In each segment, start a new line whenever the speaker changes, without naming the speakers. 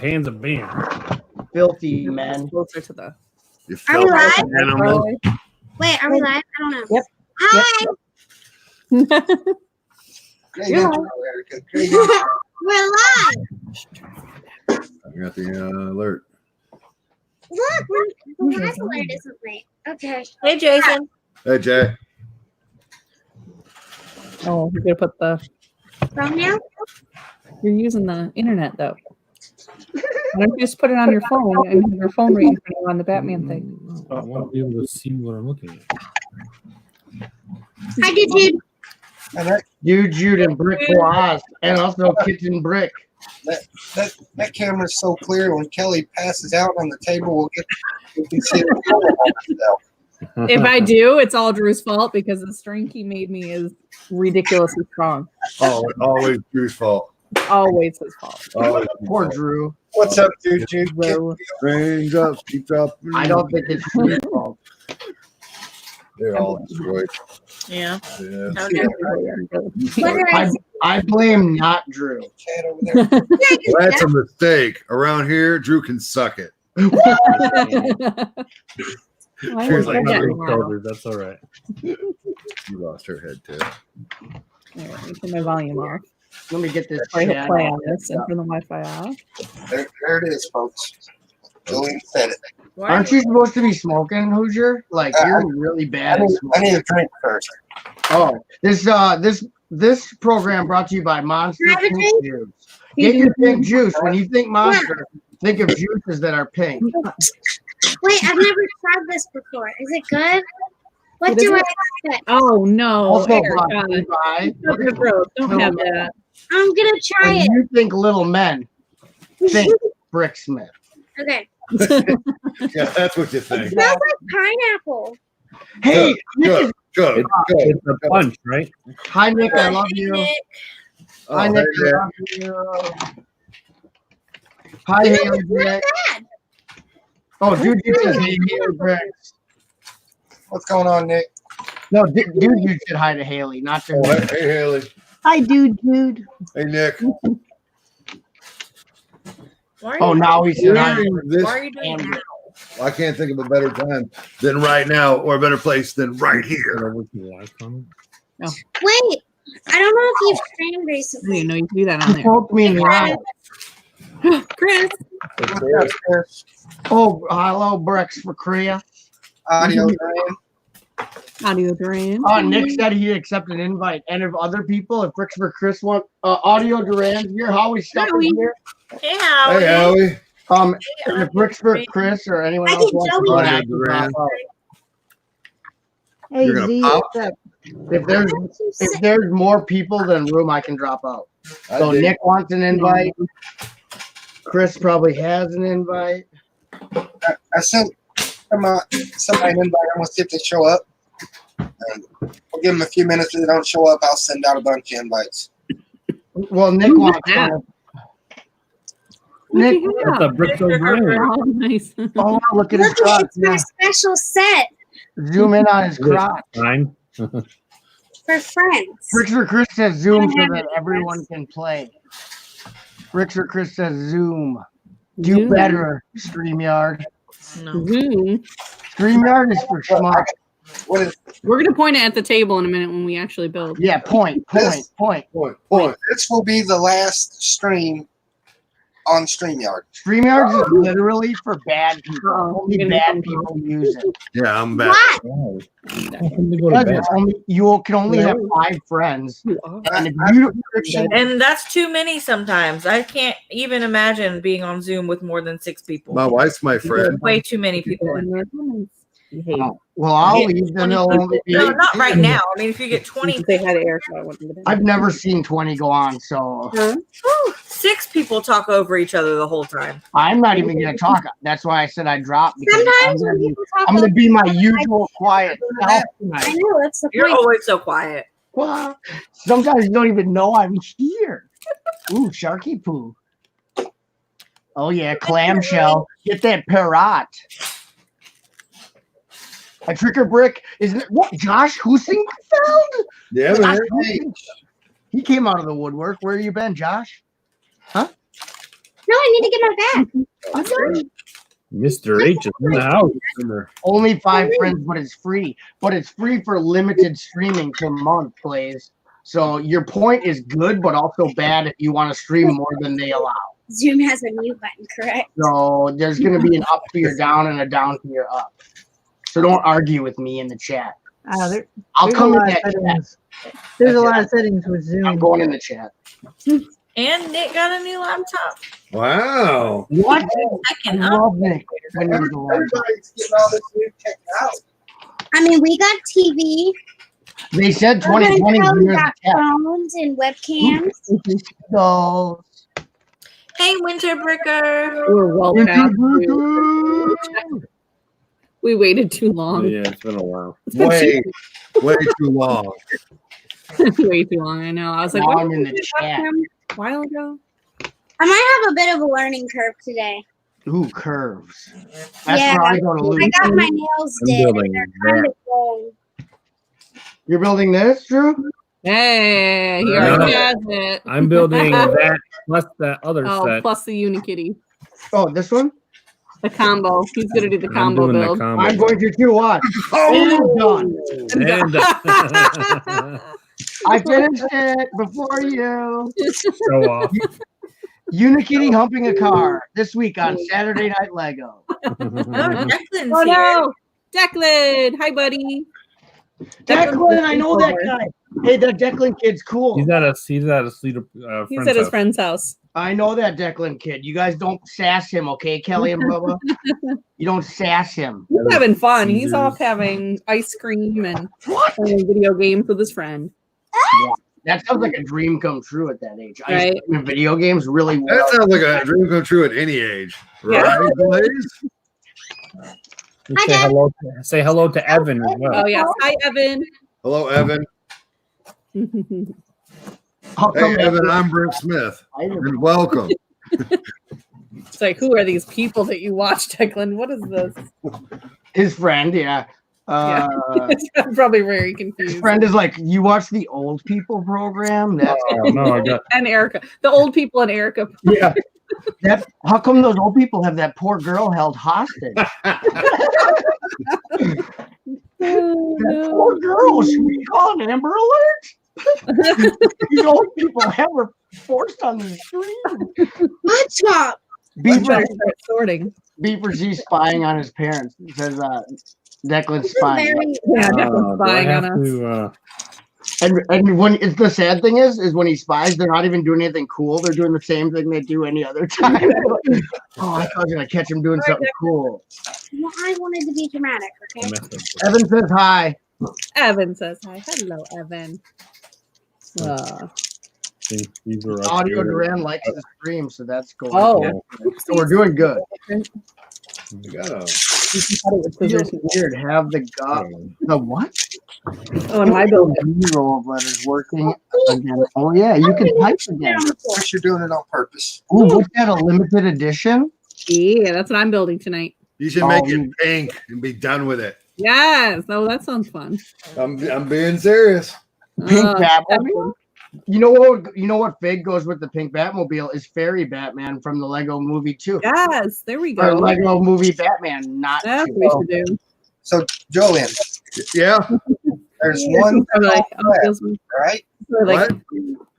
hands of being.
Filthy man.
Closer to the.
You
Are we live?
gentlemen.
Wait, are we live? I don't know.
Yep.
Hi.
You're
We're live.
I got the alert.
Look, the live alert isn't right. Okay.
Hey, Jason.
Hey, Jay.
Oh, you're gonna put the.
Thumbnail?
You're using the internet though. Why don't you just put it on your phone and have your phone reading for you on the Batman thing?
I want to be able to see what I'm looking at.
Hi, dude.
Dude, Jude, and Brick Blast, and also Kitchen Brick.
That camera's so clear. When Kelly passes out on the table, we can see it.
If I do, it's all Drew's fault because the strength he made me is ridiculously strong.
Oh, always Drew's fault.
Always his fault.
Always
Poor Drew.
What's up, dude? Jude?
Drew.
Range up, keep up.
I don't think it's Drew's fault.
They're all destroyed.
Yeah.
Yeah.
How dare you.
I blame not Drew.
Cat over there.
Well, that's a mistake. Around here, Drew can suck it.
Why
Here's
is
like
that
Not
now?
covered, that's all right.
She lost her head, too.
There, let me turn my volume off.
Let me get this.
I hit
chat
play
off.
on this and turn the Wi-Fi off.
There it is, folks. Julian said it.
Why
Aren't you supposed to be smoking, Hoosier? Like you're really bad at
I
smoking.
need a drink first.
Oh, this program brought to you by Monster
Can I have a
Pink
drink?
Juice. Get your pink juice. When you think Monster, think of juices that are pink.
Wait, I've never tried this before. Is it good? What
What
do
is
I expect?
Oh no!
Also
Erica.
brought to you by.
Shut your throat. Don't have that.
I'm gonna try
When
it.
you think Little Men, think Bricksmith.
Okay.
Yeah, that's what you
It
think.
smells like pineapple.
Hey, Nick,
Good.
It's a punch, right?
hi Nick, I love you.
Nick.
Hi
Oh,
Nick,
hey
I
there.
love you. Hi
You know,
Haley
it's not
Brick.
bad.
Oh, dude, you says hey Haley Bricks.
What's going on, Nick?
No, dude, you should hi to Haley, not to
Oh,
me.
hey, Haley.
Hi, dude.
Hey, Nick.
Why are
Oh,
you
now he said hi.
This,
Why are you doing that?
I can't think of a better time than right now or a better place than right here.
Wait, I don't know if you've streamed
I didn't
recently.
know you could do that on
You
there.
poked me in the eye.
Chris.
What's up, Chris?
Oh, hello, Bricks for Korea.
Audio Ryan.
Audio Duran.
Nick said he'd accept an invite. And if other people, if Bricks for Chris want Audio Duran here, Howie's stuff
Howie.
is here.
Hey, Howie.
Hey, Howie.
If Bricks for Chris or anyone
I
else
think
wants to
Joey
join,
does.
I can drop out.
Hey,
You're gonna
Z,
pop?
what's up?
If there's more people than room, I can drop out.
I
So
dig-
Nick wants an invite. Chris probably has an invite.
I sent somebody an invite. I'm going to see if they show up. And we'll give them a few minutes. If they don't show up, I'll send out a bunch of invites.
Well, Nick
Who's
wants
that?
one.
What'd
Nick,
you
That's
have?
a brick over
Oh, nice.
oh, look at his
Look,
crotch.
it's my special set
Zoom in on his crotch.
Fine.
for friends.
Bricks for Chris says Zoom so that everyone can play. Bricks for Chris says Zoom. Do
Zoom.
better, StreamYard.
No.
Zoom.
StreamYard is for schmuck.
What is
We're gonna point it at the table in a minute when we actually build.
Yeah, point.
Point.
this? Will be the last stream on StreamYard.
StreamYard is literally for bad people.
Uh-oh.
Only bad people use it.
Yeah, I'm back.
What?
Because it's only, you can only have 5 friends.
You are.
And if you
And that's too many sometimes. I can't even imagine being on Zoom with more than 6 people.
My wife's my friend.
Way too many people.
And their comments. You hate.
well, I'll leave, then it'll only be.
No, not right now. I mean, if you get 20,
They had air, so I wouldn't have been.
I've never seen 20 go on, so
whew, 6 people talk over each other the whole time.
I'm not even gonna talk. That's why I said I dropped because
Sometimes when people talk
I'm gonna
over-
be my usual quiet self
I
tonight.
know, that's the
You're
point.
always so quiet.
Well, sometimes you don't even know I'm here. Ooh, Sharky poo. Oh yeah, clamshell. Get that parrot. A tricker brick isn't it? What? Josh Husingfeld?
Yeah, man.
He came out of the woodwork. Where you been, Josh?
No, No, I need to get my back.
I'm done.
Mr. H is in the house.
Only 5 friends, but it's free. But it's free for limited streaming per month, plays. So your point is good, but also bad if you want to stream more than they allow.
Zoom has a mute button, correct?
So there's going to be an up to your down and a down to your up. So don't argue with me in the chat.
I'll
I'll come in that chat.
There's a lot of settings with Zoom.
I'm going in the chat.
And Nick got a new laptop.
Wow.
What?
I
I
can
love Nick. When you're the one.
Everybody's getting all this new tech out.
I mean, we got TV.
They said
Everyone
2020
else
years of
got
tech.
phones and webcams.
So,
Hey, Winter Bricker.
We're well past. We waited too
Oh,
long.
yeah, it's been a while.
Way too long.
Way too long. I know. I was like,
Now
what
I'm in
did
the
we talk
chat.
to him a while ago?
I might have a bit of a learning curve today.
Ooh, curves. That's
Yeah,
where I go to
I
lose.
got my nails
I'm
did,
building
and they're kind of long.
You're building this, Drew?
Hey, he
Yeah.
already has it.
I'm building that plus that other
Oh,
set.
plus the Unikitty.
Oh, this one?
The combo. He's gonna do the
I'm
combo
doing the
build.
combo.
I'm going to too. Watch. And done.
And,
I finished it before you.
show off.
Unikitty humping a car this week on Saturday Night Lego.
Oh, Declan's
Oh
here.
no, Declan! Hi, buddy.
Declan, I know that guy. Hey, that Declan kid's cool.
He's at a sleep.
He's at his friend's house.
I know that Declan kid. You guys don't sass him, okay, Kelly and Bubba? You don't sass him.
He's having fun. He's
Caesars.
off having ice cream and playing video games with his friend.
That sounds like a dream come true at that age. I
Right.
in video games really
That
well.
sounds like a dream come true at any age.
Yeah.
Right, Blaze?
Say hello to Evan as well.
Oh yes. Hi, Evan.
Hello, Evan.
How come
Hey, Evan, I'm Brent Smith. And welcome.
It's like, who are these people that you watch, Declan? What is this?
his friend, yeah.
I'm probably very
His
confused.
friend is like, you watch the old people program? That's
Oh, no, I got
And Erica, the old people and Erica.
yeah. That how come those old people have that poor girl held hostage?
Oh,
That
no.
poor girl, should we call an Amber Alert? These old people have her forced on the screen.
What's up?
Better
Beaver,
start sorting.
Beaver Z spying on his parents. It says Declan's spying.
Very-
Yeah, Declan's
do I
spying
have
on us.
to,
And when it's the sad thing is when he spies, they're not even doing anything cool. They're doing the same thing they do any other time. Oh, I thought I was gonna catch him doing something cool.
Well, I wanted to be dramatic, okay?
Evan says hi.
Evan says hi. Hello, Evan.
Audio Duran likes the stream, so that's going.
Oh.
So we're doing good.
We got
Feels weird. Have the the what?
Oh, and my building.
Row of letters working again. Oh yeah, you can type again.
Of course, you're doing it on purpose.
Ooh, what's that? A limited edition?
Yeah, that's what I'm building tonight.
You should make it pink and be done with it.
Yes. Oh, that sounds fun.
I'm being serious.
Pink
Oh,
Batmobile. You know what? You know what Fig goes with the pink Batmobile is Fairy Batman from the Lego Movie 2.
Yes, there we
Or
go.
Lego Movie Batman, not
That's
2.
what we should do.
So, Julian,
Yeah.
there's one
I'm like,
spot
oh,
left,
feels
right?
like
What?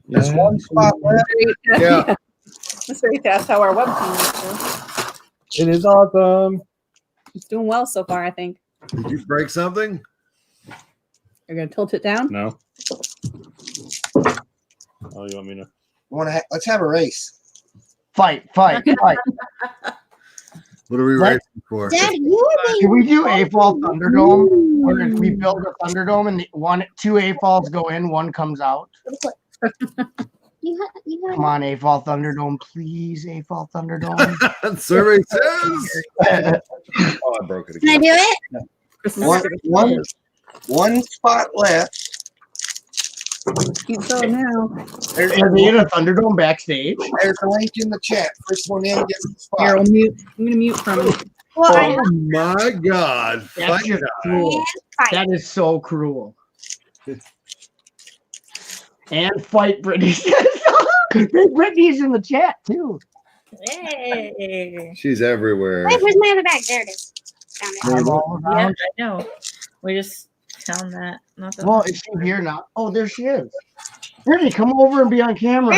There's one spot left.
Yeah.
That's very fast how our webcam is.
It is awesome.
It's doing well so far, I think.
Did you break something?
You're gonna tilt it down.
No. Oh, you want me to?
Let's have a race.
Fight.
What are we
What?
racing for?
Dad, you were
Can we do A-Fall Thunderdome? Where if we build a Thunderdome and two A-Falls go in, one comes out.
you
Come on, A-Fall Thunderdome, please, A-Fall Thunderdome.
Survey says. Oh, I broke it
Can I
again.
do it?
Chris is
One spot left.
keep going now.
Are they in a Thunderdome backstage?
There's a link in the chat. First one in gets the
Here,
spot.
we'll mute. I'm gonna mute from him.
Well, I
Oh my God.
That's
Fight
just
it.
cruel.
fight.
That is so cruel. And fight Brittany. Brittany's in the chat too.
Hey.
She's everywhere.
Wait, where's my other bag? There it is. Found it.
I'm all
Yeah,
around.
I know. We just found that. Not that
Well, is she here now? Oh, there she is. Brittany, come over and be on camera.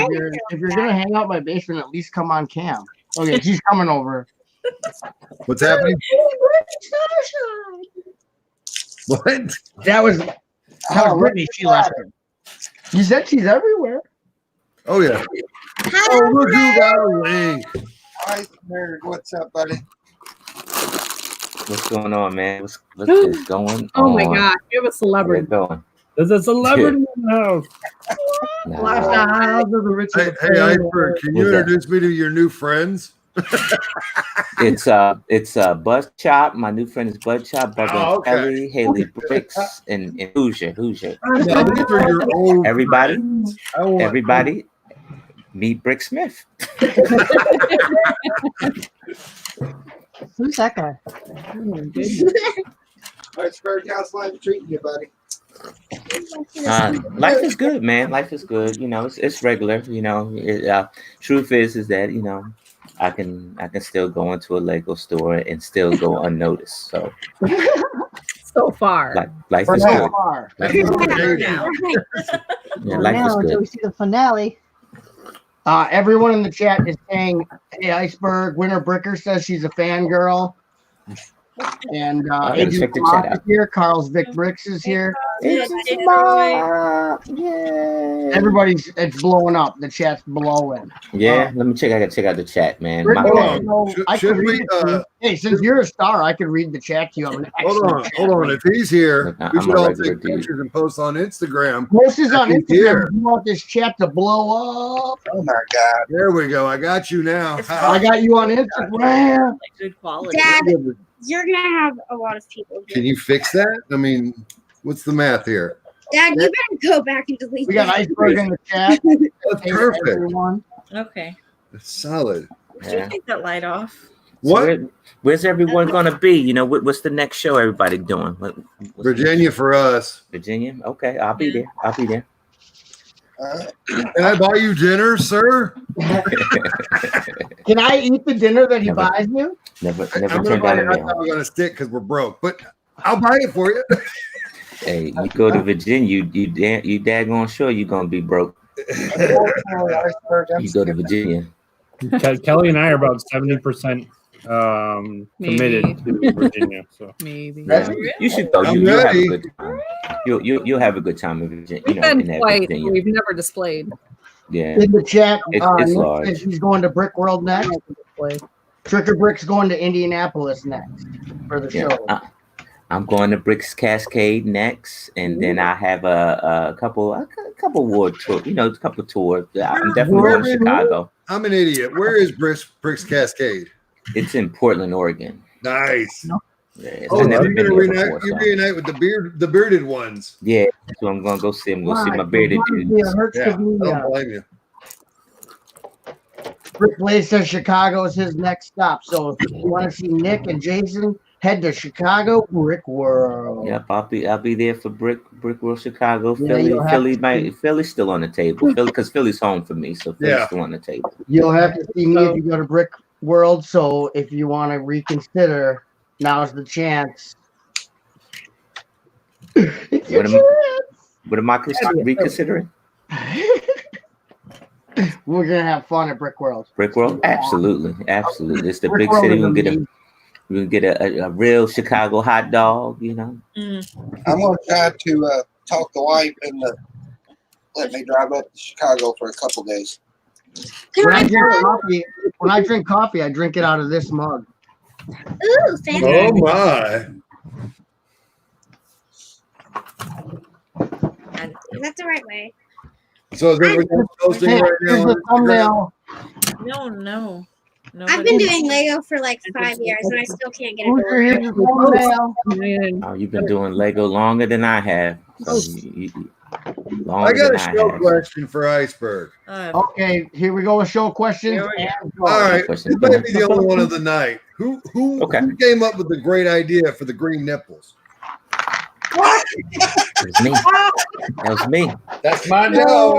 If you're gonna hang out in my basement, at least come on cam. Okay, she's coming over.
What's happening? What?
That was Brittany. She left her. You said she's everywhere.
Oh yeah.
Hi,
Oh, look who got a link.
Iceberg, what's up, buddy?
What's going on, man? What's this going
Oh
on?
my God, you have a
Where's
celebrity.
it going?
There's a celebrity in the house.
Nah.
Lifestyles of the rich and
Hey,
the
Iceberg, can you
What's that?
introduce me to your new friends?
It's Buzz Chop. My new friend is Buzz Chop, Bubba
Oh, okay.
Kelly, Haley Bricks, and Hoosier.
Now, these are your old
Everybody,
friends. I want-
everybody, meet Brick Smith.
Who's that guy?
Iceberg, how's life treating you, buddy?
Life is good, man. Life is good. You know, it's regular. You know, truth is that I can still go into a Lego store and still go unnoticed. So
So far.
life
For
is
that
good.
far.
Life is good.
now.
Yeah,
For
life
now,
is
until we
good.
see the finale.
Everyone in the chat is saying, "Hey, Iceberg, Winter Bricker says she's a fangirl." And
gotta
Adrian
check the
Lamotte
chat
is
out.
here. Carl's Vic Bricks is here.
It's Yay.
Everybody's it's blowing up. The chat's blowing.
Yeah, let me check. I gotta check out the chat, man.
Rick,
My
Hold
bad.
on.
no, I
Should
could
we,
read it to you. Hey, since you're a star, I could read the chat to you. I'm an
Hold on,
excellent
hold on. If he's here,
Look,
we
I'm
should
a
all
regular
take
dude.
pictures and post on Instagram.
Post this on
He's
Instagram.
here.
If you want this chat to blow up,
Oh my God.
There we go. I got you now.
I got you on Instagram.
Like good quality.
Dad, you're gonna have a lot of people here.
Can you fix that? I mean, what's the math here?
Dad, you better go back and delete
We got
that.
Iceberg in the chat.
That's
Hey,
perfect.
everyone.
Okay.
That's solid.
Did you
Yeah.
take that light off?
So
What?
where's everyone gonna be? You know, what's the next show everybody doing? What's the
Virginia for us.
next- Virginia. Okay, I'll be there. I'll be there.
Can I buy you dinner, sir?
Can I eat the dinner that he
Never.
buys you?
Never
I'm gonna
turned
buy
down
it.
a
I
meal.
thought we were gonna stick because we're broke, but I'll buy it for you.
Hey, you go to Virginia, you daggone sure you're gonna be broke.
Iceberg, I'm
You go to
skipping.
Virginia.
Kelly and I are about 70% committed to Virginia. So
Maybe.
Yeah. You should go.
I'm
You'll have a
ready.
good time. You'll have a good time in Virginia.
We've
You know, in
been
that
twice.
Virginia.
We've never displayed.
Yeah.
In the chat,
It's
Nick
large.
says he's going to Brick World next.
Display.
Tricker Brick's going to Indianapolis next for the
Yeah.
show.
I'm going to Bricks Cascade next, and then I have a couple award tours. You know, a couple tours. I'm definitely going to Chicago.
I'm an idiot. Where is Bricks Cascade?
It's in Portland, Oregon.
Nice.
Yeah,
Oh,
I've never
you're
been
gonna
there
reunite,
before.
you
So.
reunite with the bearded ones.
Yeah, so I'm gonna go see him. Go see my bearded dudes.
It hurts
Yeah,
to be,
I don't blame you.
Rick Blaze says Chicago is his next stop. So if you want to see Nick and Jason, head to Chicago Brick World.
Yep, I'll be there for Brick World Chicago.
Yeah,
Philly,
you'll have
Philly,
to
Philly's still on the table. Philly, because Philly's home for me, so Philly's
Yeah.
still on the table.
You'll have to see me if you go to Brick World. So if you want to reconsider, now's the chance. It's your
What am I reconsidering?
We're gonna have fun at Brick World.
Brick World? Absolutely. It's the
Brick
big
World
city.
is
We can get a real Chicago hot dog. You know.
I'm gonna try to talk the wife and let me drive up to Chicago for a couple days.
When I drink coffee, I drink it out of this mug.
Ooh, fancy.
Oh my!
Is that the right way?
So is everyone posting
Hey,
right
here's
now?
the thumbnail.
No.
I've been doing Lego for like 5 years and I still can't get it to
Hoosier,
work.
here's the thumbnail.
Oh, you've been doing Lego longer than I have. So longer
I got
than
a show
have.
question for Iceberg.
Okay, here we go with show questions.
Here we
and go.
All right,
Questions.
this might be the only one of the night. Who
Okay.
came up with the great idea for the green nipples?
What?
It was me. That was me.
That's my job.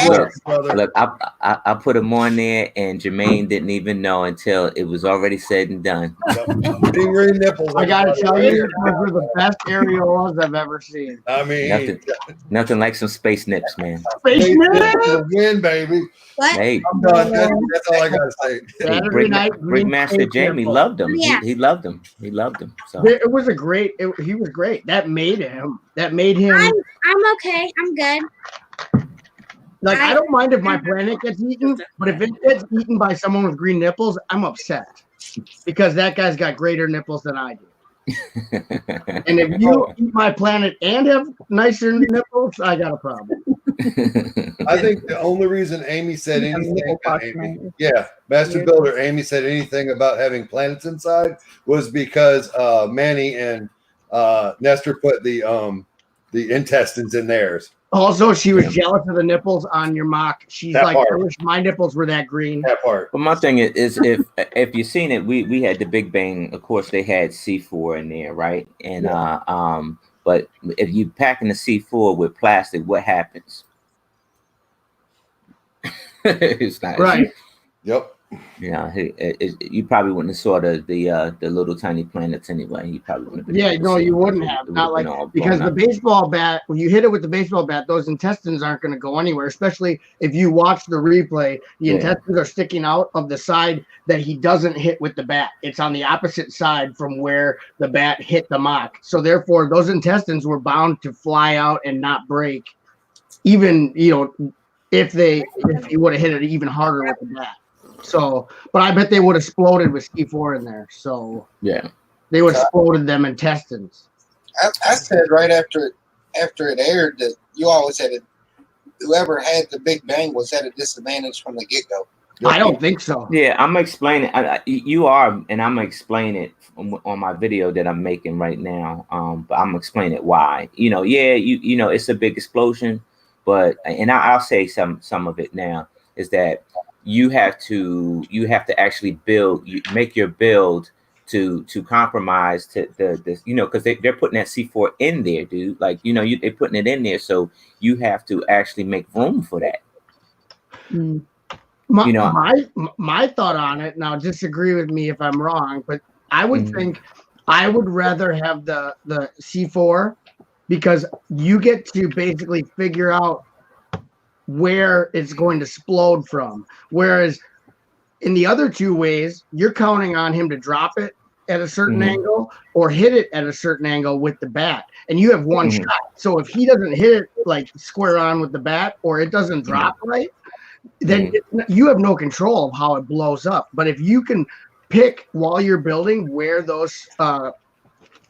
Look,
Brother.
Look, I put him on there, and Jermaine didn't even know until it was already said and done.
Big green nipples.
I gotta tell you, those were the best areolas I've ever seen.
I mean,
Nothing like some space nips, man.
Space nips!
the win, baby.
What?
Hey,
I'm done. That's all I gotta say.
Saturday night, green
Brickmaster
space
Jamie
nipple.
loved him.
Yeah.
He loved him. He loved him. So
It was a great. He was great. That made him. That made him.
I'm okay. I'm good.
Like I don't mind if my planet gets eaten, but if it gets eaten by someone with green nipples, I'm upset because that guy's got greater nipples than I do. And if you eat my planet and have nicer nipples, I got a problem.
I think the only reason Amy said anything, Master Builder Amy said anything about having planets inside was because Manny and Nestor put the intestines in theirs.
Also, she was jealous of the nipples on your mock. She's
That
like,
part.
I wish my nipples were that green.
That part.
But my thing is if you've seen it, we had the Big Bang. Of course, they had C4 in there, right? And but if you pack in the C4 with plastic, what happens? It's not
Right.
Yep.
You know, you probably wouldn't have saw the little tiny planets anyway. You probably wouldn't have been
Yeah,
able to
no,
see
you
them.
wouldn't
It
have.
would
Not
been
like
all blown
because the
up.
baseball bat, when you hit it with the baseball bat, those intestines aren't going to go anywhere. Especially if you watch the replay, the
Yeah.
intestines are sticking out of the side that he doesn't hit with the bat. It's on the opposite side from where the bat hit the mock. So therefore, those intestines were bound to fly out and not break. Even if he would have hit it even harder with the bat. So, but I bet they would have exploded with C4 in there. So
Yeah.
they would have exploded them intestines.
I said right after it aired that you always had whoever had the Big Bang was at a disadvantage from the get go.
I don't think so.
Yeah, I'm gonna explain it. You are, and I'm gonna explain it on my video that I'm making right now. But I'm gonna explain it why. It's a big explosion, but I'll say some of it now is that you have to actually make your build to compromise to the because they're putting that C4 in there, dude. Like they're putting it in there, so you have to actually make room for that.
My thought on it, now disagree with me if I'm wrong, but I would think I would rather have the C4 because you get to basically figure out where it's going to explode from. Whereas in the other two ways, you're counting on him to drop it at a certain angle or hit it at a certain angle with the bat. And you have one shot. So if he doesn't hit it like square on with the bat or it doesn't drop right, then you have no control of how it blows up. But if you can pick while you're building where those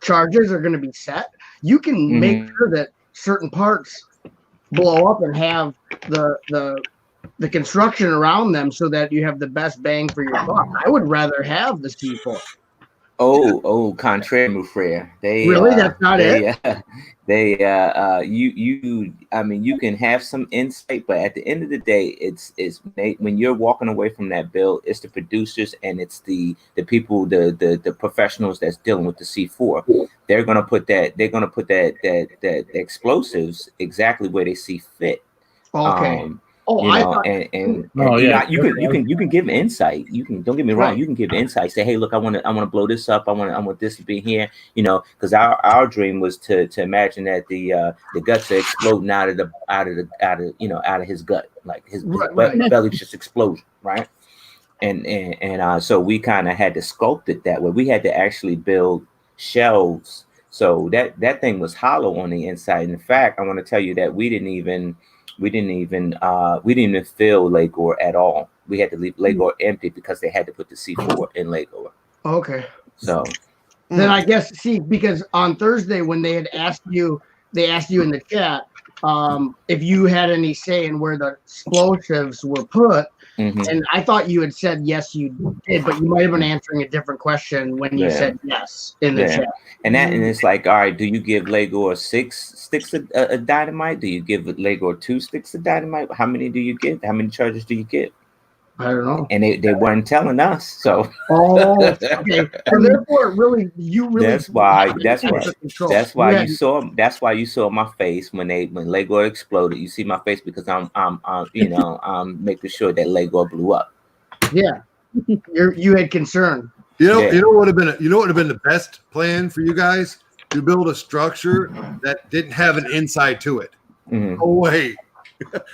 charges are going to be set, you can make sure that certain parts blow up and have the construction around them so that you have the best bang for your buck. I would rather have the C4.
Oh, contraire, mon frère.
That's not it.
You can have some insight, but at the end of the day, it's when you're walking away from that build, it's the producers and it's the people, the professionals that's dealing with the C4. They're gonna put that explosives exactly where they see fit.
Okay.
You can give insight. Don't get me wrong. You can give insight. Say, hey, look, I want to blow this up. I want this to be here. Because our dream was to imagine that the guts are exploding out of his gut, like his belly just explosion, right? And so we kind of had to sculpt it that way. We had to actually build shelves. So that thing was hollow on the inside. And in fact, I want to tell you that we didn't even fill Legor at all. We had to leave Legor empty because they had to put the C4 in Legor.
Okay.
So
then I guess because on Thursday when they asked you in the chat if you had any say in where the explosives were put, and I thought you had said yes, you did, but you might have been answering a different question when you said yes in the chat.
And it's like, all right, do you give Legor 6 sticks of dynamite? Do you give Legor 2 sticks of dynamite? How many do you give? How many charges do you get?
I don't know.
And they weren't telling us. So
Oh, okay. So therefore, really,
that's why
Yeah.
you saw my face when Lego exploded. You see my face because I'm making sure that Lego blew up.
Yeah. You had concern.
You know,
Yeah.
you know what would have been the best plan for you guys to build a structure that didn't have an inside to it.
Mhm.
Oh wait,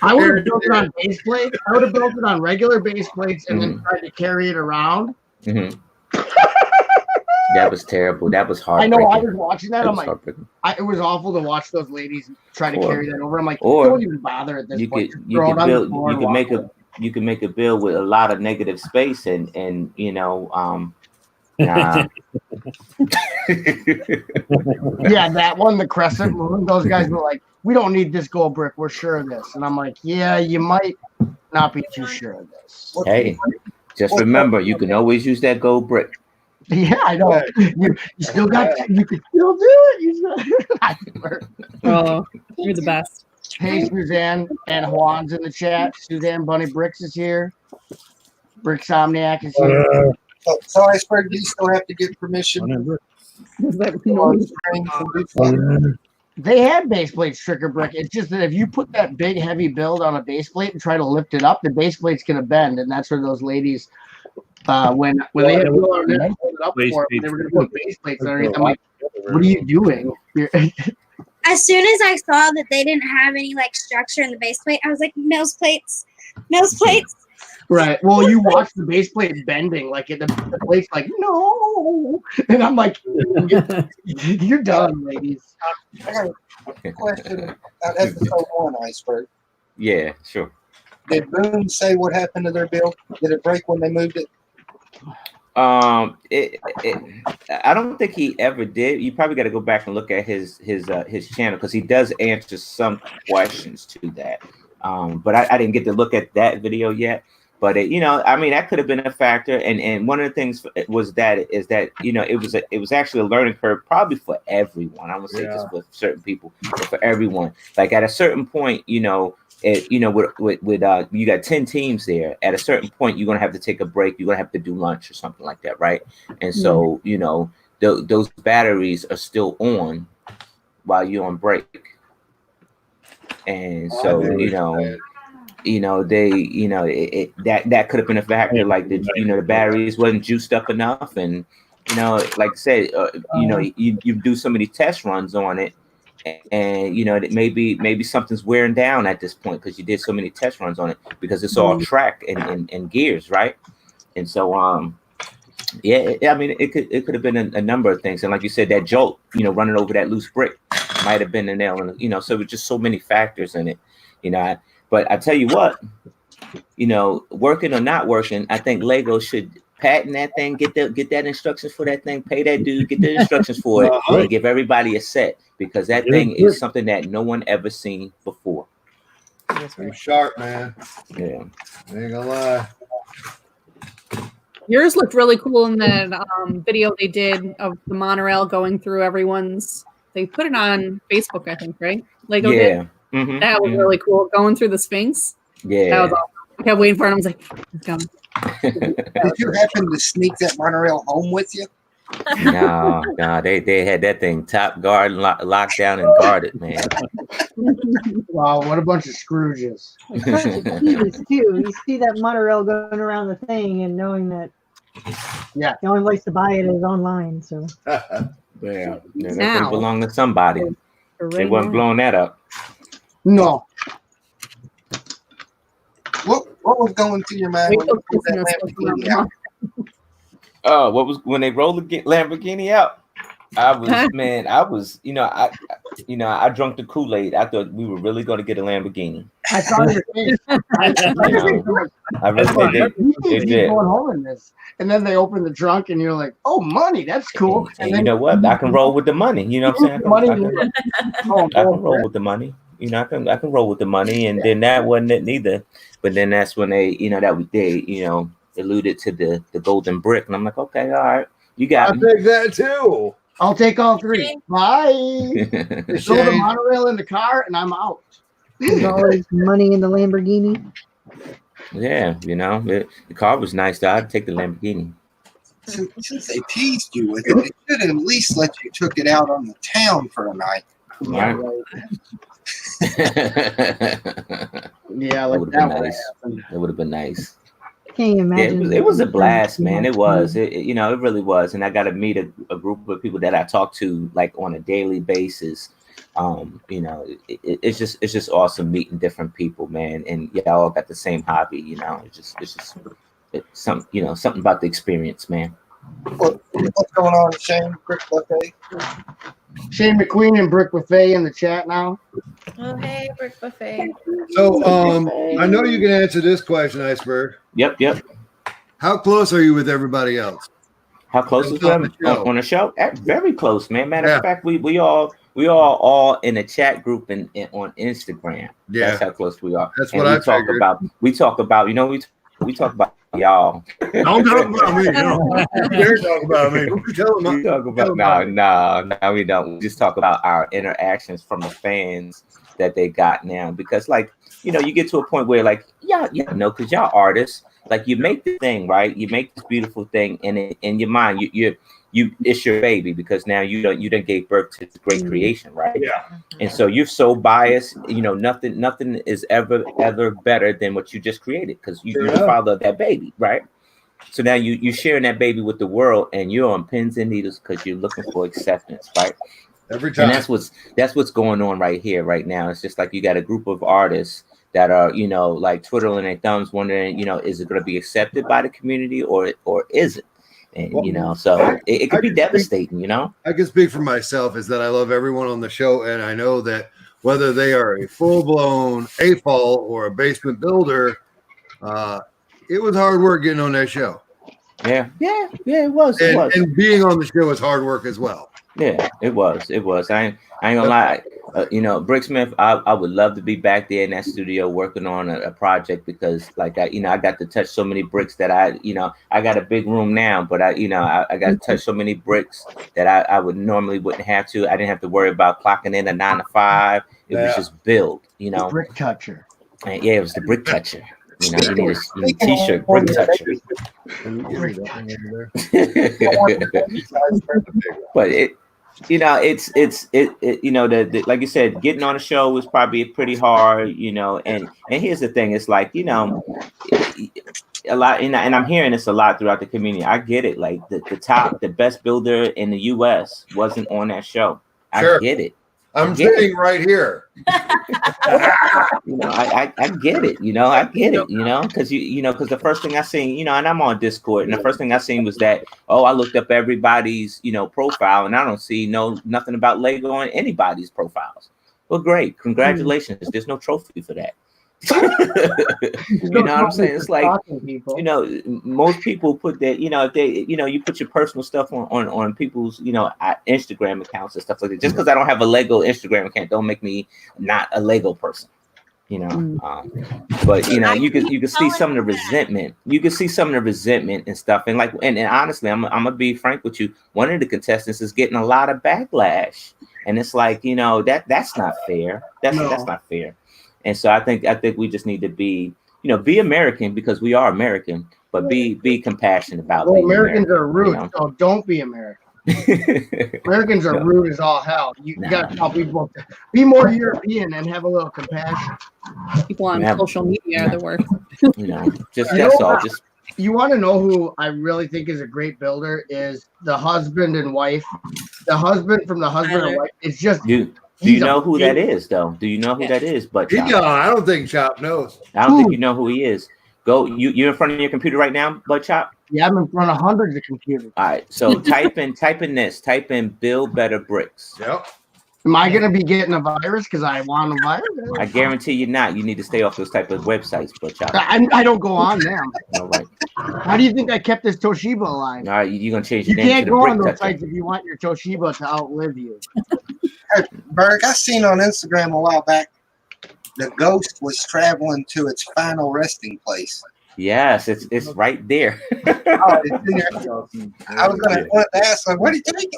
I would have built it on base plates. I would have built it on regular base plates and then tried to carry it around.
Mhm. That was terrible. That was hard.
I know. I was watching that.
That
I'm
was
like, it was awful to watch those ladies try to carry that over. I'm like,
or
don't even bother at this
you
point.
could
Just throw it on the floor and walk away.
you can make a bill with a lot of negative space and nah.
Yeah, that one, the crescent moon. Those guys were like, we don't need this gold brick. We're sure of this. And I'm like, yeah, you might not be too sure of this.
Hey, just remember, you can always use that gold brick.
Yeah, I know. You still got. You could still do it.
Oh, you're the best.
Hey, Suzanne and Juan's in the chat. Suzanne Bunny Bricks is here. Bricksomniac is here.
So Iceberg, do you still have to get permission?
Is that noise?
They had base plates tricker brick. It's just that if you put that big heavy build on a base plate and try to lift it up, the base plate's gonna bend, and that's where those ladies, when they had hold it up for it, they were gonna put base plates underneath. I'm like, what are you doing?
As soon as I saw that they didn't have any like structure in the base plate, I was like, nose plates.
Right. Well, you watch the base plate bending, like the plate's like, no, and I'm like, you're done, ladies.
I got a question about episode 1, Iceberg.
Yeah, sure.
Did Boone say what happened to their build? Did it break when they moved it?
I don't think he ever did. You probably got to go back and look at his channel because he does answer some questions to that. But I didn't get to look at that video yet. But that could have been a factor. And one of the things is that it was actually a learning curve probably for everyone. I won't say just for certain people, but for everyone. Like at a certain point, you got 10 teams there. At a certain point, you're gonna have to take a break. You're gonna have to do lunch or something like that, right? And so those batteries are still on while you're on break. And so that could have been a factor, like the batteries wasn't juiced up enough, and like I said, you do so many test runs on it, and maybe something's wearing down at this point because you did so many test runs on it because it's all track and gears, right? And so it could have been a number of things, and like you said, that jolt, running over that loose brick might have been a nail, and so it was just so many factors in it, But I tell you what, working or not working, I think Lego should patent that thing, get that instructions for that thing, pay that dude, get the instructions for it, and give everybody a set because that thing is something that no one ever seen before.
You're sharp, man.
Yeah,
I ain't gonna lie.
Yours looked really cool in that video they did of the monorail going through everyone's. They put it on Facebook, I think, right? Lego did.
Mm-hmm,
that was really cool. Going through the Sphinx.
Yeah.
That was awesome. I kept waiting for it. I was like, it's coming.
Did you happen to sneak that monorail home with you?
No, they had that thing top guard, locked down and guarded, man.
Wow, what a bunch of Scrooges.
You see that monorail going around the thing and knowing that the only place to buy it is online. So
that thing belonged to somebody. They wasn't blowing that up.
No.
What was going through your mind when you pulled that Lamborghini out?
Oh, what was when they rolled the Lamborghini out? I drunk the Kool-Aid. I thought we were really going to get a Lamborghini.
I saw your face.
I really did. They did.
Going home in this, and then they opened the trunk, and you're like, "Oh, money, that's cool."
And then, you know what? I can roll with the money. You know what I'm saying? I can roll with the money. I can roll with the money, and then that wasn't it neither. But then that's when they alluded to the golden brick, and I'm like, okay, all right, you got.
I'll take that too.
I'll take all three. Bye. Throw the monorail in the car, and I'm out.
there's always money in the Lamborghini.
Yeah, the car was nice. Though. I'd take the Lamborghini.
Since they teased you with it, they should have at least let you took it out on the town for a night.
Yeah,
Right.
yeah,
That
like
would have
that
been
would
nice. It would have been nice.
Can't
Yeah,
imagine.
it was a blast, man. It was. It really was. And I got to meet a group of people that I talk to like on a daily basis. It's just awesome meeting different people, man. And y'all all got the same hobby. It's something about the experience, man.
What's going on, Shane? Brick Buffet?
Shane McQueen and Brick Buffet in the chat now.
Oh, hey, Brick Buffet.
So I know you can answer this question, Iceberg.
Yep.
How close are you with everybody else?
How close is
On
them
the show.
on the show? Very close, man. Matter
Yeah.
of fact, we all in a chat group and on Instagram.
Yeah.
That's how close we are.
That's
And
what I
we talk
figured.
about. We talk about y'all.
Don't talk about me. No. Dare talk about me.
Tell them.
We talk about no, we don't. We just talk about our interactions from the fans that they got now, because you get to a point where because y'all artists, you make the thing, right? You make this beautiful thing, and in your mind, you it's your baby, because now you don't gave birth to this great creation, right?
Yeah.
And so you're so biased, nothing is ever better than what you just created, because you're the father of that baby, right? So now you're sharing that baby with the world, and you're on pins and needles because you're looking for acceptance, right?
Every time.
And that's what's going on right here, right now. It's just like you got a group of artists that are, twiddling their thumbs, wondering, is it going to be accepted by the community or is it? And so it could be devastating,
I can speak for myself, is that I love everyone on the show, and I know that whether they are a full-blown AFOL or a basement builder, it was hard work getting on that show.
Yeah, it was.
And being on the show is hard work as well.
Yeah, it was. I ain't gonna lie. Bricksmith, I would love to be back there in that studio working on a project, because I got to touch so many bricks that I got a big room now, but I got to touch so many bricks that I would normally wouldn't have to. I didn't have to worry about clocking in a 9 to 5. It was just build,
Brick toucher.
And it was the brick toucher. You need a t-shirt, brick toucher. But it's like you said, getting on a show was probably pretty hard, and here's the thing, it's a lot, and I'm hearing this a lot throughout the community. I get it, the best builder in the US wasn't on that show.
Sure.
I get it.
I'm sitting right here.
I get it, I get it, because the first thing I seen, and I'm on Discord, and the first thing I seen was that, I looked up everybody's, profile, and I don't see nothing about Lego on anybody's profiles. Well, great, congratulations. There's no trophy for that. You know what I'm saying? It's most people put that, if they, you put your personal stuff on people's, Instagram accounts and stuff like that. Just because I don't have a Lego Instagram account don't make me not a Lego person. But you can see some of the resentment. You can see some of the resentment and stuff. And and honestly, I'm gonna be frank with you. One of the contestants is getting a lot of backlash, and it's that's not fair. That's not fair. And so I think we just need to be American, because we are American, but be compassionate about.
Well, Americans are rude, so don't be American. Americans are rude as all hell. You got to tell people to be more European and have a little compassion.
People on social media are the worst.
That's all. Just
you want to know who I really think is a great builder is the husband and wife. The husband from the husband and wife. It's just.
Do you know who that is, though? Do you know who that is? But
I don't think Chop knows.
I don't think you know who he is. Go, you're in front of your computer right now, Bud Chop?
Yeah, I'm in front of hundreds of computers.
All right, so type in Build Better Bricks.
Yep.
Am I going to be getting a virus because I want a virus?
I guarantee you're not. You need to stay off those type of websites, Bud Chop.
I don't go on them.
All right.
How do you think I kept this Toshiba alive?
All right, you're going to change
You
your name
can't
to
go
the
on
Brick
those
Toucher.
sites if you want your Toshiba to outlive you.
Berg, I seen on Instagram a while back the ghost was traveling to its final resting place.
Yes, it's right there.
Oh, it's in there. I was gonna ask, like, what are you taking?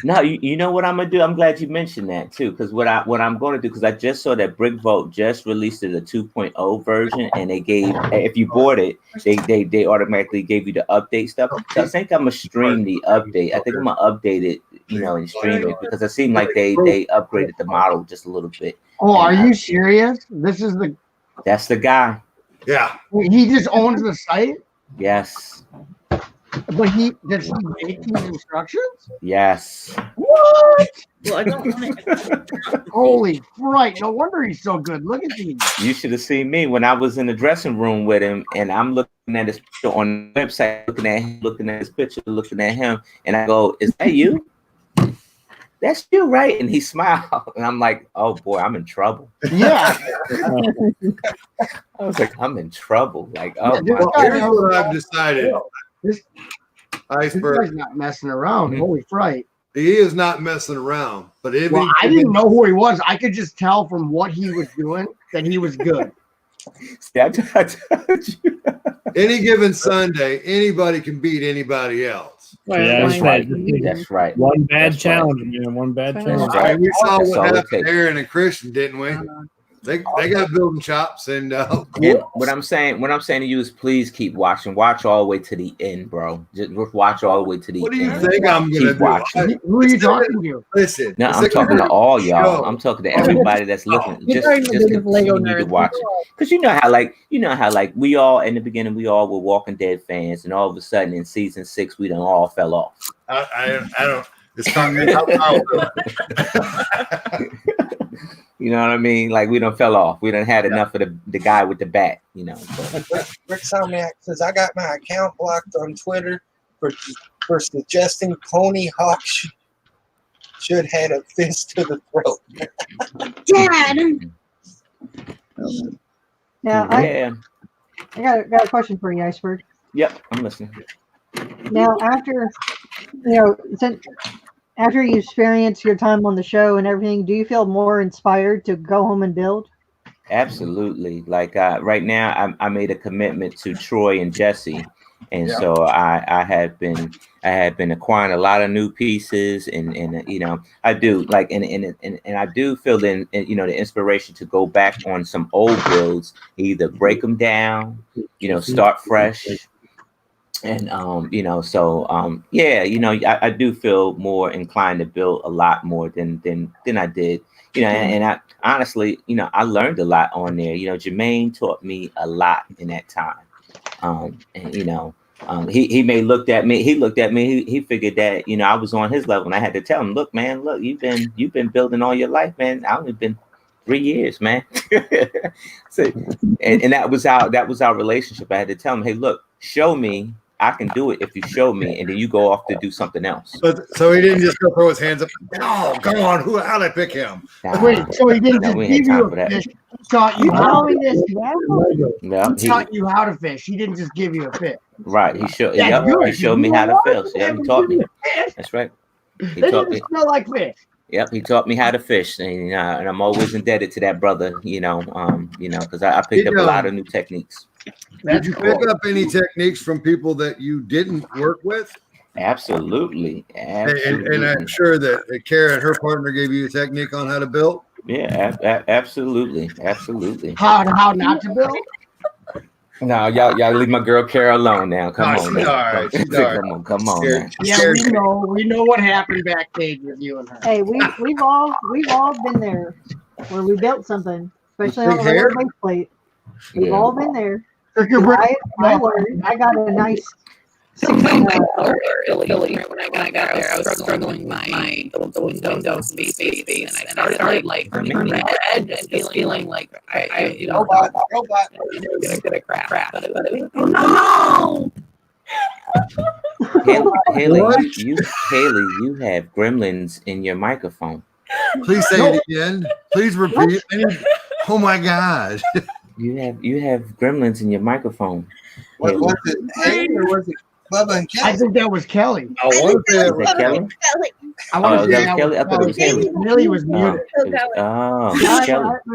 No, you know what I'm gonna do? I'm glad you mentioned that too, because what I'm going to do, because I just saw that BrickVolt just released it, a 2.0 version, and they gave, if you bought it, they automatically gave you the update stuff. So I think I'm gonna stream the update. I think I'm gonna update it, and stream it, because it seemed like they upgraded the model just a little bit.
Oh, are you serious?
That's the guy.
Yeah.
He just owns the site,
Yes.
but does he make these instructions?
Yes.
What?
Well, I don't want it.
Holy fright! No wonder he's so good. Look at these.
You should have seen me when I was in the dressing room with him, and I'm looking at his picture on the website, looking at his picture, looking at him, and I go, "Is that you? That's you, right?" And he smiled, and I'm like, "Oh boy, I'm in trouble."
Yeah.
I was like, "I'm in trouble." Like, oh
Yeah,
my
guy
Here's
God.
what I've decided.
This
Iceberg.
guy's not messing around. Holy fright!
He is not messing around. But if
Well, I didn't know who he was. I could just tell from what he was doing that he was good.
See, I told you.
any given Sunday, anybody can beat anybody else.
Yeah,
That's right.
right.
That's right.
One bad
That's right.
challenge, man. One bad
That's
challenge.
right.
We saw
That's all
what
it
happened
takes.
to Aaron and Christian, didn't we? They got building chops, and
And what I'm saying to you is, please keep watching. Watch all the way to the end, bro. Just watch all the way to the
what do you
end.
think I'm gonna
Keep
do?
watching.
Who are you talking to?
Listen,
No,
it's
I'm
like
talking to
a
all y'all.
show.
I'm talking to everybody that's looking.
You're
Just
talking to the biggest Lego
continue to
nerds.
watch it, because you know how we all in the beginning we all were Walking Dead fans, and all of a sudden in season 6 we done all fell off.
I don't. It's coming.
You know what I mean? Like we done fell off. We done had enough of the guy with the bat. But
Rick Salmiak says, I got my account blocked on Twitter for suggesting Tony Hawk should have a fist to the throat.
Dad.
Now,
yeah.
I got a question for you, Iceberg.
Yep. I'm listening.
Now, after after you experience your time on the show and everything, do you feel more inspired to go home and build?
Absolutely. Like right now, I made a commitment to Troy and Jesse, and so I had been acquiring a lot of new pieces, and I do like and I do feel the inspiration to go back on some old builds, either break them down, start fresh. And I do feel more inclined to build a lot more than I did, and I honestly, I learned a lot on there. Jermaine taught me a lot in that time. He looked at me, he figured that, I was on his level, and I had to tell him, look, you've been building all your life, man. I only been 3 years, man. So, and that was our relationship. I had to tell him, hey, look, show me. I can do it if you show me, and then you go off to do something else.
So he didn't just go throw his hands up. Oh, come on. How'd I pick him?
Wait, so he didn't just give you a fish. He taught you how to fish. He taught you how to fish. He didn't just give you a fish.
Right. He showed me how to fish. Yeah, he taught me. That's right. He taught me.
Smell like fish.
Yep, he taught me how to fish, and I'm always indebted to that brother. Because I picked up a lot of new techniques.
Did you pick up any techniques from people that you didn't work with?
Absolutely.
And I'm sure that Kara and her partner gave you a technique on how to build.
Yeah, absolutely.
How not to build?
No, y'all leave my girl Kara alone now. Come on,
she's
man.
all right. She's all right.
Come on, man.
Yeah, we know what happened backstage with you and her.
Hey, we've all been there where we built something, especially on the base plate. We've all been there. I learned. I got a nice.
When I got there, I was struggling my the Windows base, and I started like turning red and just feeling like I
Robot.
get a crap. But it was no.
Haley, you have gremlins in your microphone.
Please say it again. Please repeat. Oh my God.
You have gremlins in your microphone.
What was it? Hey, or was it Bubba and Kelly?
I think that was Kelly.
I want to say it was
Kelly.
I want to say
that was Kelly. I thought it was Haley.
Millie was muted.
Kelly.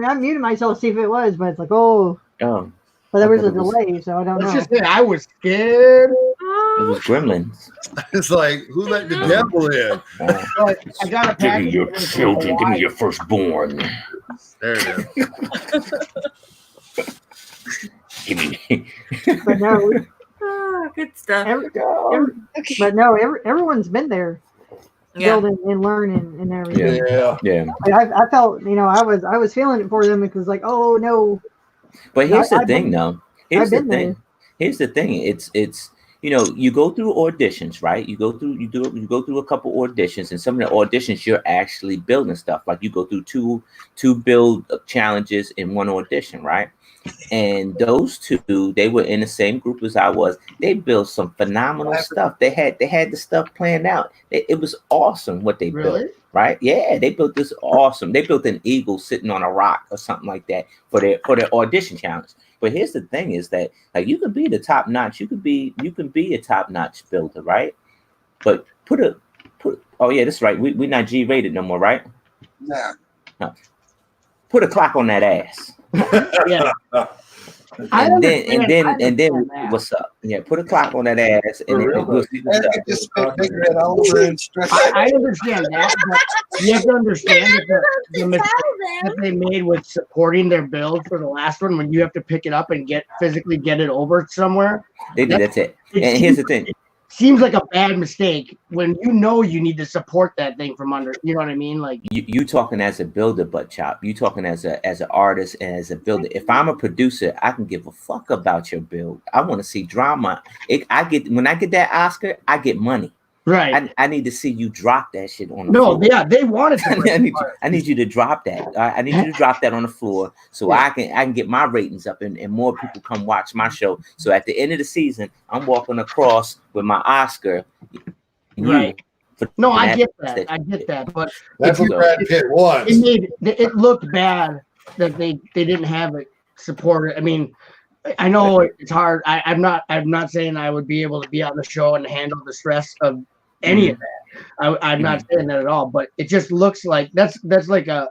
I muted myself to see if it was, but it's like, oh. But there was a
It was-
delay, so I don't
Let's
know.
just say I was scared.
It was Gremlins.
It's like, who let the devil in?
But I got a package.
Give me your firstborn.
There it is.
Give me.
But no,
Good stuff.
everyone's been there
Yeah.
building and learning and everything.
Yeah.
Yeah.
I felt, I was feeling it for them because like, oh no,
But here's the
I've
thing,
been-
though. Here's
I've
the
been
thing.
there.
Here's the thing. It's you go through auditions, right? You go through a couple auditions, and some of the auditions you're actually building stuff. Like you go through two build challenges in one audition, right? And those two, they were in the same group as I was. They built some phenomenal stuff. They had the stuff planned out. It was awesome what they built.
Really?
Right? Yeah, they built this awesome. They built an eagle sitting on a rock or something like that for their audition challenge. But here's the thing: is that like you could be the top notch. You can be a top notch builder, right? But put. Oh yeah, that's right. We're not G rated no more, right?
Nah.
No. Put a clock on that ass.
Yeah.
And then
understand that.
what's up? Yeah, put a clock on that ass, and then we'll see what's
I
up.
could just spit big red all over and stress.
I understand that, but you have to understand that the mistake that they made with supporting their build for the last one, when you have to pick it up and physically get it over somewhere,
That's it. And here's the thing.
seems like a bad mistake when you need to support that thing from under. You know what I mean? Like
You talking as a builder, but Chop. You talking as an artist and as a builder. If I'm a producer, I can give a fuck about your build. I want to see drama. When I get that Oscar, I get money.
right?
I need to see you drop that shit on the
No,
floor.
yeah, they wanted to.
I need you to drop that. I need you to drop that on the floor so I can get my ratings up and more people come watch my show. So at the end of the season, I'm walking across with my Oscar.
Right. No, I get
that.
that. I get that, but
That's what Brad Pitt wants.
it looked bad that they didn't have it supported. I mean, I know it's hard. I'm not saying I would be able to be on the show and handle the stress of any of that. I'm not saying that at all, but it just looks like that's like a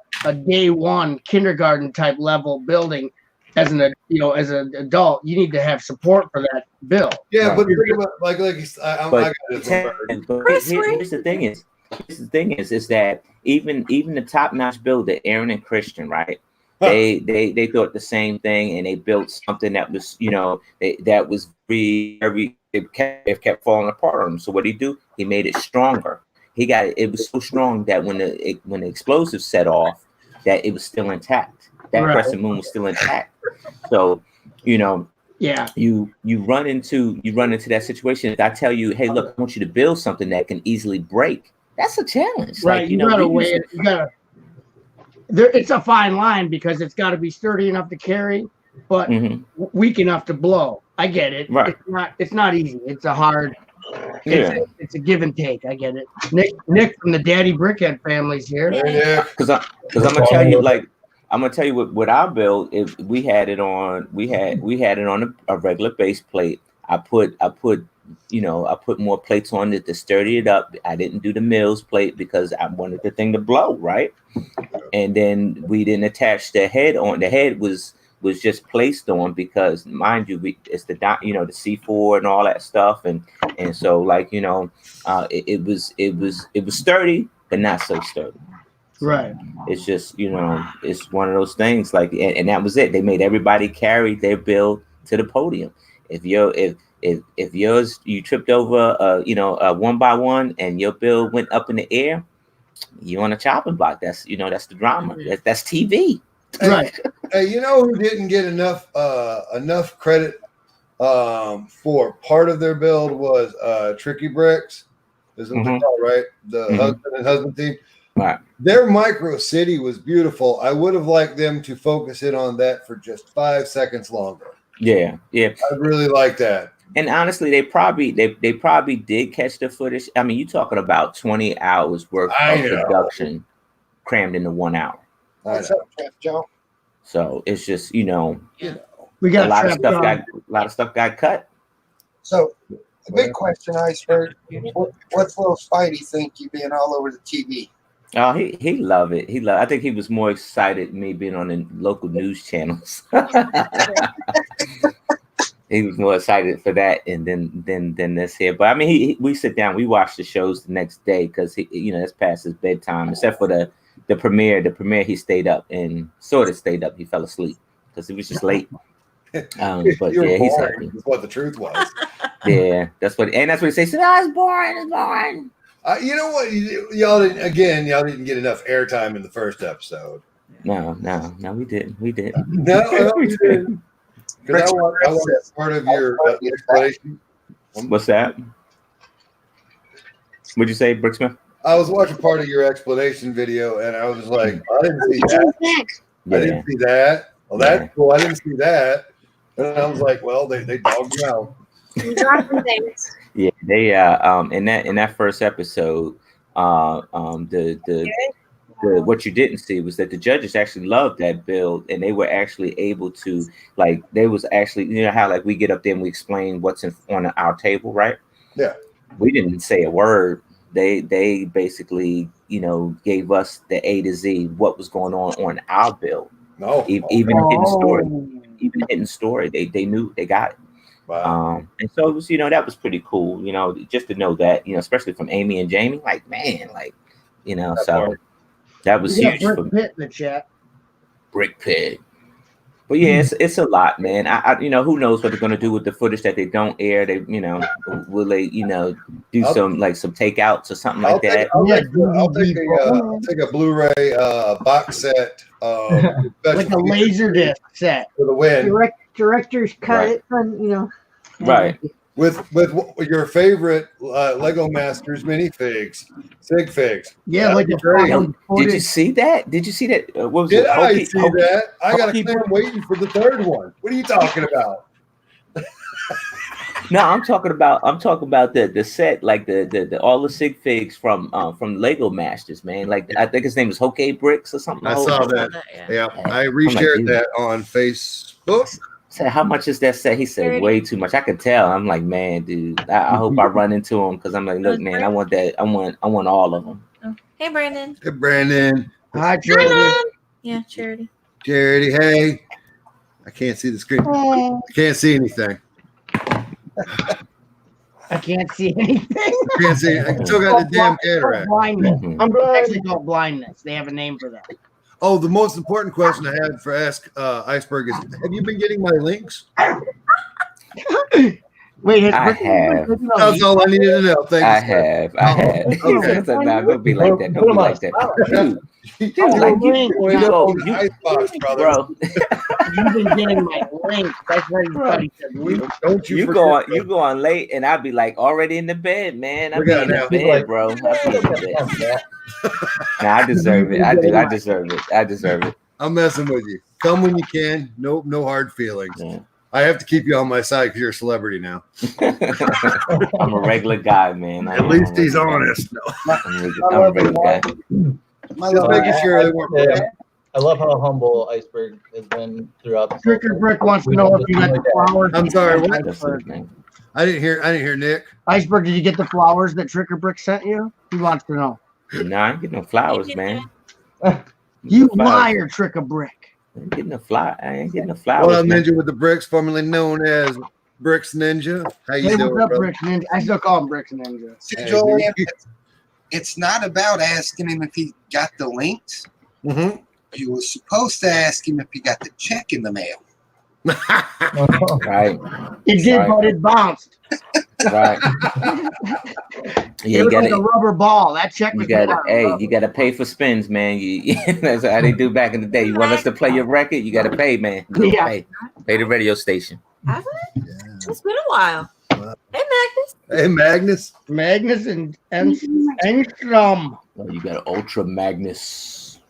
day one kindergarten type level building. As an adult, you need to have support for that bill.
Yeah,
Right.
but think about like I got this one.
Here's the thing is that even the top notch builder, Aaron and Christian, right? They thought the same thing, and they built something that was that was very it kept falling apart on him. So what did he do? He made it stronger. It was so strong that when the explosive set off, that it was still intact. That
Right.
crescent moon was still intact. So
Yeah.
you run into that situation. If I tell you, hey, look, I want you to build something that can easily break. That's a challenge.
Right.
Like,
You gotta weigh it. You gotta. It's a fine line because it's got to be sturdy enough to carry, but
Mhm.
weak enough to blow. I get it.
Right.
It's not easy. It's a hard.
Yeah.
It's a give and take. I get it. Nick from the Daddy Brickhead family's here.
Because I'm gonna tell you, like, I'm gonna tell you what our build. If we had it on, we had it on a regular base plate. I put more plates on it to sturdy it up. I didn't do the Mills plate because I wanted the thing to blow, right? And then we didn't attach the head on. The head was just placed on because, mind you, it's the C4 and all that stuff, and so like it was sturdy, but not so sturdy.
Right.
It's just it's one of those things. Like, and that was it. They made everybody carry their build to the podium. If yours you tripped over a 1x1 and your build went up in the air, you on a chopping block. That's the drama. That's TV.
Right.
Hey, you know who didn't get enough credit for part of their build was Tricky Bricks. Is what they're called, right? The husband and husband team.
Right.
Their micro city was beautiful. I would have liked them to focus in on that for just 5 seconds longer.
Yeah.
I really like that.
And honestly, they probably did catch the footage. I mean, you're talking about 20 hours worth of production crammed into 1 hour.
What's up, Jeff Joe?
So it's just
We got
a lot of stuff got cut.
So the big question, Iceberg, what's little Spidey think you being all over the TV?
Oh, he loved it. I think he was more excited me being on the local news channels. He was more excited for that, and then this here. But I mean, we sit down, we watch the shows the next day because that's past his bedtime. Except for the premiere. The premiere, he stayed up and sort of stayed up. He fell asleep because it was just late. But yeah, he's happy.
That's what the truth was.
Yeah, that's what he says. Oh, it's boring. It's boring.
You know what? Y'all didn't get enough airtime in the first episode.
No, we didn't. We did.
No, we didn't. Because I want part of your explanation.
What's that? What'd you say, Bricksmith?
I was watching part of your explanation video, and I was like, I didn't see that. I didn't see that. Well, that's cool. I didn't see that. And I was like, well, they dogged you out.
Yeah, they in that first episode, the what you didn't see was that the judges actually loved that build, and they were actually able to, like, they was actually, how like we get up there and we explain what's on our table, right?
Yeah.
We didn't say a word. They basically, gave us the A to Z, what was going on our build.
No.
Even hidden story, they knew, they got it.
Wow.
And so it was, that was pretty cool, just to know that, especially from Amy and Jamie, like, man, like, so that was huge.
Brick Pit in the chat.
Brick Pit. But yeah, it's a lot, man. I who knows what they're gonna do with the footage that they don't air? They, will they, do some takeouts or something like that?
I'll take a Blu-ray box set,
like a laser disc set
for the win.
Director's cut it from,
Right.
With your favorite Lego Masters minifigs, sig figs.
Yeah, like
the great.
Did you see that? What was
Did
it?
I see that? I got a claim waiting for the third one. What are you talking about?
No, I'm talking about the set, like the all the sig figs from Lego Masters, man. Like I think his name is Hoke Bricks or something.
I saw that. Yeah, I reshared that on Facebook.
Said, how much is that set? He said, way too much. I could tell. I'm like, man, dude, I hope I run into him because I'm like, look, man, I want that. I want all of them.
Oh. Hey, Brandon.
Hey, Brandon.
Hi, Charity.
Yeah, Charity.
Charity, hey. I can't see the screen. I can't see anything.
I can't see anything.
I can't see. I still got the damn cataract.
Blindness. I'm actually called blindness. They have a name for that.
Oh, the most important question I had for Ask Iceberg is: have you been getting my links?
Wait,
I have.
That's all I needed to know. Thank you.
I have.
Okay.
So now don't be like that. Don't be like that. Bro.
You've been getting my link. That's what everybody said.
Don't you
go on late, and I'll be like already in the bed, man. I'll be in the bed, bro. I'll be in the bed. Nah, I deserve it. I deserve it.
I'm messing with you. Come when you can. No hard feelings.
Yeah.
I have to keep you on my side because you're a celebrity now.
I'm a regular guy, man.
At least he's honest. No.
I'm a regular guy.
Just making sure they weren't.
I love how humble Iceberg has been throughout the
Tricker Brick wants to know if you got the flowers.
I'm sorry. What? I didn't hear Nick.
Iceberg, did you get the flowers that Tricker Brick sent you? He wants to know.
No, I ain't getting no flowers, man.
You liar, Tricker Brick.
I ain't getting the flowers.
Well, Ninja with the bricks, formerly known as Bricks Ninja. How you doing,
what's up,
bro?
Bricks Ninja? I still call him Bricks Ninja.
Joel, it's not about asking him if he got the links.
Mm-hmm.
You were supposed to ask him if he got the check in the mail.
Right.
It did, but it bounced.
Right.
Yeah, it was like a rubber ball. That check was
you gotta pay for spins, man. That's how they do back in the day. You want us to play your record, you gotta pay, man. Pay the radio station.
Has it? Yeah. It's been a while. Hey, Magnus.
Hey, Magnus.
Magnus and Engstrom.
Oh, you got an Ultra Magnus.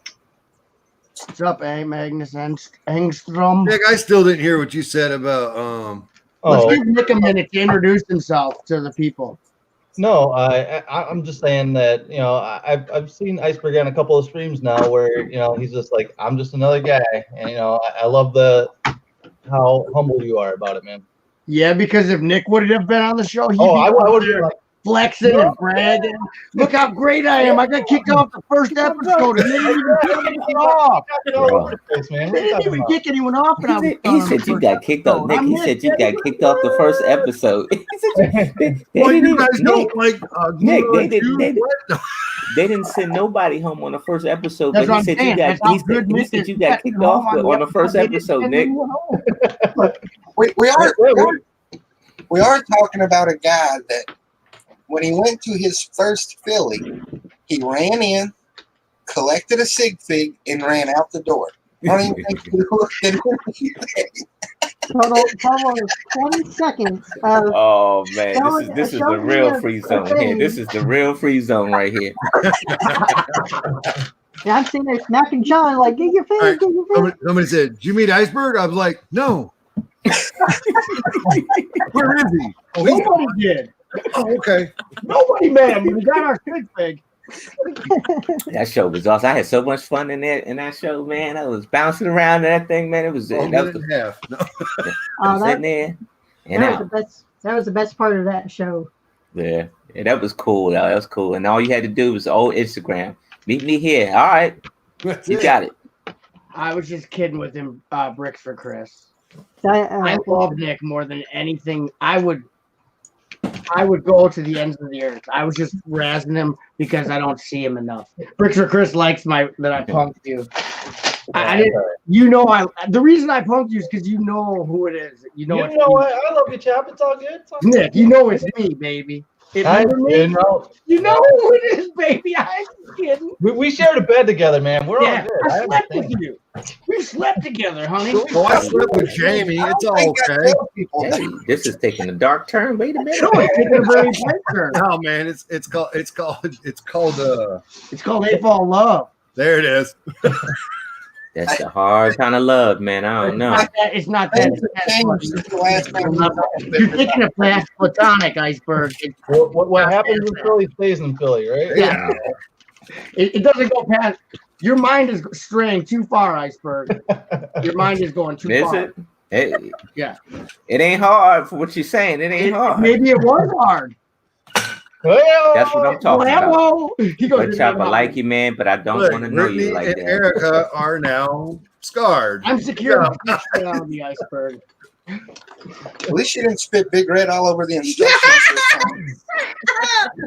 What's up, Magnus Engstrom?
Nick, I still didn't hear what you said about
Let's give Nick a minute to introduce himself to the people.
No, I'm just saying that, I've seen Iceberg on a couple of streams now where, he's just like, I'm just another guy. And, I love how humble you are about it, man.
Yeah, because if Nick would have been on the show,
I would have been like,
flexing and bragging. Look how great I am. I got kicked off the first episode and they didn't even kick anyone off. They didn't even kick anyone off. And I was
He said you got kicked off. Nick, he said you got kicked off the first episode. They didn't send nobody home on the first episode.
That's
But he said you got kicked off on the first episode, Nick.
We are talking about a guy that when he went to his first Philly, he ran in, collected a sig fig, and ran out the door. I don't even think he looked at anything.
Total 20 seconds.
Oh man, this is the real free zone here. This is the real free zone right here.
Yeah, I'm sitting there smacking John like, get your face,
Right.
get your face.
Somebody said, "Did you meet Iceberg?" I was like, "No." Where is he? Oh, he's
Nobody did.
oh, okay.
Nobody met him. We got our sig fig.
That show was awesome. I had so much fun in that show, man. I was bouncing around in that thing, man. It was
Oh,
that was
minute and a half. No.
sitting there and
That was
out.
the best. That was the best part of that show.
Yeah, that was cool. That was cool. And all you had to do was old Instagram. Meet me here. All right,
That's
you
it.
got it.
I was just kidding with him. Bricks for Chris.
I
I love Nick more than anything. I would go to the ends of the earth. I was just razzing him because I don't see him enough. Bricks for Chris likes that I punked you. I didn't. You know, the reason I punked you is because you know who it is. You know,
You
it's
know
me.
what? I love you, chap. It's all good. It's all good.
Nick, you know it's me, baby. It remember me?
You know,
You know who it is, baby. I ain't kidding.
we shared a bed together, man. We're all
Yeah,
good.
I slept with
understand.
you. We slept together, honey.
Oh, I slept with Jamie. It's all okay.
Hey, this is taking a dark turn. Wait a minute.
No, it's taking a very bright turn.
No, man, it's called
It's called They Fall in Love.
there it is.
That's the hard kind of love, man. I don't know.
It's not that. You're thinking of past platonic, Iceberg.
What happens in Philly stays in Philly, right?
Yeah. It doesn't go past. Your mind is straying too far, Iceberg. Your mind is going too
Is
far.
it? Hey,
Yeah.
it ain't hard for what you're saying. It ain't hard.
Maybe it was hard.
Well,
That's what I'm talking about.
Well, he goes,
But Chop, I like you, man, but I don't
Look,
want to know
Brittany
you like
and
that.
Erica are now scarred.
I'm secure out of the Iceberg.
At least you didn't spit Big Red all over the instructions this time.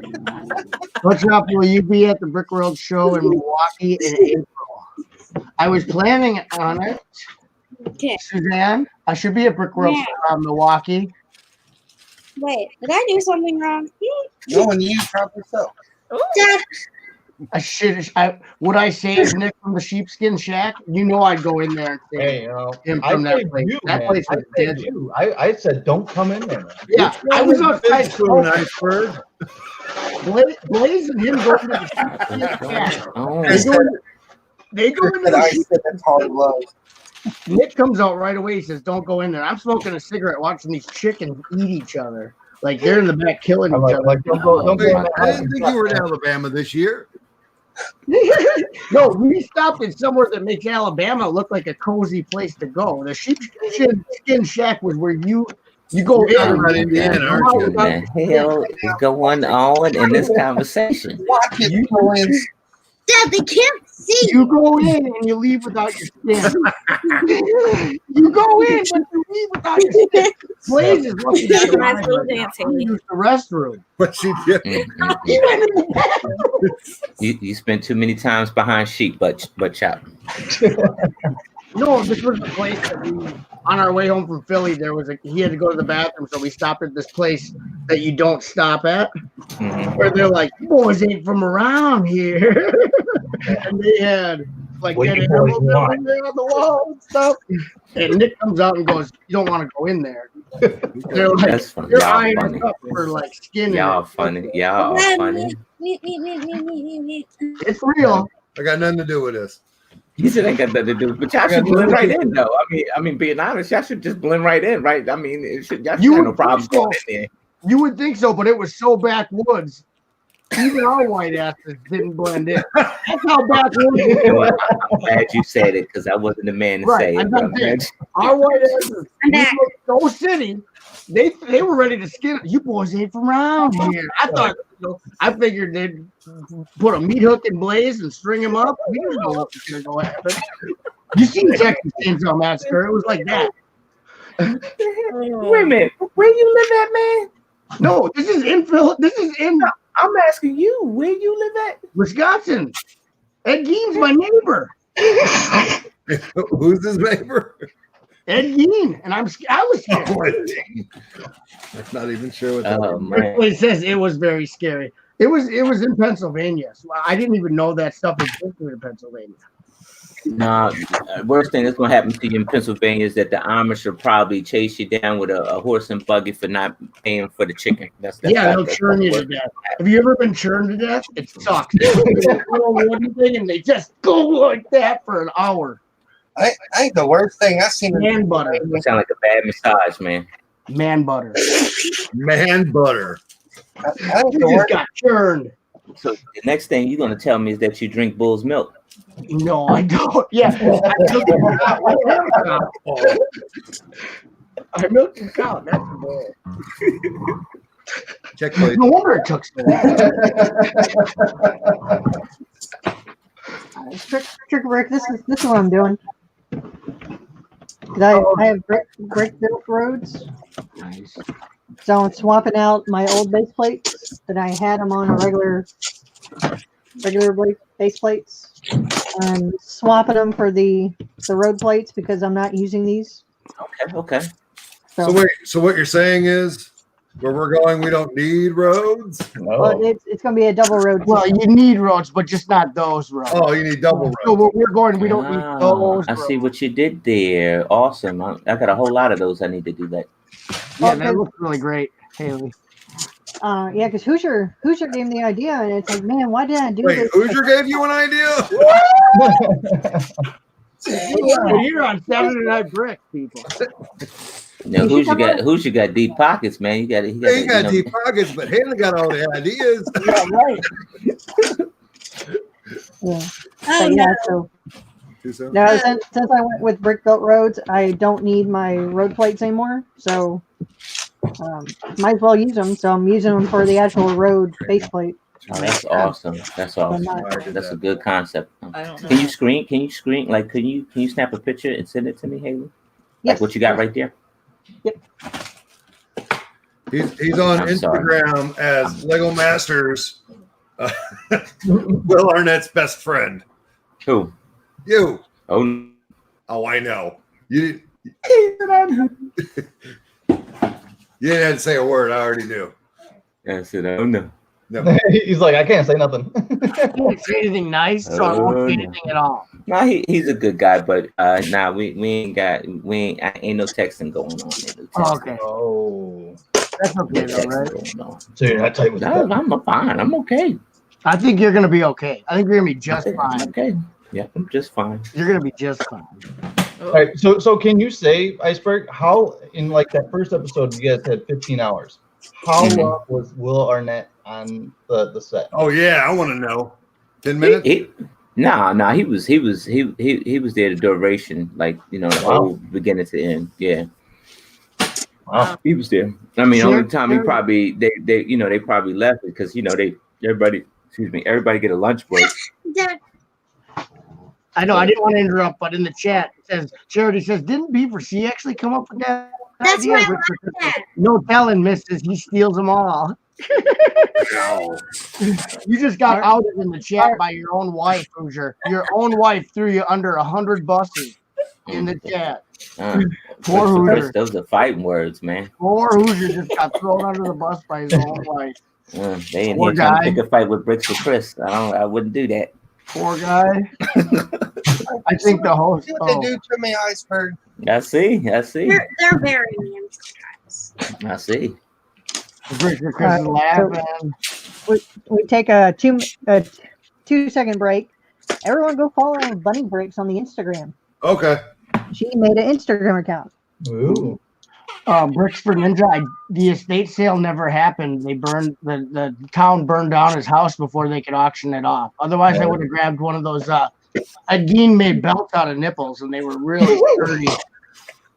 What's up? Will you be at the Brick World show in Milwaukee in April? I was planning on it.
Okay.
Suzanne, I should be at Brick World Milwaukee.
Wait, did I do something wrong?
Knowing you, probably so.
Dad,
Would I save Nick from the Sheepskin Shack? You know I'd go in there and
Hey,
save
you know,
him
I
from that
saved
place.
you,
That
man.
place
I
was
saved
dead.
you. I said, don't come in there.
Yeah, I was outside.
Spoon, Iceberg.
Blaze and him go to the Sheepskin Shack.
Oh,
They go into
But
the
I
Sheepskin
said that's hard love.
Nick comes out right away. He says, "Don't go in there." I'm smoking a cigarette, watching these chickens eat each other. Like they're in the back killing
I'm
each
like,
other.
don't go in
Wait,
that
I
house.
didn't think you were in Alabama this year.
No, we stopped in somewhere that makes Alabama look like a cozy place to go. The Sheepskin Shack was where you go
You're talking
in.
about Indiana, aren't
what
you?
the hell is going on in this conversation?
Watch it, Colin.
Dad, they can't see.
You go in and you leave without your skin. You go in but you leave without your skin. Blaze is looking at
Am I
the
still dancing?
use the restroom.
But she did.
He went in the bathroom.
You spent too many times behind sheep, but Chop.
No, this was the place that we, on our way home from Philly, he had to go to the bathroom, so we stopped at this place that you don't stop at, where they're like, "You boys ain't from around here," and they had like
What
dead
you
animals
boys want?
everywhere on the wall and stuff. And Nick comes out and goes, "You don't want to go in there." They're like,
That's funny.
they're
Y'all
eyeing us
funny.
up for like skin.
Y'all funny. Y'all are funny.
It's real.
I got nothing to do with this.
You said I got nothing to do, but y'all should blend right in, though. I mean, being honest, y'all should just blend right in, right? I mean, y'all should have no problem going in there.
You would think so, but it was so backwoods. Even our white asses didn't blend in. That's how backwards.
I'm glad you said it because I wasn't the man to say
Right,
it.
I'm
but
not
I'm
saying.
glad
Our white asses,
I'm
we
back.
looked so city. They were ready to skin. You boys ain't from around here. I thought, I figured they'd put a meat hook in Blaze and string him up. We didn't know what was gonna go happen. You seen Texas Chainsaw Massacre? It was like that.
Wait a minute. Where you live at, man?
No, this is in Phil. This is in
I'm asking you, where you live at?
Wisconsin. Ed Gein's my neighbor.
Who's his neighbor?
Ed Gein, and I was scared.
Oh, I'm not even sure what that
Oh
is.
man.
Well, it says it was very scary. It was in Pennsylvania. So I didn't even know that stuff existed in Pennsylvania.
No, worst thing that's gonna happen to you in Pennsylvania is that the Amish will probably chase you down with a horse and buggy for not paying for the chicken. That's
They'll churn you to death. Have you ever been churned to death? It sucks. They put you in a little wooden thing and they just go like that for an hour.
I think the worst thing I seen.
Man butter.
It sound like a bad massage, man.
Man butter.
Man butter.
I think
You
the
just
worst.
got churned.
So the next thing you're gonna tell me is that you drink bull's milk.
No, I don't. Yeah, I milked a cow. I milked a cow. That's the bull.
Check, please.
No wonder it took so long.
Trick Rick, this is what I'm doing. 'Cause I have brick built roads, so I'm swapping out my old base plates that I had them on a regular base plates. Swapping them for the road plates because I'm not using these.
Okay.
So wait, so what you're saying is where we're going, we don't need roads?
Well, it's going to be a double road.
Well, you need roads, but just not those roads.
Oh, you need double roads.
So where we're going, we don't need those
I
roads.
see what you did there. Awesome. I got a whole lot of those. I need to do that.
Yeah, that looks really great, Haley.
Yeah, because Hoosier gave me the idea, and it's like, man, why didn't I do
Wait,
this?
Hoosier gave you an idea?
You're on Saturday Night Brick, people.
Now, Hoosier got deep pockets, man. He got
deep pockets, but Haley got all the ideas.
Yeah, right.
Yeah.
Oh,
But yeah,
no.
so
Too soon?
now since I went with brick built roads, I don't need my road plates anymore. So might as well use them. So I'm using them for the actual road base plate.
Oh, that's awesome. That's awesome. That's a good concept.
I don't know.
Can you screen? Like, can you snap a picture and send it to me, Haley?
Yes.
Like what you got right there?
He's on
I'm sorry.
Instagram as Lego Masters. Will Arnett's best friend.
Who?
You.
Oh,
I know. You didn't have to say a word. I already knew.
I said, oh no.
No.
He's like, I can't say nothing.
I can't say anything nice, so I won't say anything at all.
No, he's a good guy, but we ain't no texting going on.
Oh, okay.
Oh.
That's okay, though, right?
So you're not tight with
No,
that.
I'm fine. I'm okay.
I think you're going to be okay. I think you're going to be just fine.
Okay. Yeah, I'm just fine.
You're going to be just fine.
All right. So can you say, Iceberg, how in like that first episode you guys had 15 hours? How long was Will Arnett on the set?
Oh yeah, I want to know. 10 minutes?
Nah. He was there the duration, like the whole beginning to end. Yeah.
Wow.
He was there. I mean,
Sure,
only time he probably they probably left because everybody get a lunch break.
Dad,
I know I didn't want to interrupt, but in the chat it says Charity says, didn't Beaver C actually come up with that?
That's
idea?
why I like that.
No telling, missus. He steals them all. You just got outed in the chat by your own wife, Hoosier. Your own wife threw you under 100 buses in the chat. Poor Hoosier.
Those are fighting words, man.
Poor Hoosier just got thrown under the bus by his own wife.
They in
Poor
here trying
guy.
to pick a fight with Bricks with Chris. I wouldn't do that.
Poor guy. I think the host.
See what they do to me, Iceberg.
I see.
they're very mean sometimes.
I see.
Chris is laughing.
We take a 2-second break. Everyone go follow Bunny Breaks on the Instagram.
Okay.
She made an Instagram account.
Ooh.
Bricks for Ninja, the estate sale never happened. They burned the town burned down his house before they could auction it off. Otherwise, I would have grabbed one of those. Dean made belts out of nipples, and they were really sturdy.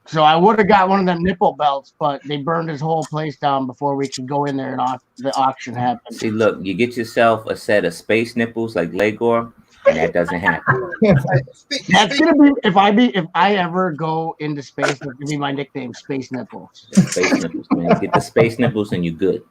So I would have got one of them nipple belts, but they burned his whole place down before we could go in there and the auction happened.
See, look, you get yourself a set of space nipples like Legor, and that doesn't happen.
That's gonna be if I ever go into space, that's gonna be my nickname, Space Nipples.
Space nipples, man. Get the space nipples, and you're good.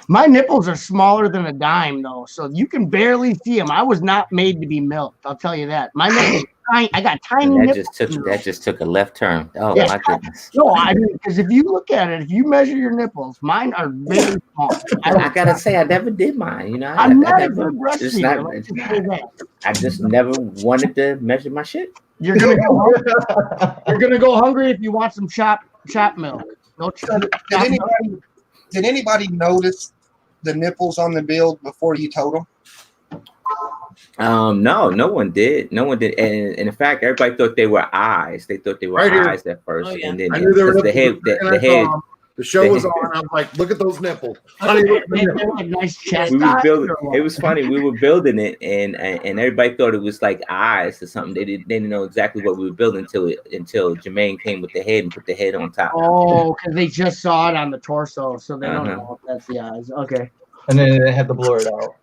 My nipples are smaller than a dime, though, so you can barely see them. I was not made to be milked. I'll tell you that. My nipples, I got tiny nipples.
That just took a left turn. Oh
Yeah.
my goodness.
No, I mean, because if you look at it, if you measure your nipples, mine are very small.
I gotta say, I never did mine. You know,
I'm not a
never,
good
it's
breastfeeder.
not-
Let's just say that.
I just never wanted to measure my shit.
You're gonna go hungry. You're gonna go hungry if you want some chopped milk. No
Did anybody notice the nipples on the build before you told them?
No one did. No one did. And in fact, everybody thought they were eyes. They thought they were
Right here.
eyes at first, and then
I knew they were
the head.
nipples, the show was on. I was like, look at those nipples. Honey, look at the nipples.
Nice chest.
We were building. It was funny. We were building it, and everybody thought it was like eyes or something. They didn't know exactly what we were building until Jermaine came with the head and put the head on top.
Oh, because they just saw it on the torso, so they don't know if that's the eyes. Okay.
And then they had to blur it out.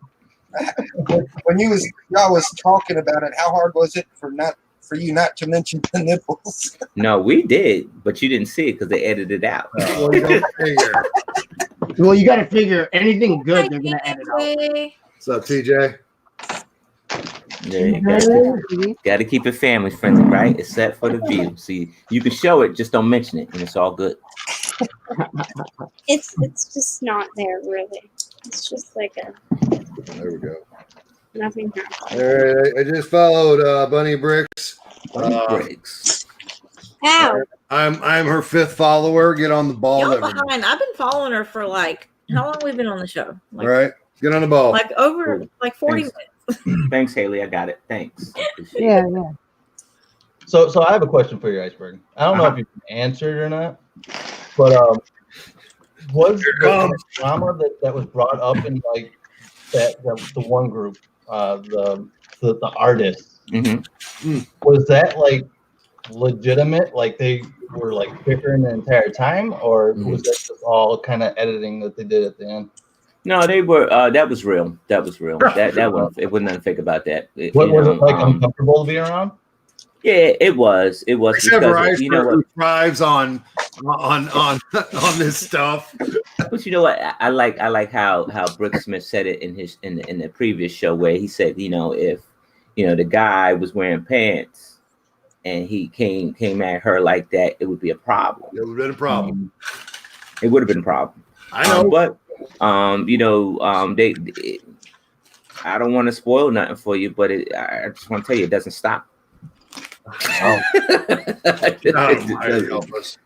When y'all was talking about it, how hard was it for you not to mention the nipples?
No, we did, but you didn't see it because they edited it out.
Well, you got to figure anything good, they're gonna edit out.
What's up, TJ?
Yeah, you gotta keep it family friendly, right? It's set for the view. See, you can show it, just don't mention it, and it's all good.
It's just not there really. It's just like a
There we go.
nothing happened.
All right, I just followed Bunny Bricks.
Bricks.
Ow.
I'm her 5th follower. Get on the ball.
Y'all
everybody.
behind. I've been following her for like how long we've been on the show? Like,
All right, get on the ball.
like over like 40
Thanks.
minutes.
Thanks, Haley. I got it. Thanks.
Yeah.
So I have a question for you, Iceberg. I don't know if you can answer it or not, but was the drama that was brought up in like the one group, the artists, was that like legitimate? Like they were like bickering the entire time, or was that just all kind of editing that they did at the end?
No, they were. That was real. That was real. That was. It wasn't nothing fake about that.
What was it like? Uncomfortable to be around?
Yeah, it was. It was
Except for
because you know what?
who thrives on this stuff.
But you know what? I like how Brooke Smith said it in the previous show where he said, you know, if the guy was wearing pants and he came at her like that, it would be a problem.
It would have been a problem.
It would have been a problem.
I know,
but they I don't want to spoil nothing for you, but I just want to tell you, it doesn't stop.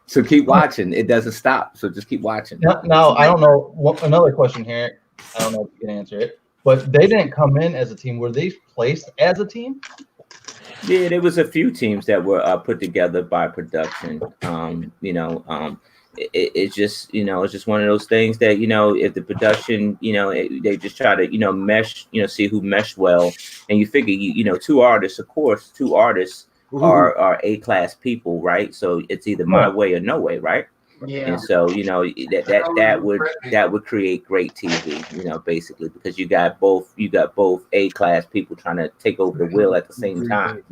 So keep watching. It doesn't stop. So just keep watching.
Now I don't know. Another question here. I don't know if you can answer it, but they didn't come in as a team. Were they placed as a team?
Yeah, there was a few teams that were put together by production. It's just it's just one of those things that if the production they just try to mesh see who meshed well, and you figure two artists are A-class people, right? So it's either my way or no way, right?
Yeah.
And so that would create great TV, basically, because you got both A-class people trying to take over the wheel at the same time,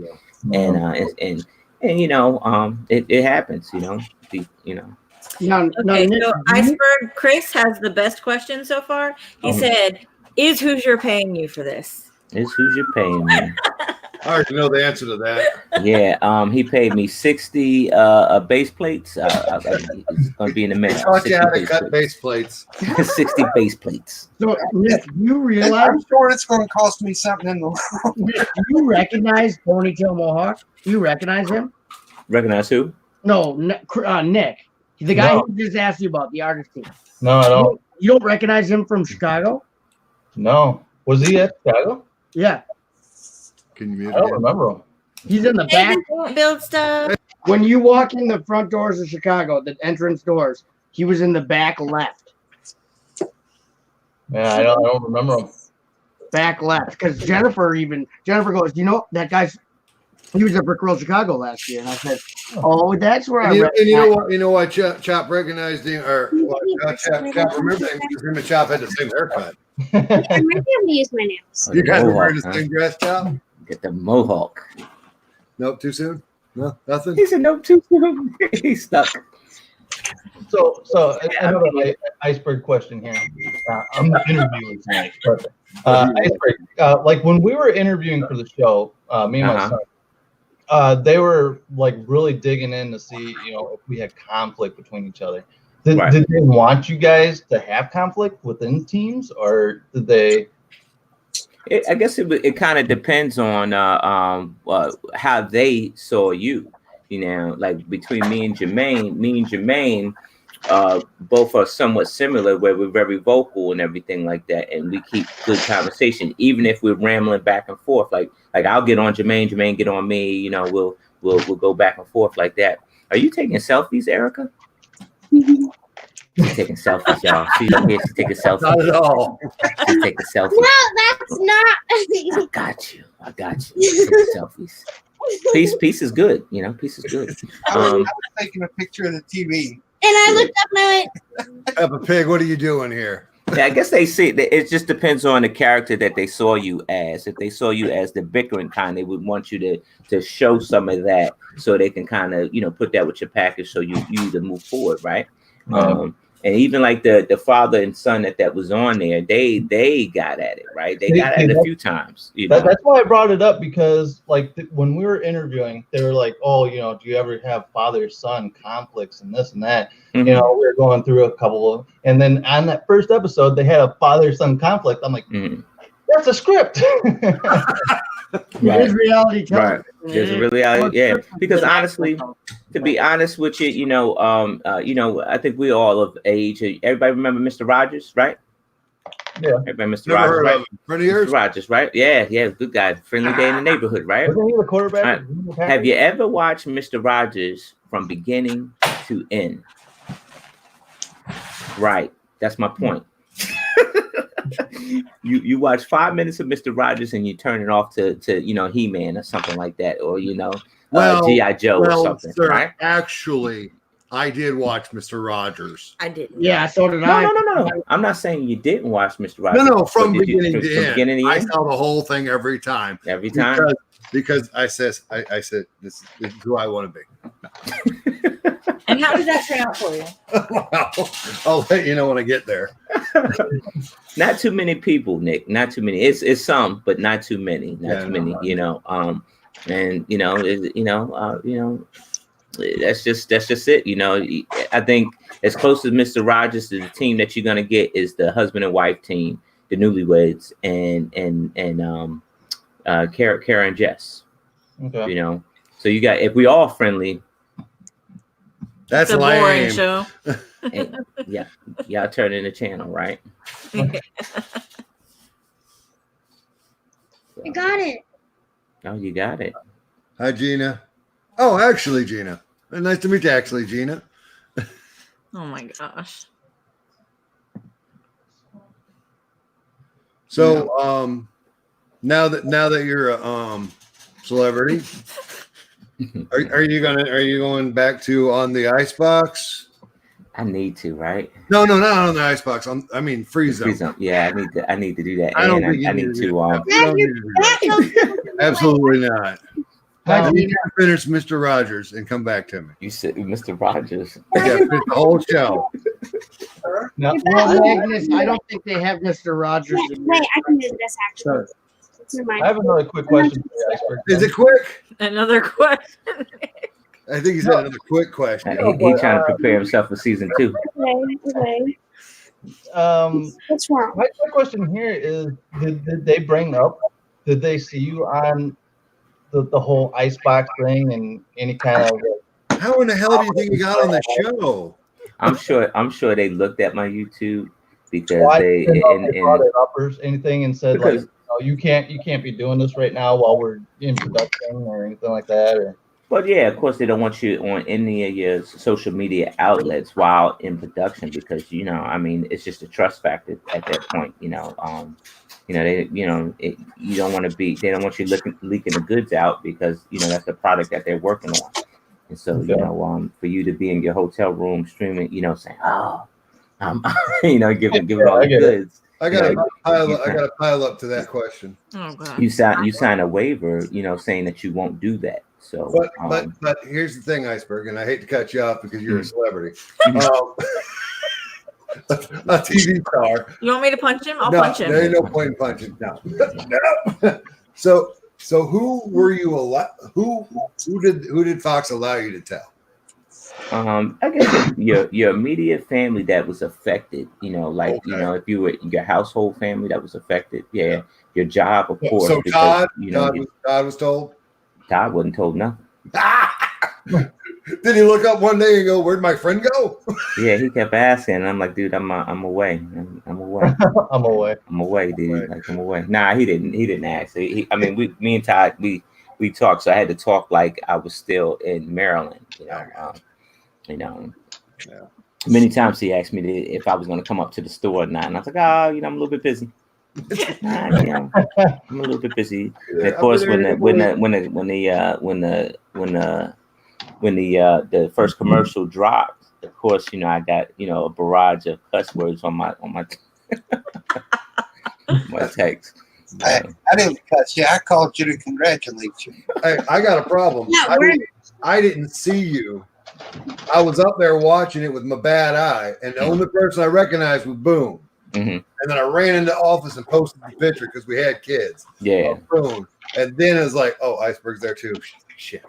and it happens,
Okay, so Iceberg Chris has the best question so far. He said, "Is Hoosier paying you for this?"
Is Hoosier paying me?
I already know the answer to that.
Yeah, he paid me 60 base plates. It's going to be in a minute.
I taught you how to cut base plates.
60 base plates.
So, Nick, you realize?
I'm sure it's going to cost me something in the world.
Nick, do you recognize Ponytail Mohawk? Do you recognize him?
Recognize who?
No, Nick. The guy who just asked you about the artist team.
No, I don't.
You don't recognize him from Chicago?
No. Was he at Chicago?
Yeah.
Can you mute
I don't remember him.
He's in the back.
Build stuff.
When you walk in the front doors of Chicago, the entrance doors, He was in the back left.
Yeah, I don't remember him.
Back left, because Jennifer goes, you know, that guy's. He was at Brick Road Chicago last year, and I said, "Oh, that's where I."
And
read
you
that."
know what? You know why Chop recognized him, or Chop remembered him because him and Chop had the same haircut.
I might be able to use my nails.
You guys were
Mohawk,
wearing the
huh?
same dress, Chop?
Get the mohawk.
Nope, too soon. No, nothing.
He said no too soon. He's stuck.
So I have an iceberg question here. I'm the interviewer tonight. Perfect. Iceberg, like when we were interviewing for the show, me and my son, they were like really digging in to see, you know, if we had conflict between each other. Did they want you guys to have conflict within teams, or did they?
I guess it kind of depends on how they saw you. You know, like between me and Jermaine, both are somewhat similar, where we're very vocal and everything like that, and we keep good conversation, even if we're rambling back and forth. Like I'll get on Jermaine get on me. You know, we'll go back and forth like that. Are you taking selfies, Erica? She's taking selfies, y'all. She's taking selfies.
Not at all.
She's taking selfies.
No, that's not.
I got you. Taking selfies. Peace is good. You know, peace is good.
I was taking a picture of the TV.
And I looked up and I went,
Peppa Pig, what are you doing here?
Yeah, I guess they see it just depends on the character that they saw you as. If they saw you as the bickering kind, they would want you to show some of that so they can kind of, you know, put that with your package so you to move forward, right? And even like the father and son that was on there, they got at it, right? They got at it a few times. You know?
That's why I brought it up, because like when we were interviewing, they were like, "Oh, you know, do you ever have father-son conflicts and this and that?"
Mm-hmm.
You know, we were going through a couple of, and then on that first episode, they had a father-son conflict. I'm like, that's a script.
It is reality television.
Right. There's a reality, yeah. Because honestly, to be honest with you, you know, I think we all of age. Everybody remember Mr. Rogers, right?
Yeah.
Everybody, Mr.
Never
Rogers,
heard
right?
of him. Friend of yours?
Mr. Rogers, right? Yeah, good guy. Friendly day in the neighborhood, right?
Wasn't he the quarterback?
Right. Have you ever watched Mr. Rogers from beginning to end? Right. That's my point. You watch 5 minutes of Mr. Rogers and you turn it off to you know, He-Man or something like that, or you know, G.I. Joe or something,
sir,
right?
Actually, I did watch Mr. Rogers.
I didn't.
Yeah, so did I.
No. I'm not saying you didn't watch Mr. Rogers.
No, from
but did you-
beginning to end.
beginning to
I
end?
saw the whole thing every time.
Every time?
Because I said this is who I want to be.
And how did that turn out for you?
Well, I'll let you know when I get there.
Not too many people, Nick. Not too many. It's some, but not too many. Not too many. You know. And you know, that's just it. You know, I think as close as Mr. Rogers to the team that you're gonna get is the husband and wife team, the newlyweds, and Kara and Jess.
Okay.
You know, so you got, if we all friendly.
That's
It's a
lame.
boring show.
And, yeah, y'all turn in the channel, right?
I got it.
Oh, you got it.
Hi, Gina. Oh, actually, Gina. Nice to meet you, actually, Gina.
Oh my gosh.
So, now that you're a celebrity, are you going back to on the Icebox?
I need to, right?
No, not on the Icebox. I mean, Free Zone.
Free Zone. Yeah, I need to do that.
I don't
And
think you
I need
need to
to.
do that. You don't need to do that. Absolutely not. You can finish Mr. Rogers and come back to me.
You said Mr. Rogers.
Yeah, finish the whole show.
No.
Well, Agnes, I don't think they have Mr. Rogers.
Wait, I can do this actually.
Sure.
It's in my
I have another quick question for you, Iceberg.
Is it quick?
Another question.
I think he said another quick question.
He's trying to prepare himself for season 2.
Okay.
What's wrong?
My question here is: Did they bring up? Did they see you on the whole Icebox thing and any kind of?
How in the hell do you think you got on the show?
I'm sure they looked at my YouTube because
Why
they
didn't
and,
they brought
and
it up or anything and said
because-
like, no, you can't be doing this right now while we're in production or anything like that? Or
But yeah, of course, they don't want you on any of your social media outlets while in production because I mean, it's just a trust factor at that point. You don't want to be. They don't want you leaking the goods out because that's the product that they're working on. And so for you to be in your hotel room streaming, saying, "Oh, giving all the goods."
I got to pile up to that question.
Oh God.
You sign a waiver, saying that you won't do that. So,
but here's the thing, Iceberg, and I hate to cut you off because you're a celebrity, a TV star.
You want me to punch him? I'll punch him.
There ain't no point in punching. No. So who were you who did Fox allow you to tell?
I guess your immediate family that was affected. If you were your household family that was affected, yeah. Your job, of course.
So
because,
Todd was told.
Todd wasn't told nothing.
Did he look up one day and go, "Where'd my friend go?"
Yeah, he kept asking, and I'm like, "Dude, I'm away. I'm away.
I'm away.
I'm away, dude. Like, I'm away." Nah, he didn't ask. Me and Todd, we talked, so I had to talk like I was still in Maryland. Many times he asked me if I was going to come up to the store or not, and I was like, I'm a little bit busy. I'm a little bit busy. And of course, when the first commercial dropped, of course, I got a barrage of cuss words on my my text.
I didn't cuss you. I called you to congratulate you.
I got a problem. I didn't see you. I was up there watching it with my bad eye, and the only person I recognized was Boom.
Mm-hmm.
And then I ran into the office and posted the picture because we had kids.
Yeah.
Boom. And then it was like, oh, Iceberg's there too. Shit.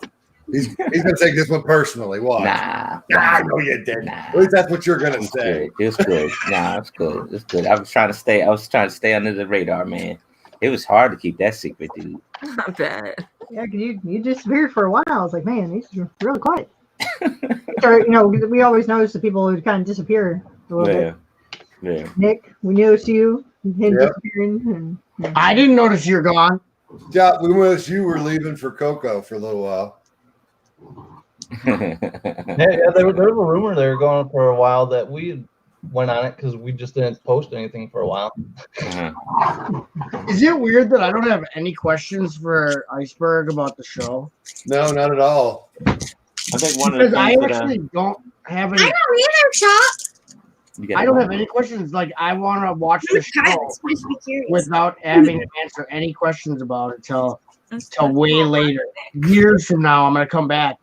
He's gonna take this one personally. Why?
Nah,
I know you didn't. At least that's what you're gonna say.
It's good. Nah, it's good. It's good. I was trying to stay under the radar, man. It was hard to keep that secret, dude.
I bet.
Yeah, because you disappeared for a while. I was like, man, he's really quiet. So, we always notice the people who kind of disappear a little bit.
Yeah.
Nick, we noticed you disappearing. And
I didn't notice you're gone.
Yeah, we noticed you were leaving for Coco for a little while.
Yeah, there was a rumor they were going for a while that we went on it because we just didn't post anything for a while.
Is it weird that I don't have any questions for Iceberg about the show?
No, not at all.
I think one of the
Because
things
I actually don't have any.
I don't either, Chop.
I don't have any questions. Like, I want to watch the show without having to answer any questions about it till way later. Years from now, I'm going to come back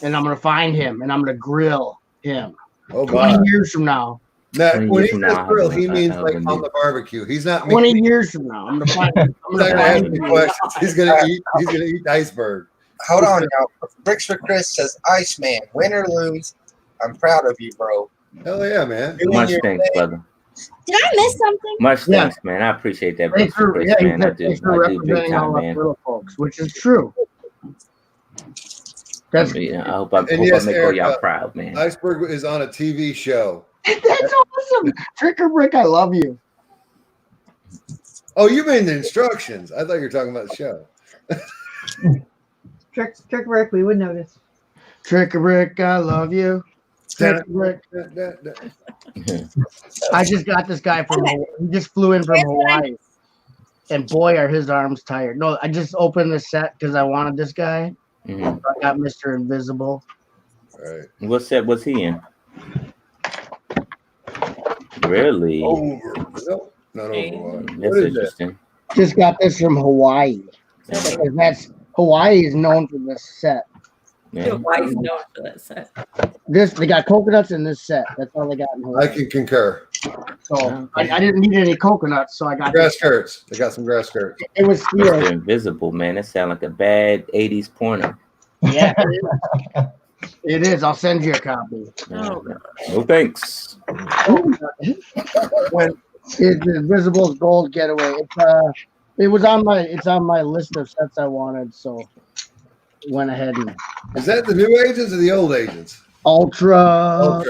and I'm going to find him and I'm going to grill him.
Oh,
20 years from now.
Now, when he says grill, he means like on the barbecue. He's not
20 years from now. I'm going to find him.
He's not going to ask any questions. He's going to eat iceberg.
Hold on now. Bricks for Chris says, Iceman, win or lose, I'm proud of you, bro.
Hell yeah, man.
Much thanks, brother.
Did I miss something?
Much thanks, man. I appreciate that.
Thanks for,
Chris, man. I do
representing all us
man.
little folks, which is true. That's,
I hope I make all y'all proud, man.
Iceberg is on a TV show.
That's awesome. Trick or Brick, I love you.
Oh, you mean the instructions? I thought you were talking about the show.
Trick Brick, we would notice.
Trick or Brick, I love you. Trick or Brick. I just got this guy from Hawaii. He just flew in from Hawaii. And boy, are his arms tired. No, I just opened the set because I wanted this guy.
Mm-hmm.
So I got Mr. Invisible.
All right.
What set was he in? Really?
Over. Nope, not Overwatch.
That's interesting.
Just got this from Hawaii. Because Hawaii is known for this set.
Yeah.
Hawaii's known for that set.
They got coconuts in this set. That's all they got in Hawaii.
I can concur.
So I didn't need any coconuts, so I got
Grass skirts. They got some grass skirts.
It was
Mr. Invisible, man. That sound like a bad 80s porno.
Yeah, it is. I'll send you a copy.
Oh,
no thanks.
When it's Invisible's Gold Getaway, it's on my list of sets I wanted, so went ahead and.
Is that the new agents or the old agents?
Ultra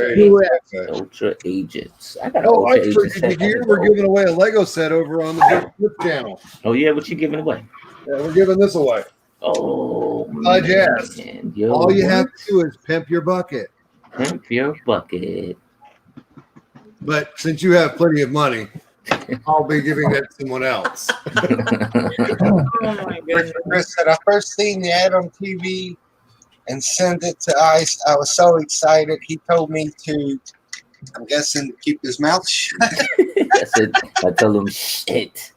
Agents. I got
Oh,
Ultra
Iceberg,
Agents.
did you hear we're giving away a Lego set over on the Flip channel?
Oh yeah, what you giving away?
Yeah, we're giving this away.
Oh,
Fudge ass.
And your
All you have
what?
to do is pimp your bucket.
Pimp your bucket.
But since you have plenty of money, I'll be giving that to someone else.
Oh my goodness.
Chris said, I first seen the ad on TV and sent it to Ice. I was so excited. He told me to, I'm guessing, keep his mouth shut.
That's it. I told him shit.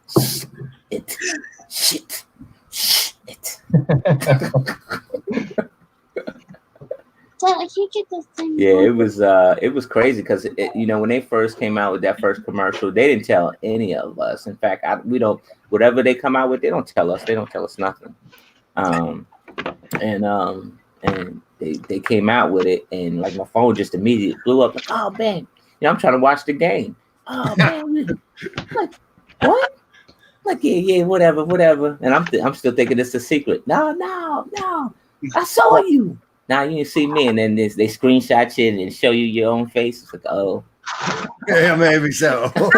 Dad, I can't get this thing.
Yeah, it was crazy because when they first came out with that first commercial, they didn't tell any of us. In fact, we don't. Whatever they come out with, they don't tell us. They don't tell us nothing. And they came out with it, and like my phone just immediately blew up. Like, oh man, I'm trying to watch the game. Oh man, like what? Like yeah, whatever. And I'm still thinking it's a secret. No, I saw you. Now you can see me, and then they screenshot you and show you your own face. It's like, oh,
Yeah, maybe so.
I was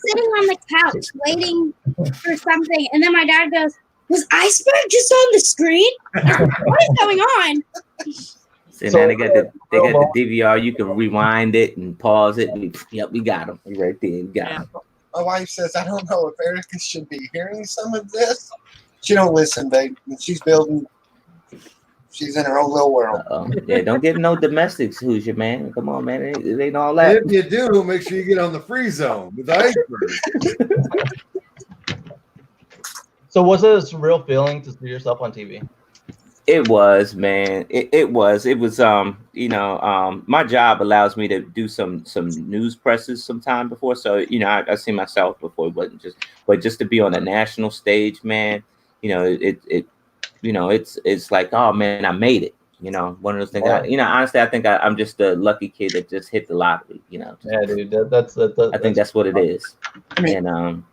sitting on the couch waiting for something, and then my dad goes, "Was Iceberg just on the screen? I was like, what is going on?"
so now they got the DVR. You can rewind it and pause it. Yep, we got him. We right there. We got him.
My wife says, I don't know if Erica should be hearing some of this. She don't listen, babe. She's building. She's in her own little world.
Yeah, don't get no domestics, Hoosier, man. Come on, man. It ain't all that.
If you do, make sure you get on the free zone with Iceberg.
So was it a surreal feeling to see yourself on TV?
It was, man. It was. My job allows me to do some news presses sometime before. So, I see myself before. It wasn't just to be on a national stage, man. It's like, oh man, I made it. One of those things. Honestly, I think I'm just a lucky kid that just hit the lottery.
Yeah, dude. That's
I think that's what it is. And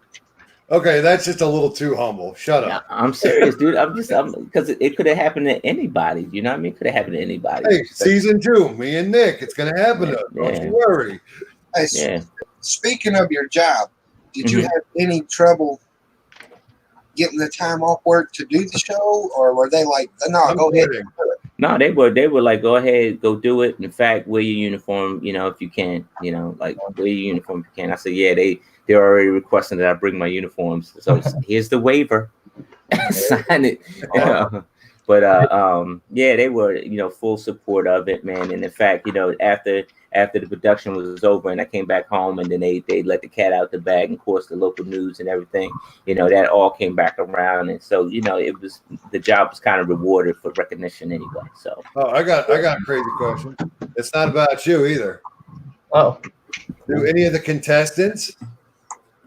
okay, that's just a little too humble. Shut up.
I'm serious, dude. I'm because it could have happened to anybody. You know what I mean? It could have happened to anybody.
Hey, season 2, me and Nick. It's gonna happen to us. Don't you worry.
Hey, speaking of your job, did you have any trouble getting the time off work to do the show, or were they like, no, go ahead and do it?
No, they were like, go ahead, go do it. In fact, wear your uniform, if you can, like wear your uniform if you can. I said, yeah, they're already requesting that I bring my uniforms. So here's the waiver. Sign it. But yeah, they were, full support of it, man. And in fact, after the production was over and I came back home, and then they let the cat out the bag, and of course the local news and everything, that all came back around. And so, the job was kind of rewarded for recognition anyway. So
I got a crazy question. It's not about you either.
Oh.
Do any of the contestants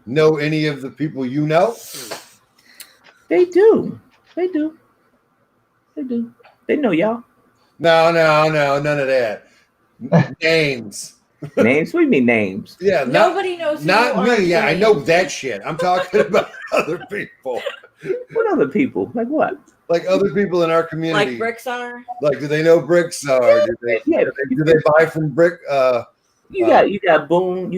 know any of the people you know?
They do. They know y'all.
No, none of that. Names.
Names? What do you mean names?
Yeah,
Nobody knows.
Not me. Yeah, I know that shit. I'm talking about other people.
What other people? Like what?
Like other people in our community.
Like Brickstar?
Like, do they know Brickstar? Do they buy from Brick?
You got Boone,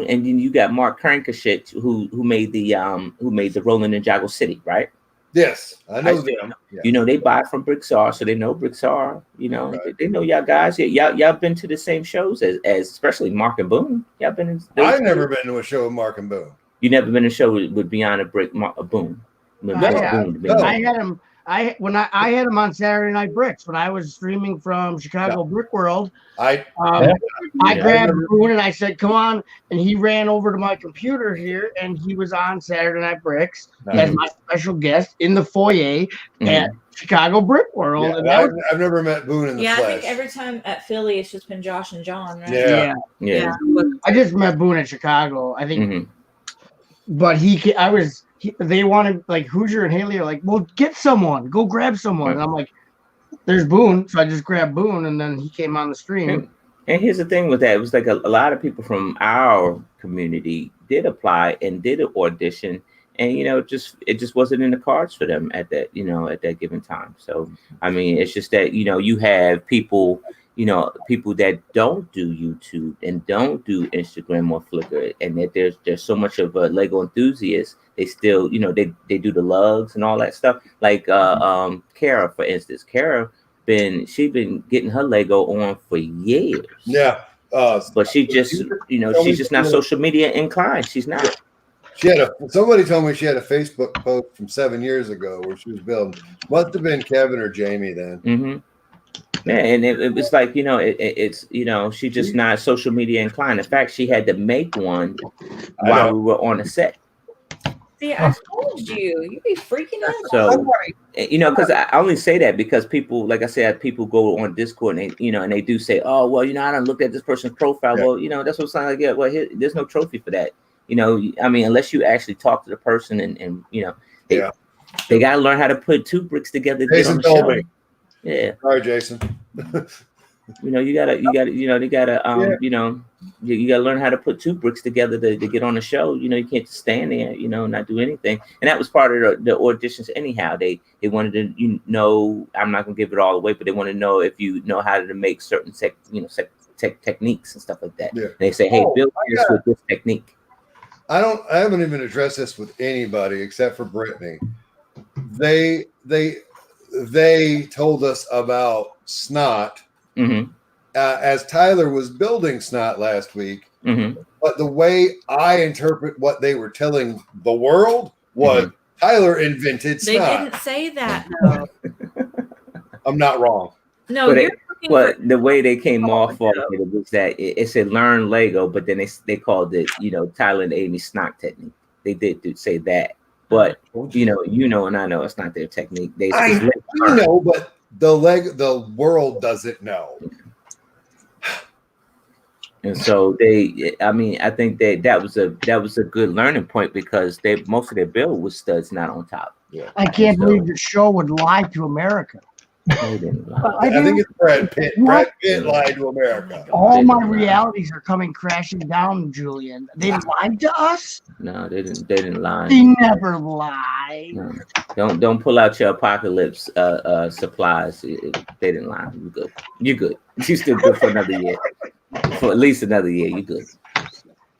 and then you got Mark Krankoshit, who made the Rolling in Jago City, right?
Yes, I know them.
Yeah. They buy from Brickstar, so they know Brickstar. They know y'all guys. Yeah, y'all been to the same shows as especially Mark and Boone. Y'all been.
I've never been to a show with Mark and Boone.
You never been to a show with Beyond a Brick, Boone.
I had him. I had him on Saturday Night Bricks when I was streaming from Chicago Brick World. I grabbed Boone and I said, "Come on!" And he ran over to my computer here, and he was on Saturday Night Bricks as my special guest in the foyer at Chicago Brick World.
Yeah, and I've never met Boone in the flesh.
I think every time at Philly, it's just been Josh and John, right?
Yeah. I just met Boone in Chicago. I think, but they wanted, like, Hoosier and Haley are like, well, get someone, go grab someone. And I'm like, there's Boone. So I just grabbed Boone, and then he came on the stream.
And here's the thing with that. It was like a lot of people from our community did apply and did an audition. And, it just wasn't in the cards for them at that, at that given time. So, I mean, it's just that, you have people, people that don't do YouTube and don't do Instagram or Flickr, and that there's so much of a Lego enthusiast. They still, they do the lugs and all that stuff. Like Kara, for instance. Kara she's been getting her Lego on for years.
Yeah.
But she just, she's just not social media inclined. She's not.
Somebody told me she had a Facebook post from 7 years ago where she was building. Must have been Kevin or Jamie then.
Mm-hmm. Yeah, and it was like, it's she's just not social media inclined. In fact, she had to make one while we were on the set.
See, I told you, you be freaking out.
So, because I only say that because people, like I said, people go on Discord and they, and they do say, oh, well, I don't look at this person's profile. Yeah. Well, that's what I'm like. Yeah, well, there's no trophy for that. I mean, unless you actually talk to the person and they got to learn how to put two bricks together. To
Jason
get on the
told
show.
me.
Yeah.
All right, Jason.
You gotta learn how to put two bricks together to get on the show. You can't just stand there, not do anything. And that was part of the auditions anyhow. They wanted to, I'm not gonna give it all away, but they want to know if you know how to make certain techniques and stuff like that. Yeah. They say, hey, build this with this technique.
I haven't even addressed this with anybody except for Brittany. They told us about Snot.
Mm-hmm.
As Tyler was building Snot last week,
mm-hmm.
but the way I interpret what they were telling the world was mm-hmm. Tyler invented Snot.
They didn't say that though.
I'm not wrong.
No,
but the way they came off of it was that it said learn Lego, but then they called it Tyler and Amy Snot technique. They did say that, but and I know it's not their technique.
I know, but the world doesn't know.
And so I think that was a good learning point because most of their build was studs not on top.
Yeah.
I can't believe the show would lie to America.
I think it's Brad Pitt. Brad Pitt lied to America.
All my realities are coming crashing down, Julian. They lied to us?
No, they didn't lie.
They never lie.
No. Don't pull out your apocalypse supplies. They didn't lie. You're good. You're still good for another year. For at least another year, you're good.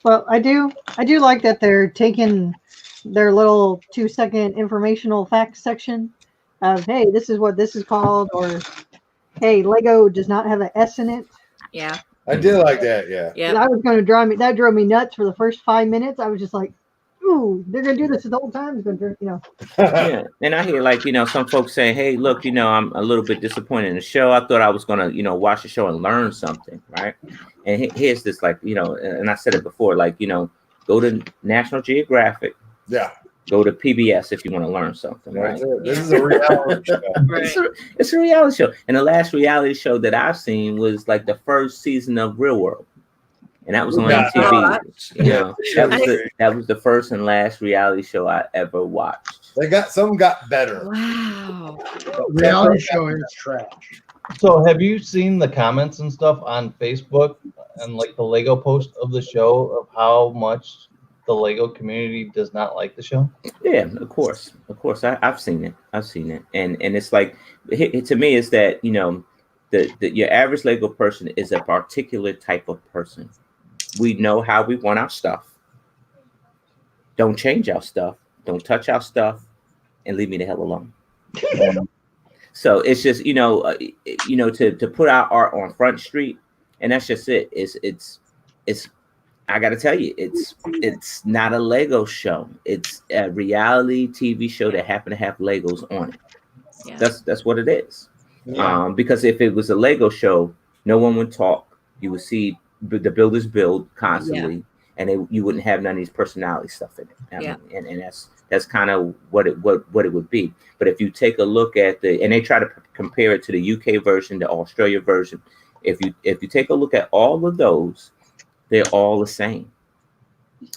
Well, I do like that they're taking their little 2-second informational facts section of, hey, this is what this is called, or hey, Lego does not have an S in it.
Yeah.
I did like that, yeah.
And I was going to drove me nuts for the first 5 minutes. I was just like, ooh, they're going to do this the whole time.
Yeah. And I hear some folks saying, hey, look, I'm a little bit disappointed in the show. I thought I was going to, watch the show and learn something, right? And here's this, and I said it before, go to National Geographic.
Yeah.
Go to PBS if you want to learn something, right?
This is a reality show.
It's a reality show. And the last reality show that I've seen was the first season of Real World. And that was on MTV. That was the first and last reality show I ever watched.
Some got better.
Wow.
Reality show is trash.
So have you seen the comments and stuff on Facebook and the Lego post of the show of how much the Lego community does not like the show?
Yeah, of course. I've seen it. And it's to me, is that, your average Lego person is a particular type of person. We know how we want our stuff. Don't change our stuff. Don't touch our stuff, and leave me the hell alone. So it's just, to put our art on Front Street, and that's just it. It's I got to tell you, it's not a Lego show. It's a reality TV show that happened to have Legos on it. Yeah. That's what it is. Yeah. Because if it was a Lego show, no one would talk. You would see the builders build constantly, and you wouldn't have none of these personality stuff in it. And that's kind of what it would be. But if you take a look at and they try to compare it to the UK version, the Australia version. If you take a look at all of those, they're all the same,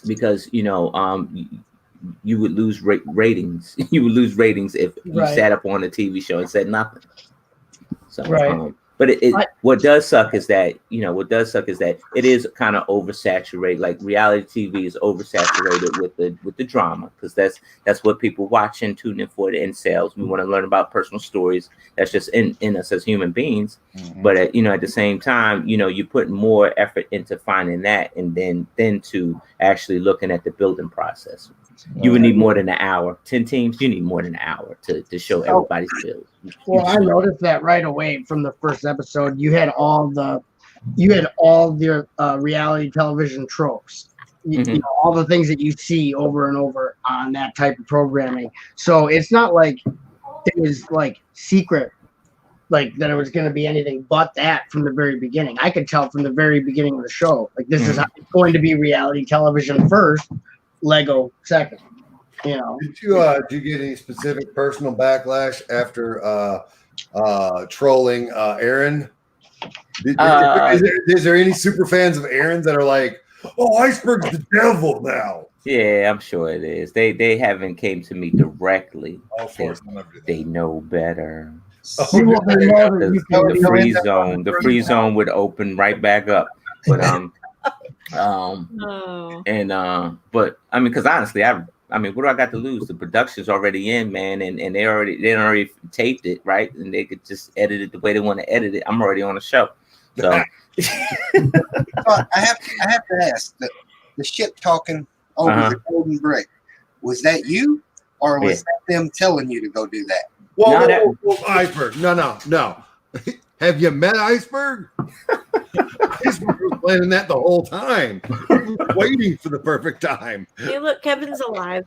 because you would lose ratings. You would lose ratings if you sat up on a TV show and said nothing. So But what does suck is that it is kind of oversaturated. Like reality TV is oversaturated with the drama, because that's what people watch and tune in for, the incels. We want to learn about personal stories. That's just in us as human beings. Mm-hmm. But at the same time, you put more effort into finding that, and then to actually looking at the building process. You would need more than an hour. 10 teams, you need more than an hour to show everybody's build.
Well, I noticed that right away from the first episode. You had all the reality television tropes. You know, all the things that you see over and over on that type of programming. So it's not like it was like secret, like that it was going to be anything but that from the very beginning. I could tell from the very beginning of the show, like this is how it's going to be reality television first, Lego second. Did
you get any specific personal backlash after trolling Aaron? Is there any super fans of Aaron's that are like, "Oh, Iceberg's the devil now"?
Yeah, I'm sure it is. They haven't came to me directly. They know better. The free zone would open right back up. But but I mean, because honestly, what do I got to lose? The production's already in, man, and they already taped it, right? And they could just edit it the way they want to edit it. I'm already on the show. So
I have to ask, the ship talking over the golden brick, was that you, or was that them telling you to go do that?
Whoa, Iceberg. No. Have you met Iceberg? Iceberg was planning that the whole time. Waiting for the perfect time.
Hey, look, Kevin's alive.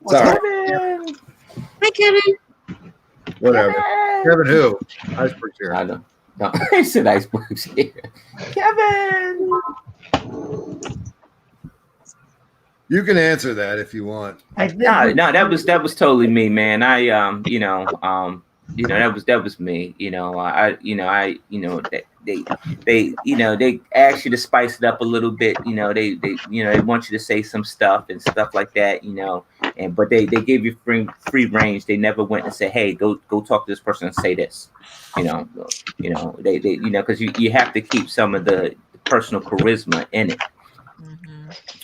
Sorry.
Kevin. Hi, Kevin.
Whatever. Kevin who? Iceberg's here.
I know. No, I said Iceberg's here. Kevin.
You can answer that if you want.
No, that was totally me, man. That was me. They ask you to spice it up a little bit. They want you to say some stuff and stuff like that. But they gave you free range. They never went and said, "Hey, go talk to this person and say this." Because you have to keep some of the personal charisma in it.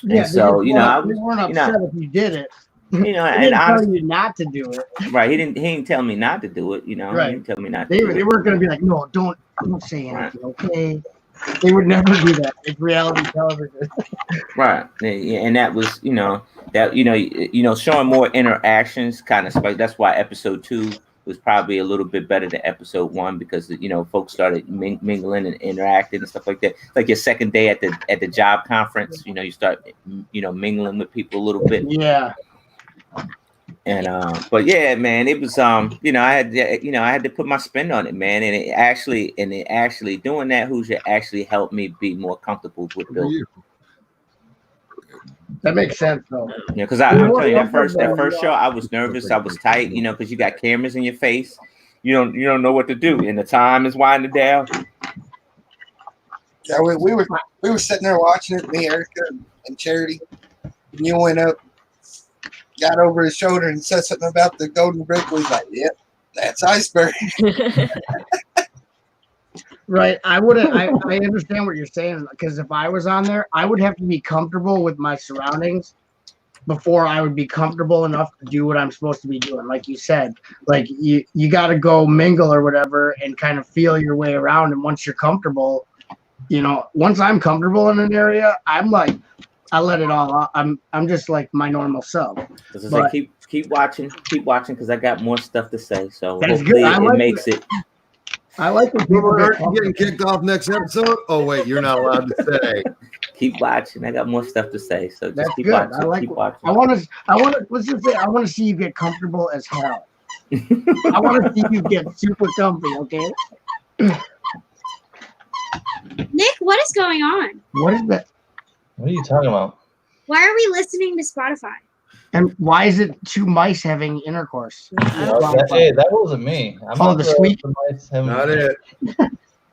Yeah,
and so
they weren't upset if you did it.
And
tell you not to do it.
Right. He didn't tell me not to do it.
Right.
He didn't tell me not to.
They weren't going to be like, "No, don't say anything." Okay. They would never do that. It's reality television.
Right. And that was, showing more interactions kind of like, that's why episode 2 was probably a little bit better than episode 1, because folks started mingling and interacting and stuff like that. Like your second day at the job conference, you start mingling with people a little bit.
Yeah.
And but yeah, man, it was I had to put my spin on it, man, and it actually doing that Hoosier actually helped me be more comfortable with building.
That makes sense, though.
Yeah, because I'm telling you, that first show, I was nervous, I was tight, because you got cameras in your face, you don't know what to do, and the time is winding down.
Yeah, we were sitting there watching it, me, Erica, and Charity, and you went up, got over his shoulder and said something about the golden brick. We was like, "Yep, that's Iceberg."
Right. I understand what you're saying, because if I was on there, I would have to be comfortable with my surroundings before I would be comfortable enough to do what I'm supposed to be doing. Like you said, like you got to go mingle or whatever and kind of feel your way around. And once you're comfortable, once I'm comfortable in an area, I'm like, I let it all out. I'm just like my normal self.
But keep watching, because I got more stuff to say. So
hopefully
it makes it.
I like when people
are getting kicked off next episode. Oh wait, you're not allowed to say.
Keep watching. I got more stuff to say. So just keep
good.
watching. Keep watching.
I want to. Let's just say I want to see you get comfortable as hell. I want to see you get super comfy. Okay.
Nick, what is going on?
What is that?
What are you talking about?
Why are we listening to Spotify?
And why is it 2 mice having intercourse?
That wasn't me.
The sweet.
Not it.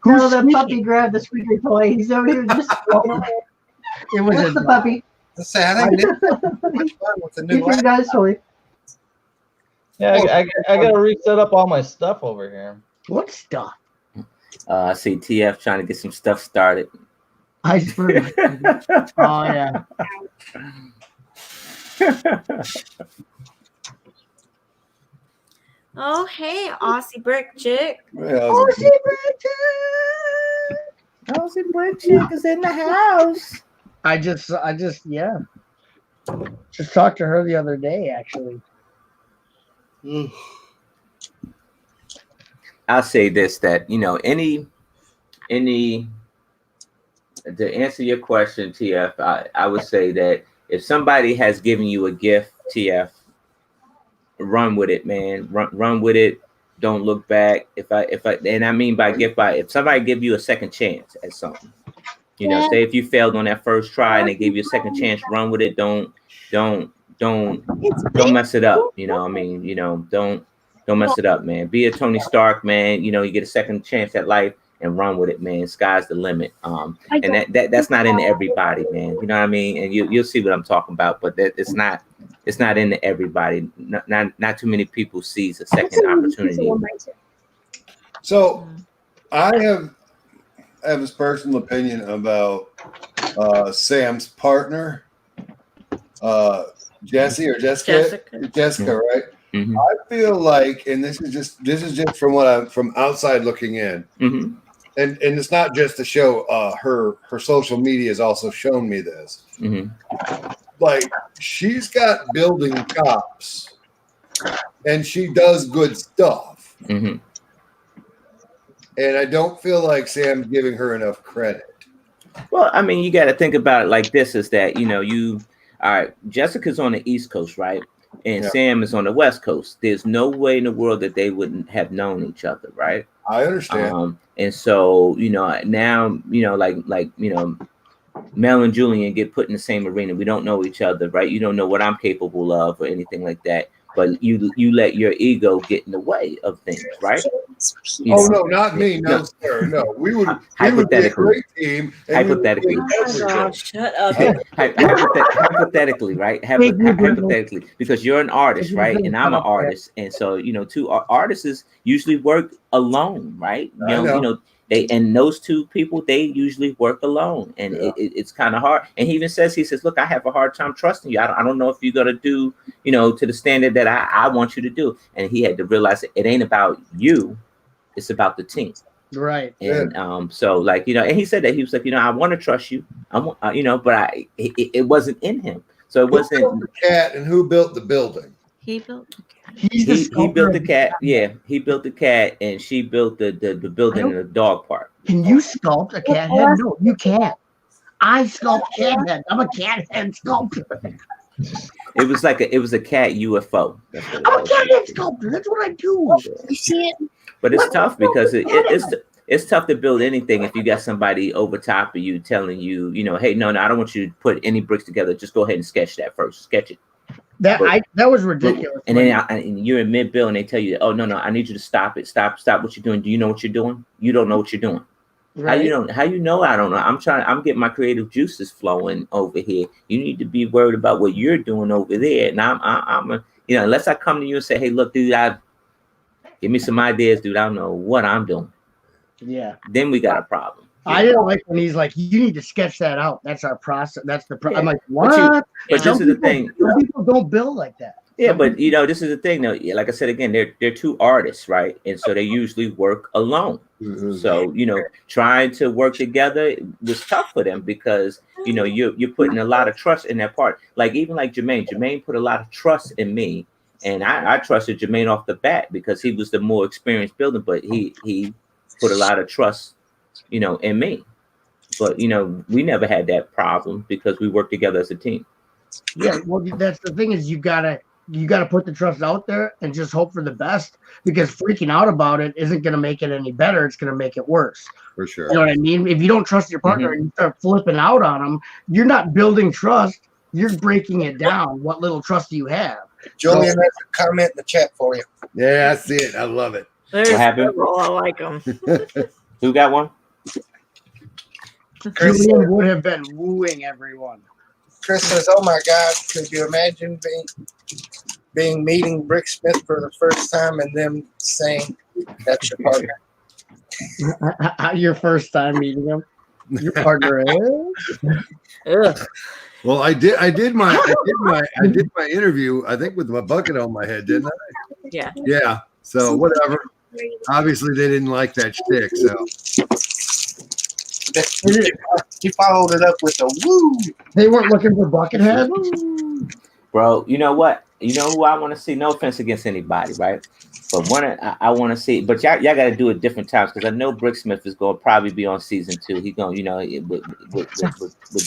No, the puppy grabbed the squeaky toy. He's over here just.
It was
That's the puppy.
That's sad. I did with the new
guy's toy.
Yeah, I got to reset up all my stuff over here.
What stuff?
I see TF trying to get some stuff started.
Iceberg. Oh yeah.
Oh, hey, Aussie Brick Chick.
Aussie
Aussie Brick Chick is in the house.
I just yeah. Just talked to her the other day, actually.
I'll say this, that, you know, any to answer your question, TF, I would say that if somebody has given you a gift, TF, run with it, man. Run with it. Don't look back. If I mean by gift, if somebody give you a second chance at something, you know, say if you failed on that first try and they gave you a second chance, run with it. Don't mess it up. You know, I mean, you know, don't mess it up, man. Be a Tony Stark, man. You know, you get a second chance at life and run with it, man. Sky's the limit. And that's not in everybody, man. You know what I mean? And you'll see what I'm talking about, but it's not into everybody. Not too many people sees a second opportunity.
So I have this personal opinion about Sam's partner, Jessica, right?
Mm-hmm.
I feel like, and this is just from outside looking in,
mm-hmm.
and it's not just the show. Her social media has also shown me this.
Mm-hmm.
Like, she's got building chops, and she does good stuff.
Mm-hmm.
And I don't feel like Sam's giving her enough credit.
Well, I mean, you got to think about it like this: is that, you know, all right, Jessica's on the East Coast, right? And
Yeah.
Sam is on the West Coast. There's no way in the world that they wouldn't have known each other, right?
I understand.
And so, you know, now, you know, like, you know, Mel and Julian get put in the same arena. We don't know each other, right? You don't know what I'm capable of or anything like that. But you let your ego get in the way of things, right?
No, not me. No, sir. No, we would be a great team.
Hypothetically.
Shut up.
Hypothetically, right? Hypothetically, because you're an artist, right? And I'm an artist. And so, you know, two artists usually work alone, right? You know, and those two people, they usually work alone, and it's kind of hard. And he says, look, I have a hard time trusting you. I don't know if you're going to do, you know, to the standard that I want you to do. And he had to realize that it ain't about you. It's about the team.
Right.
And so, like, you know, and he said that he was like, you know, I want to trust you. I want, you know, but it wasn't in him. So it wasn't.
Who built the cat and who built the building?
He built the cat.
He built the cat. Yeah, he built the cat, and she built the building in the dog park.
Can you sculpt a cat head? No, you can't. I sculpt cat heads. I'm a cat head sculptor.
It was a cat UFO.
I'm a cat head sculptor. That's what I do.
You see it?
But it's tough because it's tough to build anything if you got somebody over top of you telling you, you know, hey, no, I don't want you to put any bricks together. Just go ahead and sketch that first. Sketch it.
That was ridiculous.
And then and you're in mid build and they tell you, oh no, I need you to stop it. Stop what you're doing. Do you know what you're doing? You don't know what you're doing. Right. How you know? I don't know. I'm getting my creative juices flowing over here. You need to be worried about what you're doing over there. And I'm you know, unless I come to you and say, hey, look, dude, give me some ideas, dude. I don't know what I'm doing.
Yeah.
Then we got a problem.
I didn't like when he's like, you need to sketch that out. That's our process. That's the I'm like, what?
But this is the thing.
Some people don't build like that.
Yeah, but you know, this is the thing though. Like I said again, they're two artists, right? And so they usually work alone. Mm-hmm. So, you know, trying to work together was tough for them because, you know, you're putting a lot of trust in that part. Like even like Jermaine. Jermaine put a lot of trust in me. And I trusted Jermaine off the bat because he was the more experienced builder, but he put a lot of trust, you know, in me. But, you know, we never had that problem because we worked together as a team.
Yeah, well, that's the thing is you gotta put the trust out there and just hope for the best because freaking out about it isn't gonna make it any better. It's gonna make it worse.
For sure.
You know what I mean? If you don't trust your partner and you start flipping out on them, you're not building trust. You're breaking it down. What little trust do you have?
Julian has a comment in the chat for you.
Yeah, I see it. I love it.
There's
what happened?
I like them.
Who got one?
Julian would have been wooing everyone.
Chris says, "Oh my God, could you imagine being meeting Brick Smith for the first time and them saying That's your partner.
Your first time meeting him. Your partner is.
Ugh.
Well, I did my interview, I think, with my bucket on my head, didn't I?
Yeah.
Yeah. So whatever. Obviously, they didn't like that shtick. So
He followed it up with a woo.
They weren't looking for Buckethead.
Bro, you know what? You know who I want to see? No offense against anybody, right? But I want to see. But y'all got to do it different times because I know Brick Smith is going to probably be on season 2. He's going, with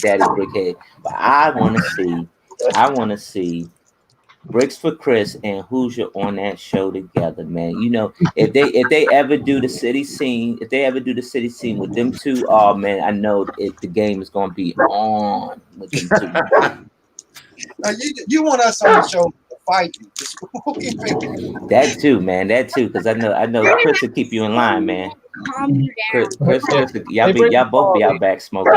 Daddy Brickhead. But I want to see Bricks for Chris and Hoosier on that show together, man. If they ever do the city scene, with them two, oh man, I know the game is going to be on with them two.
You want us on the show to fight you?
That too, man. That too, because I know Chris will keep you in line, man.
Calm you down.
Chris, y'all both be out back smoking.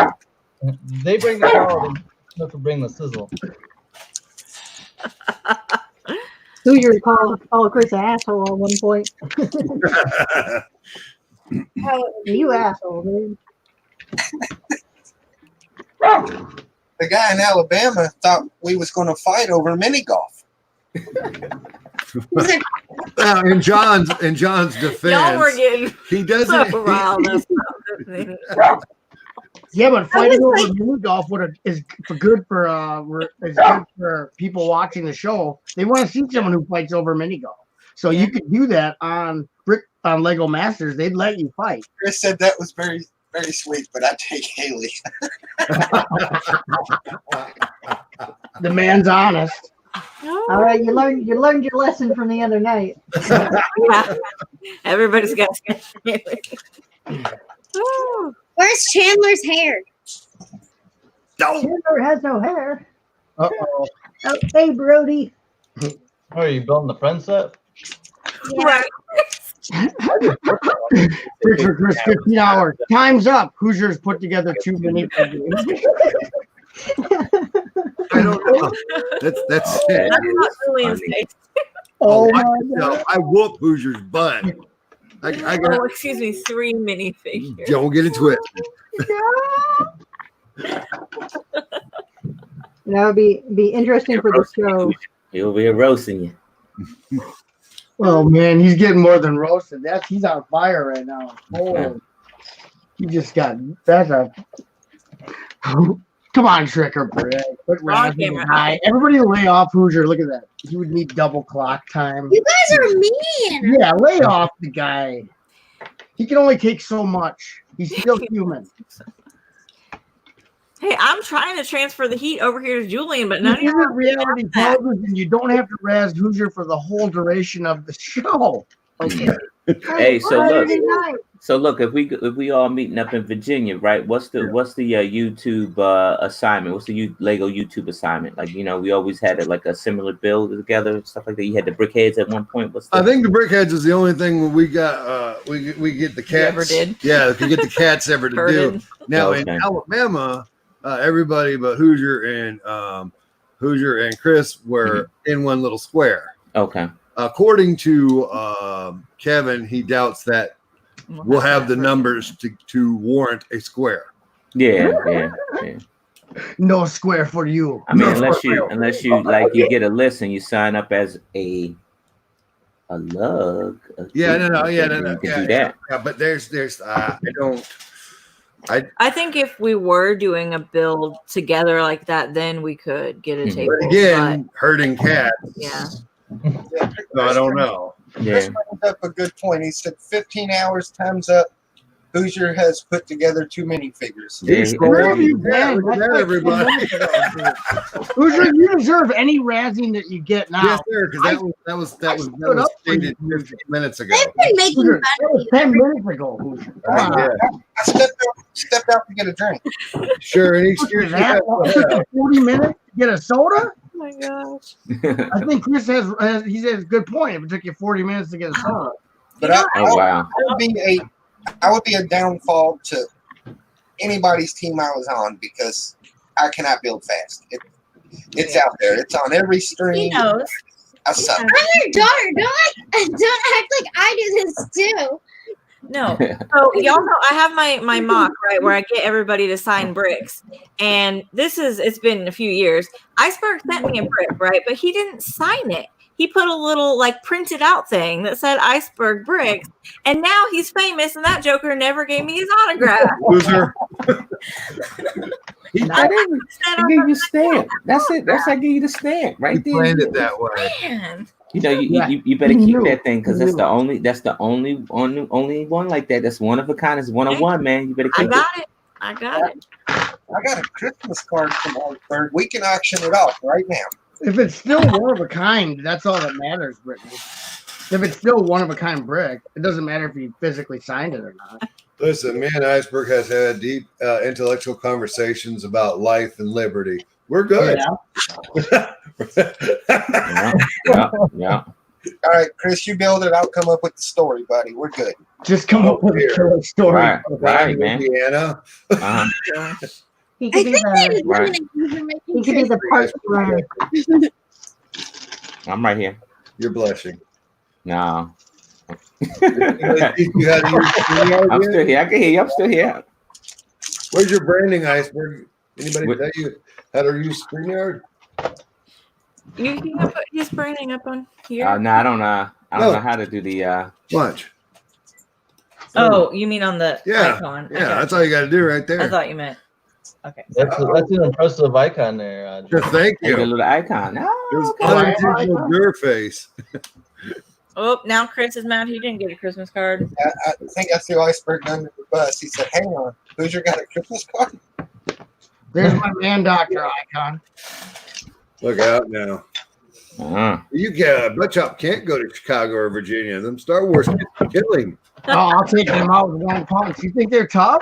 They bring the power, they have to bring the sizzle.
Who you call Chris an asshole at one point? You asshole, dude.
The guy in Alabama thought we was going to fight over mini golf.
in John's defense,
Y'all were getting
he doesn't.
so riled up.
Yeah, but fighting over mini golf is good for people watching the show. They want to see someone who fights over mini golf. So you could do that on Lego Masters. They'd let you fight.
Chris said that was very, very sweet, but I take Haley.
The man's honest.
All right, you learned your lesson from the other night.
Yeah. Everybody's got
Where's Chandler's hair?
Chandler has no hair.
Uh-oh.
Oh, hey, Brody.
Are you building the friend set?
right.
Richard, Chris, 15 hours. Time's up. Hoosiers put together too many.
I don't know. That's it.
That's not Julian's face.
Oh my
God! I whoop Hoosier's butt. I got.
Oh, excuse me, 3 minifigures.
Don't get into it.
That would be interesting for the show.
He'll be roasting you.
Oh man, he's getting more than roasted. He's on fire right now. Oh, he just got Come on, Tricker Brick. Everybody lay off Hoosier. Look at that. He would need double clock time.
You guys are mean.
Yeah, lay off the guy. He can only take so much. He's still human.
Hey, I'm trying to transfer the heat over here to Julian, but none of
This
you
isn't reality television. You don't have to razz Hoosier for the whole duration of the show.
Okay.
Hey, so look, if we all meeting up in Virginia, right? What's the YouTube assignment? What's the Lego YouTube assignment? Like, we always had like a similar build together, stuff like that. You had the Brickheads at one point.
I think the Brickheads is the only thing when we got we get the cats.
Ever did?
Yeah, we get the cats ever to do. Now in Alabama, everybody but Hoosier and Chris were in one little square.
Okay.
According to Kevin, he doubts that we'll have the numbers to warrant a square.
Yeah.
No square for you.
I mean, unless you like you get a list and you sign up as a lug.
No.
You can do that.
Yeah, but there's
I think if we were doing a build together like that, then we could get a table.
But again, herding cats.
Yeah.
So I don't know.
Chris brings up a good point. He said 15 hours, time's up. Hoosier has put together too many figures.
Where have you been?
Look at that, everybody.
Hoosier, you deserve any razzing that you get now.
Yes, sir, because that was stated 15 minutes ago.
They've been making
Hoosier,
fun
that
of
was
you.
10 minutes ago, Hoosier.
I stepped out to get a drink.
Sure, any
Look
excuse
at
you
that.
have.
It took 40 minutes to get a soda?
Oh my gosh.
I think Chris has a good point. If it took you 40 minutes to get a soda.
But
wow.
I would be a downfall to anybody's team I was on because I cannot build fast. It's out there. It's on every stream.
He knows.
I suck.
I'm your daughter. Don't act like I do this too.
No. So y'all know I have my mock, right, where I get everybody to sign bricks. And it's been a few years. Iceberg sent me a brick, right? But he didn't sign it. He put a little like printed out thing that said Iceberg Bricks. And now he's famous, and that joker never gave me his autograph.
Loser.
He gave you a stamp. That's it. That's how I give you the stamp right there.
Planned it that way.
Man.
You know, you better keep that thing because that's the only one like that. That's one of a kind. It's one of one, man. You better keep it.
I got it.
I got a Christmas card from Iceberg. We can auction it off right now.
If it's still one of a kind, that's all that matters, Brittany. If it's still one of a kind brick, it doesn't matter if you physically signed it or not.
Listen, me and Iceberg has had deep intellectual conversations about life and liberty. We're good.
Yeah.
All right, Chris, you build it. I'll come up with the story, buddy. We're good.
Just come up with a killer story.
Right, man.
Indiana.
He could be the part runner.
I'm right here.
You're blushing.
No.
I'm
still here. I can hear you. I'm still here.
Where's your branding, Iceberg? Anybody tell you how to use StreamYard?
You can put his branding up on here.
No, I don't know how to do the
Watch.
Oh, you mean on the icon?
Yeah, that's all you got to do right there.
I thought you meant. Okay.
That's an impressive icon there.
Thank you.
a little icon.
Your face.
Oh, now Chris is mad. He didn't get a Christmas card.
I think I threw Iceberg under the bus. He said, "Hang on, Hoosier got a Christmas card."
There's my man doctor icon.
Look out now. You Butchop can't go to Chicago or Virginia. Them Star Wars kids are killing.
Oh, I'll take them out with one punch. You think they're tough?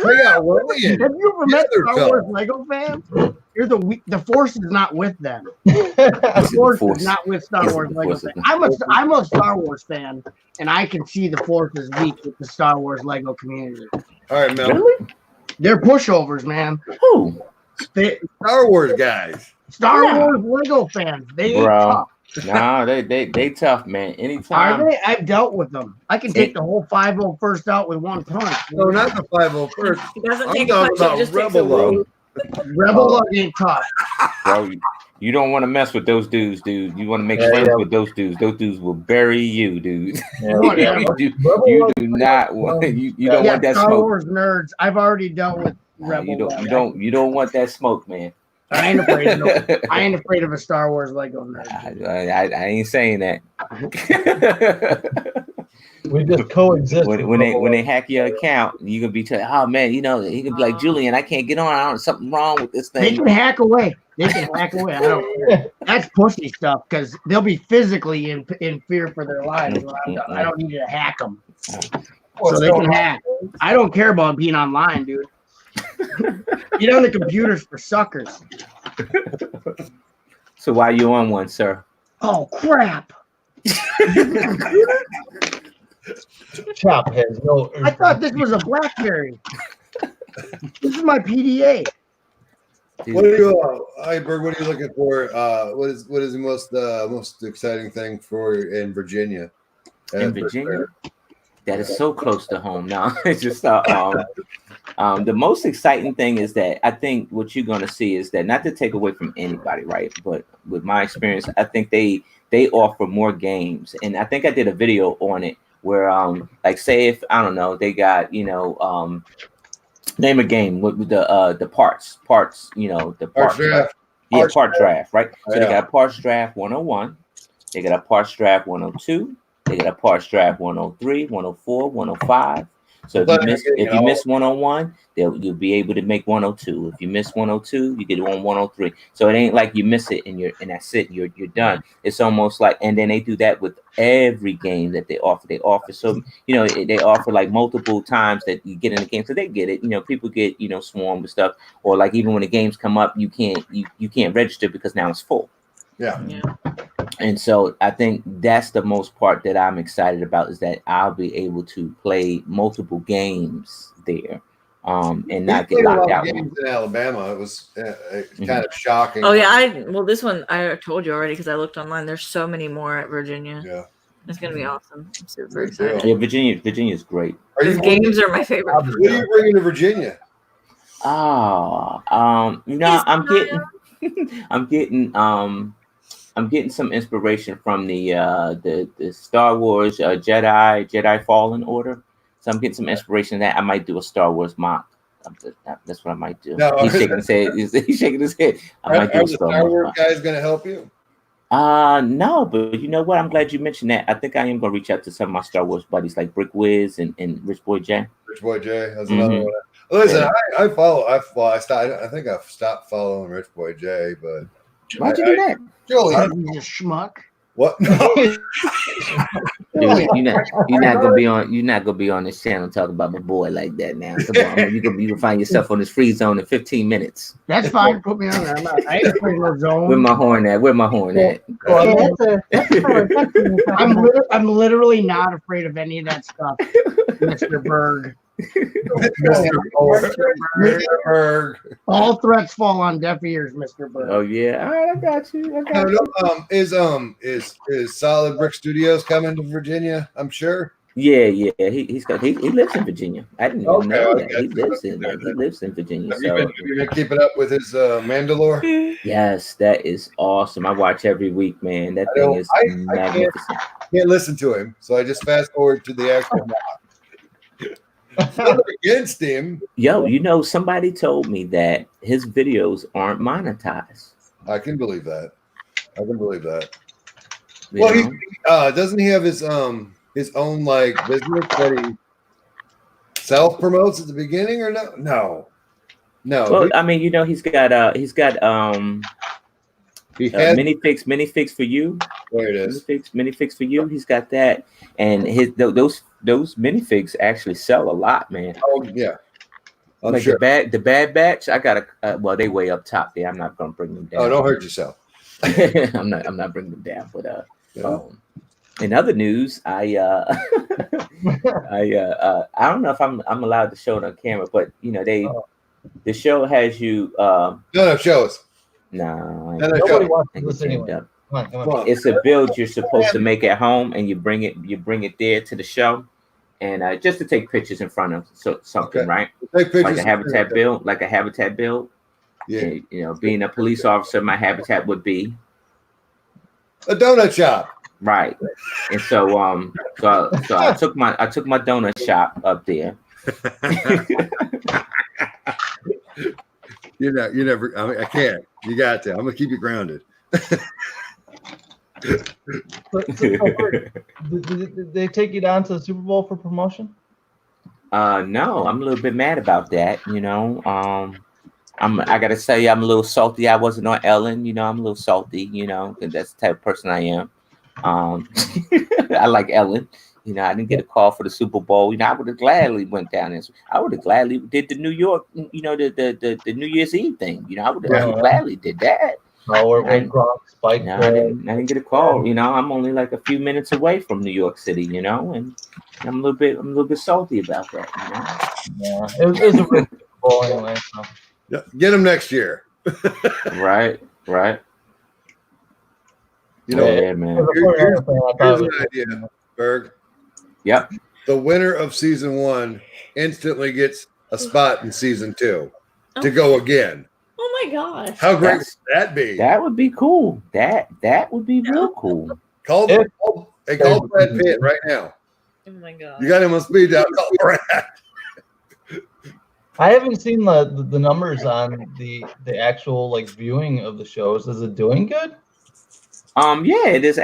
They got William.
Have you ever met
they're
Star Wars Lego fans? The Force is not with them. The Force is not with Star Wars Lego fans. I'm a Star Wars fan, and I can see the Force is weak with the Star Wars Lego community.
All right, Mel.
Really? They're pushovers, man.
Who?
Star Wars guys.
Star Wars Lego fans. They ain't tough.
No, they tough, man. Anytime.
Are they? I've dealt with them. I can take the whole 501st out with one punch.
No, not the 501st.
He doesn't
I'm
take
talking
a punch,
about
he just takes a
Rebel
roll.
Rebel Lug ain't tough.
Bro, you don't want to mess with those dudes, dude. You want to make friends with those dudes. Those dudes will bury you, dude. You do not want. You don't want that
Star
smoke.
Wars nerds. I've already dealt with Rebel.
You don't want that smoke, man.
I ain't afraid of a Star Wars Lego nerd.
I ain't saying that.
We just coexist.
When they hack your account, you can be telling, oh man, he can be like, Julian, I can't get on. I don't something wrong with this thing.
They can hack away. I don't care. That's pussy stuff because they'll be physically in fear for their lives. I don't need to hack them. So they can hack. I don't care about being online, dude. Get on the computers for suckers.
So why you on one, sir?
Oh crap!
Chop has no.
I thought this was a BlackBerry. This is my PDA.
What are you, Iceberg? What are you looking for? What is the most exciting thing for in Virginia?
In Virginia, that is so close to home. Now it's just the most exciting thing is that I think what you're going to see is that, not to take away from anybody, right? But with my experience, I think they offer more games, and I think I did a video on it where like say if I don't know they got name a game with the parts the parts draft. Part draft, right? So they got parts draft 101, they got a parts draft 102, they got a parts draft 103, 104, 105. So if you miss 101, you'll be able to make 102. If you miss 102, you get on 103. So it ain't like you miss it and that's it. You're done. It's almost like, and then they do that with every game that they offer. So they offer like multiple times that you get in the game. So they get it. People get swarmed with stuff, or like even when the games come up, you can't register because now it's full.
Yeah.
And so I think that's the most part that I'm excited about, is that I'll be able to play multiple games there. and not
We
get
played a
locked
lot of
out.
games in Alabama. It was kind of shocking.
Oh yeah, this one I told you already because I looked online. There's so many more at Virginia.
Yeah.
It's gonna be awesome. I'm super
Good deal.
excited.
Yeah, Virginia's great.
Those games are my favorite.
What are you bringing to Virginia?
I'm getting some inspiration from the Star Wars Jedi Fallen Order. So I'm getting some inspiration that I might do a Star Wars mock. That's what I might do.
No.
He's shaking his head. He's shaking his head. I might do
Are
a
the
Star
Star
Wars
Wars
mock.
guys going to help you?
No, but you know what? I'm glad you mentioned that. I think I am gonna reach out to some of my Star Wars buddies like Brick Wiz and Rich Boy J.
Rich Boy J. That's another one. Listen, I follow. I think I've stopped following Rich Boy J. But
why'd you do that?
Julian, he's a schmuck.
What?
You're not gonna be on this channel talking about my boy like that now. Come on, you can find yourself on this free zone in 15 minutes.
That's fine. Put me on there. I ain't playing no zone.
Where my horn at?
I'm literally not afraid of any of that stuff, Mr. Berg.
Mr. Berg.
All threats fall on deaf ears, Mr. Berg.
Oh yeah, all right, I got you.
Is Solid Brick Studios coming to Virginia? I'm sure.
Yeah. He lives in Virginia. I didn't even know that. He lives in Virginia.
Have you been keeping up with his Mandalore?
Yes, that is awesome. I watch every week, man. That thing is magnificent.
I can't listen to him, so I just fast forward to the actual mock. Not against him.
Yo, somebody told me that his videos aren't monetized.
I can believe that. Well, he doesn't he have his own like business that he self promotes at the beginning or no?
Well, I mean, he's got Minifix for you.
There it is.
Minifix for you. He's got that, and those minifigs actually sell a lot, man.
Oh yeah, I'm
like
sure.
the Bad Batch. I got well, they way up top there. I'm not gonna bring them down.
Oh, don't hurt yourself.
I'm not bringing them down. But in other news, I don't know if I'm allowed to show it on camera, but the show has you.
No, show us.
No,
nobody wants this anyway. Come on.
It's a build you're supposed to make at home, and you bring it there to the show, and just to take pictures in front of something, right?
Take pictures
like a habitat build.
Yeah.
And, being a police officer, my habitat would be
a donut shop.
Right. And so I took my donut shop up there.
You're never. I can't. You got to. I'm gonna keep you grounded.
Did they take you down to the Super Bowl for promotion?
No, I'm a little bit mad about that. I gotta tell you, I'm a little salty. I wasn't on Ellen. I'm a little salty. Because that's the type of person I am. I like Ellen. I didn't get a call for the Super Bowl. I would have gladly went down and I would have gladly did the New York, the New Year's Eve thing. I would have gladly did that.
I didn't
get a call. I'm only like a few minutes away from New York City. And I'm a little bit salty about that.
Yeah, it was a Super Bowl anyway. So.
Get them next year.
Right.
Yeah,
man.
Here's an idea, Berg.
Yep.
The winner of season 1 instantly gets a spot in season 2 to go again.
Oh my gosh.
How great would that be?
That would be cool. That would be real cool.
Call Brad Pitt right now.
Oh my god.
You got him on speed dial. Call Brad.
I haven't seen the numbers on the actual viewing of the shows. Is it doing good?
Yeah, it is.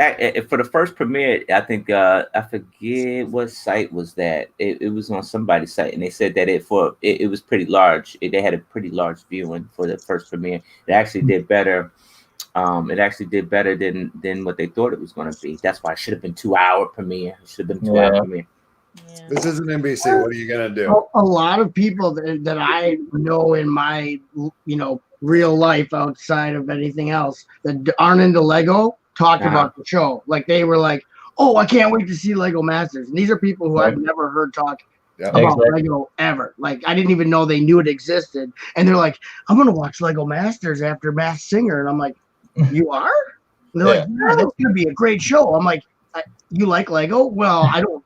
For the first premiere, I think I forget what site was that. It was on somebody's site, and they said that it was pretty large. They had a pretty large viewing for the first premiere. It actually did better. It actually did better than what they thought it was going to be. That's why it should have been 2-hour premiere. It should have been 2-hour premiere.
Yeah.
This isn't NBC. What are you gonna do?
A lot of people that I know in my real life outside of anything else that aren't into Lego talked about the show. Like they were like, "Oh, I can't wait to see Lego Masters." And these are people who I've never heard talk about Lego ever. Like I didn't even know they knew it existed. And they're like, I'm gonna watch Lego Masters after Masked Singer, and I'm like, you are? And they're like, yeah, that's gonna be a great show. I'm like, you like Lego? Well, I don't.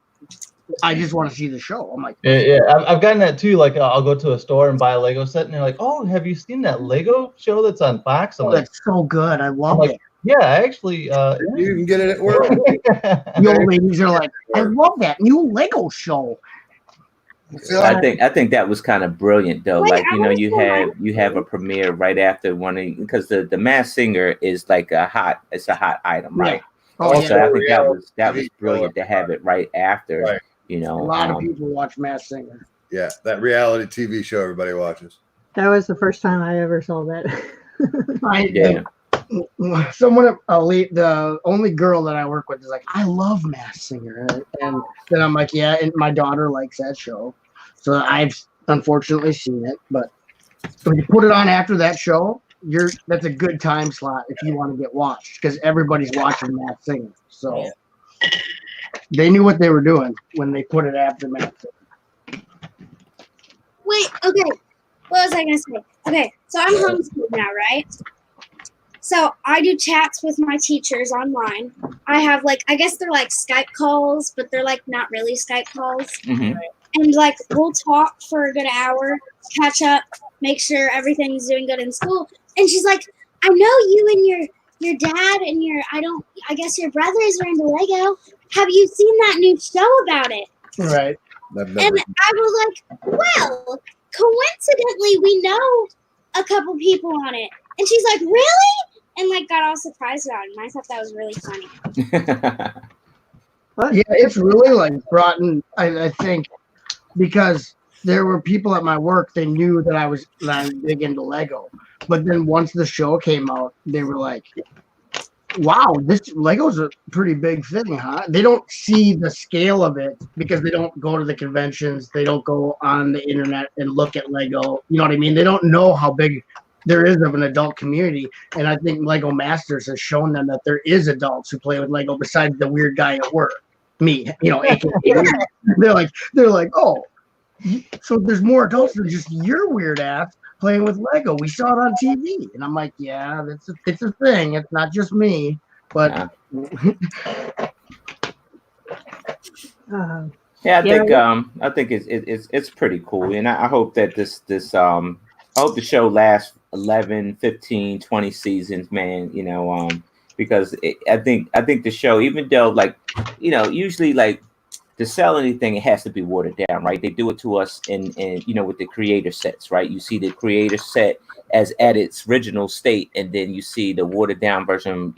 I just want to see the show. I'm like,
yeah, I've gotten that too. Like I'll go to a store and buy a Lego set, and they're like, oh, have you seen that Lego show that's on Fox? I'm like,
that's so good. I love it.
Yeah, I actually.
You can get it at work.
The old ladies are like, I love that new Lego show.
I think that was kind of brilliant though. Like you have a premiere right after one of, because the Masked Singer is like a hot item, right?
Oh,
so I think that was brilliant to have it right after.
Right.
You know,
a lot of people watch Masked Singer.
Yeah, that reality TV show everybody watches.
That was the first time I ever saw that.
Someone, the only girl that I work with is like, I love Masked Singer, and then I'm like, yeah, and my daughter likes that show, so I've unfortunately seen it. But when you put it on after that show, that's a good time slot if you want to get watched because everybody's watching Masked Singer. So they knew what they were doing when they put it after Masked Singer.
Wait, okay. What was I gonna say? Okay, so I'm homeschooled now, right? So I do chats with my teachers online. I have I guess they're like Skype calls, but they're like not really Skype calls.
Mm-hmm.
And like we'll talk for a good hour, catch up, make sure everything's doing good in school. And she's like, I know you and your dad and I guess your brothers are into Lego. Have you seen that new show about it?
Right.
And I was like, well, coincidentally, we know a couple people on it. And she's like, really? And got all surprised about it. And I thought that was really funny.
Yeah, it's really brought in, I think, because there were people at my work, they knew that I'm big into Lego. But then once the show came out, they were like, wow, this Lego's a pretty big thing, huh? They don't see the scale of it because they don't go to the conventions. They don't go on the internet and look at Lego. You know what I mean? They don't know how big there is of an adult community. And I think Lego Masters has shown them that there is adults who play with Lego besides the weird guy at work. Me, AKA. They're like, oh, so there's more adults than just your weird ass playing with Lego. We saw it on TV. And I'm like, yeah, it's a thing. It's not just me. But
I think it's pretty cool. And I hope that I hope the show lasts 11, 15, 20 seasons, man, because I think the show, even though usually to sell anything, it has to be watered down, right? They do it to us in with the creator sets, right? You see the creator set as at its original state, and then you see the watered down version,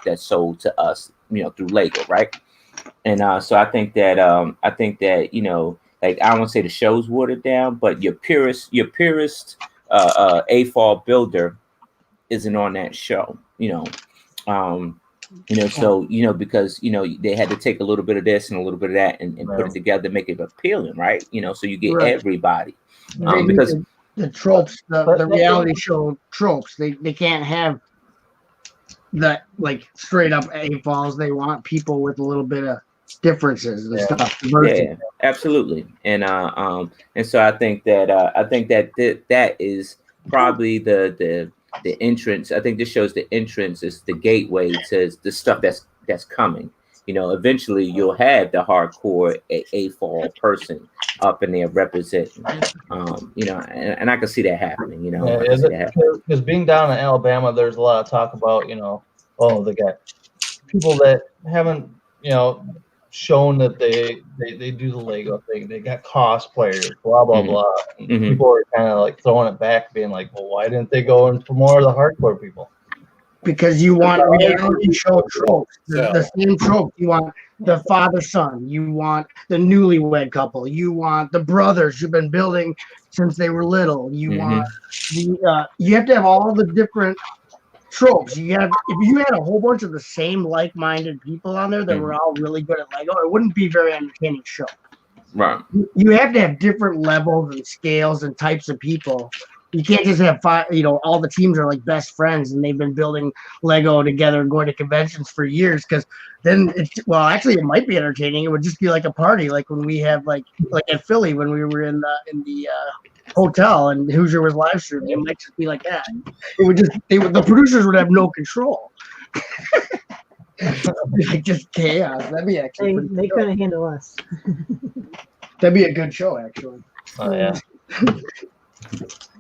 that's sold to us, through Lego, right? And so I think that I don't want to say the show's watered down, but your purest AFOL builder isn't on that show, so because they had to take a little bit of this and a little bit of that and put it together to make it appealing, right? So you get everybody. Because
the tropes, the reality show tropes, they can't have that straight up AFOLs. They want people with a little bit of differences and stuff.
Yeah, absolutely. And so I think that is probably the entrance. I think this shows the entrance is the gateway to the stuff that's coming. Eventually you'll have the hardcore AFOL person up in there representing. And I can see that happening.
Because being down in Alabama, there's a lot of talk about they got people that haven't shown that they do the Lego thing. They got cosplayers, blah blah blah.
Mm-hmm.
People are kind of throwing it back, being like, well, why didn't they go in for more of the hardcore people?
Because you want reality show tropes, the same tropes. You want the father-son. You want the newlywed couple. You want the brothers you've been building since they were little. You want you have to have all the different tropes. If you had a whole bunch of the same like-minded people on there that were all really good at Lego, it wouldn't be a very entertaining show.
Right.
You have to have different levels and scales and types of people You can't just have five. All the teams are like best friends, and they've been building Lego together and going to conventions for years. Because then, actually, it might be entertaining. It would just be like a party, like when we have like at Philly when we were in the hotel and Hoosier was live streaming. It might just be like that. It would the producers would have no control. Like just chaos. That'd be actually.
They couldn't handle us.
That'd be a good show, actually.
Oh yeah.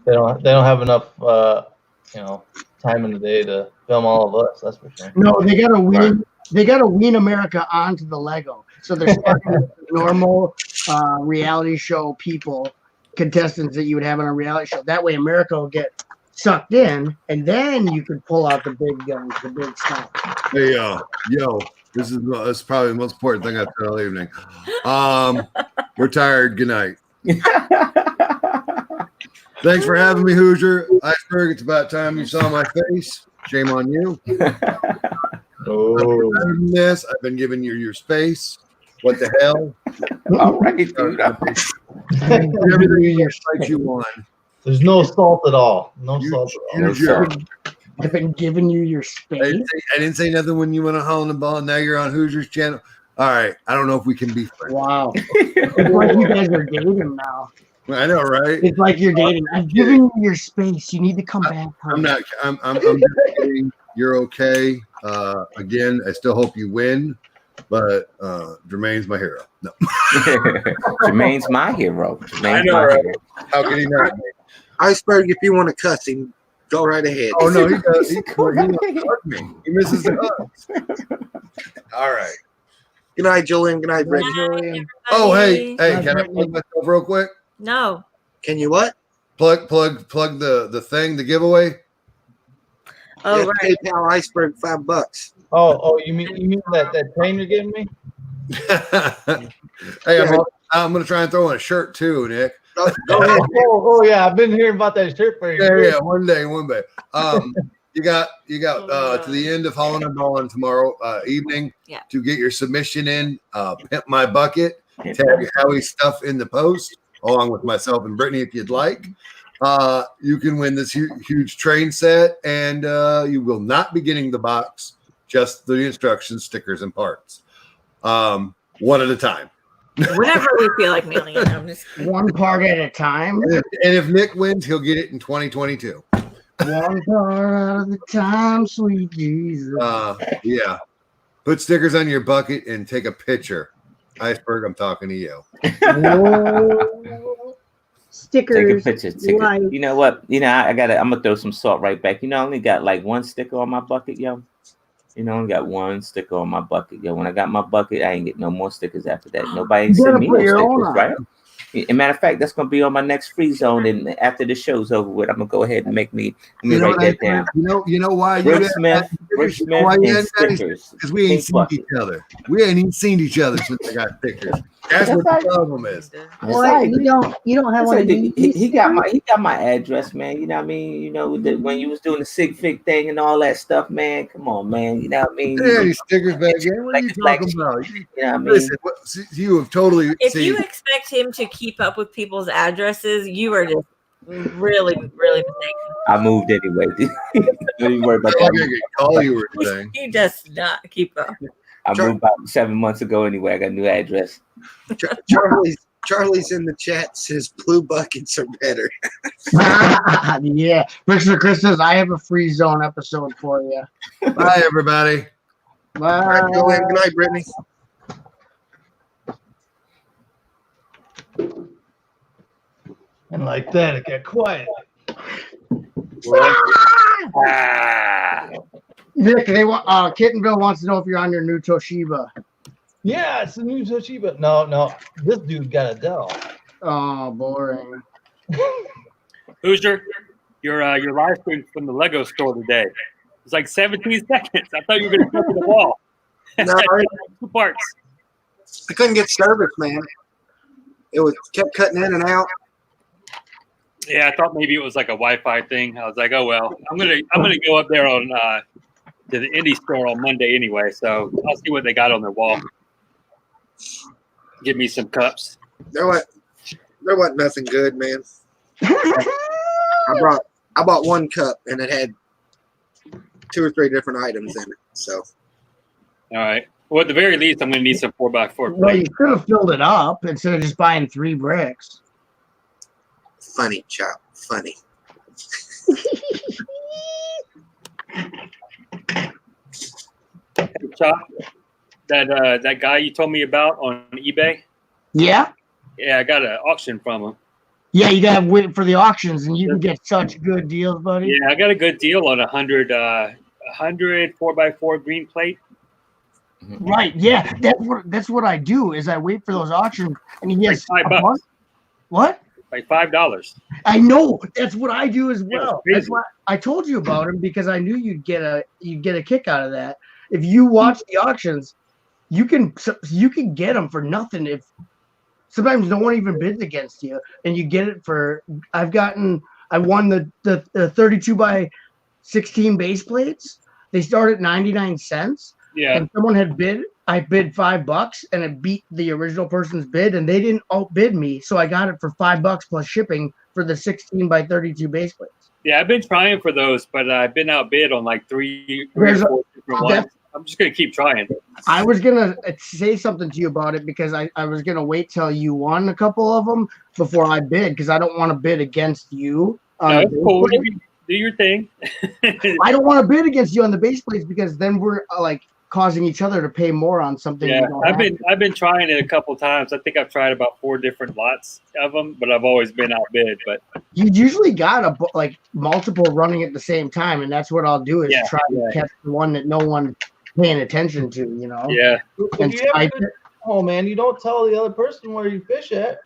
They don't have enough time in the day to film all of us, that's for sure.
No, they gotta wean America onto the Lego. So they're starting with normal reality show contestants that you would have on a reality show. That way America will get sucked in, and then you could pull out the big guns, the big stuff.
Hey, this is probably the most important thing I've said all evening. We're tired. Good night. Thanks for having me, Hoosier. Iceberg, it's about time you saw my face. Shame on you. Yes, I've been giving you your space. What the hell?
All right, dude.
Everything you want.
There's no salt at all. No salt at all.
I've been giving you your space.
I didn't say nothing when you went on Holland and Ball, and now you're on Hoosier's channel. All right. I don't know if we can be friends.
Wow. It's like you guys are dating now.
I know, right?
It's like you're dating. I'm giving you your space. You need to come back.
I'm not. I'm just kidding. You're okay. Again, I still hope you win, but Jermaine's my hero. No.
Jermaine's my hero.
I know, right? How can he not?
Iceberg, if you want to cuss him, go right ahead.
Oh no, he does. He me. He misses the hugs. All right.
Good night, Julian. Good night, Brittany.
Oh, hey, can I plug myself real quick?
No.
Can you what?
Plug the thing, the giveaway.
Oh, right.
PayPal Iceberg $5.
Oh, you mean that train you're giving me?
Hey, I'm gonna try and throw in a shirt too, Nick.
Oh yeah, I've been hearing about that shirt for you.
Yeah, one day. You got to the end of Holland and Ballin tomorrow evening to get your submission in. Pimp My Bucket, tag Howie Stuff in the post, along with myself and Brittany if you'd like. You can win this huge train set, and you will not be getting the box, just the instructions, stickers, and parts. One at a time.
Whenever we feel like mailing it, I'm just
one part at a time.
And if Nick wins, he'll get it in 2022.
One part at a time, sweet Jesus.
Yeah. Put stickers on your bucket and take a picture. Iceberg, I'm talking to you.
Stickers.
Take a picture. You know what? I'm gonna throw some salt right back. I only got like one sticker on my bucket, yo. I only got one sticker on my bucket, yo. When I got my bucket, I ain't get no more stickers after that. Nobody ain't sent me no stickers, right? As a matter of fact, that's gonna be on my next free zone, and after the show's over with, I'm gonna go ahead and let me write that down.
You know why?
Rick Smith and stickers.
Because we ain't seen each other. We ain't even seen each other since I got stickers. That's what the problem is.
Well, you don't have one of these.
He got my address, man. You know what I mean? When you was doing the Sig Fig thing and all that stuff, man. Come on, man. You know what I mean?
Yeah, these stickers back there. What are you talking about?
You know what I mean?
Listen, you have totally.
If you expect him to keep up with people's addresses, you are just really, really mistaken.
I moved anyway. Don't even worry about that.
Call you or anything.
He does not keep up.
I moved about 7 months ago anyway. I got a new address.
Charlie's in the chat says blue buckets are better.
Yeah. Mr. Chris says, I have a free zone episode for you.
Bye, everybody.
Bye.
All right, Julian. Good night, Brittany.
And like that, it got quiet.
Nick, Kittenville wants to know if you're on your new Toshiba.
Yeah, it's the new Toshiba. No, this dude got a Dell.
Oh, boring.
Hoosier, your live stream from the Lego store today. It's like 17 seconds. I thought you were going to go to the wall.
No,
2 parts.
I couldn't get service, man. It kept cutting in and out.
Yeah, I thought maybe it was like a Wi-Fi thing. I was like, oh well, I'm gonna go up there on to the indie store on Monday anyway. So I'll see what they got on their wall. Give me some cups.
There wasn't nothing good, man. I bought one cup and it had 2 or 3 different items in it. So,
All right. Well, at the very least, I'm going to need some 4x4
Well, you
plates.
could have filled it up instead of just buying 3 bricks.
funny, Chop. Funny.
Chop, that guy you told me about on eBay.
Yeah.
Yeah, I got an auction from him.
Yeah, you gotta wait for the auctions, and you can get such good deals, buddy.
Yeah, I got a good deal on 100 4x4 green plate.
Right. Yeah. That's what I do. Is I wait for those auctions, and he gets
Like $5.
a bunch- What?
Like $5.
I know. That's what I do as
Yeah,
well.
it's
That's
crazy.
why I told you about him, because I knew you'd get a kick out of that. If you watch the auctions, you can get them for nothing. If sometimes no one even bids against you, and you get it for. I won the 32 by 16 base plates. They start at 99 cents.
Yeah.
And someone had bid. I bid $5, and it beat the original person's bid, and they didn't outbid me, so I got it for $5 plus shipping for the 16 by 32 base plates.
Yeah, I've been trying for those, but I've been outbid on like three or
There's a-
4 different ones. I'm just going to keep trying.
I was gonna say something to you about it, because I was gonna wait till you won a couple of them before I bid, because I don't want to bid against you. On
No,
the
it's
base
cool.
plate.
You can do your thing.
I don't want to bid against you on the base plates, because then we're like causing each other to pay more on something.
Yeah,
we don't
I've
have.
been trying it a couple times. I think I've tried about 4 different lots of them, but I've always been outbid. But
You usually got like multiple running at the same time, and that's what I'll do is
Yeah,
try to catch the one that no one paying attention to. You know.
yeah,
And
If you
I,
ever, oh man, you don't tell the other person where you fish at.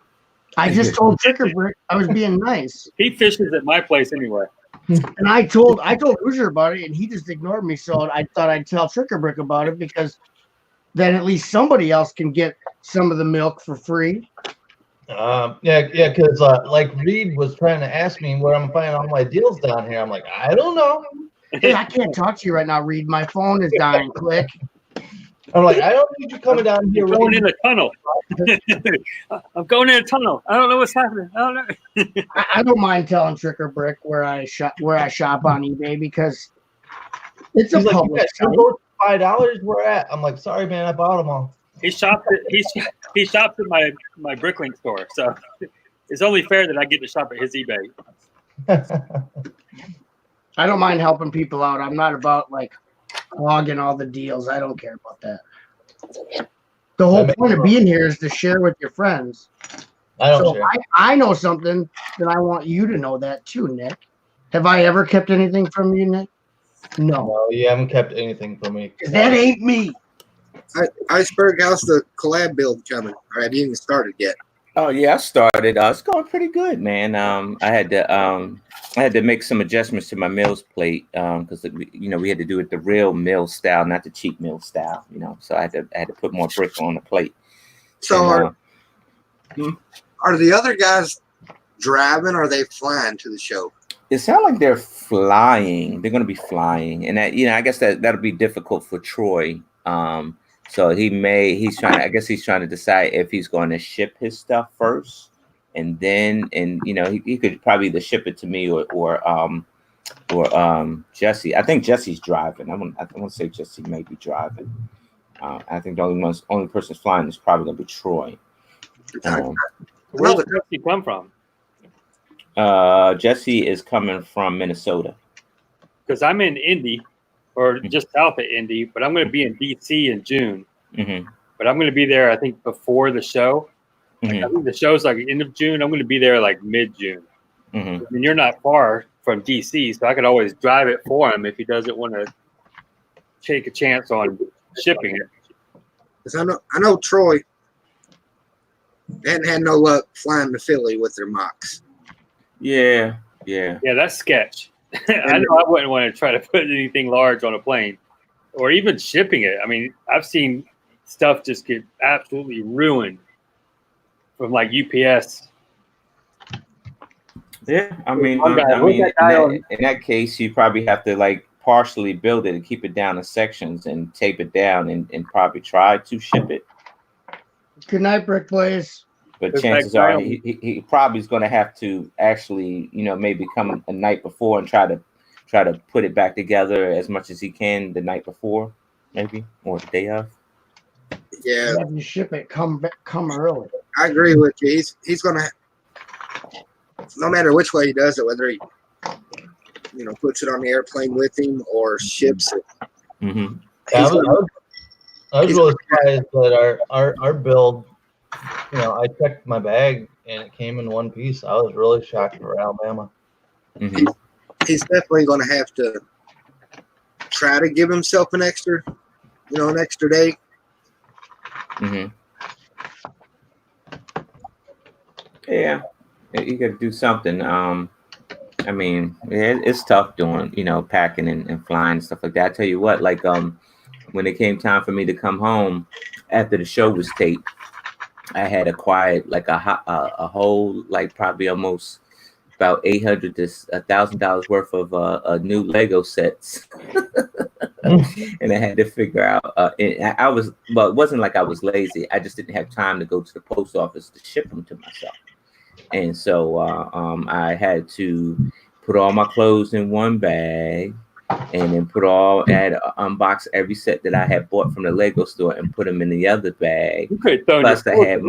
I just told Tricker Brick I was being nice,
he fishes at my place anyway.
and I told Hoosier about it, and he just ignored me. So I thought I'd tell Tricker Brick about it, because then at least somebody else can get some of the milk for free.
Yeah, because like Reed was trying to ask me where I'm finding all my deals down here. I'm like, I don't know.
Hey, I can't talk to you right now, Reed. My phone is dying. Click.
I'm like, I don't need you coming down here.
I'm going
Reed.
in a tunnel. I'm going in a tunnel. I don't know what's happening. I don't know.
I don't mind telling Tricker Brick where I shop on eBay, because it's a
He's like, you
public
got
site.
$5. Where at? I'm like, sorry, man, I bought them all.
He shops at my Bricklink store, so it's only fair that I get to shop at his eBay.
I don't mind helping people out. I'm not about like hogging all the deals. I don't care about that. The whole point of being here is to share with your friends.
I don't
So
share.
I know something, then I want you to know that too, Nick. Have I ever kept anything from you, Nick? No.
No, you haven't kept anything from me.
'Cause that ain't me.
Iceberg, how's the collab build coming? I hadn't even started yet.
Oh yeah, I started. It's going pretty good, man. I had to make some adjustments to my Mills plate because we had to do it the real mill style, not the cheap mill style. So I had to put more brick on the plate.
So
And,
are the other guys driving, or are they flying to the show?
it sounds like they're flying. They're going to be flying, and that I guess that'll be difficult for Troy. So he's trying to decide if he's going to ship his stuff first, and then he could probably either ship it to me or Jesse. I think Jesse's driving. I want to say Jesse may be driving. I think the only person flying is probably going to be Troy.
Where does Jesse come from?
Jesse is coming from Minnesota.
Because I'm in Indy, or just south of Indy, but I'm going to be in DC in June.
Mm-hmm.
But I'm going to be there, I think, before the show.
Mm-hmm.
I think the show's like end of June. I'm going to be there like mid-June.
Mm-hmm.
I mean, you're not far from DC, so I could always drive it for him if he doesn't want to take a chance on shipping it.
Because I know Troy hadn't had no luck flying to Philly with their mocks.
Yeah.
Yeah, that's sketch. I know I wouldn't want to try to put anything large on a plane or even shipping it. I mean, I've seen stuff just get absolutely ruined from like UPS.
Yeah, I mean, in that case, you probably have to like partially build it and keep it down in sections and tape it down and probably try to ship it.
Good night, Brick Blaze.
But
Good
chances
back
are
down.
he probably is going to have to actually, maybe come a night before and try to put it back together as much as he can the night before, maybe, or the day of.
Yeah,
You have to ship it. Come early.
I agree with you. He's gonna, no matter which way he does it, whether he puts it on the airplane with him or ships it.
Mm-hmm.
Yeah, I was really surprised that our build, I checked my bag and it came in one piece. I was really shocked for Alabama.
Mm-hmm.
He's definitely going to have to try to give himself an extra day.
Mm-hmm. Yeah, you got to do something. I mean, it's tough doing, packing and flying and stuff like that. I tell you what, like, when it came time for me to come home after the show was taped, I had acquired like a whole, like probably almost about $800 to $1,000 worth of new Lego sets. And I had to figure out, it wasn't like I was lazy. I just didn't have time to go to the post office to ship them to myself. And so I had to put all my clothes in one bag and then unbox every set that I had bought from the Lego store and put them in the other bag. Plus I had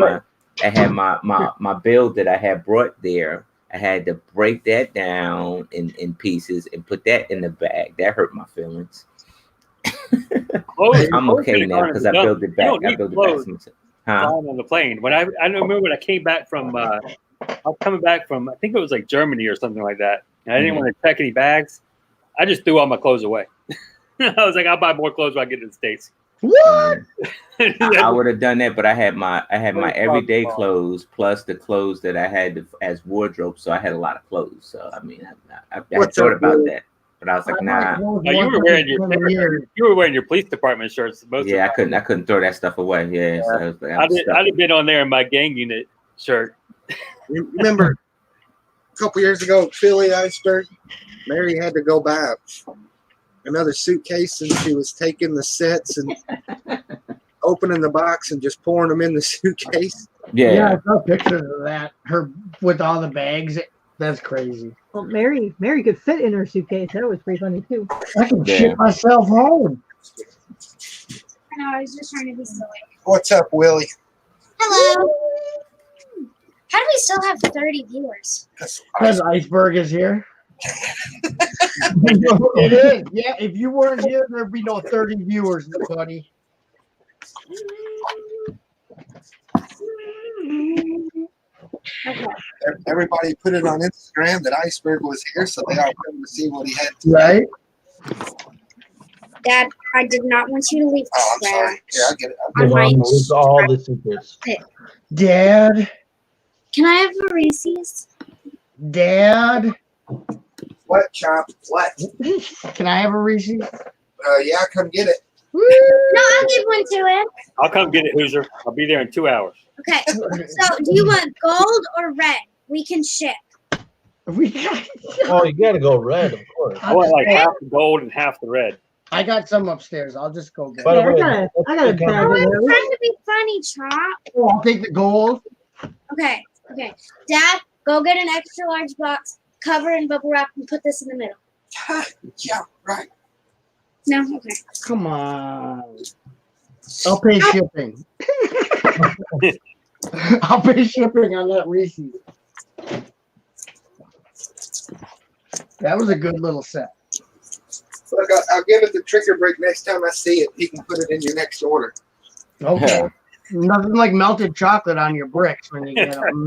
my build that I had brought there. I had to break that down in pieces and put that in the bag. That hurt my feelings. I'm okay now because I built it back. I built it back.
On the plane. When I remember when I came back from, I was coming back from, I think it was like Germany or something like that. And I didn't want to check any bags. I just threw all my clothes away. I was like, I'll buy more clothes when I get to the States.
What?
I would have done that, but I had my everyday clothes plus the clothes that I had as wardrobe, so I had a lot of clothes. So I mean, I thought about that, but I was like, nah.
No, you were wearing your police department shirts.
Yeah, I couldn't throw that stuff away. Yeah, so I was like,
I'd have been on there in my gang unit shirt.
Remember a couple years ago, Philly Iceberg, Mary had to go buy another suitcase, and she was taking the sets and opening the box and just pouring them in the suitcase.
Yeah, I saw pictures of that. Her with all the bags. That's crazy.
Well, Mary could fit in her suitcase. That was pretty funny too.
I can ship myself home.
I know. I was just trying to be silly.
What's up, Willie?
Hello. How do we still have 30 viewers?
Because Iceberg is here. It is. Yeah, if you weren't here, there'd be no 30 viewers, buddy.
Okay.
Everybody put it on Instagram that Iceberg was here, so they all come to see what he had to
Right?
Dad, I did not want you to leave
Oh, I'm sorry.
trash.
Yeah, I get it.
Come on, lose all the secrets. Dad.
Can I have a Reese's?
Dad.
What, Chomp? What?
Can I have a Reese's?
Yeah, come get it.
No, I'll give one to him.
I'll come get it, Hoosier. I'll be there in 2 hours.
Okay. So, do you want gold or red? We can ship.
Oh, you got to go red, of course.
I want like half the gold and half the red.
I got some upstairs. I'll just go get
By the
it.
way,
I got a bag
Oh,
of
I'm
those.
trying to be funny, Chop.
Oh, I'll take the gold.
Okay. Dad, go get an extra large box, cover in bubble wrap, and put this in the middle.
Yeah, right.
No? Okay.
Come on. I'll pay shipping. I'll pay shipping on that Reese's. That was a good little set.
Look, I'll give it the trigger break next time I see it. You can put it in your next order.
Okay. Nothing like melted chocolate on your bricks when you get them.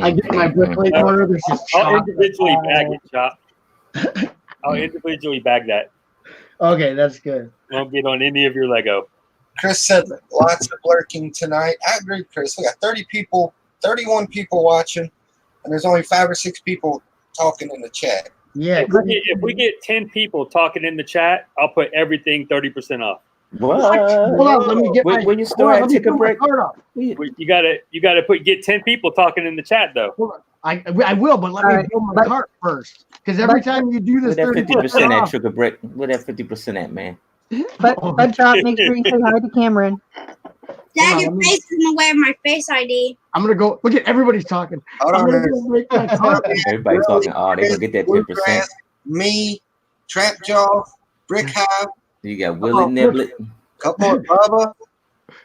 I get my brick plate order. There's just
I'll
chocolate.
individually bag it, Chop. I'll individually bag that.
Okay, that's good.
Won't get on any of your Lego.
Chris said lots of lurking tonight. I agree, Chris. We got 30 people, 31 people watching, and there's only 5 or 6 people talking in the chat.
Yeah.
If we get 10 people talking in the chat, I'll put everything 30% off.
What?
Hold on, let me get my.
When you start,
hold on, let me
take a
put my
break.
card up.
You gotta get 10 people talking in the chat though.
Hold on. I will, but let me build my cart first. Because every time you do this,
Where that 50%
30%
at,
off.
Sugar Brick? Where that 50% at, man?
But Chop, make sure you say hi to Cameron.
Dad,
on,
your
let me-
face is in the way of my face ID.
I'm gonna go. Look at everybody's talking.
Hold
I'm
on,
gonna
man.
go make my carpet.
Everybody talking. Oh, they gonna get that 10%.
Bluegrass, me, Trapjaw, Brick Hive,
You got Willie
Oh,
Niblet.
couple of Bubba,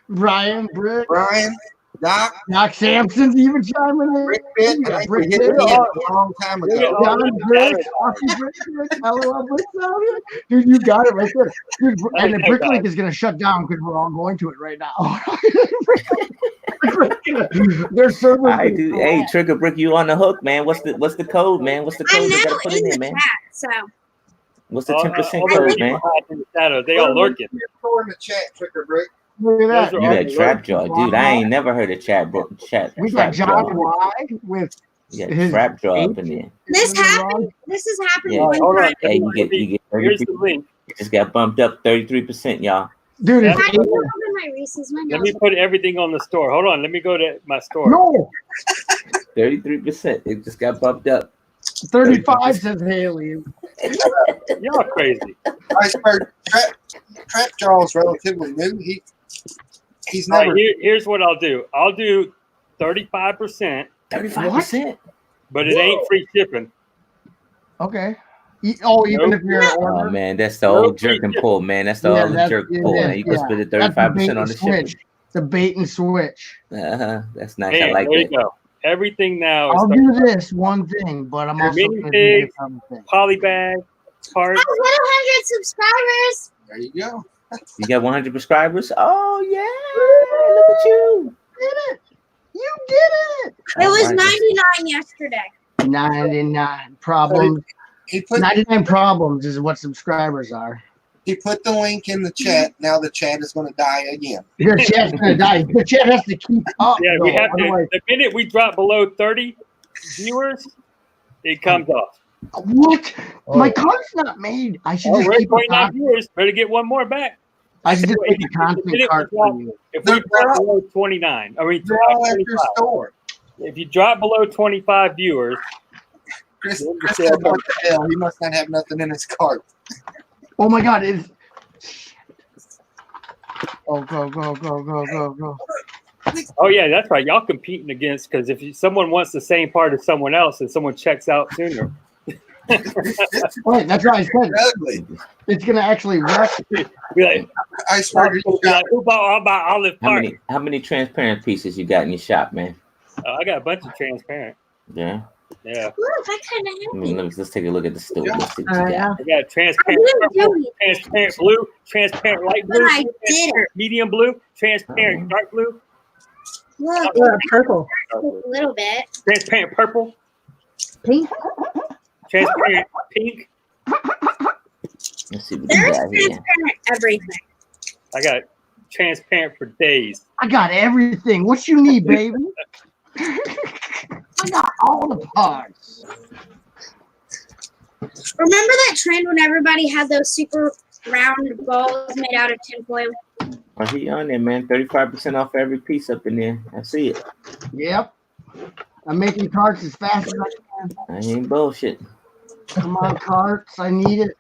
Ryan, Brick,
Brian, Doc,
Doc Sampson's even chiming in.
Brick Bit.
You
I
got
think
Brick
we hit
Bit.
me a long time ago.
John Brick, Austin Brick, LOL Brick Salvia. Dude, you got it right there. Dude, and the Bricklink is gonna shut down because we're all going to it right now. Their server.
I do. Hey, Trigger Brick, you on the hook, man? What's the code, man? What's the
I'm
code? They
now
gotta put in
in
there,
the
man.
chat, so
What's the
All
10%
the
code,
people
man?
hiding in the shadows, they all lurking.
Throw in the chat, Tricker Brick.
Look at that.
Those are
You
all
got
the
Trap
lurking.
Jaw, dude. I ain't never heard of chat.
We got
Trap
John
Jaw.
Y with
You got
his
Trap Jaw up in there.
this happened. This has happened
Yeah.
one
Hold on.
time.
Hey, you get
Here's
33.
the link.
Just got bumped up 33%, y'all.
dude.
Yeah.
It's
I open my Reese's
Let
window.
me put everything on the store. Hold on. Let me go to my store.
no
33%. It just got bumped up.
35 says Haley.
Y'all crazy.
Iceberg Trapjaw's relatively new. He's
All
never.
right, here's what I'll do. I'll do 35%,
35%.
but it ain't free shipping.
Okay. Even
Nope.
if you're at
Oh
order.
man, that's the old jerk and pull, man. That's the old jerk
yeah,
pull,
yeah,
man. You can
yeah.
split it
That's the bait
35% on
and
the shipping.
switch. The bait and switch.
That's nice. I
Man,
like
there you
that.
go. Everything now
I'll
is
do this one thing, but I'm also
mini
going to do
pigs,
this other thing.
polybag, parts.
I was 100 subscribers.
There you go.
You got 100 subscribers? Oh yeah! Look at you.
Did it. You did it.
It was
Alright.
99 yesterday.
99 problems.
He put
99 problems is what subscribers are.
he put the link in the chat. Now the chat is going to die again.
Your chat's going to die. Your chat has to keep up.
Yeah, we
though.
have to.
Otherwise-
The minute we drop below 30 viewers, it comes off.
What?
Oh.
My card's not made. I should
Oh,
just
we're at
keep a
29
constant.
viewers. Better get one more back.
I should just keep a
The
constant
minute
card
we drop-
for you.
If we
They're
drop
all-
below 29, I mean,
They're all at
25,
your store.
if you drop below 25 viewers,
Chris
Then the
said,
sale
"What the hell? He must not have nothing in his cart."
Oh my God! It's oh go go go go go go.
oh yeah, that's right. Y'all competing against because if someone wants the same part as someone else and someone checks out sooner,
Wait, that's what I said.
Ugly.
It's gonna actually wreck.
be like,
Iceberg,
who bought Olive
How
Park?
many transparent pieces you got in your shop, man?
I got a bunch of transparent.
Yeah.
Yeah,
Look, I kind of have it.
Let's take a look at the store. Let's see what you
Yeah.
got.
I got transparent
I didn't
purple,
do it.
transparent blue, transparent light
But
blue,
I did it.
transparent medium blue, transparent dark blue,
Look,
Purple.
a little bit.
transparent purple,
Pink.
transparent pink.
Let's see what you
There's
got here.
transparent everything.
I got transparent for days.
I got everything. What you need, baby? I got all the parts.
Remember that trend when everybody had those super round balls made out of tinfoil?
Oh, he on there, man. 35% off every piece up in there. I see it.
Yep. I'm making carts as fast as I can.
I ain't bullshit.
Come on, carts. I need it.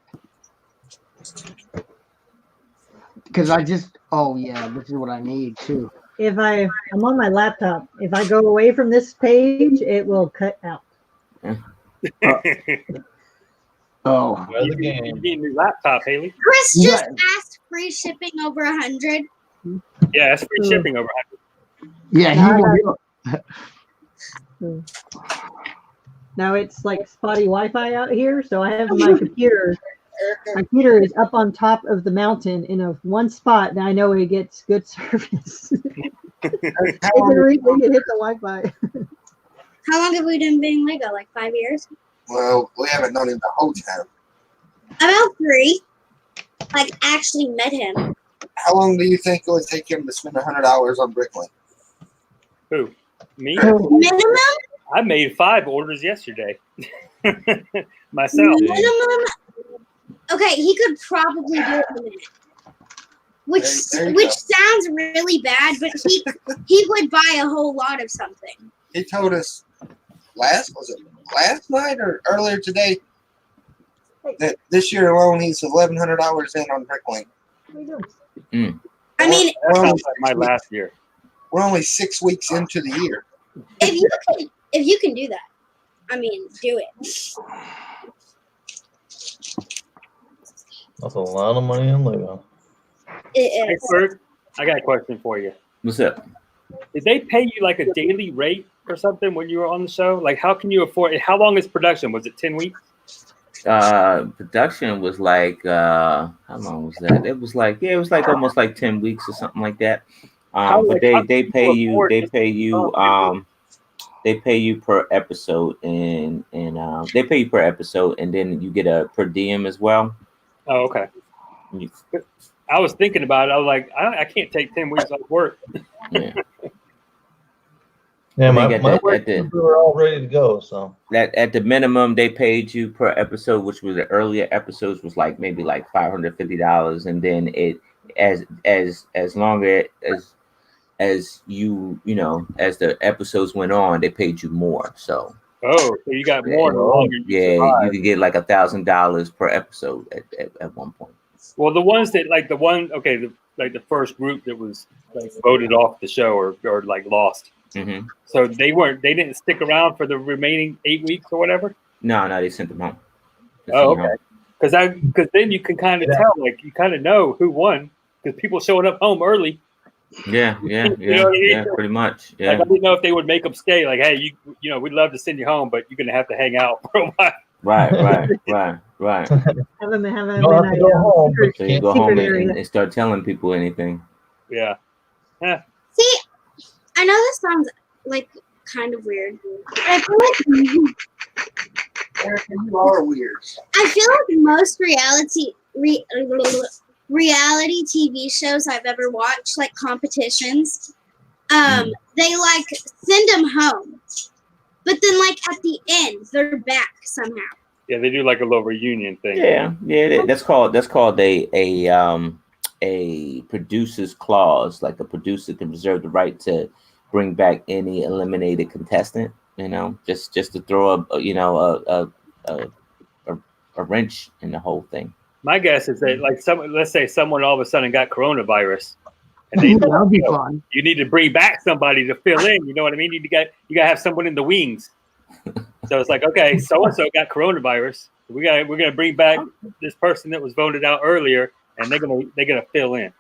Because I just, oh yeah, this is what I need too.
I'm on my laptop. If I go away from this page, it will cut out.
Oh.
Well, the
You
game.
need a new laptop, Haley.
Chris
You
just
got-
asked free shipping over 100.
Yeah, that's free shipping over 100.
Yeah, he will.
Now it's like spotty Wi-Fi out here, so I have my computer. My computer is up on top of the mountain in a one spot, and I know it gets good service. It's the reason you hit the Wi-Fi.
How long have we been being Lego? Like 5 years?
Well, we haven't known him the whole time.
About 3. Like, actually met him.
How long do you think it would take him to spend $100 on Bricklink?
Who? Me?
Minimum?
I made 5 orders yesterday. Myself.
Minimum? Okay, he could probably do it in a minute. Which
There you
which
go.
sounds really bad, but he would buy a whole lot of something.
He told us last night or earlier today that this year alone he's $1,100 in on Bricklink.
What are you doing?
I mean,
that sounds like my last year.
We're only 6 weeks into the year.
if you can do that, I mean, do it.
That's a lot of money in Lego.
It
Hey,
is.
Bert, I got a question for you.
What's up?
Did they pay you like a daily rate or something when you were on the show? Like, how can you afford it? How long is production? Was it 10 weeks?
Production was like how long was that? It was like almost like 10 weeks or something like that. But they pay you per episode and they pay you per episode and then you get a per diem as well.
Oh, okay. I was thinking about it. I was like, I can't take 10 weeks off work.
Yeah.
Yeah, my work, we were all ready to go. So
that at the minimum they paid you per episode, which was the earlier episodes was like maybe like $550, and then it as long as you know as the episodes went on, they paid you more. So
so you got more the longer
you could get like $1,000 per episode at one point.
Well, the ones that like the first group that was like voted off the show or like lost.
Mm-hmm.
So they didn't stick around for the remaining 8 weeks or whatever.
No, they sent them home.
Okay. Because then you can kind of tell, like you kind of know who won because people showing up home early.
Yeah,
You know what I mean?
pretty much. Yeah.
Like, I didn't know if they would make them stay. Like, hey, you know, we'd love to send you home, but you're gonna have to hang out for a while.
Right.
Have them
go home, but
So you go home and start telling people anything.
Yeah.
See, I know this sounds like kind of weird, but I feel like
Erica, you are weird.
I feel like most reality TV shows I've ever watched, like competitions, they like send them home, but then like at the end they're back somehow.
Yeah, they do like a little reunion thing.
Yeah. That's called a producer's clause. Like a producer can reserve the right to bring back any eliminated contestant. You know, just to throw a wrench in the whole thing.
My guess is that like let's say someone all of a sudden got coronavirus, and
That would be fun.
you need to bring back somebody to fill in. You know what I mean? You got to have someone in the wings. So it's like, okay, so and so got coronavirus. We're gonna bring back this person that was voted out earlier, and they're gonna fill in.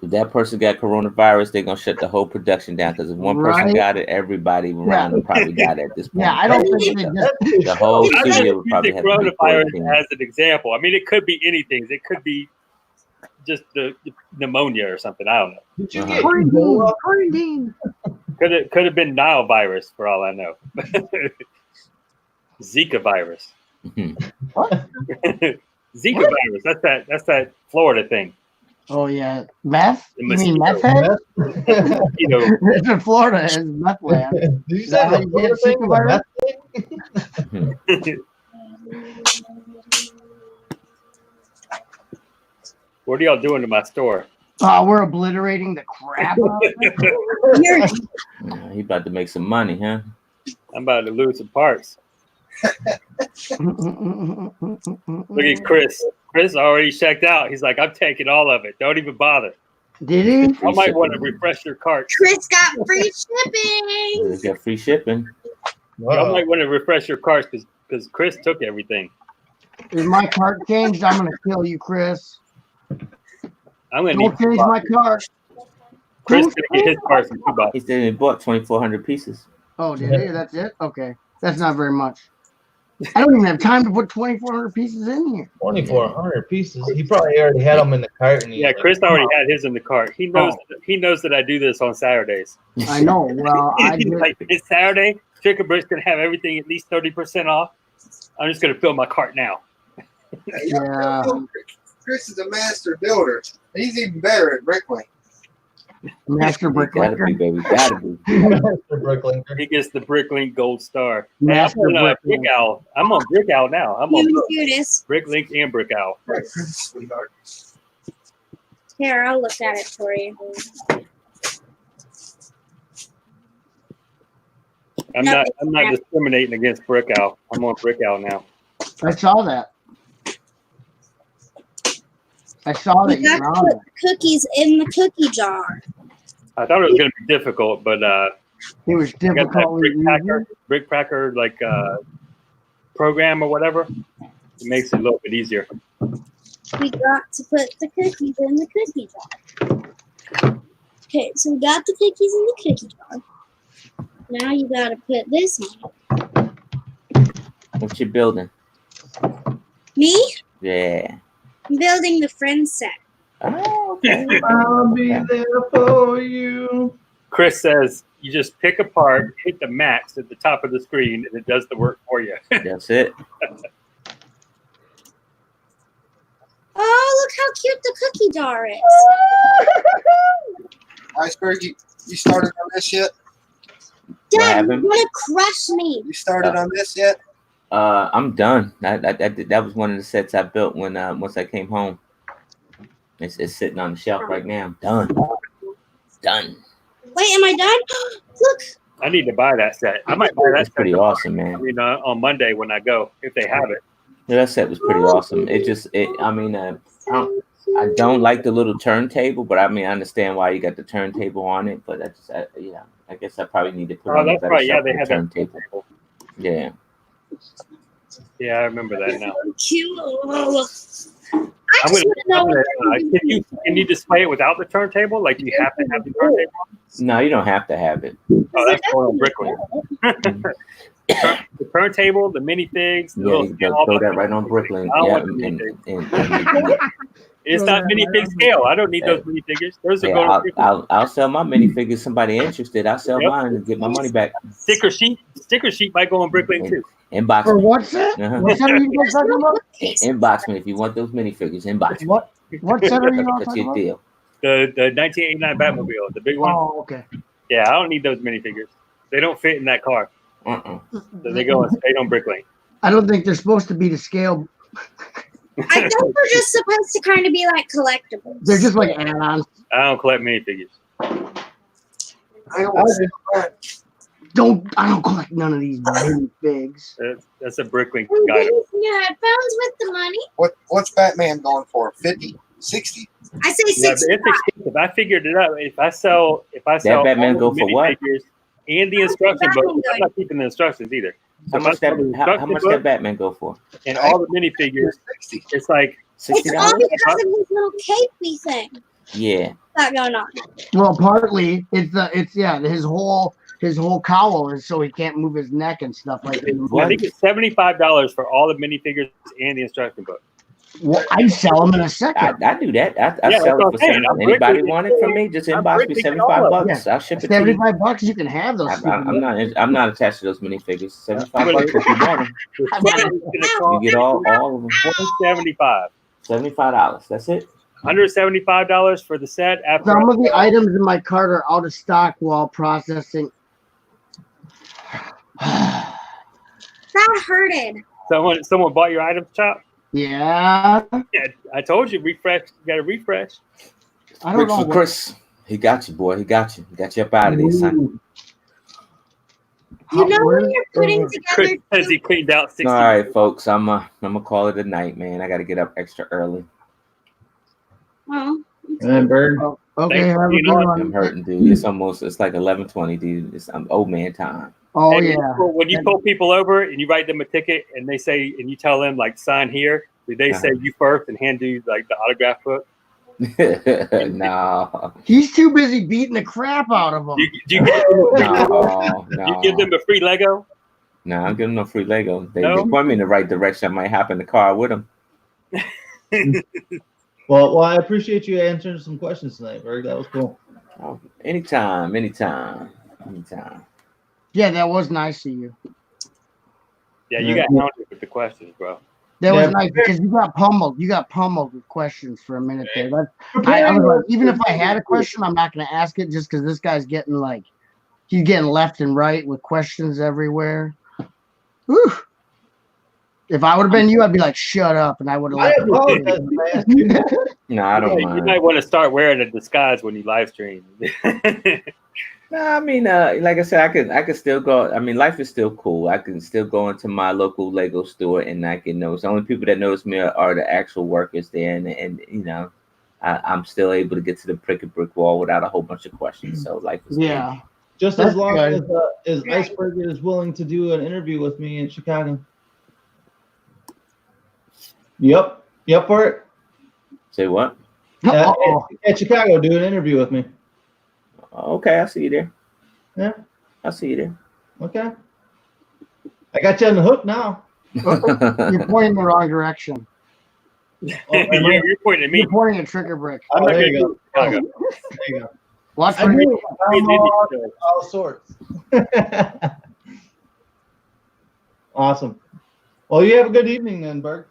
If that person got coronavirus, they're gonna shut the whole production down because if one person got it, everybody around them probably got it at this point.
Yeah, I don't think they just
The whole
I
studio would probably
use
have
the
to be
coronavirus
quarantined.
as an example. I mean, it could be anything. It could be just the pneumonia or something. I don't know.
did you
Uh-huh.
get
Quarantine.
Could have been Nile virus for all I know. Zika virus.
what?
Zika virus. That's that Florida thing.
Oh yeah, meth.
The
You mean meth
mosquito.
head?
You know,
It's in Florida is meth land.
Did you
Is
say
that how
the
you
Florida
get
thing?
Zika
The
virus?
what are y'all doing to my store?
We're obliterating the crap out of it.
Yeah, he about to make some money, huh?
I'm about to lose some parts. Look at Chris. Chris already checked out. He's like, I'm taking all of it. Don't even bother.
Did he?
I might want to refresh your cart.
Chris got free shipping.
He's got free shipping.
I might want to refresh your cart because Chris took everything.
If my cart changed, I'm gonna kill you, Chris.
I'm gonna
Don't
need
change my cart.
Chris gonna get his parts in 2 bucks.
He said he bought 2,400 pieces.
Oh, did he? That's it? Okay. That's not very much. I don't even have time to put 2,400 pieces in here.
2,400 pieces. He probably already had them in the cart. And
Yeah, Chris already had his in the cart. He knows. He knows that I do this on Saturdays.
I know. Well, I
He's
did.
like, it's Saturday. Trick Brick's gonna have everything at least 30% off. I'm just gonna fill my cart now.
Yeah.
Chris is a master builder. He's even better at bricklaying.
Master
Gotta be,
Bricklayer.
baby. Gotta be.
Master Bricklinker.
He gets the Bricklink Gold Star. Hey, I'm
Master
on
Bricklayer.
Brick Owl. I'm on Brick Owl now. I'm on
You
both.
do this.
Bricklink and Brick Owl.
Sweetheart.
Here, I'll look at it for you.
I'm not discriminating against Brick Owl. I'm on Brick Owl now.
I saw that. I saw that
You
you
got
were
to
on
put
it.
cookies in the cookie jar.
I thought it was going to be difficult, but
It was
I got that
difficultly
brick packer like program or whatever. It makes it a little bit easier.
We got to put the cookies in the cookie jar. Okay, so we got the cookies in the cookie jar. Now you got to put this on.
What you building?
Me?
Yeah.
I'm building the friend set.
Oh, okay.
I'll be there for you.
Chris says you just pick apart, hit the max at the top of the screen, and it does the work for you.
That's it.
Oh, look how cute the cookie jar is.
Iceberg, you started on this yet?
Dad,
happened?
you want to crush me?
You started on this yet?
I'm done. That was one of the sets I built when once I came home. It's sitting on the shelf right now. I'm done. Done.
Wait, am I done? Look.
I need to buy that set. I might buy that
That's
set.
pretty awesome, man.
I mean, on Monday when I go, if they have it.
Yeah, that set was pretty awesome. I don't like the little turntable, but I mean, I understand why you got the turntable on it. But I guess I probably need to put on a
that's
better
right. Yeah, they
separate
have
turntable. Yeah.
Yeah, I remember that now.
Cute.
I'm gonna, can you display it without the turntable? Like, do you have to have the turntable?
No, you don't have to have it.
Oh, that's going on Bricklink. The turntable, the minifigs.
Yeah, you can throw that right on Bricklink.
It's not minifig scale. I don't need those minifigures. Those are going to Bricklink.
I'll sell my minifigures. Somebody interested, I'll sell mine and get my money back.
Sticker sheet might go on Bricklink too.
Inbox
For
me.
what's that? What set are you guys talking about?
Inbox me if you want those minifigures. Inbox me.
What set are you all
That's
talking
your
about?
deal.
The 1989 Batmobile, the big one.
Oh, okay.
Yeah, I don't need those minifigures. They don't fit in that car. So they go straight on Bricklink.
I don't think they're supposed to be to scale.
I think they're just supposed to kind of be like collectibles.
They're just like add-ons.
I don't collect minifigures.
I don't collect none of these minifigs.
That's a Bricklink
Who
guy.
gets your headphones with the money?
What's Batman going for? 50? 60?
I say
Yeah,
65.
it's expensive. I figured it out. If I sell
That Batman
all
go
the
for what?
minifigures and the instruction
Batman
book, I'm
going?
not keeping the instructions either.
How
So if I
much
sell the
how
instruction
much
book
that Batman go for?
and all the minifigures, it's like
It's all
$60?
because of his little capey thing
Yeah.
got going on.
Well, partly it's his whole cowl is so he can't move his neck and stuff like that.
I think it's $75 for all the minifigures and the instruction book.
Well, I sell them in a second.
I do that. I
Yeah,
sell
that's
it
what
for
I'm saying. I'm
anybody
Bricklink
want it from me, just
I'm
inbox me
Bricklink all of
$75. I'll ship it to you.
$75, you can have those.
I'm not attached to those minifigures. $75 if you want them. You get all of them.
$175.
$75. That's it.
$175 for the set. After
Some of the items in my cart are out of stock while processing.
That hurted.
someone bought your items, Chop.
Yeah.
Yeah, I told you refresh. You got to refresh.
I don't
Bricks
know.
for Chris. He got you, boy. He got you. He got you up out of there, son.
You know when you're putting
Chris
together
says he cleaned out 60.
All right, folks. I'm gonna call it a night, man. I got to get up extra early.
Oh,
Bird.
Okay,
Thanks
have
for
a
being
good
on.
one.
I'm hurting, dude. It's like 11:20, dude. It's old man time.
Oh
Hey,
yeah.
when you pull people over and you write them a ticket and they say, and you tell them like sign here, do they say you first and hand you like the autograph book?
No.
He's too busy beating the crap out of them.
Do you give them a free
No,
You give them a free Lego?
No, I'm giving no free Lego. They
No?
point me in the right direction. I might hop in the car with them.
Well, I appreciate you answering some questions tonight, Berg. That was cool.
Oh, anytime.
Yeah, that was nice of you.
Yeah, you got hounded with the questions, bro.
That
Yeah.
was nice because you got pummeled. You got pummeled with questions for a minute there. I was like, even if I had a question, I'm not going to ask it just because this guy's getting he's getting left and right with questions everywhere. Whew. If I would have been you, I'd be like, shut up, and I would have
I
left.
apologize for asking.
No, I don't
You
mind.
might want to start wearing a disguise when you live stream.
No, I mean, like I said, I could still go. I mean, life is still cool. I can still go into my local Lego store and I can notice. The only people that notice me are the actual workers there, and you know, I'm still able to get to the brick wall without a whole bunch of questions. So life is
Yeah.
Just
That's
as long
good.
as Iceberg is willing to do an interview with me in Chicago. Yep. Yep for it.
Say what?
At Chicago, do an interview with me.
Okay, I'll see you there.
Yeah.
I'll see you there.
Okay. I got you on the hook now.
You're pointing the wrong direction.
You're pointing at me.
You're pointing at Trigger Brick.
I'm not
there
gonna
you
do
go.
Chicago.
There you go.
Watch
I
for me.
do. I'm all sorts. Awesome. Well, you have a good evening then, Berg.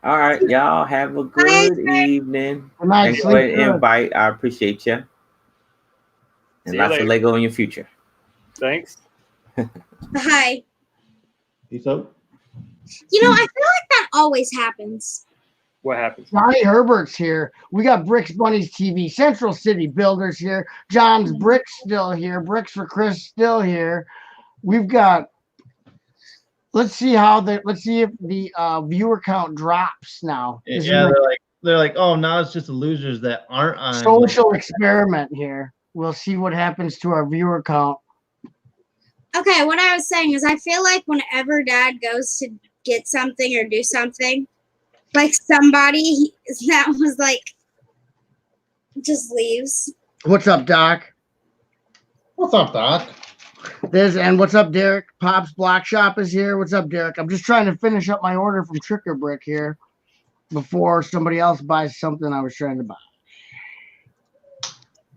All right, y'all have a good evening.
Good night,
Thanks for
sleep
the
good.
invite. I appreciate you. And
See you
lots
later.
of Lego in your future.
Thanks.
Hi.
Peace out.
You know, I feel like that always happens.
What happens?
Johnny Herbert's here. We got Bricks Bunnies TV. Central City Builders here. John's Bricks still here. Bricks for Chris still here. We've got. Let's see if the viewer count drops now. This is
Yeah,
a
they're like, oh, now it's just the losers that aren't on.
social experiment here. We'll see what happens to our viewer count.
Okay, what I was saying is I feel like whenever Dad goes to get something or do something, like somebody that was like just leaves.
What's up, Doc?
What's up, Doc?
And what's up, Derek? Pop's Block Shop is here. What's up, Derek? I'm just trying to finish up my order from Trigger Brick here before somebody else buys something I was trying to buy.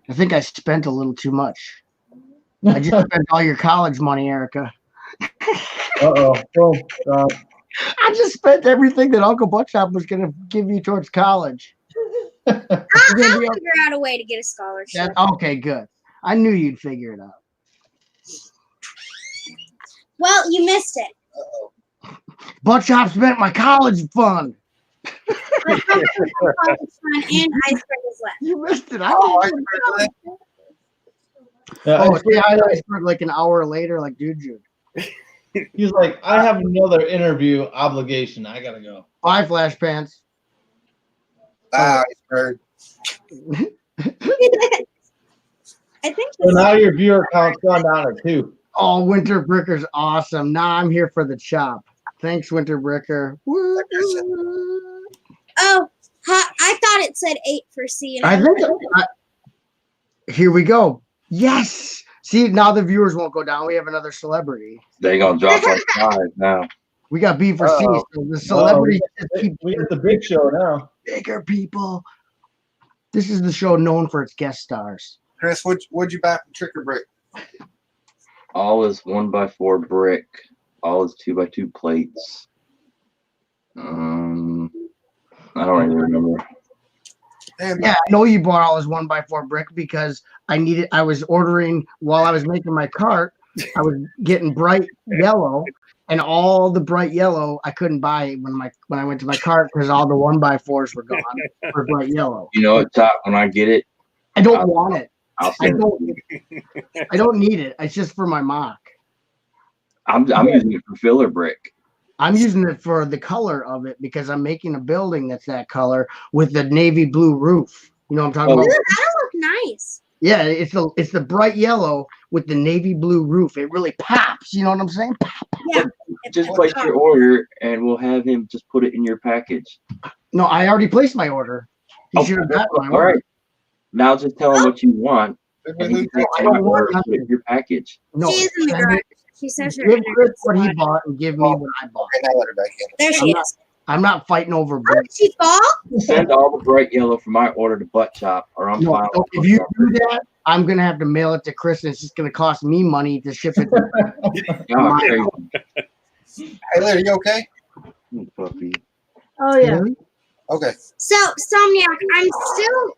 I think I spent a little too much. I just spent all your college money, Erica.
Uh-oh. Well,
I just spent everything that Uncle Buckshop was going to give you towards college.
I'll figure out a way to get a scholarship.
Okay, good. I knew you'd figure it out.
Well, you missed it.
Buckshop spent my college fund.
And Iceberg is left.
You missed it. See, I Iceberg like an hour later, like dude.
He's like, I have another interview obligation. I gotta go.
Bye, Flash Pants.
Bye, Iceberg.
I think
So now your viewer count's gone down to 2.
Oh, Winter Bricker's awesome. Nah, I'm here for the chop. Thanks, Winter Bricker.
Oh, I thought it said 8 for C. And
I think here we go. Yes. See, now the viewers won't go down. We have another celebrity.
They gonna drop like 5 now.
We got B for C.
Uh-oh.
So the celebrities just keep
We got the big show now.
bigger people. This is the show known for its guest stars.
Chris, what'd you buy from Trigger Brick?
All is 1x4 brick. All is 2x2 plates. I don't even remember.
Yeah, I know you bought all this 1x4 brick because I was ordering while I was making my cart. I was getting bright yellow, and all the bright yellow I couldn't buy when I went to my cart because all the 1x4s were gone for bright yellow.
You know what, Top? When I get it,
I don't want it.
I'll
I
send
don't need it. It's just for my mock.
I'm using it for filler brick.
I'm using it for the color of it because I'm making a building that's that color with the navy blue roof. You know what I'm talking about?
Ooh, that'll look nice.
Yeah, it's the bright yellow with the navy blue roof. It really pops. You know what I'm saying?
Yeah.
Just place your order, and we'll have him just put it in your package.
No, I already placed my order. You should have got my
All
order.
right. Now just tell him what you want, and he can take
I
my
don't want
order and put it in your package.
No,
She's in the
send
garage.
it-
She says her
give Chris
internet's
what he
slow.
bought and give me what I bought.
And I let her back in.
There she is.
I'm not fighting over
Oh,
brick.
did she fall?
Send all the bright yellow from my order to Butt Chop, or I'm
No,
fine.
no, if you do that, I'm gonna have to mail it to Chris, and it's just gonna cost me money to ship it.
Y'all are crazy.
Hey, Larry, you okay?
Puppy.
Oh yeah.
Okay.
So, Somniac, I'm still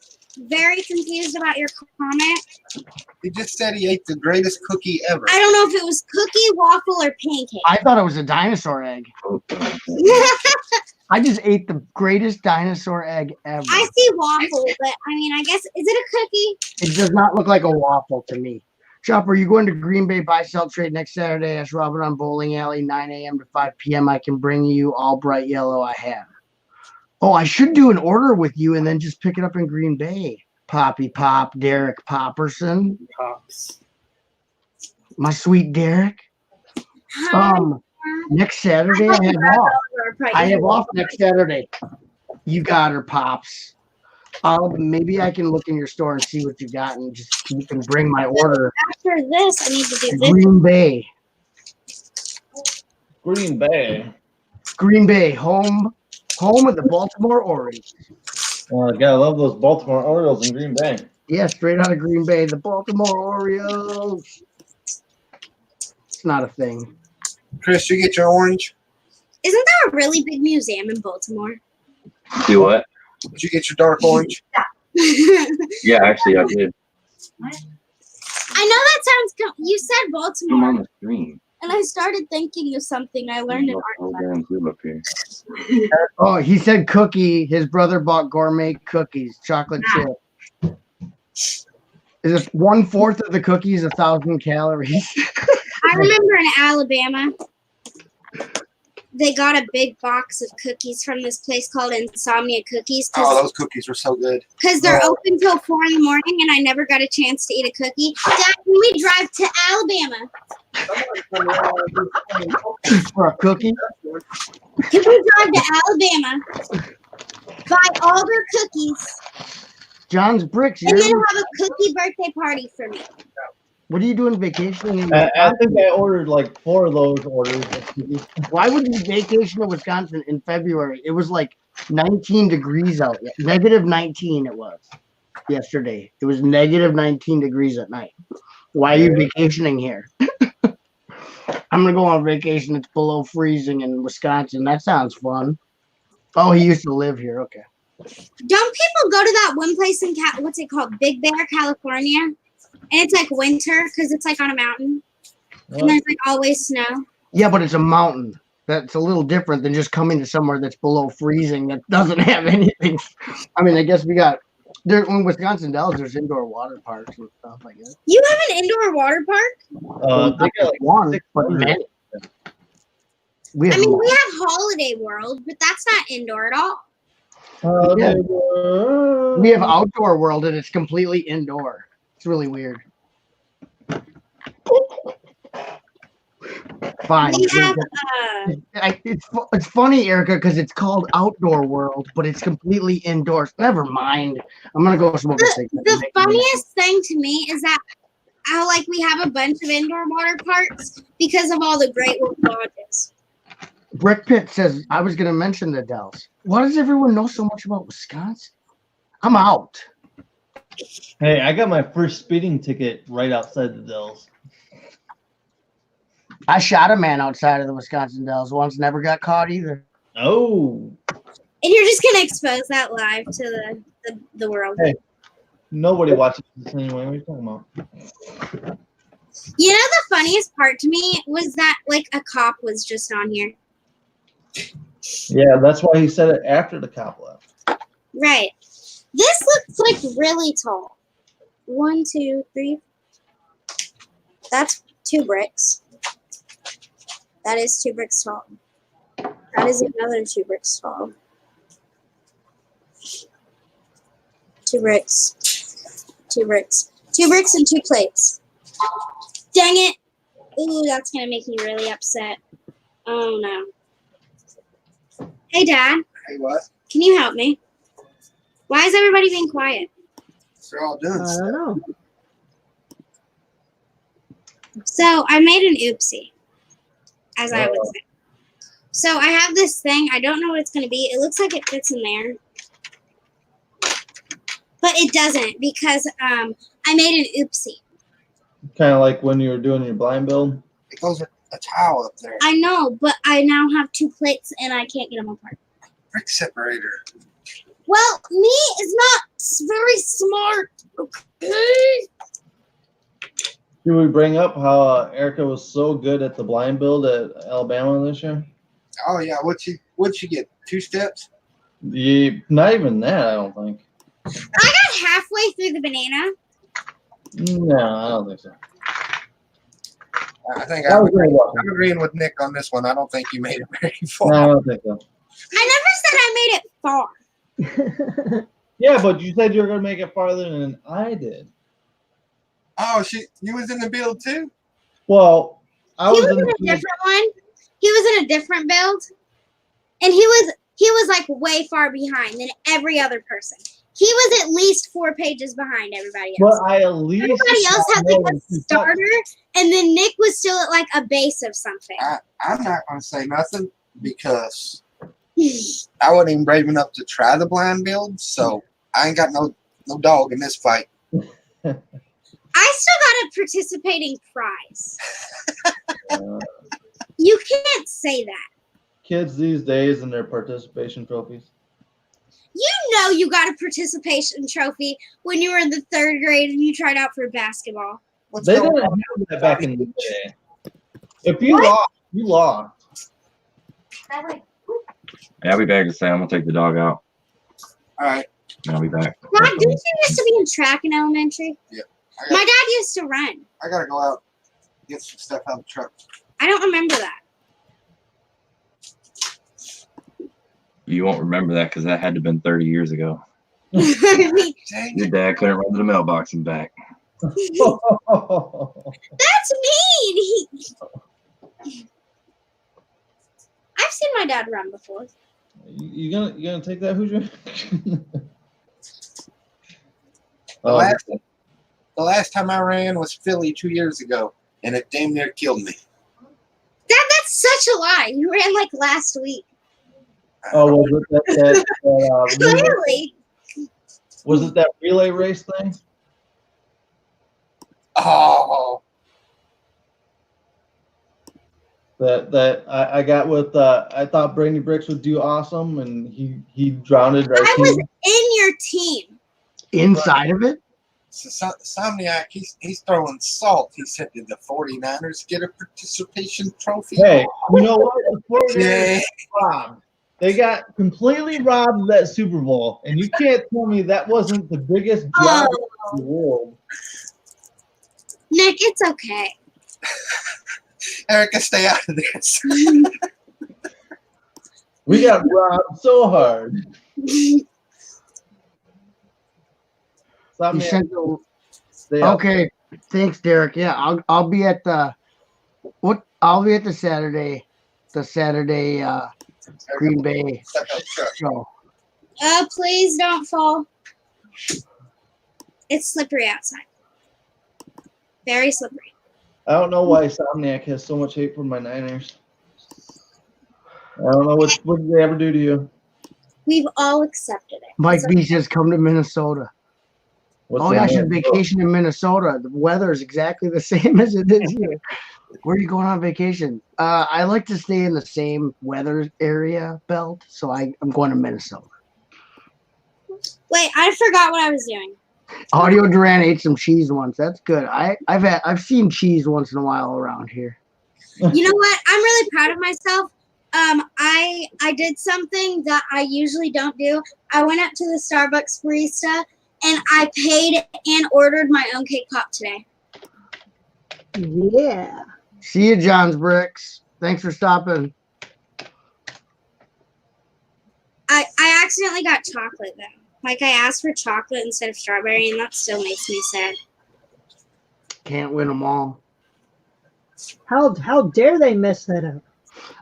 very confused about your comment.
He just said he ate the greatest cookie ever.
I don't know if it was cookie, waffle, or pancake.
I thought it was a dinosaur egg. I just ate the greatest dinosaur egg ever.
I see waffle, but I mean, I guess is it a cookie?
It does not look like a waffle to me. Chopper, are you going to Green Bay buy sell trade next Saturday? Ask Robin on Bowling Alley, 9 a.m. to 5 p.m. I can bring you all bright yellow I have. Oh, I should do an order with you and then just pick it up in Green Bay. Poppy Pop, Derek Popperson.
Pops.
My sweet Derek. Next Saturday I have off. I have off next Saturday. You got her, Pops. Maybe I can look in your store and see what you got, and just you can bring my order.
After this, I need to do this.
Green Bay.
Green Bay.
Green Bay, home of the Baltimore Orioles.
Oh, I gotta love those Baltimore Orioles in Green Bay.
Yeah, straight out of Green Bay, the Baltimore Orioles. It's not a thing.
Chris, you get your orange?
Isn't there a really big museum in Baltimore?
Do what?
Did you get your dark orange?
Yeah, actually, I did.
I know that sounds. You said
I'm
Baltimore,
on the screen.
and I started thinking of something I learned in art
Oh,
class.
damn blue up here.
Oh, he said cookie. His brother bought gourmet cookies, chocolate chip. Is it 1/4 of the cookies 1,000 calories?
I remember in Alabama, they got a big box of cookies from this place called Insomnia Cookies
Oh, those cookies were so good.
because they're open till 4 in the morning, and I never got a chance to eat a cookie. Dad, can we drive to Alabama?
For a cookie?
Can we drive to Alabama, buy all their cookies,
John's Bricks.
and then
Here.
have a cookie birthday party for me?
What are you doing vacationing in
I think I ordered like 4 of those orders.
Why would you vacation in Wisconsin in February? It was like 19 degrees out. Negative 19 it was yesterday. It was negative 19 degrees at night. Why are you vacationing here? I'm going to go on vacation. It's below freezing in Wisconsin. That sounds fun. Oh, he used to live here. Okay.
Don't people go to that one place in what's it called, Big Bear, California? And it's like winter because it's like on a mountain, and there's like always snow.
Yeah, but it's a mountain. That's a little different than just coming to somewhere that's below freezing that doesn't have anything. I mean, I guess we got there in Wisconsin Dells. There's indoor water parks and stuff like that.
You have an indoor water park?
They got like
one, but many. We have
I mean, we have Holiday World, but that's not indoor at all.
we have Outdoor World and it's completely indoor. It's really weird. Fine.
We have
It's funny, Erica, because it's called Outdoor World, but it's completely indoors. Never mind. I'm gonna go smoke a cigarette.
the funniest thing to me is that how like we have a bunch of indoor water parks because of all the Great Wolf Lodges.
Brick Pit says I was gonna mention the Dells. Why does everyone know so much about Wisconsin? I'm out.
Hey, I got my first speeding ticket right outside the Dells.
I shot a man outside of the Wisconsin Dells once, never got caught either.
Oh.
And you're just gonna expose that live to the world.
Hey, nobody watches this anyway. What are you talking about?
You know the funniest part to me was that like a cop was just on here.
Yeah, that's why he said it after the cop left.
Right. This looks like really tall. 1, 2, 3. That's 2 bricks. That is 2 bricks tall. That is another 2 bricks tall. 2 bricks. 2 bricks. 2 bricks and 2 plates. Dang it. Ooh, that's going to make me really upset. Oh, no. Hey, Dad.
Hey, what?
Can you help me? Why is everybody being quiet?
They're all doing
I
stuff.
don't know.
So I made an oopsie, as I would say. So I have this thing. I don't know what it's going to be. It looks like it fits in there. But it doesn't because I made an oopsie.
Kind of like when you were doing your blind build.
It goes with a towel up there.
I know, but I now have 2 plates and I can't get them apart.
Brick separator.
Well, me is not very smart. Okay.
Did we bring up how Erica was so good at the blind build at Alabama this year?
Oh yeah, what'd you get? 2 steps?
Not even that, I don't think.
I got halfway through the banana.
No, I don't think so.
I think
That was very well.
I'm agreeing with Nick on this one. I don't think you made it very far.
No, I don't think so.
I never said I made it far.
Yeah, but you said you were gonna make it farther than I did.
Oh, you was in the build too?
Well, I
He
was
was
in
in a
the
different one. He was in a different build, and he was like way far behind than every other person. He was at least 4 pages behind everybody else.
But I at least
Everybody else had
more
like
than
a
2
starter, and then Nick was still at like a base of something.
I'm not going to say nothing because I wasn't even brave enough to try the blind build, so I ain't got no dog in this fight.
I still got a participating prize. You can't say that.
Kids these days and their participation trophies.
You know you got a participation trophy when you were in the 3rd grade and you tried out for basketball.
They didn't have that back in the day. If you lost, you lost.
Yeah, I'll be back to say I'm gonna take the dog out.
All right.
I'll be back.
Dad, didn't you used to be in track in elementary?
Yeah.
My dad used to run.
I got to go out get some stuff out of the truck.
I don't remember that.
You won't remember that because that had to have been 30 years ago.
That's
Your dad couldn't run to the mailbox and back.
mean. I've seen my dad run before.
You gonna take that, Hoosier?
The last time I ran was Philly 2 years ago, and it damn near killed me.
Dad, that's such a lie. You ran like last week.
Oh, was it that
Clearly.
was it that relay race thing?
Oh.
That I got with I thought Brady Bricks would do awesome, and he drowned our
I
team.
was in your team.
Inside of it?
So, Somniac, he's throwing salt. He said, did the 49ers get a participation trophy?
Hey, you know what? The 49ers
Yeah.
got robbed. They got completely robbed of that Super Bowl, and you can't tell me that wasn't the biggest job in the world.
Nick, it's okay.
Erica, stay out of this.
We got robbed so hard.
You sent okay, thanks, Derek. Yeah, I'll be at the Saturday Green Bay show.
Please don't fall. It's slippery outside. Very slippery.
I don't know why Somniac has so much hate for my Niners. I don't know what did they ever do to you?
We've all accepted it.
Mike B says come to Minnesota.
What's
Oh
the
yeah, I
name?
should vacation in Minnesota. The weather is exactly the same as it is here. Where are you going on vacation? I like to stay in the same weather area belt, so I'm going to Minnesota.
Wait, I forgot what I was doing.
Audio Duran ate some cheese once. That's good. I've seen cheese once in a while around here.
You know what? I'm really proud of myself. I did something that I usually don't do. I went up to the Starbucks barista and I paid and ordered my own cake pop today.
Yeah.
See you, John's Bricks. Thanks for stopping.
I accidentally got chocolate though. Like I asked for chocolate instead of strawberry, and that still makes me sad.
Can't win them all.
How dare they mess that up?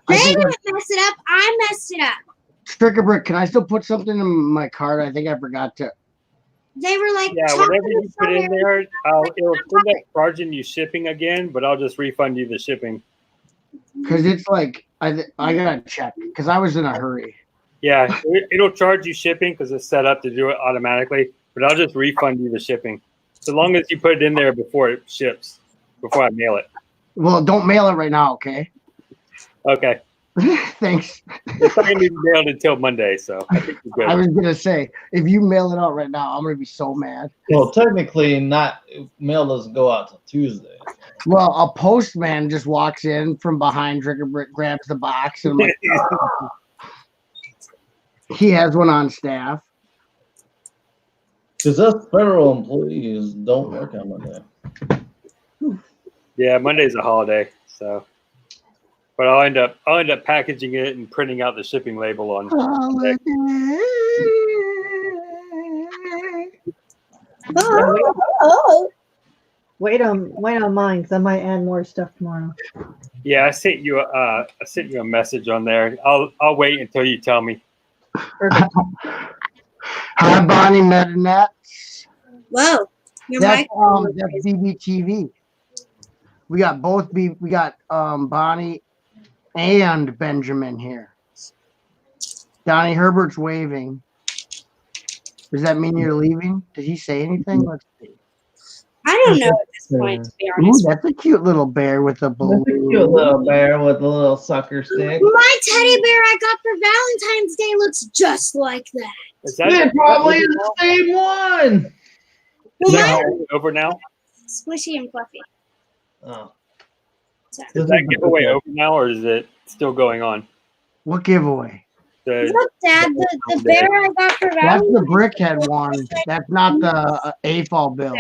They didn't mess it up. I messed it up.
Stricker Brick, can I still put something in my card? I think I forgot to.
They were like,
Yeah,
chocolate
whatever you
and
put in
strawberry.
there, it'll end up charging you shipping again, but I'll just refund you the shipping.
Because it's like, I got to check because I was in a hurry.
Yeah, it'll charge you shipping because it's set up to do it automatically, but I'll just refund you the shipping. So long as you put it in there before it ships, before I mail it.
Well, don't mail it right now, okay?
Okay.
Thanks.
It's not going to be mailed until Monday, so I think you're good.
I was going to say, if you mail it out right now, I'm going to be so mad.
Well, technically, mail doesn't go out till Tuesday.
Well, a postman just walks in from behind Stricker Brick, grabs the box, and I'm like, He has one on staff.
Because us federal employees don't work on Monday.
Yeah, Monday's a holiday, so. But I'll end up packaging it and printing out the shipping label on. Monday.
Oh. Wait on mine because I might add more stuff tomorrow.
Yeah, I sent you a message on there. I'll wait until you tell me.
Perfect.
Hi, Bonnie Medinette.
Whoa. Your
That's
mic.
that's BBTV. We got Bonnie and Benjamin here. Donnie Herbert's waving. Does that mean you're leaving? Did he say anything? Let's see.
I don't know at this point, to be
Ooh,
honest.
that's a cute little bear with a balloon.
That's a cute little bear with a little sucker stick.
My teddy bear I got for Valentine's Day looks just like that.
Is that
They're probably the same one.
is that over now?
Squishy and fluffy.
Oh.
Sorry.
Is that giveaway over now, or is it still going on?
What giveaway?
Look, Dad, the bear I got for
That's
Valentine's
the brickhead one. That's not the AFOL build.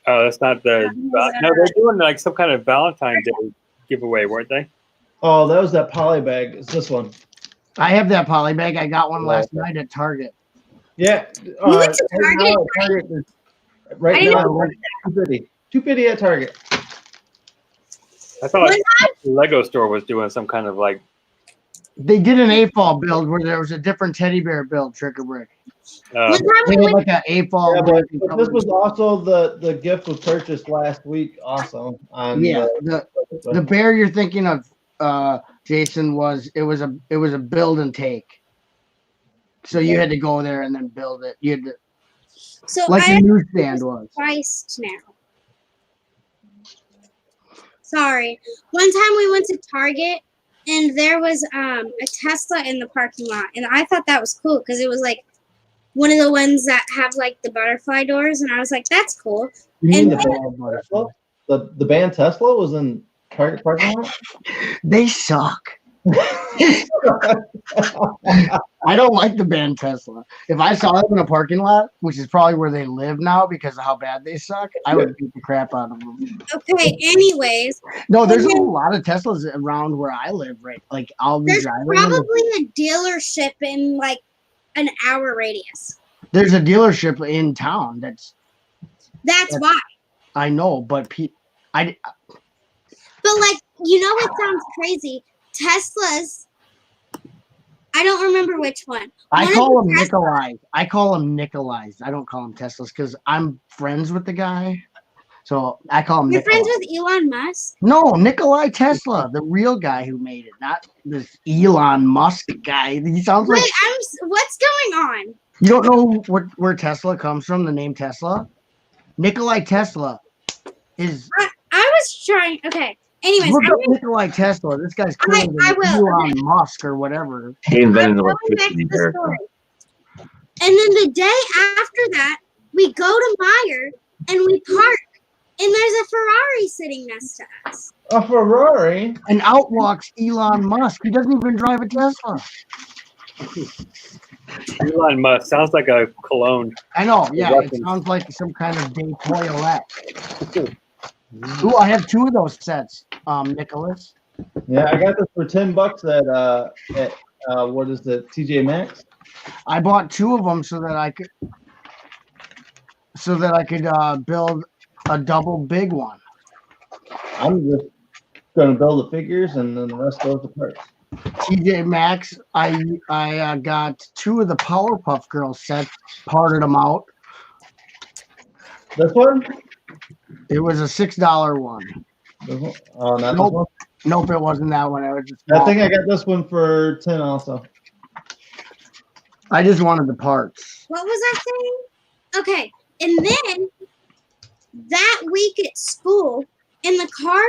Oh, that's not the. No, they're doing like some kind of Valentine's Day giveaway, weren't they?
Oh, that was that poly bag. It's this one.
I have that poly bag. I got one last night at Target.
Yeah.
went to
Target is- right now, $250 at Target.
I thought the Lego store was doing some kind of like.
They did an AFOL build where there was a different teddy bear build, Trick or Brick. They had like an AFOL.
Yeah, but this was also the gift was purchased last week also. On
Yeah, the bear you're thinking of, Jason, was a build and take. So you had to go there and then build it. You had to,
So
like
I
the newsstand was.
Twice now. Sorry. One time we went to Target and there was a Tesla in the parking lot, and I thought that was cool because it was like one of the ones that have like the butterfly doors, and I was like, that's cool.
You mean
And
the Tesla? The band Tesla was in Target parking lot?
They suck. I don't like the band Tesla. If I saw them in a parking lot, which is probably where they live now because of how bad they suck, I would beat the crap out of them.
Okay, anyways.
No, there's
and
a
then
lot of Teslas around where I live, right? Like I'll be
there's
driving.
probably a dealership in like an hour radius.
There's a dealership in town that's
Why.
I know, but
But like, you know what sounds crazy? Teslas. I don't remember which one.
I call them Nikolai. I call them Nikolais. I don't call them Teslas because I'm friends with the guy. So I call him
You're
Nikolai.
friends with Elon Musk?
No, Nikolai Tesla, the real guy who made it, not this Elon Musk guy. He sounds
Wait,
like
what's going on?
you don't know where Tesla comes from. The name Tesla, Nikolai Tesla is.
I was trying. Okay. Anyways,
Look
I'm
up
gonna-
Nikolai Tesla. This guy's cooler than
I will.
Elon Musk or whatever.
He invented
I'm going back
electricity
to the
here.
story. And then the day after that, we go to Meyer and we park, and there's a Ferrari sitting next to us.
A Ferrari?
And out walks Elon Musk. He doesn't even drive a Tesla.
Elon Musk sounds like a cologne.
I know. Yeah, it
Reference.
sounds like some kind of day toilet. Ooh, I have two of those sets, Nicholas.
Yeah, I got this for $10 at what is it, TJ Maxx?
I bought two of them so that I could build a double big one.
I'm just gonna build the figures and then the rest goes to parts.
TJ Maxx. I got two of the Powerpuff Girls sets, parted them out.
This one?
It was a $6 one.
Oh, not
Nope.
this one?
Nope, it wasn't that one. It was just
I think I got this one for 10 also.
I just wanted the parts.
What was I saying? Okay, and then that week at school, in the car,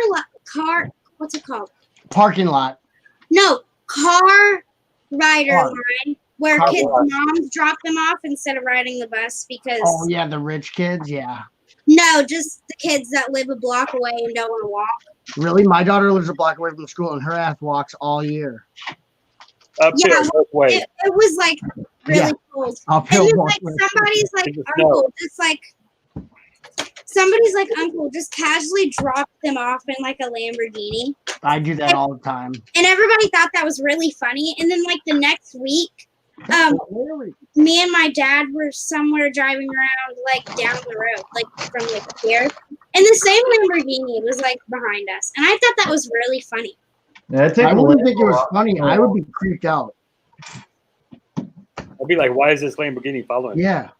what's it called?
Parking lot.
No, car rider
Car.
line, where
Car
kids'
wash.
moms drop them off instead of riding the bus because
Oh yeah, the rich kids. Yeah.
no, just the kids that live a block away and don't want to walk.
Really, my daughter lives a block away from school, and her ass walks all year.
Yeah,
both ways.
it was like really
Yeah.
cold.
Uphill
And then,
both
like
ways.
somebody's like
In the snow.
uncle, just like somebody's like uncle just casually dropped them off in like a Lamborghini,
I do that all the time.
and everybody thought that was really funny. And then like the next week, me and my dad were somewhere driving around like down the road, like from like here, and the same Lamborghini was like behind us, and I thought that was really funny.
Yeah,
I wouldn't think it was funny. I would be creeped out.
I'd be like, why is this Lamborghini following me?
Yeah.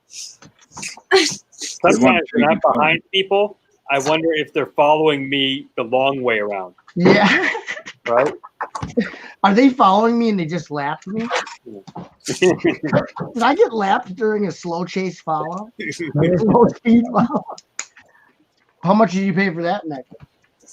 Sometimes when I'm behind people, I wonder if they're following me the long way around.
Yeah.
Right?
Are they following me and they just lapped me? Did I get lapped during a slow chase follow? Slow speed follow? How much did you pay for that, Nick?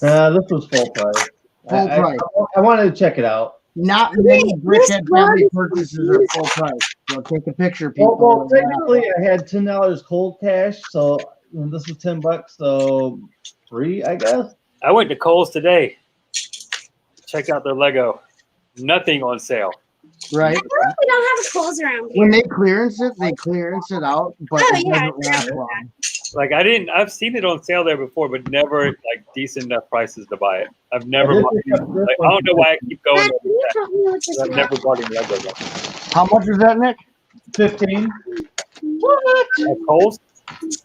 This was full price.
Full price.
I wanted to check it out.
Not many Brickhead family purchases are full price. So take a picture, people.
Well, technically, I had $10 cold cash, so this was $10, so free, I guess.
I went to Kohl's today. Checked out their Lego. Nothing on sale.
Right.
I feel like we don't have a Kohl's around here.
When they clearance it out, but
Oh,
it
yeah,
doesn't last long.
Like I've seen it on sale there before, but never like decent enough prices to buy it. I've never bought it. Like, I don't know why I keep going
Dad,
over
can you
that.
tell me what this
I've
was?
never bought any Lego yet.
How much is that, Nick?
15
At Kohl's?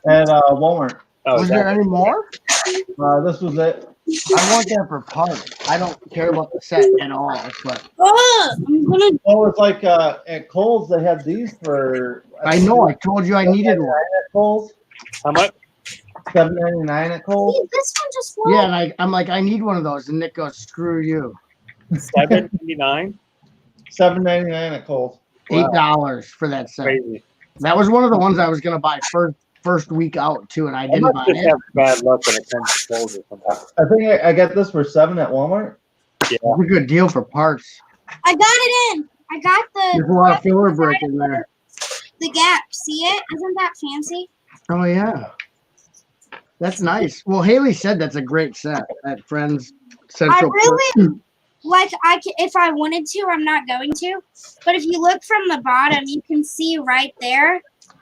at Walmart.
Oh,
Was there any more?
This was it.
I want that for parts. I don't care about the set at all. But
Oh, I'm gonna.
Oh, it's like at Kohl's they had these for.
I know. I told you I needed one.
At Kohl's.
How much?
$7.99 at Kohl's.
See, this one just won.
Yeah, and I'm like, I need one of those, and Nick goes, "Screw you."
$7.99.
$7.99 at Kohl's.
$8 for that set.
Crazy.
That was one of the ones I was gonna buy first week out too, and I
I
didn't buy
must just
it.
have bad luck when it comes to Kohl's or something.
I think I got this for $7 at Walmart.
Yeah.
It's a good deal for parts.
I got it in. I got
There's a lot of filler brick in there.
the gap. See it? Isn't that fancy?
Oh yeah, that's nice. Well, Haley said that's a great set at Friends Central.
I really like. If I wanted to, I'm not going to. But if you look from the bottom, you can see right there.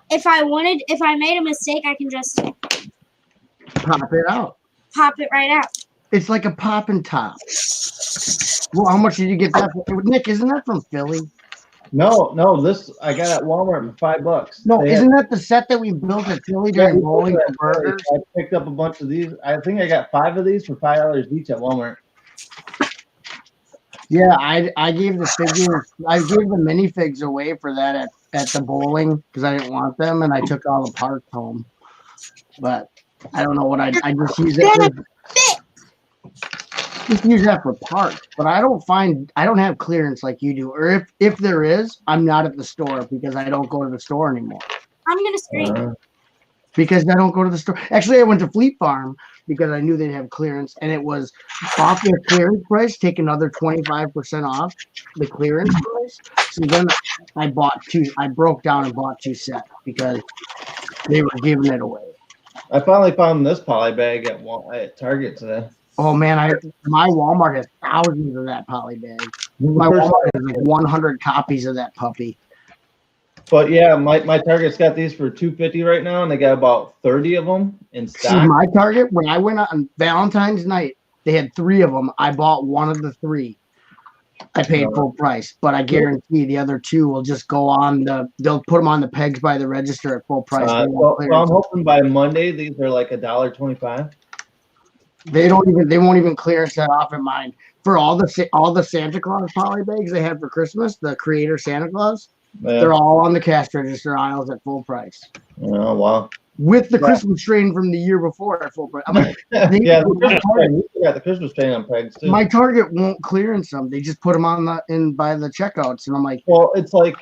If I made a mistake, I can just
Pop it out.
pop it right out.
It's like a pop and top. Well, how much did you get that for? Nick, isn't that from Philly?
No, this I got at Walmart for $5.
No,
They
isn't that the set that we built at Philly during bowling for burgers?
I picked up a bunch of these. I think I got 5 of these for $5 each at Walmart.
Yeah, I gave the figures. I gave the minifigs away for that at the bowling because I didn't want them, and I took all the parts home. But I don't know what I just use it. Just use that for parts, but I don't have clearance like you do. Or if there is, I'm not at the store because I don't go to the store anymore.
I'm gonna scream.
Because I don't go to the store. Actually, I went to Fleet Farm because I knew they'd have clearance, and it was off their clearance price. Take another 25% off the clearance price. So then I bought 2. I broke down and bought 2 sets because they were giving it away.
I finally found this poly bag at Target today.
Oh man, my Walmart has thousands of that poly bag. My Walmart has like 100 copies of that puppy.
But yeah, my Target's got these for $2.50 right now, and they got about 30 of them in
See,
stock.
my Target, when I went on Valentine's night, they had 3 of them. I bought one of the 3. I paid full price, but I guarantee the other 2 will just go on they'll put them on the pegs by the register at full price.
So I'm hoping by Monday these are like $1.25.
They won't even clearance that off at mine. For all the Santa Claus poly bags they had for Christmas, the Creator Santa Claus, they're all on the cash register aisles at full price.
Oh wow!
With the Christmas train from the year before at full price. I'm like,
Yeah, the Christmas train on pegs too.
my Target won't clearance them. They just put them on by the checkouts, and I'm like,
Well, it's like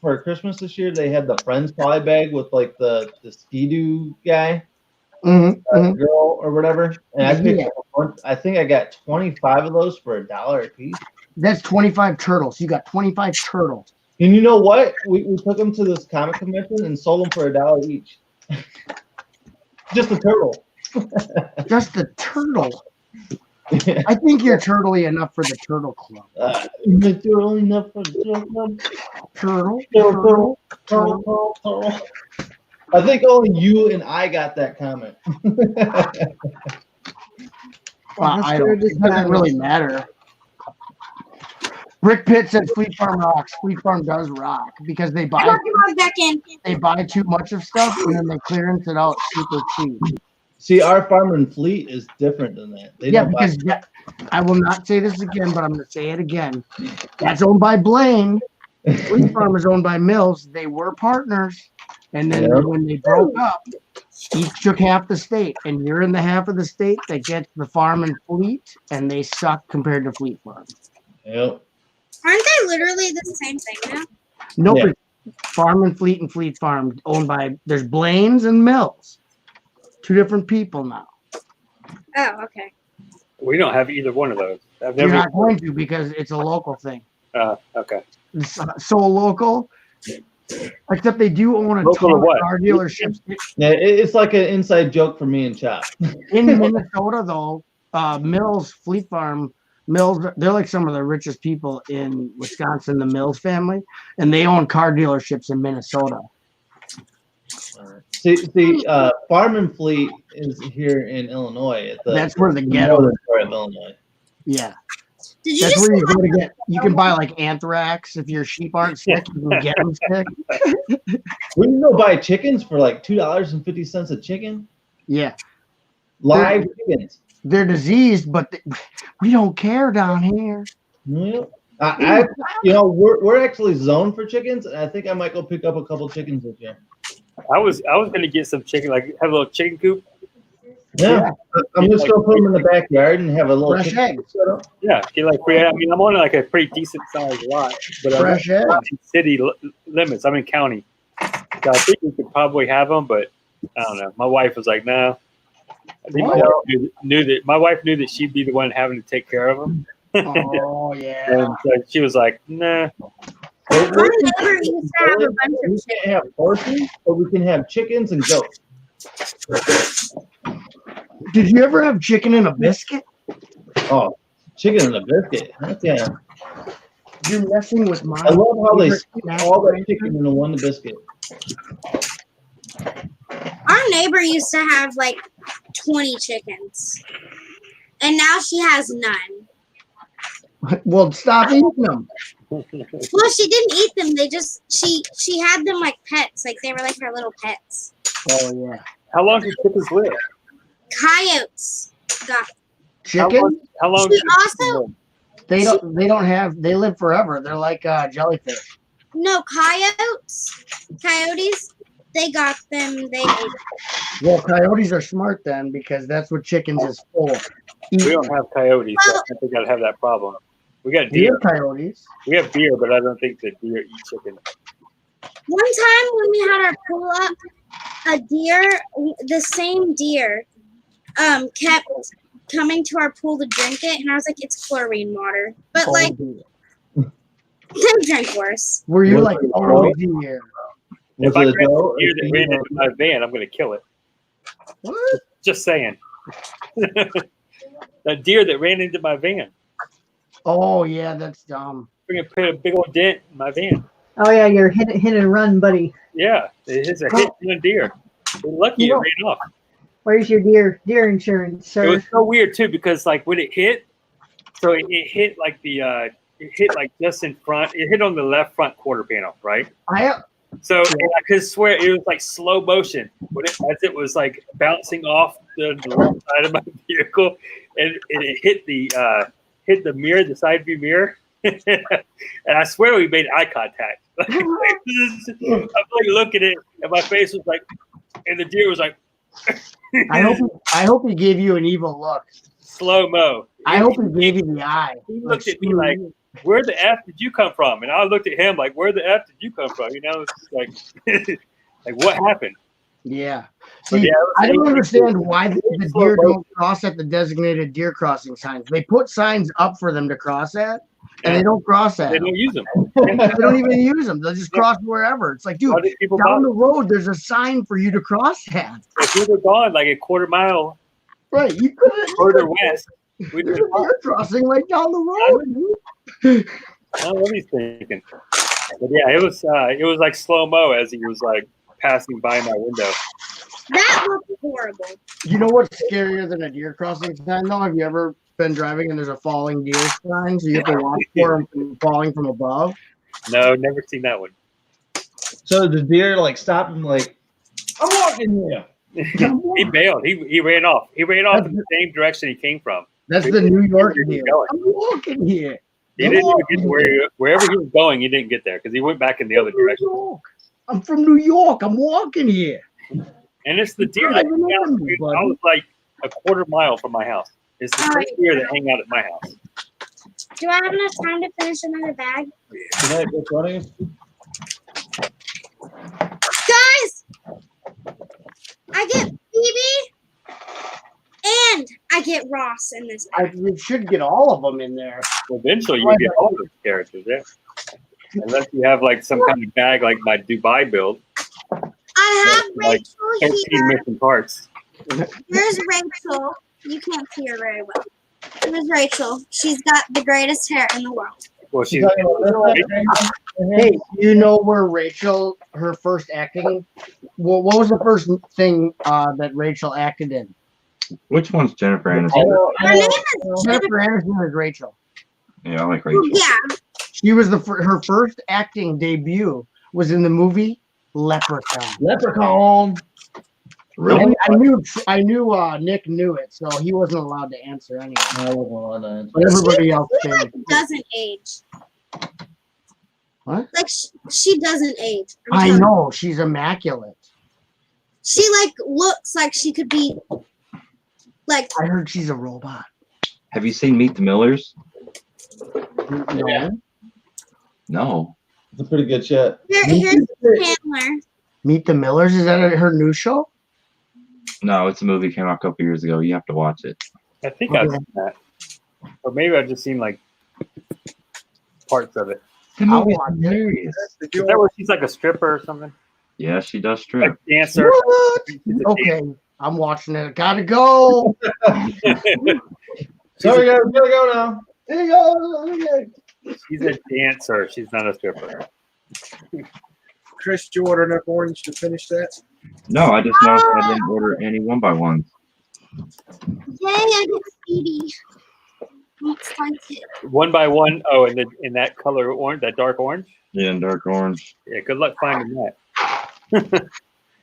for Christmas this year they had the Friends poly bag with like the Ski-Doo guy, girl or whatever, and I picked up a bunch. I think I got 25 of those for $1 a piece.
that's 25 turtles. You got 25 turtles.
And you know what? We took them to this comic convention and sold them for $1 each. Just a turtle.
Just the turtle. I think you're turtly enough for the Turtle Club.
You're turtle enough for the Turtle Club.
Turtle.
I think only you and I got that comment.
Well, it doesn't really matter. Rick Pitt said Fleet Farm rocks. Fleet Farm does rock because they buy too much of stuff and then they clearance it out super cheap.
See, our Farm and Fleet is different than that. They don't buy-
I will not say this again, but I'm going to say it again. That's owned by Blaine. Fleet Farm is owned by Mills. They were partners, and then when they broke up, each took half the state, and you're in the half of the state that gets the Farm and Fleet, and they suck compared to Fleet Farm.
Yep.
Aren't they literally the same thing now?
Nope. Yeah. Farm and Fleet Farm owned by there's Blaine's and Mills. Two different people now.
Oh, okay.
We don't have either one of those.
You're not going to because it's a local thing.
Okay.
It's so local. Except they do own a
Local
ton
of
of
what?
car dealerships.
Yeah, it's like an inside joke for me and Chop.
In Minnesota, though, Mills, Fleet Farm, Mills, they're like some of the richest people in Wisconsin, the Mills family, and they own car dealerships in Minnesota.
See, Farm and Fleet is here in Illinois.
That's where the ghetto
northern part of Illinois.
Yeah.
Did you
That's
just
where you go to get. You can buy like anthrax if your sheep aren't sick. You can get them sick.
We can go buy chickens for like $2.50 a chicken.
Yeah,
live chickens.
They're diseased, but we don't care down here.
Yeah. We're actually zoned for chickens, and I think I might go pick up a couple chickens this year.
I was gonna get some chicken, like have a little chicken coop.
Yeah, I'm just gonna put them in the backyard and have a little
fresh eggs.
Yeah, get like I mean, I'm on like a pretty decent sized lot, but
fresh eggs.
I'm in city limits. I'm in county, so I think we could probably have them, but I don't know. My wife was like, "No." I think my wife knew that she'd be the one having to take care of them.
Oh yeah.
And so she was like, "Nah."
My neighbor used to have a bunch of
We can't have horses, but we can have chickens and goats.
Did you ever have chicken in a biscuit?
Oh, chicken in a biscuit. Heck yeah.
You're messing with my.
I love how they stick all that chicken in one biscuit.
Our neighbor used to have like 20 chickens, and now she has none.
Well, stop eating them.
Well, she didn't eat them. They just she had them like pets, like they were like her little pets.
Oh yeah.
How long do chickens live?
Coyotes got
chicken.
How long?
She also
They live forever. They're like jellyfish.
no coyotes. They got them. They ate them.
Well, coyotes are smart then because that's what chickens is for.
We don't have coyotes, so I don't think I'd have that problem. We got
We
deer.
have coyotes.
We have deer, but I don't think that deer eat chicken.
One time when we had our pool up, a deer, the same deer, kept coming to our pool to drink it, and I was like, "It's chlorine water," but like, they drank worse.
Were you like, oh dear?
If I grab a deer that ran into my van, I'm going to kill it.
What?
Just saying. That deer that ran into my van.
Oh yeah, that's dumb.
We're going to put a big old dent in my van.
Oh yeah, you're hit and run, buddy.
Yeah, it's a hit and a deer. We're lucky it ran off.
Where's your deer insurance, sir?
It was so weird too because like when it hit, so it hit like it hit like just in front. It hit on the left front quarter panel, right? So and I could swear it was like slow motion as it was like bouncing off the left side of my vehicle, and it hit the mirror, the side view mirror, and I swear we made eye contact. I'm like looking at it, and my face was like, and the deer was like.
I hope he gave you an evil look.
Slow mo.
I hope he gave you the eye.
He looked at me like, "Where the F did you come from?" And I looked at him like, "Where the F did you come from?" You know, it's like, like what happened?
Yeah.
But
See,
yeah,
I don't understand why the deer don't cross at the designated deer crossing signs. They put signs up for them to cross at, and they don't cross at.
They don't use them.
They don't even use them. They'll just cross wherever. It's like, dude, down the road, there's a sign for you to cross at.
If you were gone like a quarter mile,
right? You could
further west. We
There's
did.
a deer crossing right down the road.
I don't know what he's thinking. But yeah, it was like slow mo as he was like passing by my window.
That looked horrible.
You know what's scarier than a deer crossing sign, though? Have you ever been driving and there's a falling deer sign, so you have to watch for him from falling from above?
No, never seen that one.
So the deer like stopped and like, I'm walking here.
He bailed. He ran off. He ran off in the same direction he came from.
That's the New York
He was
deer.
going.
I'm walking here.
He didn't even get to wherever he was going. He didn't get there because he went back in the other direction.
I'm from New York. I'm walking here.
And it's the deer that hang out. I was like a quarter mile from my house. It's the same deer that hang out at my house.
Do I have enough time to finish another bag? Guys, I get Phoebe and I get Ross in this bag.
We should get all of them in there.
Eventually, you get all those characters, yeah. Unless you have like some kind of bag like my Dubai build.
I have
Like
Rachel
13
here.
missing parts.
Here's Rachel. You can't see her very well. Here's Rachel. She's got the greatest hair in the world.
Well, she's
Hey, you know where Rachel, her first acting? What was the first thing that Rachel acted in?
Which one's Jennifer Aniston?
Her name is
Jennifer Aniston is Rachel.
Yeah, I like Rachel.
Yeah.
She was her first acting debut was in the movie Leprechaun.
Leprechaun.
Really?
I knew Nick knew it, so he wasn't allowed to answer anyway.
I wasn't allowed to answer.
But everybody else
She
did.
like doesn't age.
What?
Like she doesn't age. I'm
I
telling you.
know she's immaculate.
She like looks like she could be like.
I heard she's a robot.
Have you seen Meet the Millers?
No.
No.
It's a pretty good shot.
Here's Chandler.
Meet the Millers. Is that her new show?
No, it's a movie that came out a couple years ago. You have to watch it.
I think I've seen that. Or maybe I've just seen like parts of it.
The movie's hilarious.
Is that where she's like a stripper or something?
Yeah, she does strip.
Like dancer.
What?
She's a
Okay, I'm watching it. Gotta go.
Sorry, guys, gotta go now.
There you go.
She's a dancer. She's not a stripper.
Chris, you order enough orange to finish that?
No, I just know I didn't order any 1x1.
Yay! I get Phoebe. I'm excited.
1 by 1. Oh, in that color orange, that dark orange.
Yeah, and dark orange.
Yeah, good luck finding that.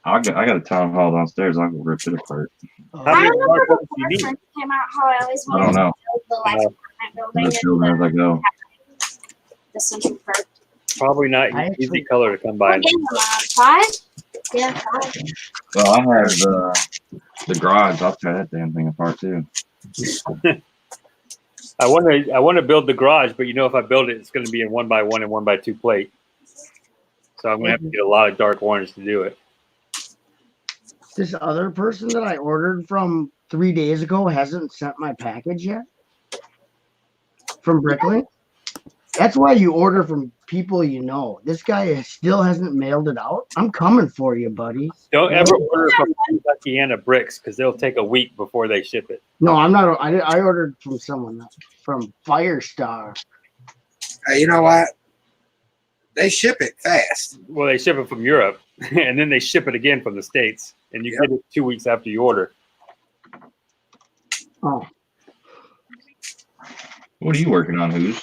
I got a town hall downstairs. I'll go rip it apart.
How
I
many
remember
dark ones do
before
you need?
Friends came out how I always
I
wanted
don't
to
know.
build the life apartment
I'm just
building
chilling as I go.
the Central Park.
Probably not
I
easy
actually-
color to come by.
What game am I on? 5? Yeah, 5.
Well, I have the garage. I'll tear that damn thing apart too.
I want to build the garage, but you know, if I build it, it's going to be in 1 by 1 and 1 by 2 plate. So I'm going to have to get a lot of dark orange to do it.
This other person that I ordered from 3 days ago hasn't sent my package yet. From Bricklink. That's why you order from people you know. This guy still hasn't mailed it out. I'm coming for you, buddy.
Don't ever order from Luciana Bricks because they'll take a week before they ship it.
No, I'm not. I ordered from someone else, from Firestar.
Hey, you know what? They ship it fast.
Well, they ship it from Europe, and then they ship it again from the States, and you get it 2 weeks after you order.
Oh,
What are you working on, Who's?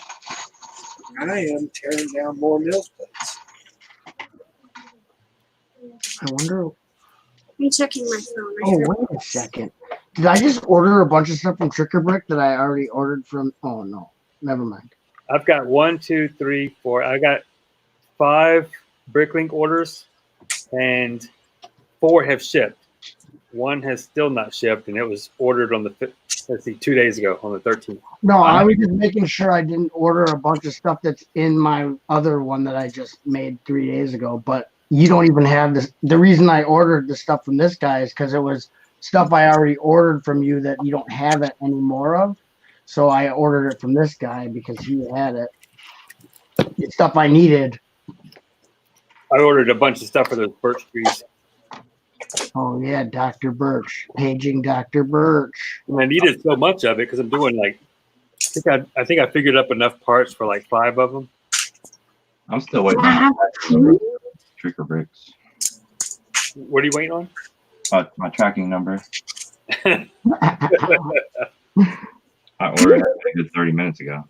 I am tearing down more milk plates.
I wonder.
I'm checking my phone.
Oh, wait a second. Did I just order a bunch of stuff from Tricker Brick that I already ordered from? Oh no, never mind.
I've got 1, 2, 3, 4. I got 5 Bricklink orders, and 4 have shipped. 1 has still not shipped, and it was ordered on the 2 days ago on the 13th.
No, I was just making sure I didn't order a bunch of stuff that's in my other one that I just made 3 days ago. But you don't even have this. The reason I ordered the stuff from this guy is because it was stuff I already ordered from you that you don't have it anymore of. So I ordered it from this guy because he had it. It's stuff I needed.
I ordered a bunch of stuff for those birch trees.
Oh yeah, Dr. Birch, paging Dr. Birch.
And I needed so much of it because I'm doing like, I think I figured up enough parts for like 5 of them.
I'm still waiting on Tricker Bricks.
What are you waiting on?
My tracking number. I ordered it a good 30 minutes ago.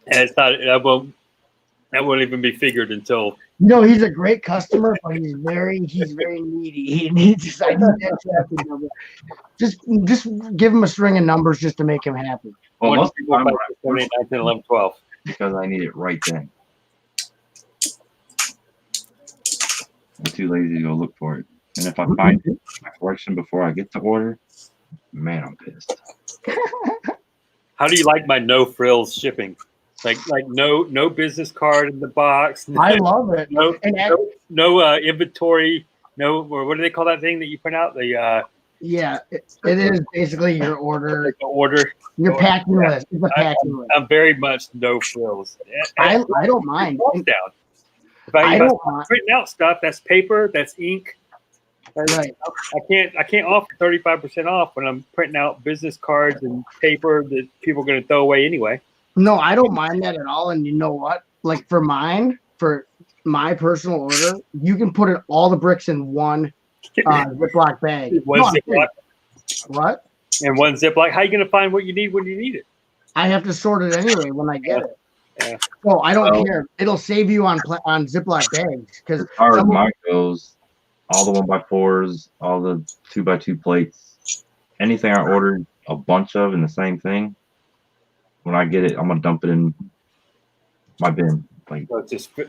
And it's not, that won't even be figured until.
He's a great customer, but he's very needy. He needs. I need that tracking number. Just give him a string of numbers just to make him happy.
Well, most
people
of the time,
7, 8, 9, 10, 11, 12.
because I need it right then. I'm too lazy to go look for it. And if I find it in my collection before I get to order, man, I'm pissed.
How do you like my no frills shipping? Like no business card in the box.
I love it.
No inventory. No, or what do they call that thing that you print out? The
yeah, it is basically your order.
Like the order.
Your packing list. It's a packing list.
I'm very much no frills.
I don't mind.
Down. If
I
I'm
don't mind.
printing out stuff, that's paper, that's ink.
Right.
I can't offer 35% off when I'm printing out business cards and paper that people are going to throw away anyway.
No, I don't mind that at all. And you know what? Like for my personal order, you can put all the bricks in one Ziploc bag.
Ziploc.
What?
And one Ziploc. How are you going to find what you need when you need it?
I have to sort it anyway when I get it.
Yeah.
So I don't care. It'll save you on Ziploc bags because
as far as mine goes, all the 1x4s, all the 2x2 plates, anything I ordered a bunch of in the same thing. When I get it, I'm gonna dump it in my bin. Like,
so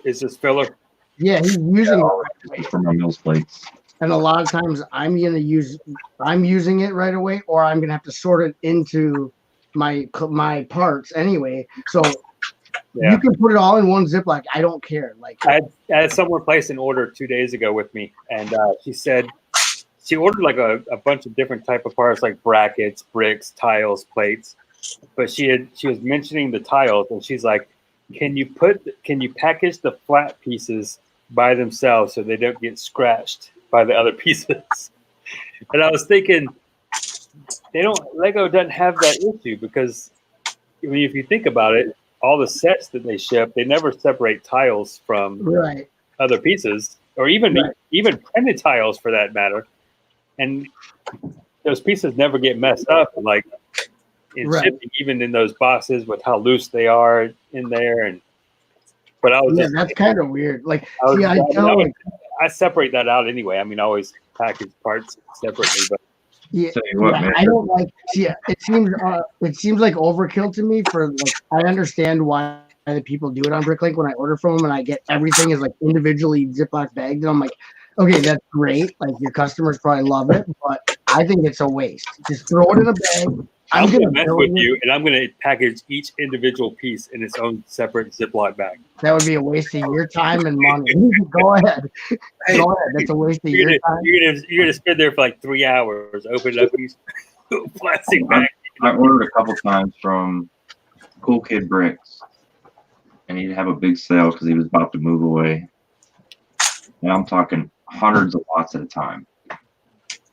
it's just filler.
Yeah, he's using
it for my meals plates.
And a lot of times I'm using it right away, or I'm gonna have to sort it into my parts anyway. So you can put it all in one Ziploc. I don't care. Like
I had someone place an order 2 days ago with me, and she said she ordered like a bunch of different type of parts, like brackets, bricks, tiles, plates. But she was mentioning the tiles, and she's like, can you package the flat pieces by themselves so they don't get scratched by the other pieces? And I was thinking, Lego doesn't have that issue because if you think about it, all the sets that they ship, they never separate tiles from other pieces, or even printed tiles for that matter. And those pieces never get messed up, like in shipping, even in those boxes with how loose they are in there. But I was
that's kind of weird. Like,
I separate that out anyway. I mean, I always package parts separately, but.
I don't like. It seems like overkill to me. I understand why the people do it on Bricklink when I order from them, and I get everything is like individually Ziploc bagged, and I'm like, okay, that's great. Like your customers probably love it, but I think it's a waste. Just throw it in a bag.
I'm going to mess with you, and I'm going to package each individial piece in its own separate Ziploc bag.
That would be a waste of your time and money. Go ahead. Go ahead. That's a waste of your time.
You're going to spend there for like 3 hours, open up these plastic bags.
I ordered a couple times from Cool Kid Bricks, and he'd have a big sale because he was about to move away. And I'm talking hundreds of lots at a time.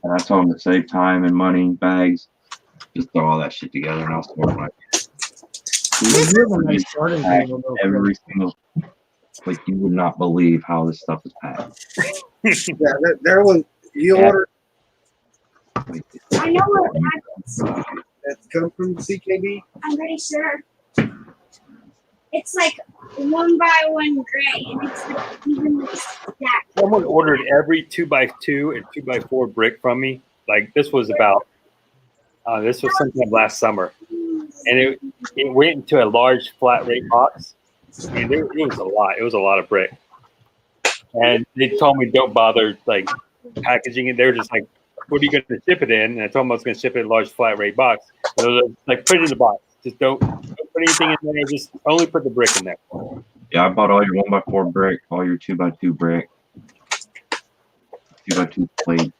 And I told him to save time and money, bags. Just throw all that shit together and I'll sort my every single, like, you would not believe how this stuff is packed.
Yeah, there was ordered.
I know what happens.
That's come from CKD.
I'm pretty sure. It's like 1 by 1 gray, and it's like evenly stacked.
Someone ordered every 2x2 and 2x4 brick from me. Like this was sometime last summer, and it went into a large flat rate box, and it was a lot. It was a lot of brick, and they told me don't bother like packaging it. They were just like, "What are you going to ship it in?" And I told them I was going to ship it in a large flat rate box. And they were like, "Put it in the box. Just don't put anything in there. Just only put the brick in there."
Yeah, I bought all your 1x4 brick, all your 2x2 brick, 2x2 plate.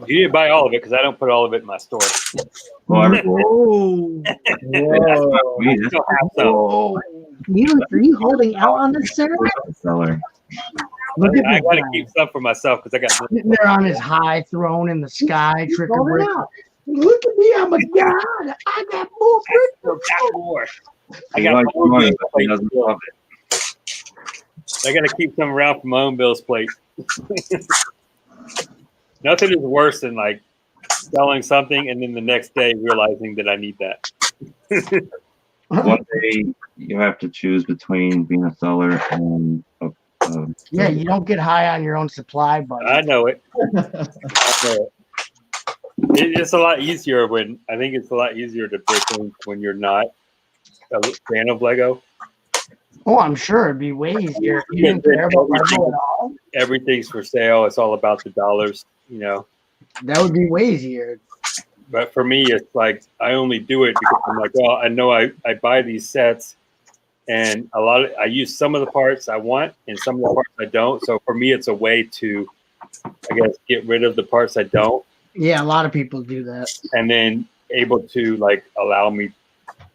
You didn't buy all of it because I don't put all of it in my store.
Well,
Are you holding out on this, sir?
Look at
I
this
gotta
guy.
keep some for myself because I got.
Sitting there on his high throne in the sky, tricking
Hold it
bricks.
out.
Look at me, I'm a god. I got more bricks.
Got more. I
He
got
likes
more
money,
bills
but he
plate.
doesn't love it.
I gotta keep some around for my own bills plate. Nothing is worse than like selling something and then the next day realizing that I need that.
One day you have to choose between being a seller and a
Yeah, you don't get high on your own supply, but
I know it. I know it. It's a lot easier when I think it's a lot easier to break things when you're not a fan of Lego.
oh, I'm sure it'd be way easier if you didn't care about Lego at all.
Everything's for sale. It's all about the dollars, you know.
That would be way easier.
But for me, it's like I only do it because I'm like, well, I know I buy these sets, and I use some of the parts I want and some of the parts I don't. So for me, it's a way to, I guess, get rid of the parts I don't,
Yeah, a lot of people do that.
and then able to like allow me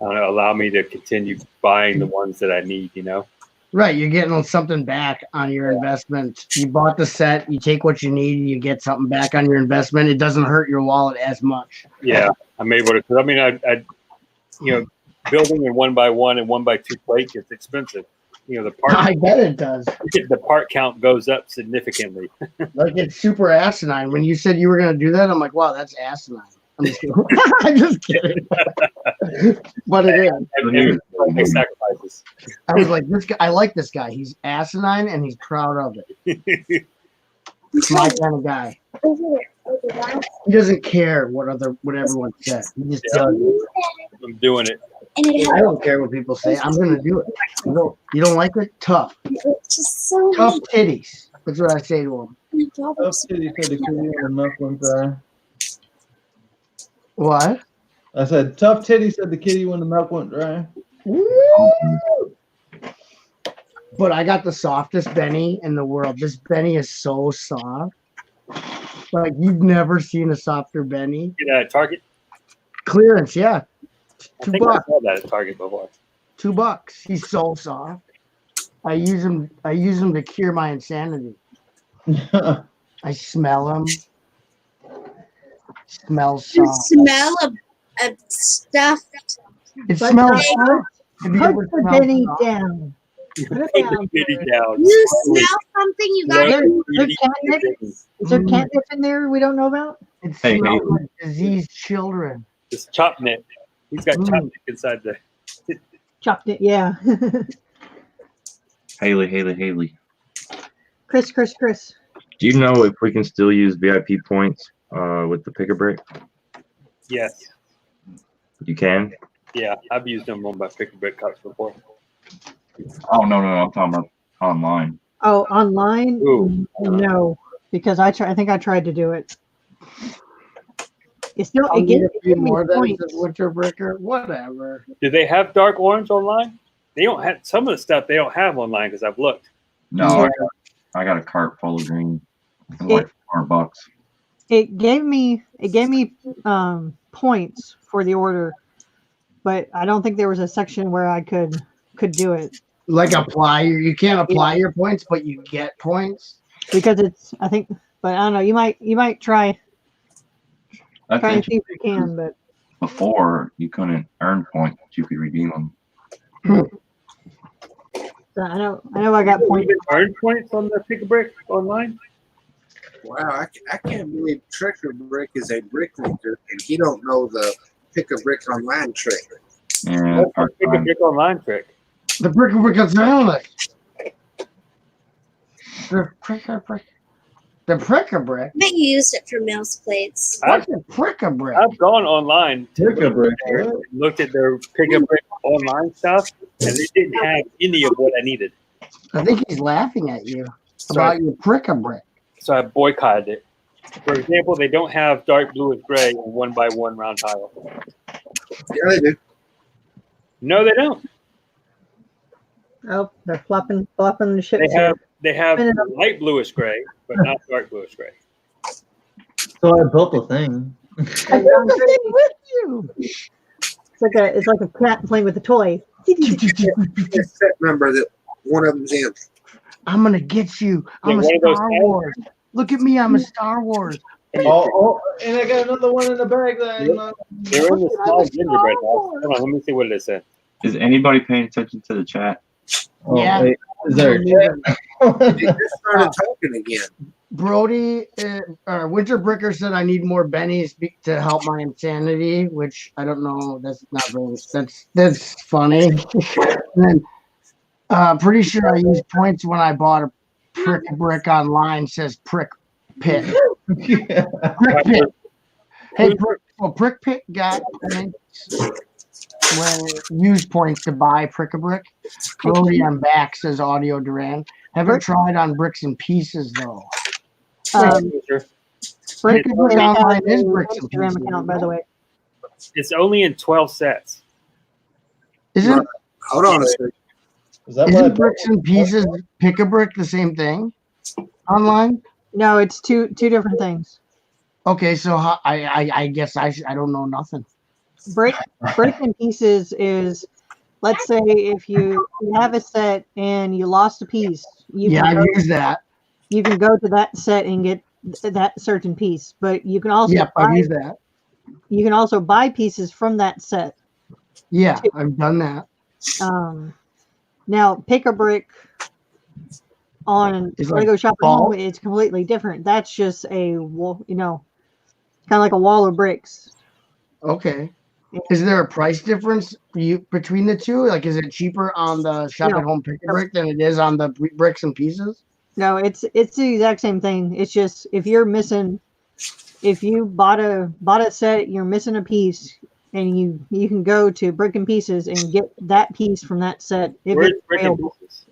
to continue buying the ones that I need. You know.
Right, you're getting something back on your investment. You bought the set, you take what you need, you get something back on your investment. It doesn't hurt your wallet as much.
Yeah, I'm able to. Cause I mean, I you know, building in 1x1 and 1x2 plate gets expensive. You know, the part.
I bet it does.
The part count goes up significantly.
Like it's super asinine. When you said you were going to do that, I'm like, wow, that's asinine. I'm just kidding. I'm just kidding. But it is.
Big sacrifices.
I was like, this guy. I like this guy. He's asinine and he's proud of it. He's my kind of guy. He doesn't care what everyone says. He just does it.
I'm doing it.
I don't care what people say. I'm gonna do it. You don't like it? Tough.
Just so
Tough titties. That's what I say to him.
Tough titty said the kitty when the milk went dry.
What?
I said tough titty said the kitty when the milk went dry.
But I got the softest Benny in the world. This Benny is so soft. Like you've never seen a softer Benny.
Target.
Clearance, yeah.
I think I saw that at Target before.
$2. He's so soft. I use him to cure my insanity. I smell him. Smells
you
soft.
smell a stuffed.
It smells soft. Have you
Put
ever
the
smelled
Benny
soft?
down. Put it down.
You smell something, you got
Is
it.
there catnip? Is there catnip in there we don't know about?
It
Hey,
smells
hey.
like diseased children.
It's chop knit. He's got chop knit inside there.
Chopped it, yeah.
Haley.
Chris.
Do you know if we can still use VIP points with the Pick-a-Brick?
Yes.
You can?
Yeah, I've used them on my Pick-a-Brick cups before.
Oh no, I'm talking about online.
Oh, online?
Ooh.
No, because I think I tried to do it. It's still
I'll
it
need
gave,
a
it
few
gave me
more than
points.
the Winter Bricker. Whatever.
Do they have dark orange online? They don't have some of the stuff they don't have online because I've looked.
No, I got a cart full of green. It was like $4.
It gave me points for the order, but I don't think there was a section where I could do it.
Like apply, you can't apply your points, but you get points.
Because it's I think, but I don't know. You might try
That's
and see
interesting.
if you can, but
Before you couldn't earn points, but you could redeem them.
I know I got points.
You can earn points on the Pick-a-Brick online.
Wow, I can't believe Tricker Brick is a brick maker and he don't know the pick a brick online trick.
Yeah,
That's the Pick-a-Brick online trick.
The Bricker Brick is relic. The Pricker Brick. The Pricker Brick.
I bet you used it for mouse plates.
What's a Pricker Brick?
I've gone online to
Pick-a-Brick.
looked at their Pick-a-Brick online stuff, and they didn't have any of what I needed.
I think he's laughing at you
So
about your Pricker Brick.
So I boycotted it. For example, they don't have dark blue with gray in 1x1 round tile.
Yeah, they do.
No, they don't.
Oh, they're flopping the ships.
They have
Spin it up.
light bluish gray, but not dark bluish gray.
So I built a thing.
I built the thing with you. It's like a cat playing with a toy.
Set number that one of them's in.
I'm gonna get you. I'm a
one of those
Star
guys?
Wars. Look at me. I'm a Star Wars.
Oh, and I got another one in the bag that I'm not.
They're in the small gingerbread house. Hold on, let me see what it says.
Is anybody paying attention to the chat?
Oh,
Yeah.
wait, is there a chat?
They just started talking again.
Brody, Winter Bricker said I need more bennies to help my insanity, which I don't know. That's not really. That's funny. And then, pretty sure I used points when I bought a Prick Brick online. Says Prick Pit. Prick Pit. Hey, Prick Pit got points when use points to buy Prick a Brick. Brody, I'm back. Says Audio Duran. Haven't tried on Bricks and Pieces though.
Brick
It goes online is
an
Bricks and
Instagram
Pieces.
account, by the way.
It's only in 12 sets.
Isn't
Hold on a second.
Isn't Bricks and Pieces Pick a Brick the same thing online?
No, it's two different things.
Okay, so I guess I don't know nothing.
Brick and Pieces is, let's say if you have a set and you lost a piece,
I use that.
You can go to that set and get that certain piece, but you can also
I use that.
You can also buy pieces from that set.
Yeah, I've done that.
Now Pick a Brick on
It's
Lego
like
Shop at
ball?
Home, it's completely different. That's just a wall, kind of like a wall of bricks.
Okay. Is there a price difference between the two? Like, is it cheaper on the Shop at Home Pick a Brick than it is on the Bricks and Pieces?
No, it's the exact same thing. It's just if you bought a set, you're missing a piece, and you can go to Brick and Pieces and get that piece from that set.
Where's Brick and Pieces?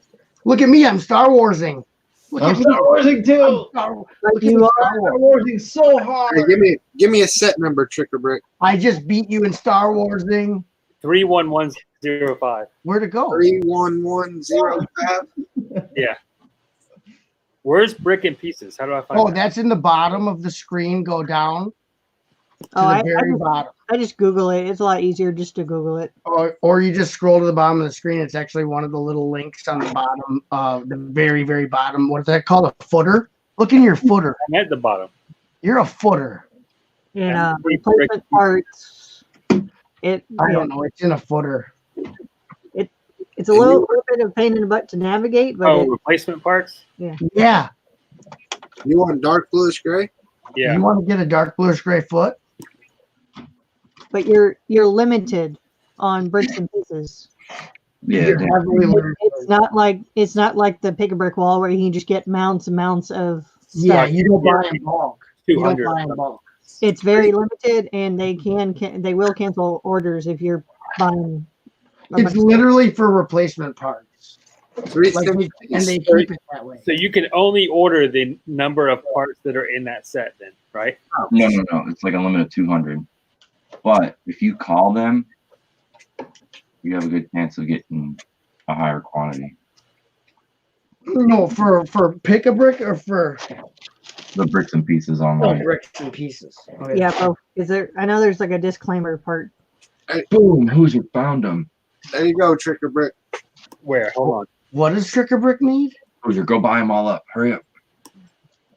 Look at me, I'm Star Warsing.
I'm Star Warsing too.
You are
Star Warsing so hard.
Hey, give me a set number, Trick or Brick.
I just beat you in Star Warsing.
31105.
Where'd it go?
31105.
Yeah. Where's Brick and Pieces? How do I find
Oh,
that?
that's in the bottom of the screen. Go down to
Oh,
the very bottom.
I just Google it. It's a lot easier just to Google it.
Or you just scroll to the bottom of the screen. It's actually one of the little links on the bottom, the very, very bottom. What's that called? A footer? Look in your footer.
I'm at the bottom.
You're a footer.
And replacement parts.
I don't know. It's in a footer.
It's a little bit of pain in the butt to navigate, but
Replacement parts?
yeah.
Yeah.
You want dark bluish gray?
Yeah.
You want to get a dark bluish gray foot?
But you're limited on Bricks and Pieces.
Yeah.
You're heavily limited.
It's not like the Pick a Brick wall where you can just get mounts and mounts of stuff.
Yeah, you don't buy in bulk. You don't
200.
buy in bulk.
It's very limited, and they will cancel orders if you're buying.
It's literally for replacement parts. And they keep it that way.
So you can only order the number of parts that are in that set then, right?
No. It's like a limit of 200. But if you call them, you have a good chance of getting a higher quantity.
No, for Pick a Brick or for
The Bricks and Pieces online.
Bricks and Pieces. Okay.
Yeah, both. Is there? I know there's like a disclaimer part.
Boom! Hoosier found them.
There you go, Trick or Brick.
Where? Hold on.
What does Trick or Brick need?
Hoosier, go buy them all up. Hurry up.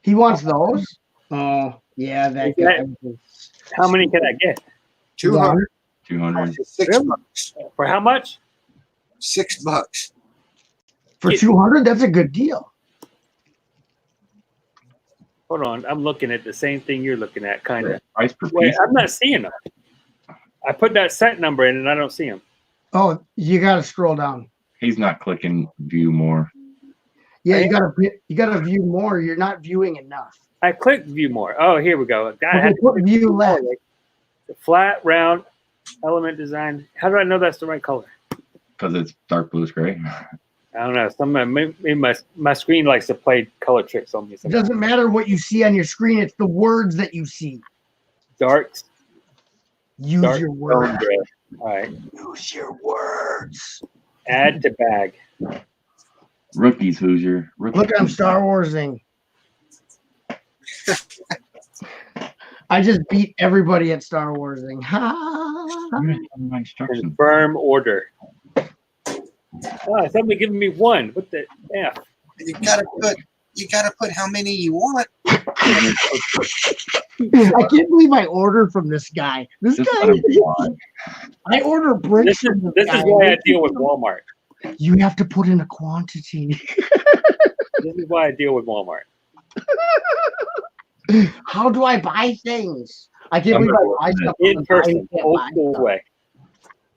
He wants those. Oh, yeah, that guy.
How many can I get?
200.
200.
$6.
For how much?
$6.
For 200, that's a good deal.
Hold on. I'm looking at the same thing you're looking at, kind of.
Price per
Wait,
piece.
I'm not seeing them. I put that set number in and I don't see them.
Oh, you got to scroll down.
He's not clicking view more.
Yeah, you gotta view more. You're not viewing enough.
I clicked view more. Oh, here we go. God, I
Okay,
had to
put view left.
the flat, round, element design. How do I know that's the right color?
Because it's dark bluish gray.
I don't know. Maybe my screen likes to play color tricks on me.
It doesn't matter what you see on your screen. It's the words that you see.
Darks.
Use
Dark
your words.
stone gray. All right.
Use your words.
Add to bag.
Rookies, Hoosier. Rookies.
Look, I'm Star Warsing. I just beat everybody at Star Warsing.
Confirm order. Oh, it's only giving me one. What the F?
You gotta put how many you want.
I can't believe I ordered from this guy. This guy. I order bricks.
This is why I deal with Walmart.
You have to put in a quantity.
This is why I deal with Walmart.
How do I buy things? I can't believe I buy stuff
in person, old school way.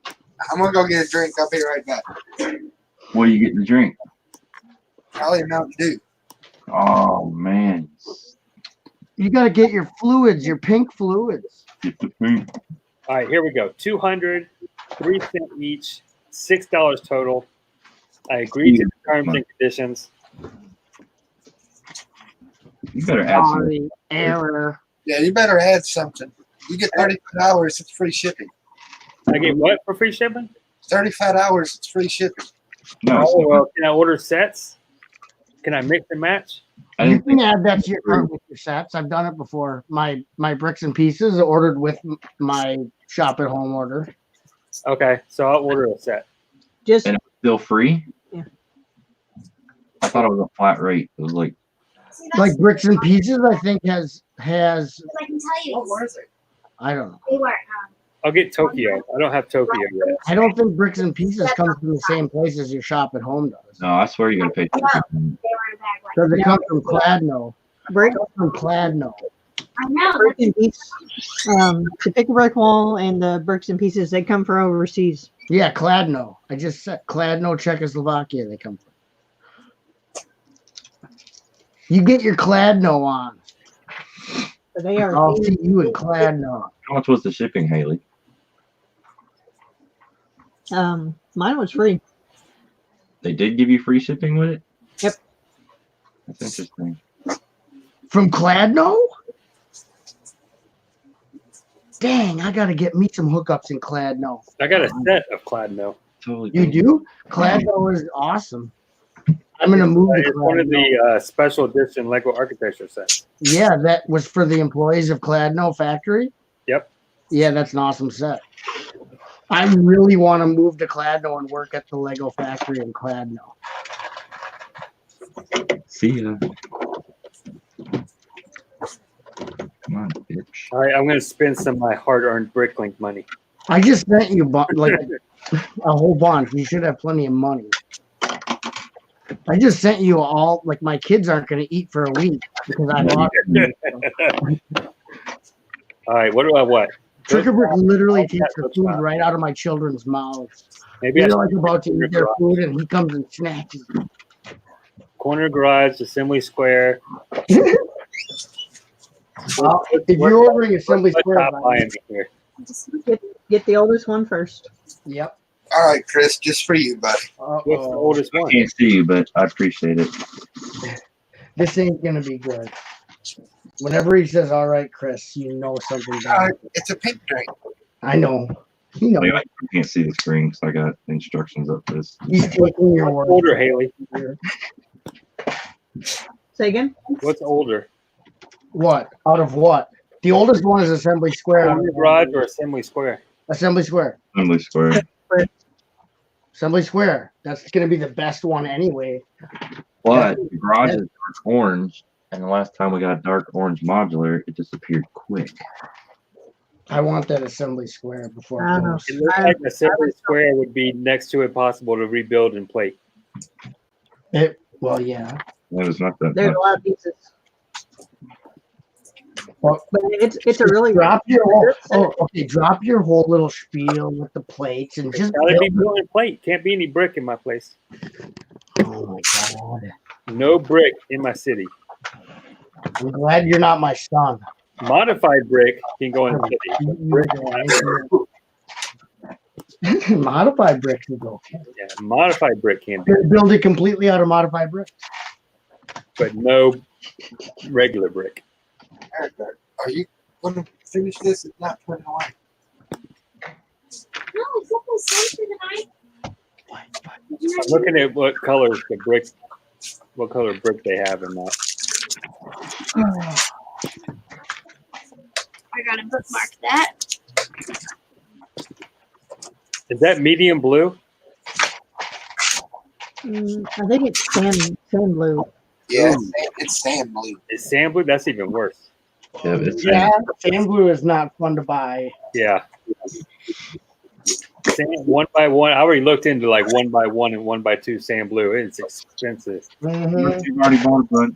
I'm gonna go get a drink. I'll be right back.
What are you getting to drink?
Probably a Mountain Dew.
Oh man.
You got to get your fluids, your pink fluids.
Get the pink.
All right, here we go. 200, 3 cents each, $6 total. I agree to the terms and conditions.
You better add
Sorry, error.
Yeah, you better add something. You get 35 hours, it's free shipping.
I get what for free shipping?
35 hours, it's free shipping.
No,
oh, well, can I order sets? Can I mix and match?
You can add that to your cart with your sets. I've done it before. My bricks and pieces are ordered with my shop at home order.
Okay, so I'll order a set.
Just
and it's still free?
Yeah.
I thought it was a flat rate. It was like
bricks and pieces, I think has.
I can tell you.
Where is it?
I don't know.
They were.
I'll get Tokyo. I don't have Tokyo yet.
I don't think bricks and pieces comes from the same place as your shop at home does.
no, I swear you gotta pay.
Does it come from Cladno?
Brick
from Cladno.
I know.
brick and piece, the pick a brick wall and the bricks and pieces, they come from overseas.
Yeah, Cladno. I just said Cladno, Czechoslovakia. They come from. You get your Cladno on.
So they are.
I'll see you in Cladno.
How much was the shipping, Haley?
Mine was free.
They did give you free shipping with it?
Yep.
That's interesting.
From Cladno? Dang, I gotta get me some hookups in Cladno.
I got a set of Cladno.
Totally.
You do? Cladno is awesome. I'm gonna move to
It's one of
Cladno.
the special edition Lego architecture sets.
Yeah, that was for the employees of Cladno Factory.
Yep.
Yeah, that's an awesome set. I really want to move to Cladno and work at the Lego factory in Cladno.
See ya. Come on, bitch.
All right, I'm going to spend some of my hard-earned Bricklink money.
I just sent you like a whole bunch. You should have plenty of money. I just sent you all, like my kids aren't going to eat for a week because I lost them.
All right, what do I want?
Trick-or-Brick literally takes the food right out of my children's mouths.
Maybe
They're
I
like
should
about to
corner
eat their
garage.
food and he comes and snatches it.
Corner garage, Assembly Square.
If you're ordering Assembly
What's
Square,
top line here?
Get the oldest one first.
Yep.
All right, Chris, just for you, buddy.
What's the oldest
I
one?
can't see you, but I appreciate it.
This ain't gonna be good. Whenever he says, "All right, Chris," you know something bad.
It's a pink drink.
I know. He knows.
Like, I can't see the screen because I got instructions up this.
He's taking your
What's
word.
older, Haley?
Say again.
What's older?
What? Out of what? The oldest one is Assembly Square.
Corner garage or Assembly Square?
Assembly Square.
Assembly Square.
Assembly Square. That's gonna be the best one anyway.
But the garage is dark orange, and the last time we got dark orange modular, it disappeared quick.
I want that Assembly Square before
I
it
don't know.
goes.
It looks like Assembly Square would be next to impossible to rebuild and plate.
Well, yeah.
That was not that
There's
much.
a lot of pieces.
Well,
But it's a really
drop your whole. Oh, okay. Drop your whole little spiel with the plates and
It's
just.
gotta be
build
built and plate. Can't be any brick in my place.
it. Oh my god!
No brick in my city.
I'm glad you're not my son.
Modified brick can go in the city.
Modified bricks is okay.
Yeah, modified brick can be,
Build it completely out of modified bricks.
but no regular brick.
Are you going to finish this and not put it away?
No, it's not the same for the night.
I'm looking at what colors the brick, what color brick they have in that.
I gotta bookmark that.
Is that medium blue?
I think it's sand blue.
Yeah, it's sand blue.
Is sand blue? That's even worse.
Yeah, it's
Yeah, sand blue is not fun to buy.
Yeah. Sand, 1x1. I already looked into like 1x1 and 1x2 sand blue. It's expensive.
Mhm.
You've already bought it, bud.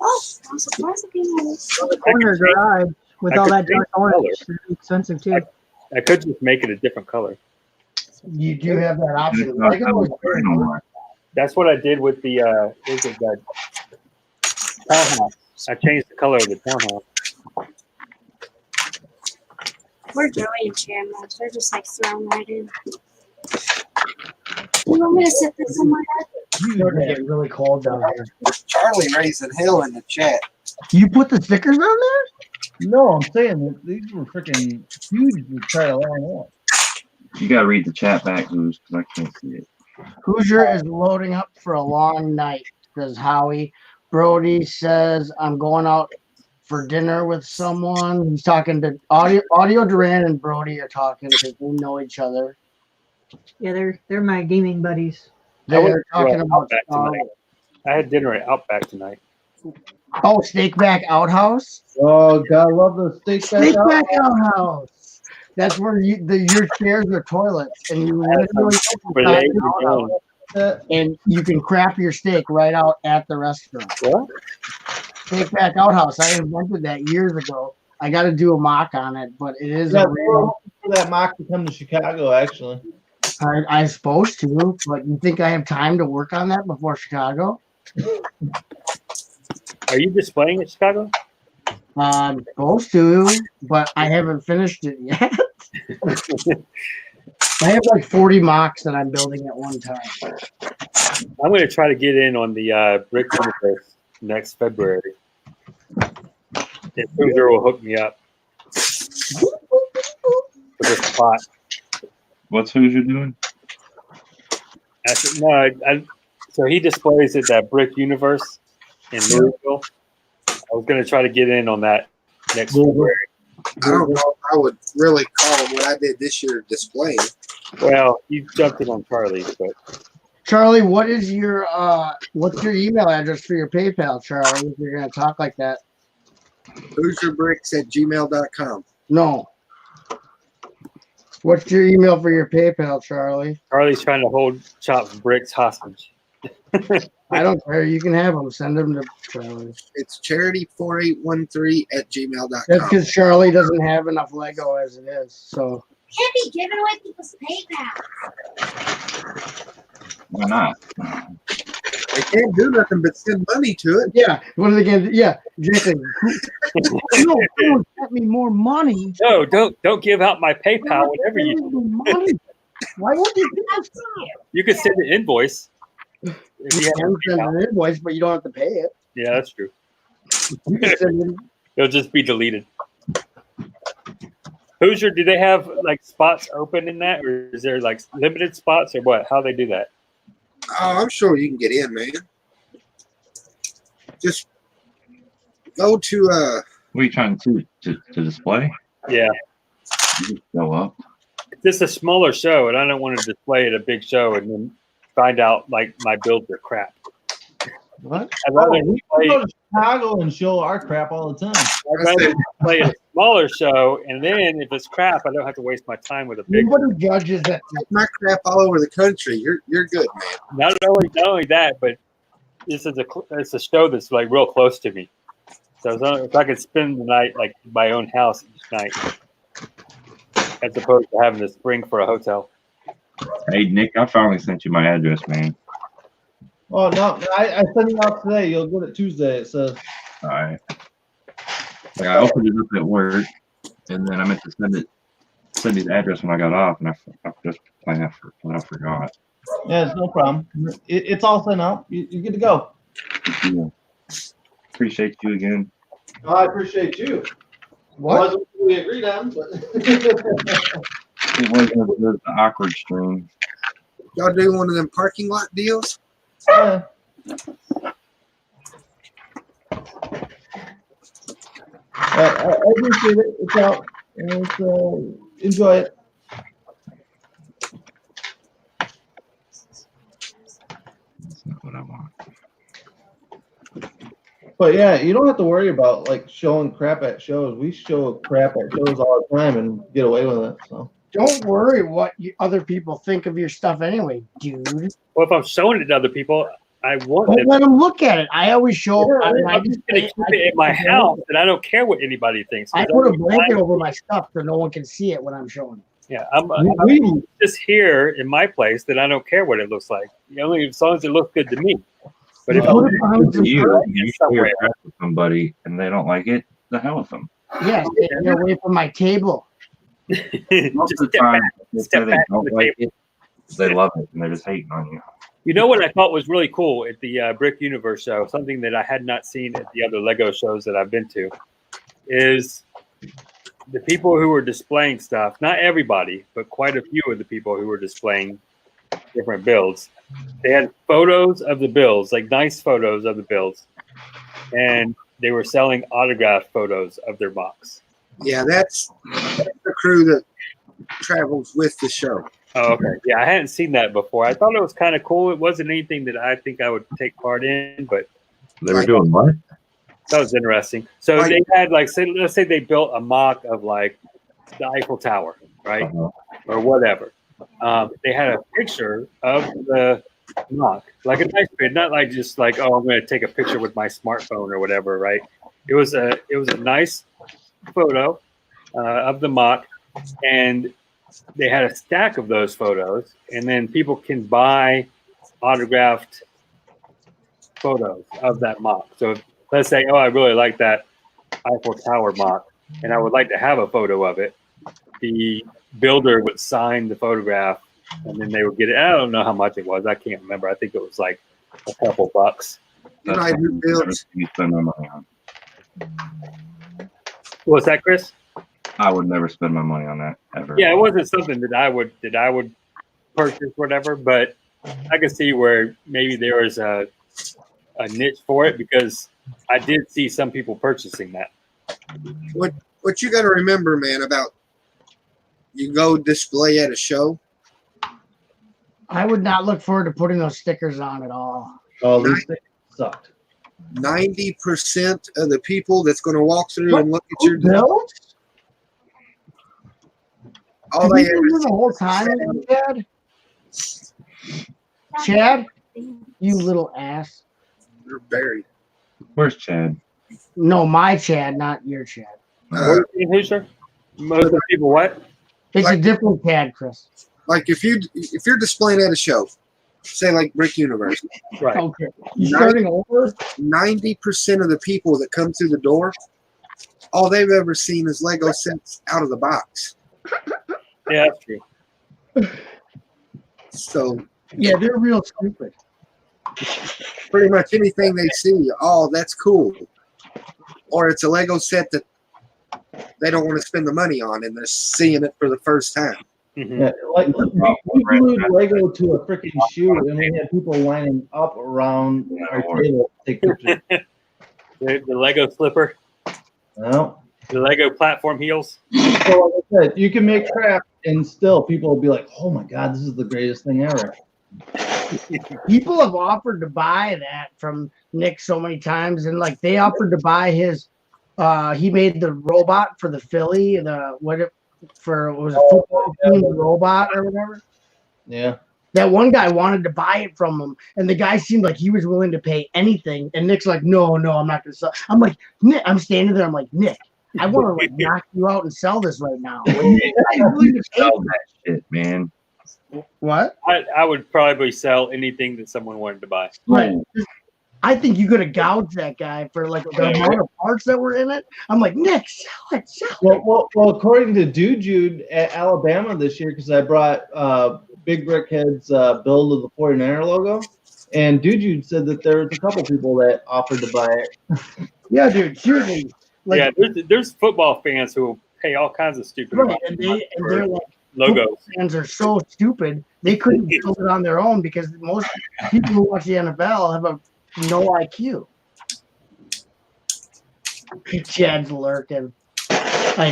Oh, I'm surprised at being
The corner garage with
I
all
could
that
change
dark
the
orange. They're expensive too.
I could just make it a different color.
You do have that option.
It's not
Lego is
color no more.
That's what I did with the is it that townhouse. I changed the color of the townhouse.
We're Joey and Chandler. They're just like thrown right in. You want me to sit this somewhere?
It's starting to get really cold down here.
Charlie raising hell in the chat.
You put the stickers on there?
No, I'm saying that these were freaking huge to try to line up.
You gotta read the chat back, Goose, because I can't see it.
Hoosier is loading up for a long night, says Howie. Brody says, I'm going out for dinner with someone. He's talking to Audio Duran and Brody are talking because they know each other.
Yeah, they're my gaming buddies.
They're talking about
Outback tonight. I had dinner at Outback tonight.
Oh, Steakback Outhouse?
Oh, God, I love the
Steakback Outhouse. That's where your chairs are toilets, and you literally
Where the eggs are going.
and you can crap your steak right out at the restaurant.
What?
Steakback Outhouse. I invented that years ago. I got to do a mock on it, but it is
Yeah,
a real.
looking for that mock to come to Chicago, actually.
I'm supposed to, but you think I have time to work on that before Chicago?
Are you displaying at Chicago?
I'm supposed to, but I haven't finished it yet. I have like 40 mocks that I'm building at one time.
I'm going to try to get in on the Brick Universe next February. If Hoosier will hook me up with a spot.
What's Hoosier doing?
I said, no, so he displays at that Brick Universe in Louisville. I was going to try to get in on that next February.
I don't know if I would really call what I did this year displaying.
Well, you jumped in on Charlie's, but
Charlie, what's your email address for your PayPal, Charlie, if you're going to talk like that?
HoosierBricks@gmail.com.
No. What's your email for your PayPal, Charlie?
Charlie's trying to hold Chops Bricks hostage.
I don't care. You can have them. Send them to Charlie.
It's charity4813@gmail.com.
That's because Charlie doesn't have enough Lego as it is. So
Can't be giving away people's PayPal.
Why not?
They can't do nothing but send money to it.
yeah, what are they going to do? Yeah, Jason. No, don't get me more money.
No, don't give out my PayPal. Whatever you do.
Money. Why won't you do that?
You can send an invoice. If
You
you have
can send
PayPal.
an invoice, but you don't have to pay it.
Yeah, that's true.
You can send it.
It'll just be deleted. Hoosier, do they have like spots open in that, or is there like limited spots, or what? How they do that?
Oh, I'm sure you can get in, man. Just go to
What are you trying to display?
Yeah,
You just go up.
this is a smaller show, and I don't want to display at a big show and then find out like my builds are crap.
What?
I'd rather
We
display,
go to Chicago and show our crap all the time.
I'd rather display at a smaller show, and then if it's crap, I don't have to waste my time with a big.
Nobody judges that.
take my crap all over the country. You're good, man.
Not only that, but this is it's a show that's like real close to me. So if I could spend the night like in my own house each night, as opposed to having to spring for a hotel.
Hey, Nick, I finally sent you my address, man.
Oh, no, I sent it out today. You'll get it Tuesday, it says.
All right. Like I opened it up at work, and then I meant to send you the address when I got off, and I just plain I forgot.
Yeah, it's no problem. It's all sent out. You're good to go.
Yeah. Appreciate you again.
Oh, I appreciate you.
What?
Wasn't what we agreed on, but
It wasn't the awkward stream.
Y'all do one of them parking lot deals?
yeah. I appreciate it. It's out. And enjoy it.
what I want.
But yeah, you don't have to worry about like showing crap at shows. We show crap at shows all the time and get away with it. So
Don't worry what other people think of your stuff anyway, dude.
Well, if I'm showing it to other people, I want
Don't
them.
let them look at it. I always show.
I'm just going to keep it in my house, and I don't care what anybody thinks.
I put a blanket over my stuff so no one can see it when I'm showing it.
Yeah, I'm just here in my place that I don't care what it looks like. Only as long as it looks good to me. But if
you show your crap with somebody and they don't like it, the hell with them.
Yeah, stay away from my table.
Most of the time, they say they don't like it, they love it, and they're just hating on you.
You know what I thought was really cool at the Brick Universe show, something that I had not seen at the other Lego shows that I've been to, is the people who were displaying stuff. Not everybody, but quite a few of the people who were displaying different builds. They had photos of the builds, like nice photos of the builds, and they were selling autographed photos of their box.
Yeah, that's the crew that travels with the show.
Oh, okay. Yeah, I hadn't seen that before. I thought it was kind of cool. It wasn't anything that I think I would take part in, but
They were doing what?
that was interesting. So they had like, let's say they built a mock of like the Eiffel Tower, right, or whatever. They had a picture of the mock, like a nice bit, not like just like, oh, I'm going to take a picture with my smartphone or whatever, right? It was a nice photo of the mock, and they had a stack of those photos, and then people can buy autographed photos of that mock. So let's say, oh, I really like that Eiffel Tower mock, and I would like to have a photo of it. The builder would sign the photograph, and then they would get it. I don't know how much it was. I can't remember. I think it was like a couple bucks.
You know, I do builds.
You spend my money on.
What's that, Chris?
I would never spend my money on that ever.
Yeah, it wasn't something that I would purchase, whatever. But I could see where maybe there was a niche for it, because I did see some people purchasing that.
What you got to remember, man, about you go display at a show.
I would not look forward to putting those stickers on at all.
Oh, these things sucked.
90% of the people that's going to walk through and look at your
build.
All they ever
the whole time, Chad. Chad, you little ass.
You're buried.
Where's Chad?
No, my Chad, not your Chad.
Most of the people, what?
It's a different Chad, Chris.
Like if you're displaying at a show, say like Brick Universe,
right?
Okay, you starting over.
90% of the people that come through the door, all they've ever seen is Lego sets out of the box.
Yeah, that's true.
So
yeah, they're real stupid.
Pretty much anything they see, oh, that's cool, or it's a Lego set that they don't want to spend the money on, and they're seeing it for the first time.
Mm-hmm.
Yeah, like we glued Lego to a freaking shoe, and we had people lining up around our table to take pictures.
The Lego slipper.
No.
The Lego platform heels.
So like I said, you can make crap, and still people will be like, "Oh my god, this is the greatest thing ever."
People have offered to buy that from Nick so many times, and like they offered to buy his. He made the robot for the Philly, it was a football team robot or whatever.
Yeah.
That one guy wanted to buy it from him, and the guy seemed like he was willing to pay anything. And Nick's like, "No, I'm not gonna sell." I'm like, Nick, I'm standing there. I'm like, Nick, I want to like knock you out and sell this right now.
Sell that shit, man.
What?
I would probably sell anything that someone wanted to buy.
Right. I think you could have gouged that guy for like the amount of parts that were in it. I'm like, Nick, sell it.
Well, according to Dude Jude at Alabama this year, because I brought Big Brickhead's build of the 49er logo, and Dude Jude said that there was a couple people that offered to buy it.
Yeah, dude, seriously. Like,
yeah, there's football fans who will pay all kinds of stupid
right,
money
and they're like,
logos.
Fans are so stupid they couldn't build it on their own because most people who watch the NFL have no IQ. Chad's lurking. I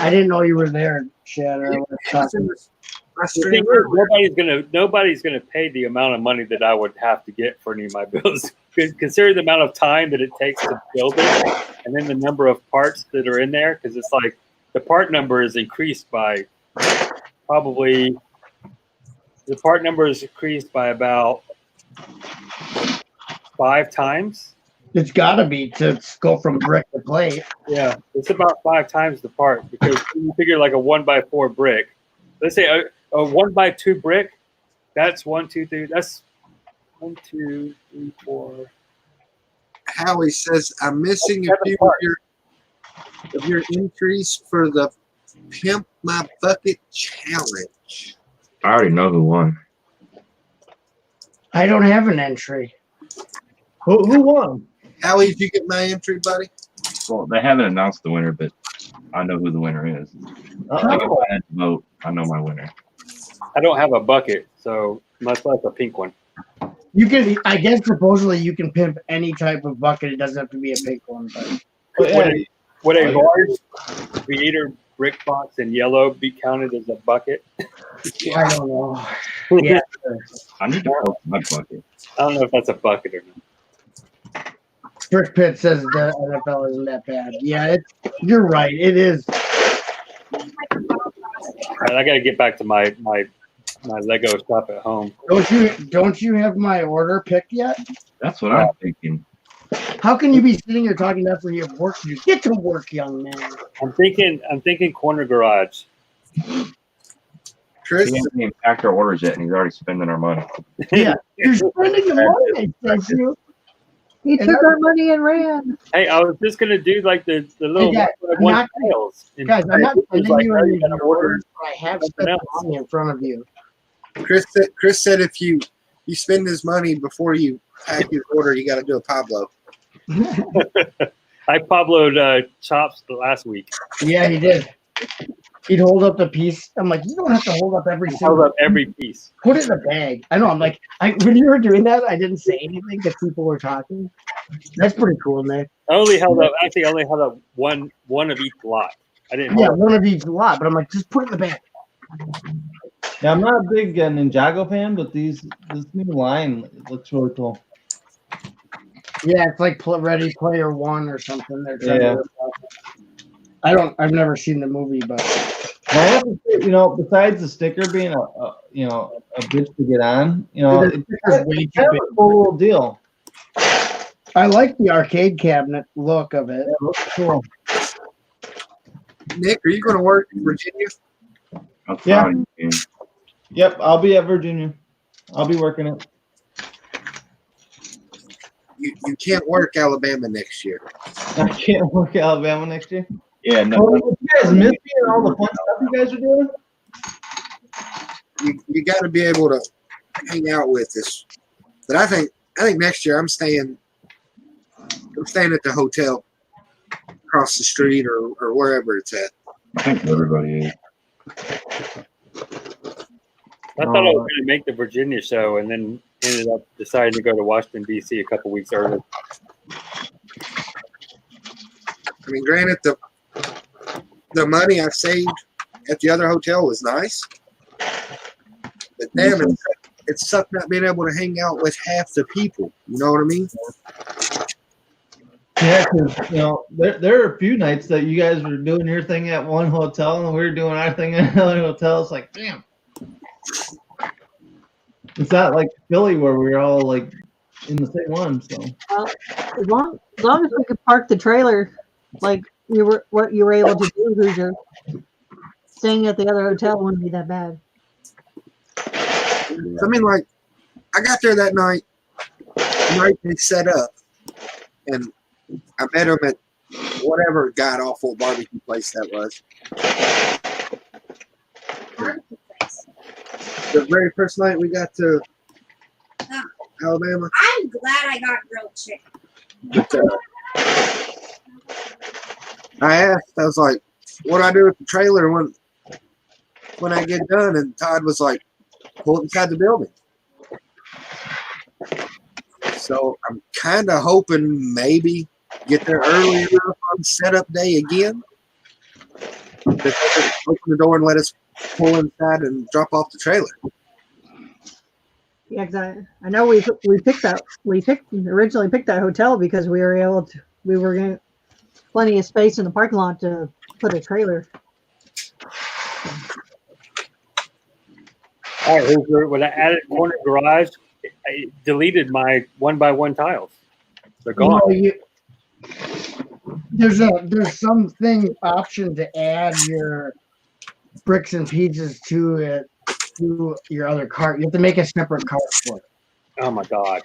didn't know you were there, Chad.
The thing is, nobody's gonna pay the amount of money that I would have to get for any of my bills. Consider the amount of time that it takes to build it, and then the number of parts that are in there. Because it's like the part number is increased by probably about 5 times.
It's got to be to go from brick to plate.
Yeah, it's about 5 times the part because you figure like a 1x4 brick. Let's say a 1x2 brick. That's 1, 2, 3. That's 1, 2, 3, 4.
Howie says, I'm missing a few of your entries for the Pimp My Bucket Challenge.
I already know who won.
I don't have an entry.
Who won?
Howie, did you get my entry, buddy?
Well, they haven't announced the winner, but I know who the winner is. Like if I had to vote, I know my winner.
I don't have a bucket, so much less a pink one.
You can, I guess, supposedly you can pimp any type of bucket. It doesn't have to be a pink one. But
Would a large creator brick box in yellow be counted as a bucket?
I don't know.
Yeah.
I need to post my bucket.
I don't know if that's a bucket or not.
Brick Pit says the NFL isn't that bad. Yeah, you're right. It is.
All right, I got to get back to my Lego stuff at home.
Don't you have my order picked yet?
That's what I'm thinking.
How can you be sitting here talking after you have work to do? Get to work, young man.
I'm thinking corner garage.
Chris,
he hasn't even packed our orders yet, and he's already spending our money.
Yeah, you're spending the money. Thank you.
He took our money and ran.
Hey, I was just gonna do like the little
Hey,
one tails.
Guys, I'm not sending
like,
you
oh,
any
you gotta order
orders, but I have spent the money in front of you.
Chris said if you spend his money before you pack his order, you got to do a Pablo.
I Pablo'd chops last week.
Yeah, he did. He'd hold up the piece. I'm like, you don't have to hold up every single.
Hold up every piece.
Put it in the bag. I know. I'm like, when you were doing that, I didn't say anything because people were talking. That's pretty cool, man.
I only held up one of each lot. I didn't.
Yeah, one of each lot. But I'm like, just put it in the bag.
Yeah, I'm not a big Ninjago fan, but this new line looks really cool.
Yeah, it's like Ready Player One or something. They're trying
Yeah.
to, I've never seen the movie, but
I have to say, besides the sticker being a bitch to get on, it's
way too
kind of a cool little deal.
I like the arcade cabinet look of it.
It looks cool.
Nick, are you going to work in Virginia?
Yeah. Yep, I'll be at Virginia. I'll be working it.
You can't work Alabama next year.
I can't work Alabama next year.
Yeah, no.
Oh, you guys miss me and all the fun stuff you guys are doing?
You got to be able to hang out with us. But I think next year I'm staying at the hotel across the street or wherever it's at.
I think everybody is.
I thought I was going to make the Virginia show, and then ended up deciding to go to Washington D.C. a couple weeks early.
I mean, granted, the money I saved at the other hotel was nice, but damn, it sucked not being able to hang out with half the people. You know what I mean?
Yeah, because there are a few nights that you guys were doing your thing at one hotel and we were doing our thing at another hotel. It's like, damn. It's not like Philly where we're all like in the same one. So
As long as we could park the trailer, like what you were able to do, Hoosier, staying at the other hotel wouldn't be that bad.
So, I mean, like, I got there that night, the night they set up, and I met them at whatever god awful barbecue place that was. The very first night we got to Alabama.
I'm glad I got grilled chicken.
I asked, I was like, what do I do with the trailer when I get done? And Todd was like, pull it inside the building. So I'm kind of hoping maybe get there early enough on setup day again. That they could open the door and let us pull inside and drop off the trailer.
Yeah, 'cause I know we originally picked that hotel because we were getting plenty of space in the parking lot to put a trailer.
All right, when I added corner garage, I deleted my 1x1 tiles. They're gone.
There's something option to add your bricks and pieces to it to your other cart. You have to make a separate cart for it.
Oh my god!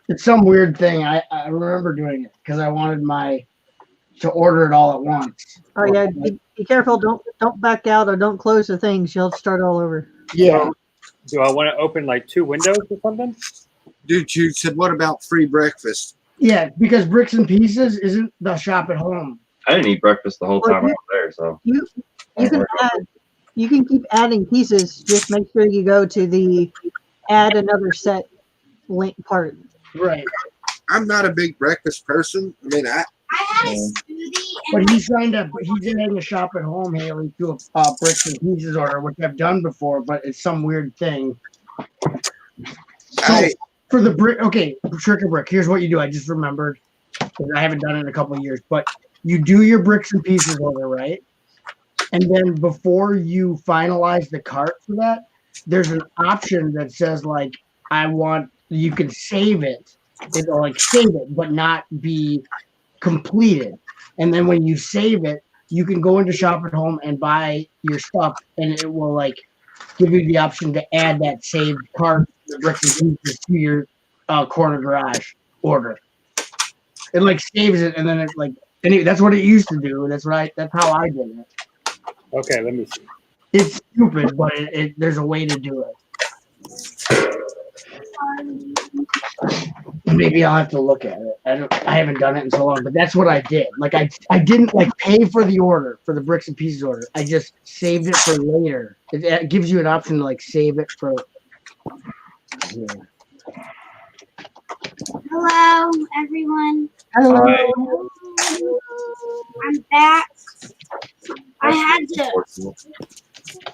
It's some weird thing. I remember doing it because I wanted to order it all at once.
Oh yeah, be careful! Don't back out or don't close the things. You'll start all over.
Yeah.
Do I want to open like 2 windows or something?
Dude, you said what about free breakfast?
Yeah, because bricks and pieces isn't the shop at home.
I didn't eat breakfast the whole time I was there, so
You can keep adding pieces. Just make sure you go to the add another set link part.
Right.
I'm not a big breakfast person. I mean,
I had a smoothie.
But he signed up. He's in the shop at home, Haley, to a bricks and pieces order, which I've done before, but it's some weird thing. So for the brick, okay, trick or brick. Here's what you do. I just remembered because I haven't done it in a couple of years. But you do your bricks and pieces order, right? And then before you finalize the cart for that, there's an option that says like, you can save it. It'll like save it, but not be completed. And then when you save it, you can go into shop at home and buy your stuff, and it will like give you the option to add that saved cart, the bricks and pieces, to your corner garage order. It like saves it, and then it's like, anyway, that's what it used to do. That's how I did it.
Okay, let me see.
It's stupid, but there's a way to do it. Maybe I'll have to look at it. I haven't done it in so long, but that's what I did. Like I didn't like pay for the order for the bricks and pieces order. I just saved it for later. It gives you an option to like save it for. Yeah.
Hello, everyone.
Hello.
I'm back. I had to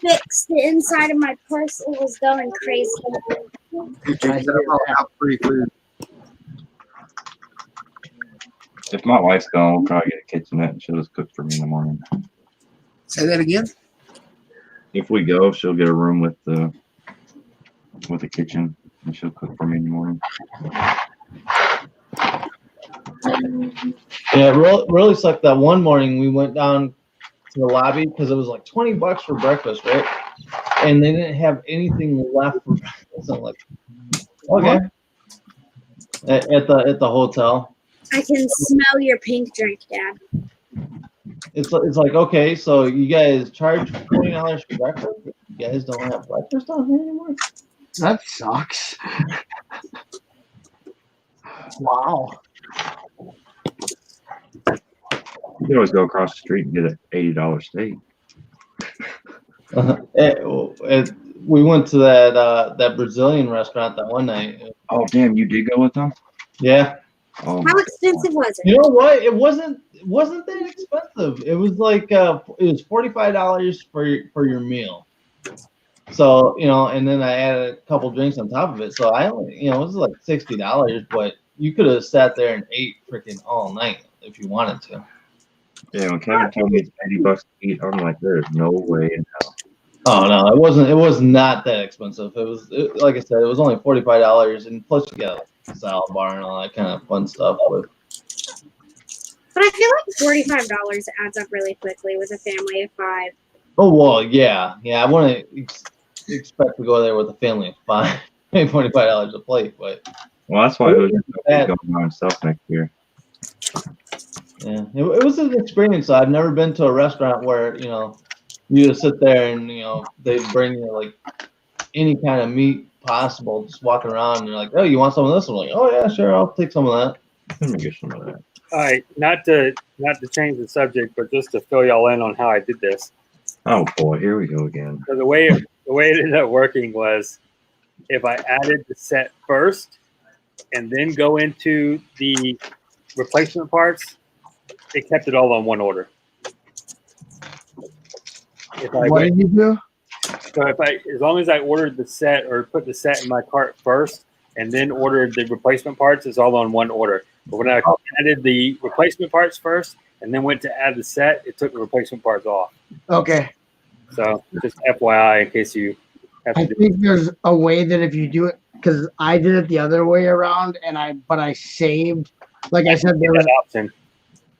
fix the inside of my purse. It was going crazy.
Free food.
if my wife's gone, we'll probably get a kitchenette and she'll just cook for me in the morning.
Say that again.
If we go, she'll get a room with a kitchen and she'll cook for me in the morning.
Yeah, really sucked that one morning we went down to the lobby because it was like $20 for breakfast, right? And they didn't have anything left for breakfast. I'm like, okay. At the hotel.
I can smell your pink drink, Dad.
It's like, okay, so you guys charge $20 for breakfast? You guys don't have breakfast on here anymore?
That sucks. Wow.
You can always go across the street and get an $80 steak.
We went to that Brazilian restaurant that one night.
Oh, damn, you did go with them?
Yeah.
Oh,
How expensive was it?
You know what? It wasn't that expensive. It was like it was $45 for your meal. So, and then I added a couple drinks on top of it. So I only, it was like $60, but you could have sat there and ate freaking all night if you wanted to.
Yeah, when Kevin told me it's $80 to eat, I'm like, there is no way in hell.
Oh no, it wasn't. It was not that expensive. Like I said, it was only $45, and plus you got a salad bar and all that kind of fun stuff.
But I feel like $45 adds up really quickly with a family of 5.
Oh well, yeah. I wouldn't expect to go there with a family of 5, pay $45 a plate, but
well, that's why it was going by himself next year.
Yeah, it was an experience. I've never been to a restaurant where you just sit there and they bring you like any kind of meat possible, just walking around and you're like, oh, you want some of this? I'm like, oh yeah, sure, I'll take some of that. Let me get some of that.
All right, not to change the subject, but just to fill y'all in on how I did this.
Oh boy, here we go again.
So the way it ended up working was, if I added the set first and then go into the replacement parts, it kept it all on one order. If I
What
went,
did you do?
so if I, as long as I ordered the set or put the set in my cart first and then ordered the replacement parts, it's all on one order. But when I added the replacement parts first and then went to add the set, it took the replacement parts off.
Okay.
So just FYI in case you have
I
to do
think there's a way that if you do it, because I did it the other way around, and I saved. Like I said, there was
that option.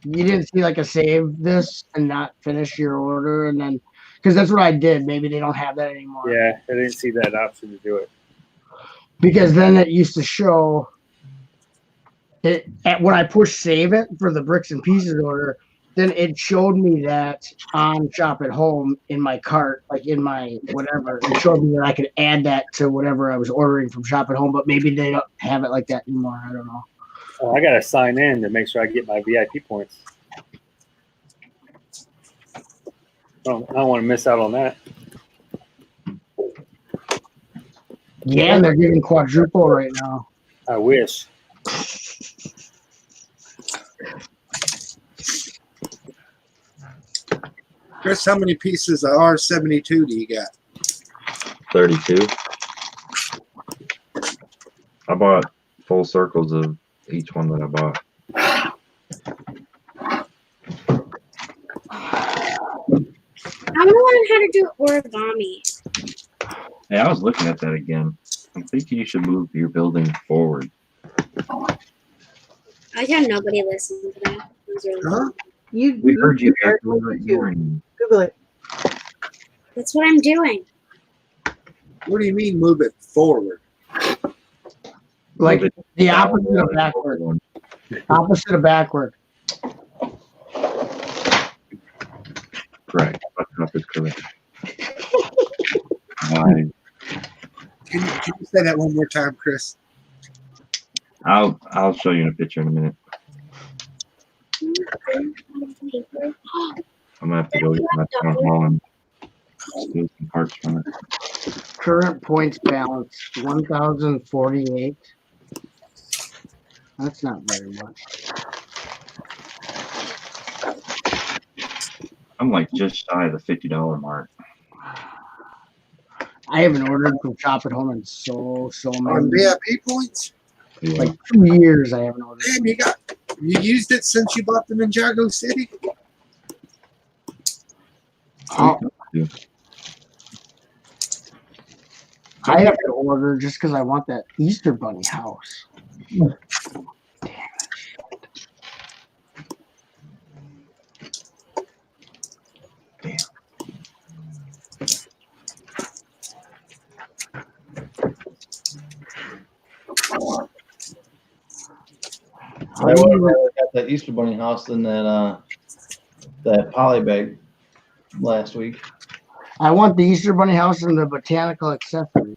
you didn't see like a save this and not finish your order, and then because that's what I did. Maybe they don't have that anymore.
Yeah, I didn't see that option to do it.
Because then it used to show it when I pushed save it for the bricks and pieces order, then it showed me that on Shop at Home in my cart, like in my whatever, it showed me that I could add that to whatever I was ordering from Shop at Home, but maybe they don't have it like that anymore. I don't know.
I got to sign in to make sure I get my VIP points. I don't want to miss out on that.
Yeah, and they're giving quadruple right now.
I wish.
Chris, how many pieces of R72 do you got?
32. I bought full circles of each one that I bought.
I want to learn how to do origami.
Hey, I was looking at that again. I'm thinking you should move your building forward.
I got nobody listening to that. It was really cool.
We heard you.
Google it.
That's what I'm doing.
What do you mean move it forward?
Like the opposite of backward. Opposite of backward.
Correct. That is correct.
Can you say that one more time, Chris?
I'll show you in a picture in a minute. I'm gonna have to go get my town hall and steal some parts from it.
Current points balance 1,048. That's not very much.
I'm like just shy of the $50 mark.
I haven't ordered from Shop at Home in so
On
many.
VIP points?
Like 2 years I haven't ordered.
Damn, you used it since you bought the Ninjago City?
Oh, I have to order just because I want that Easter Bunny house.
I would rather got that Easter Bunny house than that poly bag last week.
I want the Easter Bunny house and the botanical accessories.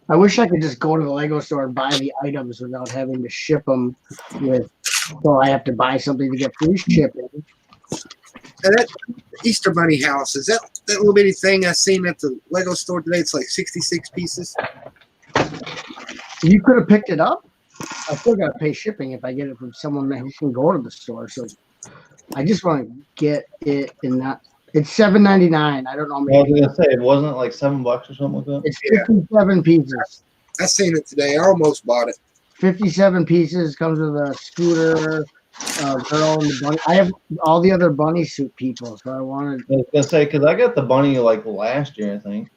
I wish I could just go to the Lego store and buy the items without having to ship them with. So I have to buy something to get free shipping.
And that Easter Bunny house, is that little bitty thing I seen at the Lego store today? It's like 66 pieces.
You could have picked it up. I still got to pay shipping if I get it from someone who can go to the store. So I just want to get it in that. It's $7.99. I don't know.
I was gonna say it wasn't like $7 or something like that.
It's 57 pieces.
I seen it today. I almost bought it.
57 pieces. Comes with a scooter, girl, and the bunny. I have all the other bunny suit people, so I wanted.
I was gonna say because I got the bunny like last year, I think.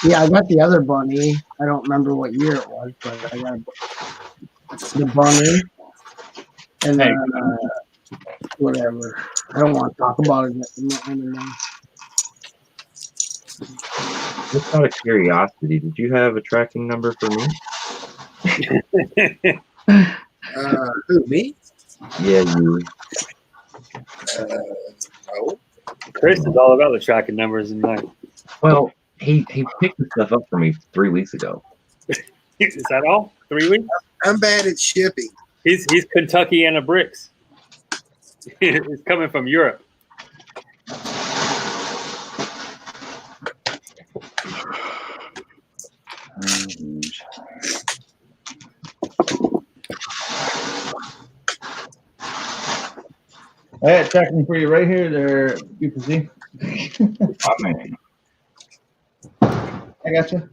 Yeah, I got the other bunny. I don't remember what year it was, but I got the bunny, and then whatever. I don't want to talk about it anymore.
Just out of curiosity, did you have a tracking number for me?
Who, me?
Yeah, you.
No.
Chris is all about the tracking numbers and that.
Well, he picked the stuff up for me 3 weeks ago.
Is that all? 3 weeks?
I'm bad at shipping.
He's Kentuckiana Bricks. It's coming from Europe.
I got tracking for you right here. There, you can see.
Oh, man.
I got you.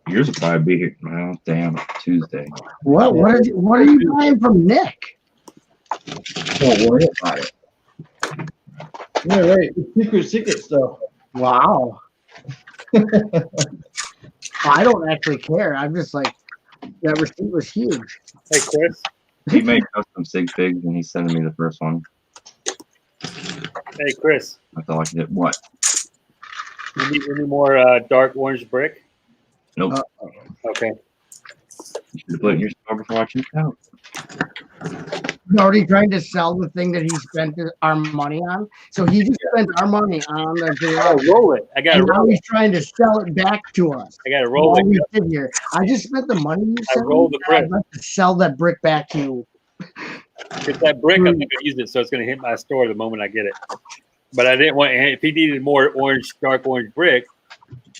Yours will probably be here. Well, damn, Tuesday.
What are you buying from Nick?
Don't worry about it.
Yeah, right. It's secret stuff.
Wow. I don't actually care. I'm just like, that receipt was huge.
Hey, Chris.
He made custom sig figs and he's sending me the first one.
Hey, Chris.
That's all I can do. What?
You need any more dark orange brick?
Nope.
Okay.
You should have put it in your store before I checked out.
He's already trying to sell the thing that he spent our money on. So he just spent our money on the garage.
Roll it. I got to
And now
roll
he's
it.
trying to sell it back to us.
I got to roll
While
it.
we sit here. I just spent the money you
I
sent
rolled
me,
the
and I'd like to sell that brick back to you.
If that brick, I'm not going to use it, so it's going to hit my store the moment I get it. But I didn't want. If he needed more dark orange brick,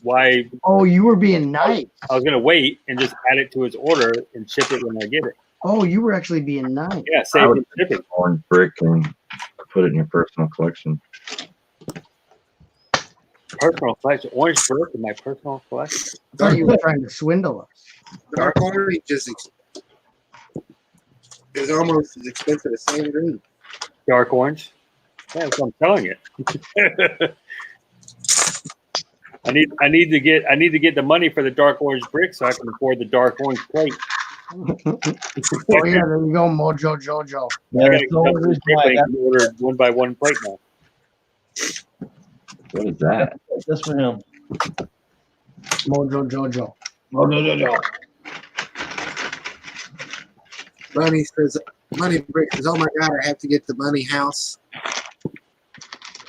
why?
Oh, you were being nice.
I was going to wait and just add it to his order and ship it when I get it.
Oh, you were actually being nice.
Yeah,
I
save
would
the shipping.
orange brick and put it in your personal collection.
Personal collection. Orange brick in my personal collection.
I thought you were trying to swindle us.
Dark orange is almost as expensive as same green.
Dark orange. Yeah, that's what I'm telling you. I need to get the money for the dark orange brick so I can afford the dark orange plate.
Oh yeah, there you go, Mojo Jojo.
I gotta order one by one plate now.
What is that?
That's for him.
Mojo Jojo.
Mojo Jojo.
Bunny says, Bunny Brick says, oh my God, I have to get the Bunny house.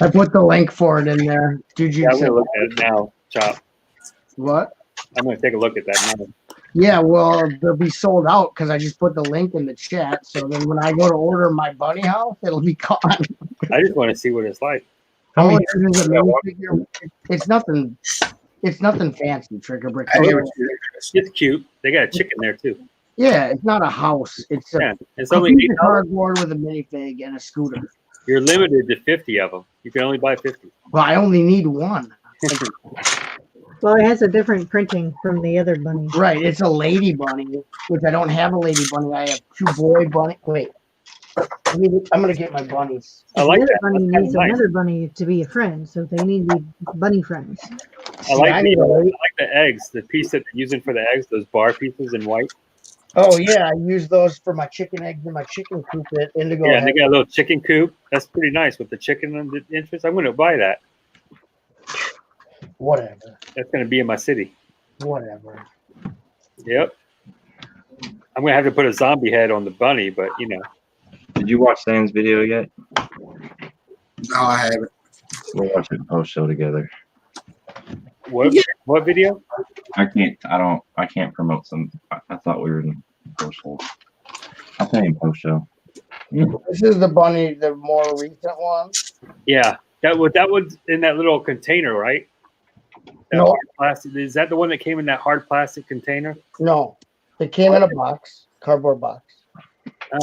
I put the link for it in there. Did you?
Yeah, I'm gonna look at it now, Chop.
What?
I'm gonna take a look at that now.
Yeah, well, they'll be sold out because I just put the link in the chat. So then when I go to order my bunny house, it'll be gone.
I just want to see what it's like.
Oh, here's a minifigure. It's nothing. It's nothing fancy, Trigger Brick.
It's cute. They got a chicken there too.
Yeah, it's not a house. It's a
it's only
piece of
$8.
cardboard with a minifig and a scooter.
You're limited to 50 of them. You can only buy 50.
Well, I only need one.
Well, it has a different printing from the other bunnies.
Right, it's a lady bunny, which I don't have a lady bunny. I have two boy bunny. Wait, I'm gonna get my bunnies.
I like
the
that.
other bunny
That's
needs
nice.
another bunny to be a friend, so they need to be bunny friends.
I like the eggs. The piece that they're using for the eggs, those bar pieces in white.
Oh yeah, I use those for my chicken eggs and my chicken coop at Indigo.
Yeah, they got a little chicken coop. That's pretty nice with the chicken and the interest. I'm gonna buy that.
Whatever.
That's gonna be in my city.
Whatever.
Yep. I'm gonna have to put a zombie head on the bunny, but you know.
Did you watch Sam's video yet?
No, I haven't.
We'll watch it post show together.
What video?
I can't promote some. I thought we were in post show. I'll tell you in post show.
This is the bunny, the more recent one.
Yeah, that was in that little container, right? That
No.
hard plastic. Is that the one that came in that hard plastic container?
No, it came in a box, cardboard box.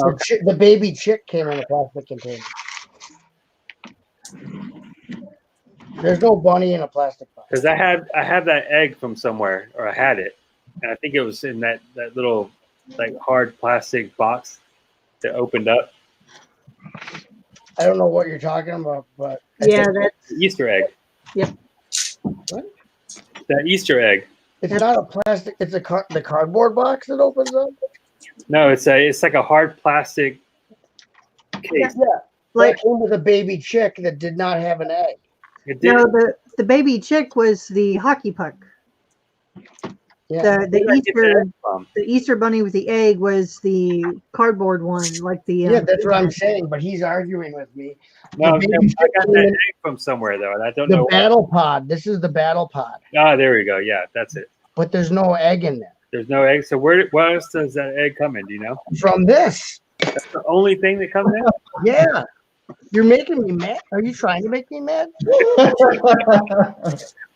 Oh,
The baby chick came in a plastic container. There's no bunny in a plastic box.
because I had that egg from somewhere, or I had it, and I think it was in that little like hard plastic box that opened up.
I don't know what you're talking about, but
Yeah, that's
Easter egg.
Yep.
What?
That Easter egg.
It's not a plastic. It's the cardboard box that opens up.
No, it's like a hard plastic case.
Yeah, like came with a baby chick that did not have an egg.
It did.
no, the baby chick was the hockey puck.
Yeah.
The Easter bunny with the egg was the cardboard one, like the
Yeah, that's what I'm saying. But he's arguing with me.
No,
The
I
baby chick
got
came
that
in-
egg from somewhere though, and I don't
the
know. where.
battle pod. This is the battle pod,
Ah, there we go. Yeah, that's it.
but there's no egg in there.
There's no egg. So where else does that egg come in? Do you know?
From this.
That's the only thing that comes in.
Yeah. You're making me mad. Are you trying to make me mad?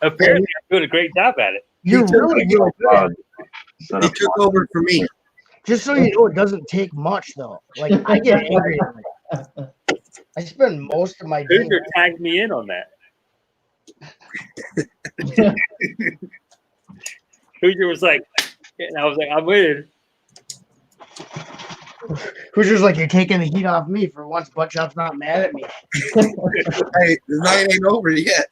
Apparently, I'm doing a great job at it.
You're really good.
He took over for me.
Just so you know, it doesn't take much though. Like I get angry at it. I spend most of my day.
Hoosier tagged me in on that. Hoosier was like, and I was like, I'm with.
Hoosier's like, you're taking the heat off me for once. Buckshot's not mad at me.
Hey, the night ain't over yet.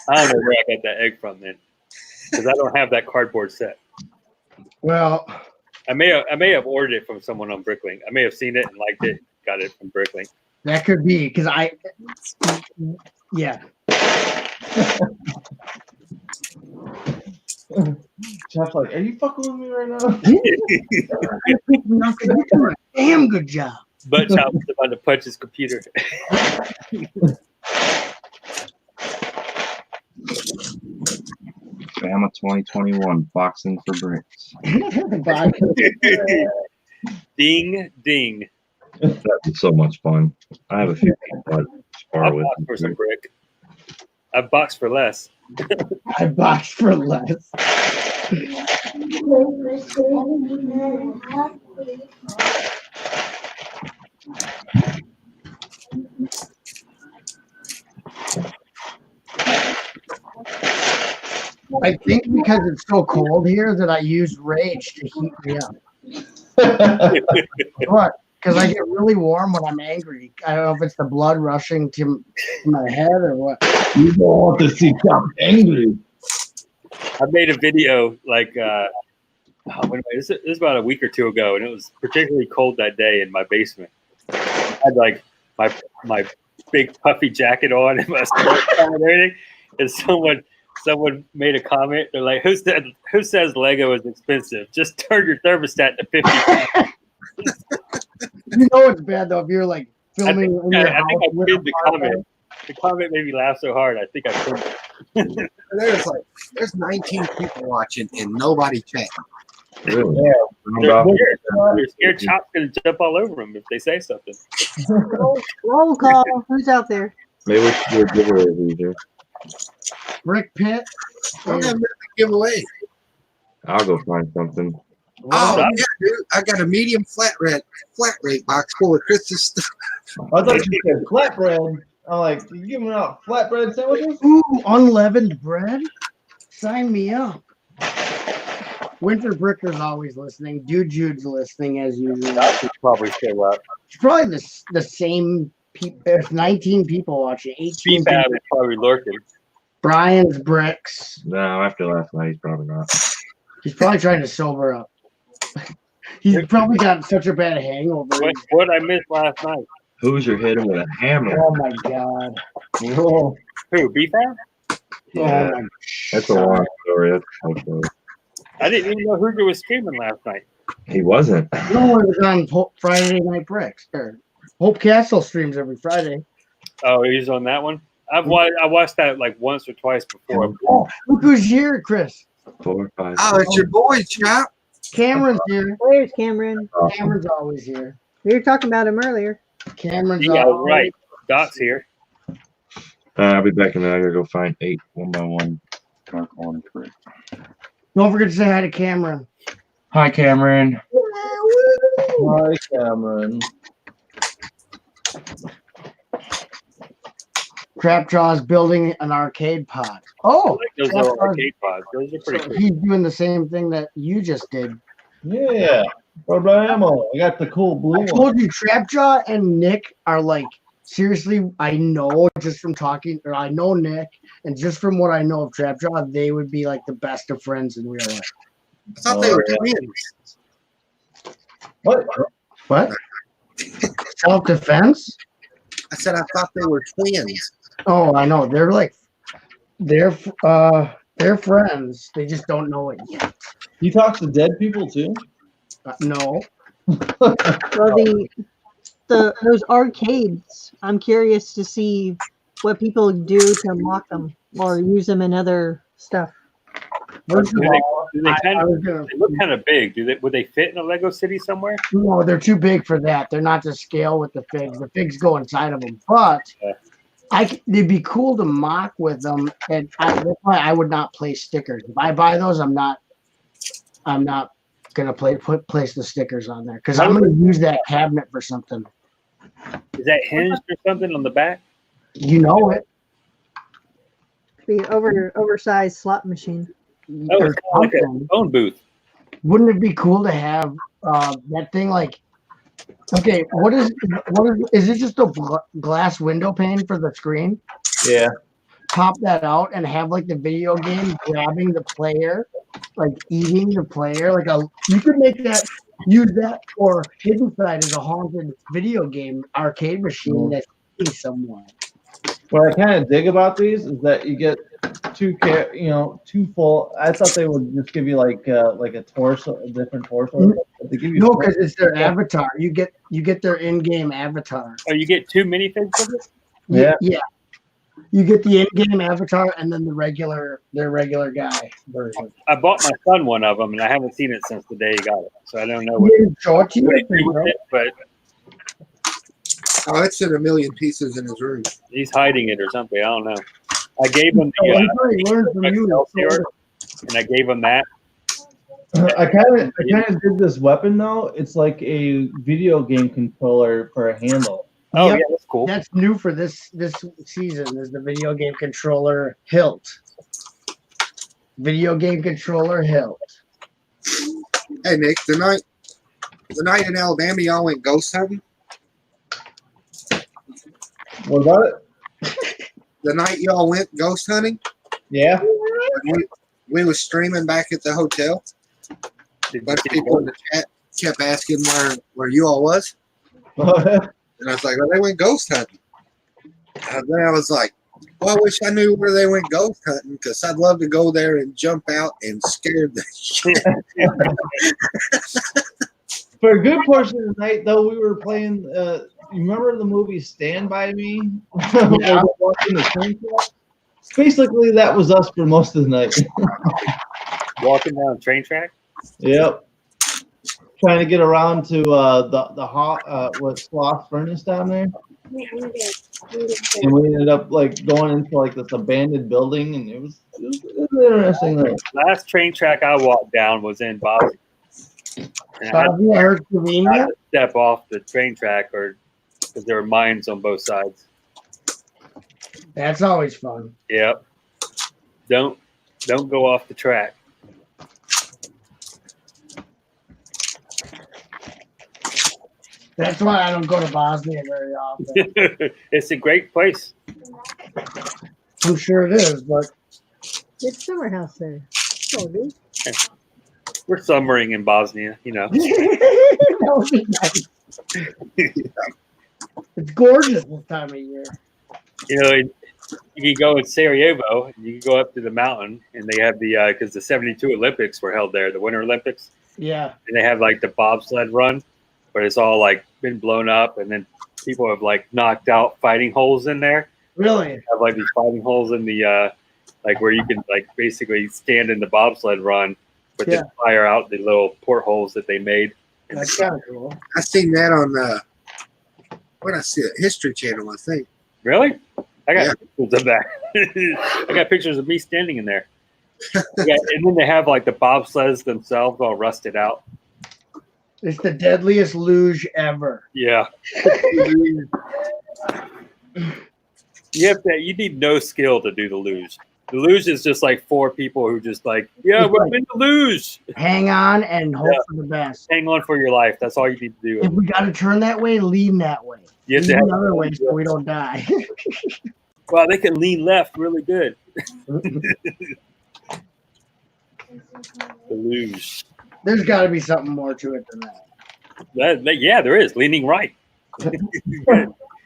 I don't know where I got that egg from then, because I don't have that cardboard set.
Well,
I may have ordered it from someone on Bricklink. I may have seen it and liked it, got it from Bricklink.
that could be because yeah.
Jeff's like, are you fucking with me right now?
You're doing a damn good job.
Butt Chop was about to punch his computer.
Bama 2021 boxing for bricks.
Ding ding.
That was so much fun. I have a few people I'd spar
I'll
with.
box for some brick. I boxed for less.
I boxed for less. I think because it's so cold here that I use rage to heat me up. What? Because I get really warm when I'm angry. I don't know if it's the blood rushing to my head or what.
You don't want to see Trump angry.
I made a video like this is about a week or two ago, and it was particularly cold that day in my basement. I had like my big puffy jacket on and my scarf on and everything, and someone made a comment. They're like, "Who says Lego is expensive? Just turn your thermostat to 50."
You know it's bad though if you're like filming in your house.
I think I
with
pinned
a
the
podcast.
comment. The comment made me laugh so hard. I think I pinned it.
There's 19 people watching and nobody chatting.
Really?
Yeah.
You're scared Chop's gonna jump all over them if they say something.
Roll call. Who's out there?
Maybe we should do a giveaway, Hoosier.
Rick Pitt.
I don't have nothing to give away.
I'll go find something.
Oh yeah, dude! I got a medium flat rate box full of Christmas stuff.
I thought you said flatbread. I'm like, you giving out flatbread sandwiches?
Ooh, unleavened bread? Sign me up. Winter Bricker's always listening. Dude Jude's listening as usual.
That should probably show up.
It's probably the same people. There's 19 people watching. 18
BFAB
people.
is probably lurking.
Brian's Bricks.
No, after last night, he's probably not.
He's probably trying to sober up. He's probably got such a bad hangover.
What I missed last night?
Hoosier hit him with a hammer.
Oh my god. Oh,
Who, BFAB?
Yeah,
my
that's a long story. That's a long story.
I didn't even know Hoosier was streaming last night.
He wasn't.
No, it was on Friday Night Bricks. Or Hope Castle streams every Friday.
Oh, he's on that one? I watched that like once or twice before.
Oh, look who's here, Chris.
4, 5.
Oh, it's your boy, Chop.
Cameron's here.
Where's Cameron?
Cameron's always here.
We were talking about him earlier.
Cameron's
Yeah,
always
right. Doc's here.
I'll be back in a minute. I gotta go find 8 one by one.
Dark orange brick.
Don't forget to say hi to Cameron.
Hi, Cameron.
Hi, Cameron.
Trapjaw's building an arcade pod. Oh,
Those little arcade pods. Those are pretty
so
cool.
he's doing the same thing that you just did.
Yeah. What about ammo? I got the cool blue
I
one.
told you, Trapjaw and Nick are like, seriously, I know just from talking, or I know Nick, and just from what I know of Trapjaw, they would be like the best of friends in real life.
I thought they were twins.
What?
What? Self-defense?
I said I thought they were twins.
Oh, I know. They're like, they're friends. They just don't know it yet.
He talks to dead people too?
No.
Well, those arcades, I'm curious to see what people do to mock them or use them in other stuff.
First of all,
They look kind of big. Would they fit in a Lego city somewhere?
no, they're too big for that. They're not to scale with the figs. The figs go inside of them. But It'd be cool to mock with them, and that's why I would not place stickers. If I buy those, I'm not gonna place the stickers on there because I'm gonna use that cabinet for something.
Is that hinged or something on the back?
You know it.
Be oversized slot machine.
Oh, it's kind of like a phone booth.
Wouldn't it be cool to have that thing like? Okay, what is it? Just a glass window pane for the screen?
Yeah.
Pop that out and have like the video game grabbing the player, like eating the player. You could make that, use that for Hidden Side as a haunted video game arcade machine that's eating someone.
What I kind of dig about these is that you get two full. I thought they would just give you like a torso, a different torso. They give you
No, because it's their avatar. You get their in-game avatar.
Oh, you get 2 minifigs of it?
Yeah. You get the in-game avatar and then their regular guy version.
I bought my son one of them, and I haven't seen it since the day he got it. So I don't know
He didn't show it to you?
what to do with it, but
Oh, it's in a million pieces in his room.
he's hiding it or something. I don't know. I gave him
Oh,
the
he probably learned from you.
Excelsior, and I gave him that.
I kind of did this weapon though. It's like a video game controller for a handle.
Oh
Yep.
yeah, that's cool.
That's new for this season is the video game controller hilt. Video game controller hilt.
Hey Nick, the night in Alabama y'all went ghost hunting.
What about it?
The night y'all went ghost hunting,
Yeah.
we was streaming back at the hotel. A bunch of people in the chat kept asking where you all was. And I was like, well, they went ghost hunting. And then I was like, well, I wish I knew where they went ghost hunting because I'd love to go there and jump out and scare the shit.
For a good portion of the night, though, we were playing. You remember the movie Stand By Me?
Yeah.
Watching the train track? Basically, that was us for most of the night.
Walking down the train track.
Yep. Trying to get around to what Sloth Furnace down there, and we ended up like going into like this abandoned building, and it was interesting. Night.
Last train track I walked down was in Bosnia. And I had
Herzegovina?
to step off the train track, or because there were mines on both sides.
That's always fun.
Yep. Don't go off the track.
That's why I don't go to Bosnia very often.
It's a great place.
I'm sure it is, but
Good summer house there. Oh, dude.
We're summering in Bosnia, you know.
that would be nice. It's gorgeous this time of year.
You know, you can go in Sarajevo, and you can go up to the mountain, and they have the because the '72 Olympics were held there, the Winter Olympics,
Yeah.
and they have like the bobsled run, where it's all like been blown up, and then people have like knocked out fighting holes in there.
Really?
Have like these fighting holes in the like where you can like basically stand in the bobsled run, but then fire out the little portholes that they made.
That's kind of cool.
I seen that on what I see it, History Channel, I think.
Really? I got pictures of that. I got pictures of me standing in there. And then they have like the bobsleds themselves all rusted out.
It's the deadliest luge ever.
Yeah. You need no skill to do the luge. The luge is just like 4 people who just like, we're in the luge.
Hang on and hope for the best.
Hang on for your life. That's all you need to do.
If we got to turn that way, lean that way.
You have to
Lean
have-
another way so we don't die.
Wow, they can lean left really good. The luge.
There's got to be something more to it than that.
Yeah, there is. Leaning right.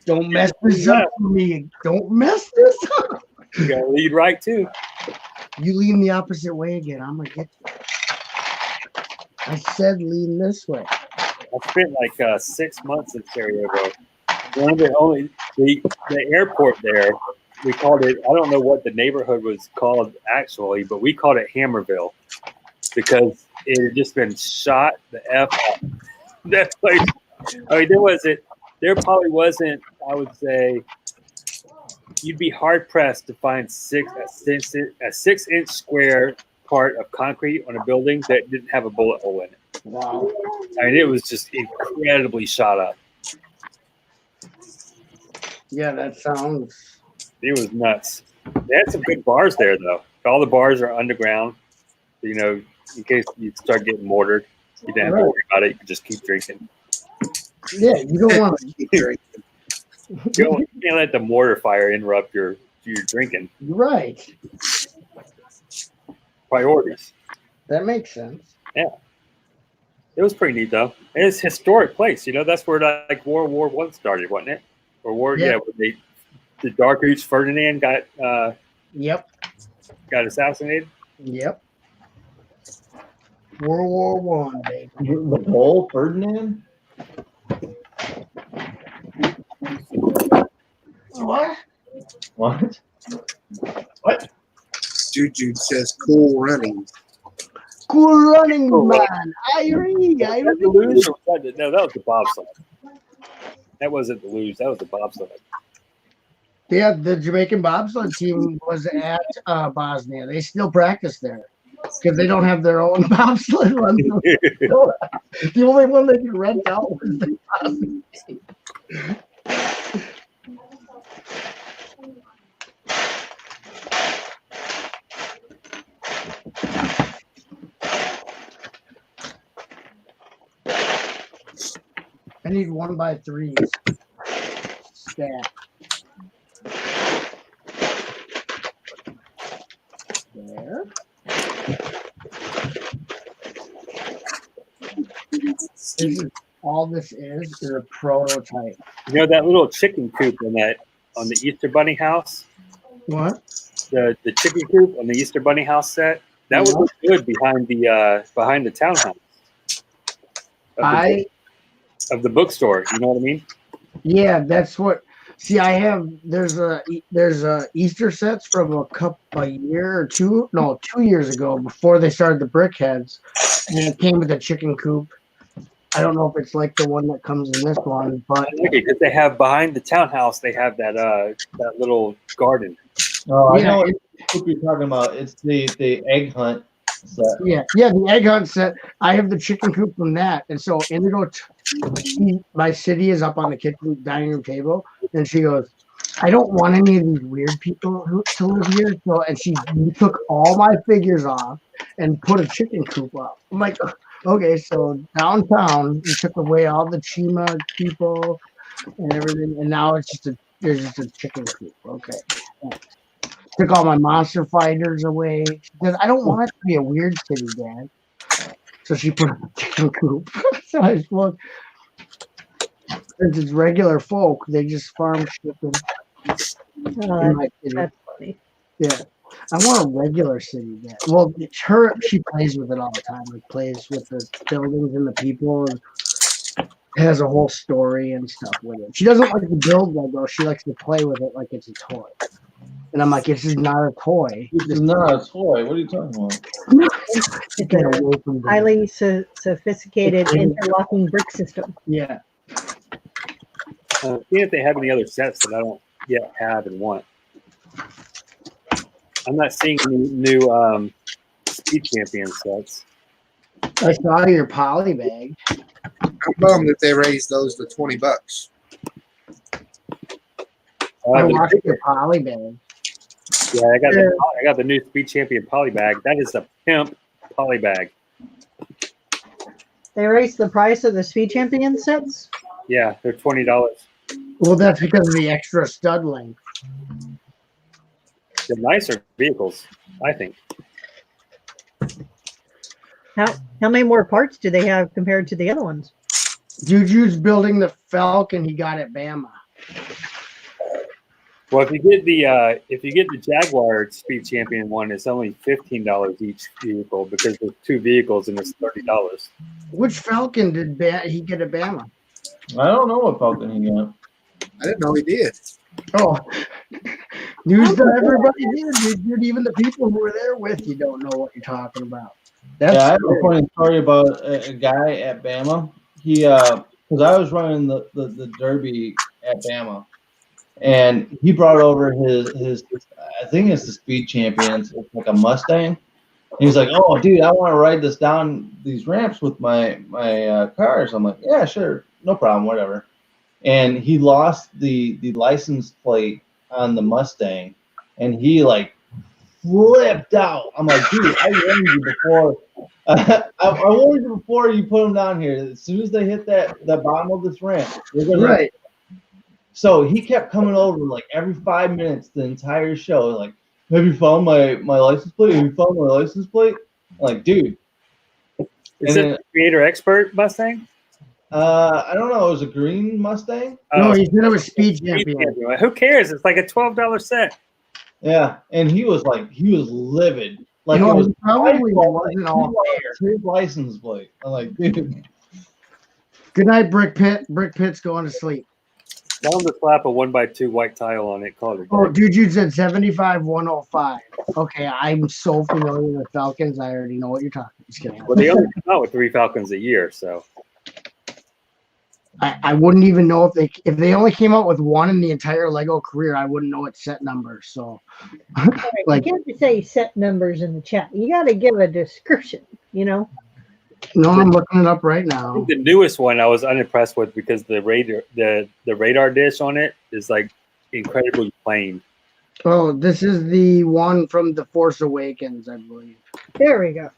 Don't mess this up for me. Don't mess this up.
You got to lead right too.
You lean the opposite way again. I'm going to get you. I said lean this way.
I spent like 6 months in Sarajevo. One of the airport there, we called it, I don't know what the neighborhood was called actually, but we called it Hammerville because it had just been shot the F up. That place, I mean, there probably wasn't, I would say, you'd be hard pressed to find a 6-inch square part of concrete on a building that didn't have a bullet hole in it.
Wow.
I mean, it was just incredibly shot up.
Yeah, that sounds.
It was nuts. They had some good bars there, though. All the bars are underground. You know, in case you start getting mortared, you didn't have to worry about it. You can just keep drinking.
Yeah, you don't want to keep drinking.
You can't let the mortar fire interrupt your drinking.
Right.
Priorities.
That makes sense.
Yeah. It was pretty neat, though. It's a historic place. You know, that's where like World War I started, wasn't it? Or when the Dark Roots Ferdinand got assassinated.
Yep. World War One, baby.
The Bull Ferdinand.
What?
What?
What? Juju says cool running.
Cool running, man. Irie.
The luge? No, that was the bobsled. That wasn't the luge. That was the bobsled.
Yeah, the Jamaican bobsled team was at Bosnia. They still practice there because they don't have their own bobsled run. The only one they can rent out was the Bosnia team. I need 1x3s. Stack. There. This is all this is a prototype.
You know that little chicken coop on the Easter Bunny house?
What?
The chicken coop on the Easter Bunny house set? That would look good behind the townhouse. Of the bookstore, you know what I mean?
Yeah, that's what. See, there's a Easter sets from a year or 2 years ago before they started the Brickheads, and it came with a chicken coop. I don't know if it's like the one that comes in this one, but
because they have behind the townhouse, they have that little garden.
Oh, I know what you're talking about. It's the egg hunt set.
Yeah, the egg hunt set. I have the chicken coop from that, and so Indigo, my city is up on the kitchen dining room table, and she goes, "I don't want any of these weird people to live here." So, and she took all my figures off and put a chicken coop up. I'm like, okay, so downtown, you took away all the Chima people and everything, and now there's just a chicken coop. Okay. Took all my monster fighters away because I don't want it to be a weird city, Dad. So she put up a chicken coop. So I just look. Since it's regular folk, they just farm chicken.
That's funny.
Yeah. I want a regular city, Dad. Well, she plays with it all the time. Like plays with the buildings and the people, and has a whole story and stuff with it. She doesn't like to build Lego. She likes to play with it like it's a toy. And I'm like, this is not a toy.
This is not a toy. What are you talking about?
Get away from that.
Highly sophisticated interlocking brick system.
Yeah.
See if they have any other sets that I don't yet have and want. I'm not seeing any new Speed Champion sets.
I saw your poly bag.
I'm bummed that they raised those to $20.
I watched your poly bag.
Yeah, I got the new Speed Champion poly bag. That is a pimp poly bag.
They raised the price of the Speed Champion sets?
Yeah, they're $20.
Well, that's because of the extra stud length.
They're nicer vehicles, I think.
How many more parts do they have compared to the other ones?
Juju's building the Falcon he got at Bama.
Well, if you get the Jaguar Speed Champion one, it's only $15 each vehicle because there's 2 vehicles and it's $30.
Which Falcon did he get at Bama?
I don't know what Falcon he got.
I didn't know he did.
Oh, news to everybody here, dude. Even the people who were there with you don't know what you're talking about. That's
I have a funny story about a guy at Bama. He, because I was running the Derby at Bama, and he brought over his I think it's the Speed Champions. It's like a Mustang. And he's like, "Oh, dude, I want to ride this down these ramps with my cars." I'm like, "Yeah, sure, no problem, whatever." And he lost the license plate on the Mustang, and he like flipped out. I'm like, "Dude, I warned you before. I warned you before you put them down here. As soon as they hit the bottom of this ramp, they're gonna
Right.
So he kept coming over like every 5 minutes the entire show, like, "Have you found my license plate? Have you found my license plate?" I'm like, dude.
Is it the Creator Expert Mustang?
I don't know. It was a green Mustang.
No, he said it was Speed Champion.
Who cares? It's like a $12 set.
Yeah, and he was livid. Like,
You know,
it was
he probably
my fault
wasn't
that
all
he lost his license plate. I'm like, dude.
Good night, Brick Pit. Brick Pit's going to sleep.
Tell him to slap a 1x2 white tile on it. Call it.
Oh, dude, you said 75-105. Okay, I'm so familiar with Falcons. I already know what you're talking. Just kidding.
Well, they only come out with 3 Falcons a year, so
I wouldn't even know if they only came out with one in the entire Lego career. I wouldn't know its set number. So, like,
you can't say set numbers in the chat. You got to give a description. You know.
no, I'm looking it up right now.
the newest one I was unimpressed with because the radar dish on it is like incredibly plain.
Oh, this is the one from The Force Awakens, I believe.
There we go.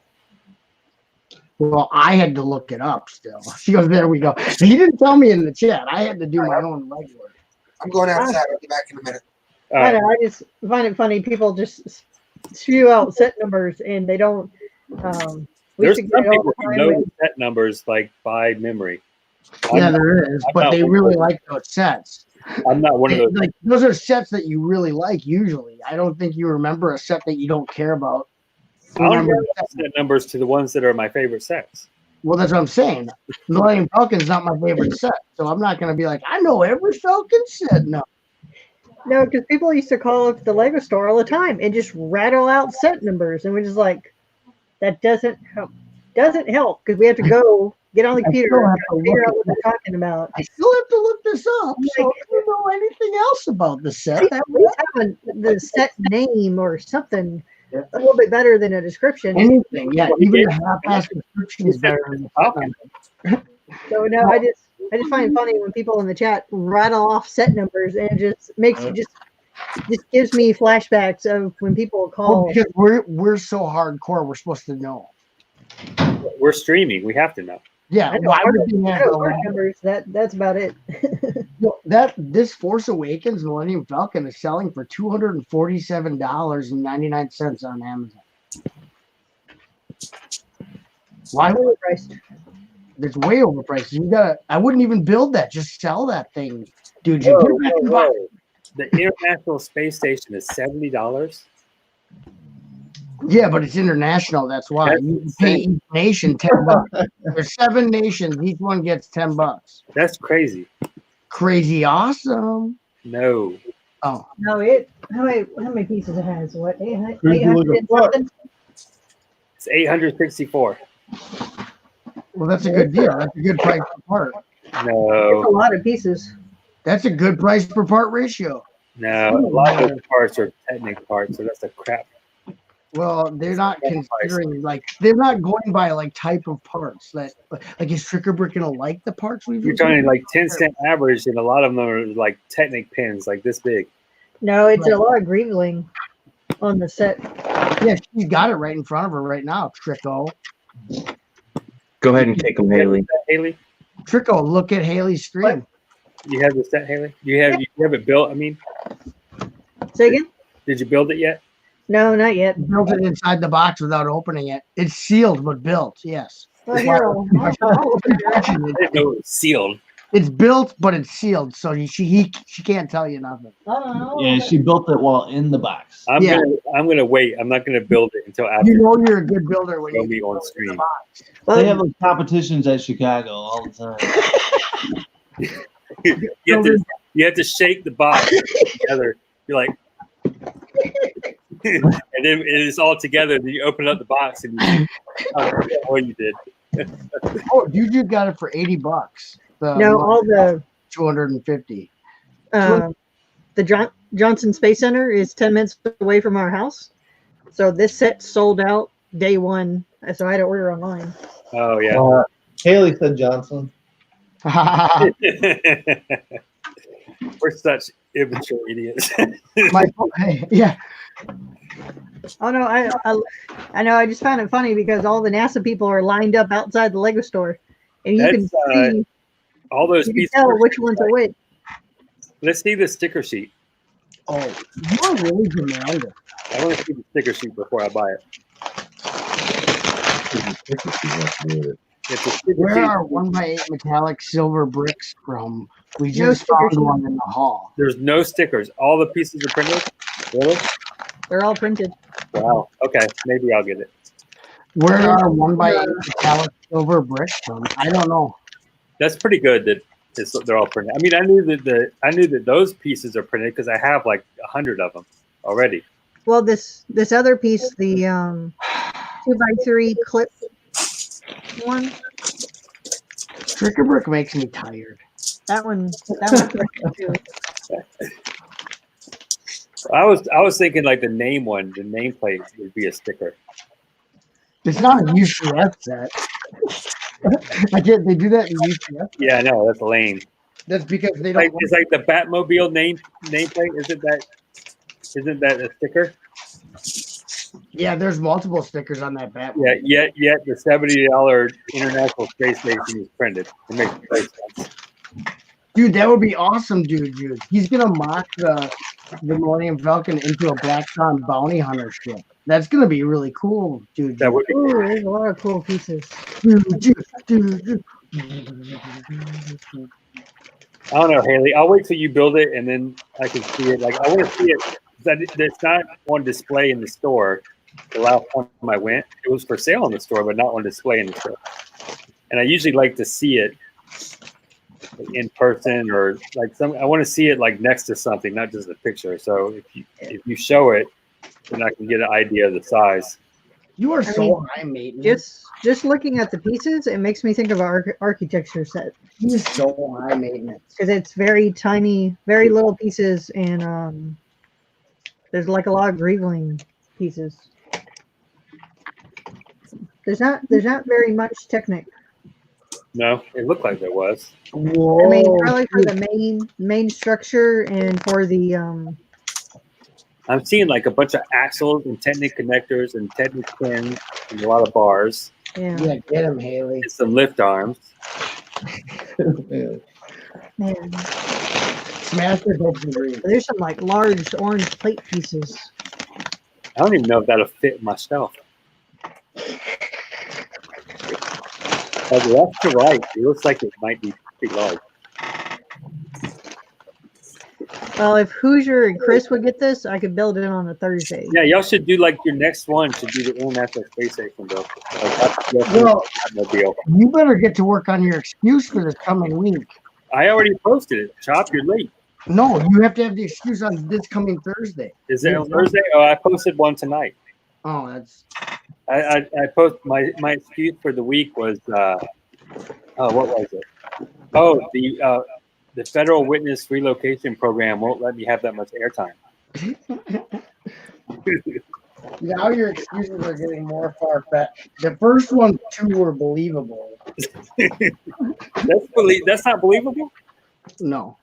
Well, I had to look it up still. She goes, there we go. He didn't tell me in the chat. I had to do my own legwork.
I'm going outside. I'll be back in a minute.
I know. I just find it funny. People just spew out set numbers and they don't. We
There's
should
some
get all
people
the
who
time
know
with-
the set numbers like by memory.
Yeah,
I'm-
there is,
I'm
but
not
they
one of
really
those.
like those sets.
I'm not one of those.
Like, those are sets that you really like usually. I don't think you remember a set that you don't care about.
I'll
Remember-
remember set numbers to the ones that are my favorite sets.
Well, that's what I'm saying. Millennium Falcon's not my favorite set, so I'm not going to be like, I know every Falcon set. No.
No, because people used to call up the Lego store all the time and just rattle out set numbers, and we're just like, that doesn't help. Doesn't help because we have to go get on the computer
still have
and
to
figure
look
out what they're talking about.
I still have to look this up. So if you know anything else about the set,
At least have the set name or something a little bit better than a description.
anything, yeah, even a half-assed description is better than the Falcon.
So no, I just find it funny when people in the chat rattle off set numbers, and it just makes you just gives me flashbacks of when people call.
Well, because we're so hardcore, we're supposed to know.
We're streaming. We have to know.
Yeah,
I know
why
part
would
of-
you
I
have
know
to
part
know?
numbers. That's about it.
Well, this Force Awakens Millennium Falcon is selling for $247.99 on Amazon. Why?
Overpriced.
It's way overpriced. You got. I wouldn't even build that. Just sell that thing, dude. You
Whoa,
put it back in the
whoa,
box.
whoa. The International Space Station is $70.
Yeah, but it's international. That's why
That's
you pay each nation $10. There's 7 nations. Each one gets $10.
That's crazy.
Crazy awesome.
No.
Oh,
No, it. How many pieces it has? What? 800
Crazy looking
and something?
It's 864.
well, that's a good deal. That's a good price per part.
It's a
No.
lot of pieces.
That's a good price per part ratio.
No. A lot of those parts are Technic parts, so that's a crap.
Well, they're not considering like they're not going by like type of parts. That like is Tricker Brick gonna like the parts we've?
You're talking like 10-cent average, and a lot of them are like Technic pins, like this big.
No, it's a lot of Greenling on the set.
Yeah, she's got it right in front of her right now. Tricko,
Go ahead and take them, Haley.
Haley,
Tricko, look at Haley's screen.
you have the set, Haley? You have it built? I mean,
Say again?
did you build it yet?
No, not yet.
Built it inside the box without opening it. It's sealed but built. Yes.
Well, here, I'll
I didn't know it was sealed.
It's built, but it's sealed, so she can't tell you nothing.
Yeah, she built it while in the box.
I'm
Yeah.
gonna wait. I'm not gonna build it until after
You know you're a good builder when
show
you
me on
build it in the
stream.
box.
They have like competitions at Chicago all the time.
You have to shake the box together. You're like, and then it's all together. Then you open up the box and you what you did.
Oh, dude, you got it for $80.
No, all the
250.
the Johnson Space Center is 10 minutes away from our house. So this set sold out day one. So I had to order online.
Oh yeah.
Haley said Johnson.
We're such immature idiots.
Yeah.
Oh no, I know. I just found it funny because all the NASA people are lined up outside the Lego store, and you can see
all those
you can
pieces.
tell which ones are which.
Let's see the sticker sheet.
Oh, you are really demanding.
I want to see the sticker sheet before I buy it. It's a sticker
Where
sheet.
are 1x8 metallic silver bricks from? We just found one in the hall.
There's no stickers. All the pieces are printed. Really?
They're all printed.
Wow. Okay, maybe I'll get it.
Where are 1x8 metallic silver bricks from? I don't know.
That's pretty good that they're all printed. I mean, I knew that those pieces are printed because I have like 100 of them already.
Well, this other piece, the 2x3 clip one.
Trick-or brick makes me tired.
That one too.
I was thinking like the nameplate would be a sticker.
It's not a UPS set. I get they do that in UPS.
Yeah, I know, that's lame.
That's because they don't.
It's like the Batmobile nameplate. Isn't that a sticker?
Yeah, there's multiple stickers on that Batman.
Yeah, yet the $70 International Space Station is printed. It makes great sense.
Dude, that would be awesome, dude. He's gonna mock the Millennium Falcon into a Black Sun bounty hunter ship. That's gonna be really cool, dude.
That would be
Ooh, there's a lot of cool pieces.
I don't know, Haley. I'll wait till you build it and then I can see it. Like I want to see it. It's not on display in the store. The last time I went, it was for sale in the store, but not on display in the store. And I usually like to see it in person or like I want to see it like next to something, not just a picture. So if you show it, then I can get an idea of the size.
You are so high maintenance.
Just looking at the pieces, it makes me think of our architecture set.
He's so high maintenance
because it's very tiny, very little pieces, and there's like a lot of greebling pieces. There's not very much Technic.
No, it looked like there was.
Whoa.
I mean, probably for the main structure and for the
I'm seeing like a bunch of axles and Technic connectors and Technic pins and a lot of bars.
Yeah,
get him, Haley.
And some lift arms.
man.
Smash the hopes and dreams.
There's some like large orange plate pieces.
I don't even know if that'll fit in my shelf. Left to right, it looks like it might be pretty large.
Well, if Hoosier and Chris would get this, I could build it on a Thursday.
Yeah, y'all should do like your next one should be the International Space Station, bro.
Well, you better get to work on your excuse for this coming week.
I already posted it. Chop, you're late.
No, you have to have the excuse on this coming Thursday.
Is it on Thursday? Oh, I posted one tonight.
Oh, that's.
I post my excuse for the week was what was it? Oh, the federal witness relocation program won't let me have that much airtime.
Now your excuses are getting more far-fetched. The first one, two were believable.
That's not believable?
No.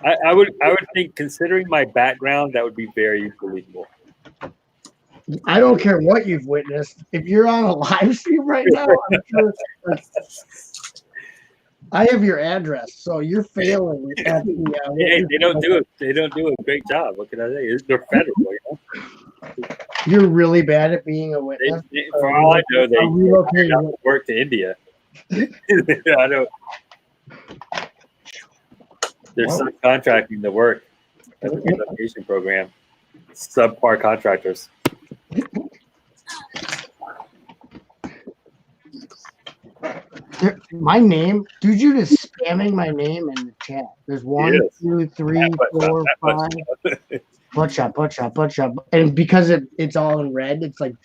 I would think, considering my background, that would be very believable.
I don't care what you've witnessed. If you're on a live stream right now, I'm sure I have your address, so you're failing at the.
Hey, they don't do it. They don't do a great job. What can I say? They're federal, you know?
You're really bad at being a witness.
For all I know, they work to India. I don't. They're subcontracting the work at the relocation program. Subpar contractors.
My name, dude, you're just spamming my name in the chat. There's 1, 2, 3, 4, 5. Butt shot. And because it's all in red, it's like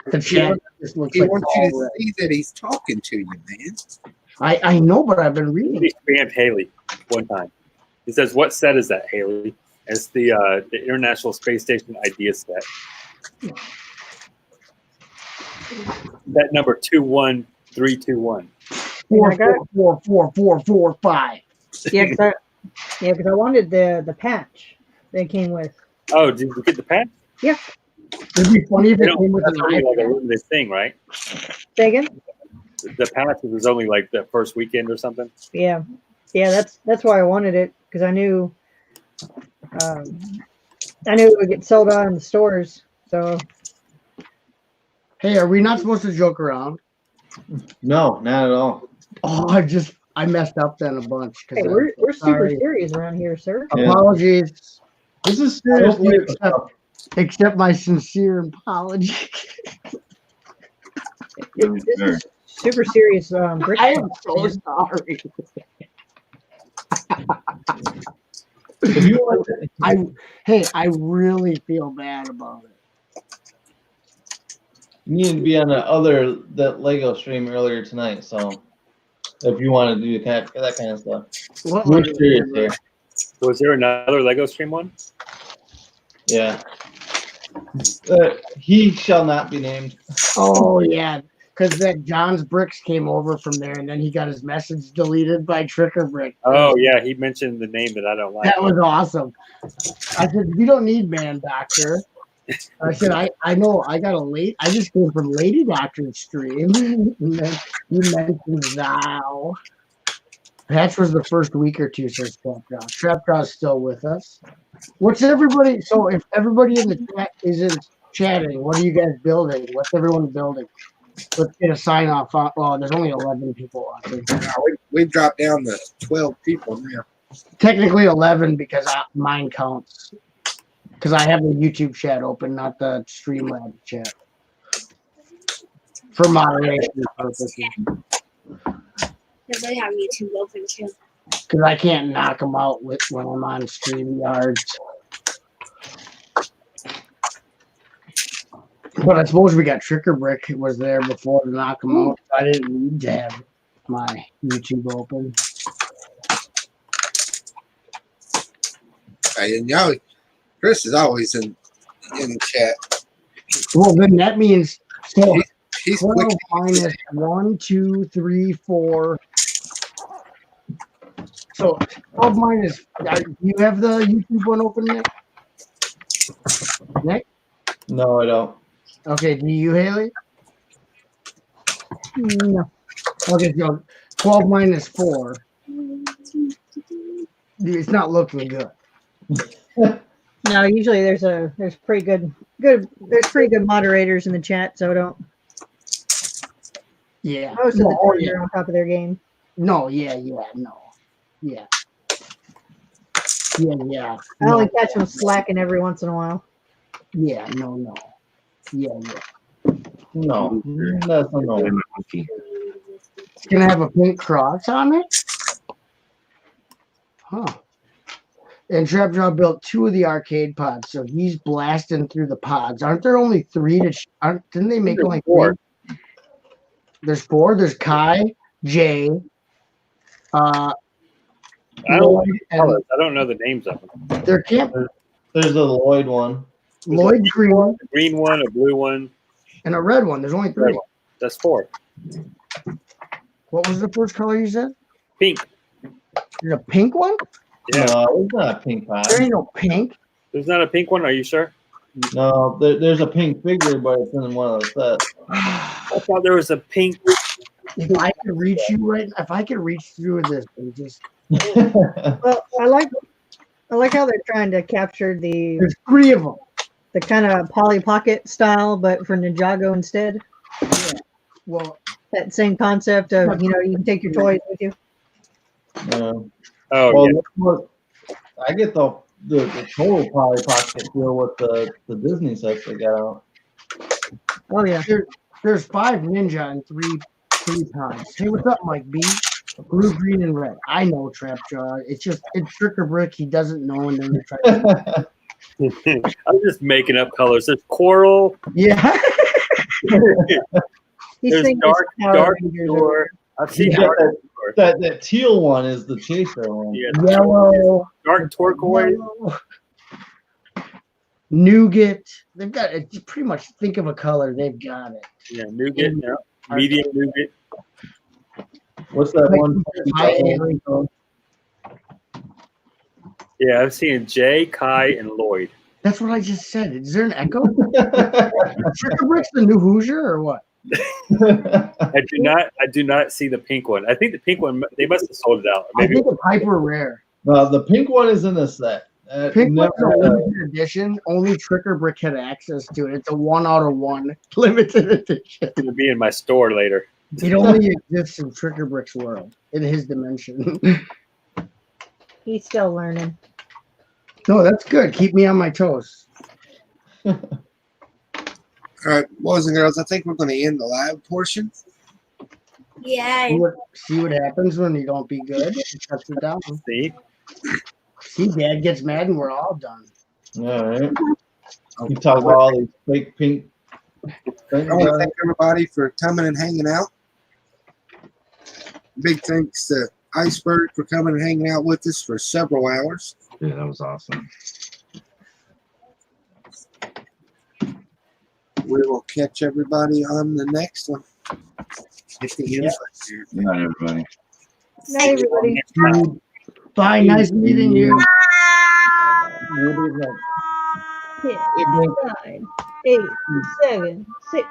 the chat just looks
He
like
wants
all
you to
red.
see that he's talking to you, man.
I know, but I've been reading.
He spammed Haley one time. He says, "What set is that, Haley?" It's the International Space Station Idea set. That number 21321.
4444445.
Yeah, because I wanted the patch they came with.
Oh, did you get the patch?
Yeah.
It'd be funny if it
That's
came with an
only like a
iPad.
limited thing, right?
Say again?
The patch was only like the first weekend or something.
Yeah, that's why I wanted it, because I knew it would get sold out in the stores. So
Hey, are we not supposed to joke around?
No, not at all.
Oh, I messed up then a bunch.
hey, we're super
sorry.
serious around here, sir.
Apologies. This is serious,
I hope
except my sincere apology.
This is super serious. Brick
I am so
man.
sorry.
If you want to,
I really feel bad about it.
you need to be on that Lego stream earlier tonight. So if you want to do that kind of stuff,
What
we're
Lego
serious
stream?
here.
Was there another Lego Stream one?
Yeah. He shall not be named.
Oh yeah, because that John's Bricks came over from there, and then he got his message deleted by Tricker Brick.
Oh yeah, he mentioned the name that I don't like.
That was awesome. I said, "We don't need Man Doctor." I said, I know I just came from Lady Doctor's stream." And then you mentioned Thou. Patch was the first week or two, says Trapjaw. Trapjaw's still with us. What's everybody? So if everybody in the chat isn't chatting, what are you guys building? What's everyone building? Let's get a sign off. Oh, there's only 11 people watching.
We've dropped down to 12 people now.
Technically 11 because mine counts. Because I have the YouTube chat open, not the Streamlabs chat. For moderation purposes.
Because I have YouTube open too.
Because I can't knock them out when I'm on StreamYards. But I suppose we got Tricker Brick was there before to knock them out. I didn't need to have my YouTube open.
And now Chris is always in chat.
Well, then that means so
He's
12
quick.
minus 1, 2, 3, 4. So 12 minus. Do you have the YouTube one open yet? Nick?
No, I don't.
Okay, do you, Haley?
No.
Okay, so 12 minus 4. It's not looking good.
No, usually there's pretty good there's pretty good moderators in the chat, so don't.
Yeah.
Most of the
No,
time they're on top of their game.
No, yeah. I
only catch them slacking every once in a while.
Yeah, no.
No, that's a no.
It's gonna have a pink cross on it? Huh. And Trapjaw built 2 of the arcade pods, so he's blasting through the pods. Aren't there only 3 didn't they make
There's
like
4.
3? There's 4. There's Kai, Jay,
I
Lloyd, and
don't know the names of them.
there can't
There's a Lloyd one.
Lloyd green,
A green one, a blue one.
and a red one. There's only 3.
That's 4.
What was the first color you said?
Pink.
There's a pink one?
Yeah.
No, it's not a pink pod.
There ain't no pink.
There's not a pink one. Are you sure?
No, there's a pink figure, but it's in one of the sets.
I thought there was a pink.
If I could reach you if I could reach through this and just
Well, I like how they're trying to capture
there's 3 of them.
the kind of Polly Pocket style, but for Ninjago instead.
Yeah. Well,
that same concept of you can take your toys with you.
Oh,
well,
yeah.
look, I get the total Polly Pocket deal with the Disney sets they got out.
Oh yeah.
There's 5 ninja and 3 pods. Hey, what's up, Mike B? Blue, green, and red. I know Trapjaw. It's Tricker Brick. He doesn't know, and then they try to.
I'm just making up colors. There's coral.
Yeah.
He's
There's
thinking
dark
Power
Door.
Rangers.
I've seen
You
dark
got
North.
That teal one is the chaser one.
Yeah,
Yellow,
dark turquoise.
nougat. They've got it. Pretty much think of a color. They've got it.
Yeah, nougat. Yeah. Medium nougat.
What's that one?
Yeah, I've seen Jay, Kai, and Lloyd.
That's what I just said. Is there an echo? Tricker Brick's the new Hoosier or what?
I do not see the pink one. I think the pink one, they must have sold it out. Maybe
I think it's hyper rare.
The pink one is in a set.
Pink one's a limited edition. Only Tricker Brick had access to it. It's a 1 out of 1 limited edition.
It's gonna be in my store later.
It only exists in Tricker Brick's world, in his dimension.
He's still learning.
No, that's good. Keep me on my toes.
All right, boys and girls, I think we're going to end the live portion.
Yeah.
See what happens when you don't be good. It shuts it down. See, Dad gets mad and we're all done.
All right. You talk about all these fake pink things.
I want to thank everybody for coming and hanging out. Big thanks to Iceberg for coming and hanging out with us for several hours.
Yeah, that was awesome.
We will catch everybody on the next one.
Good night, everybody.
Night, everybody.
Bye. Nice meeting you.
10, 9, 8, 7, 6.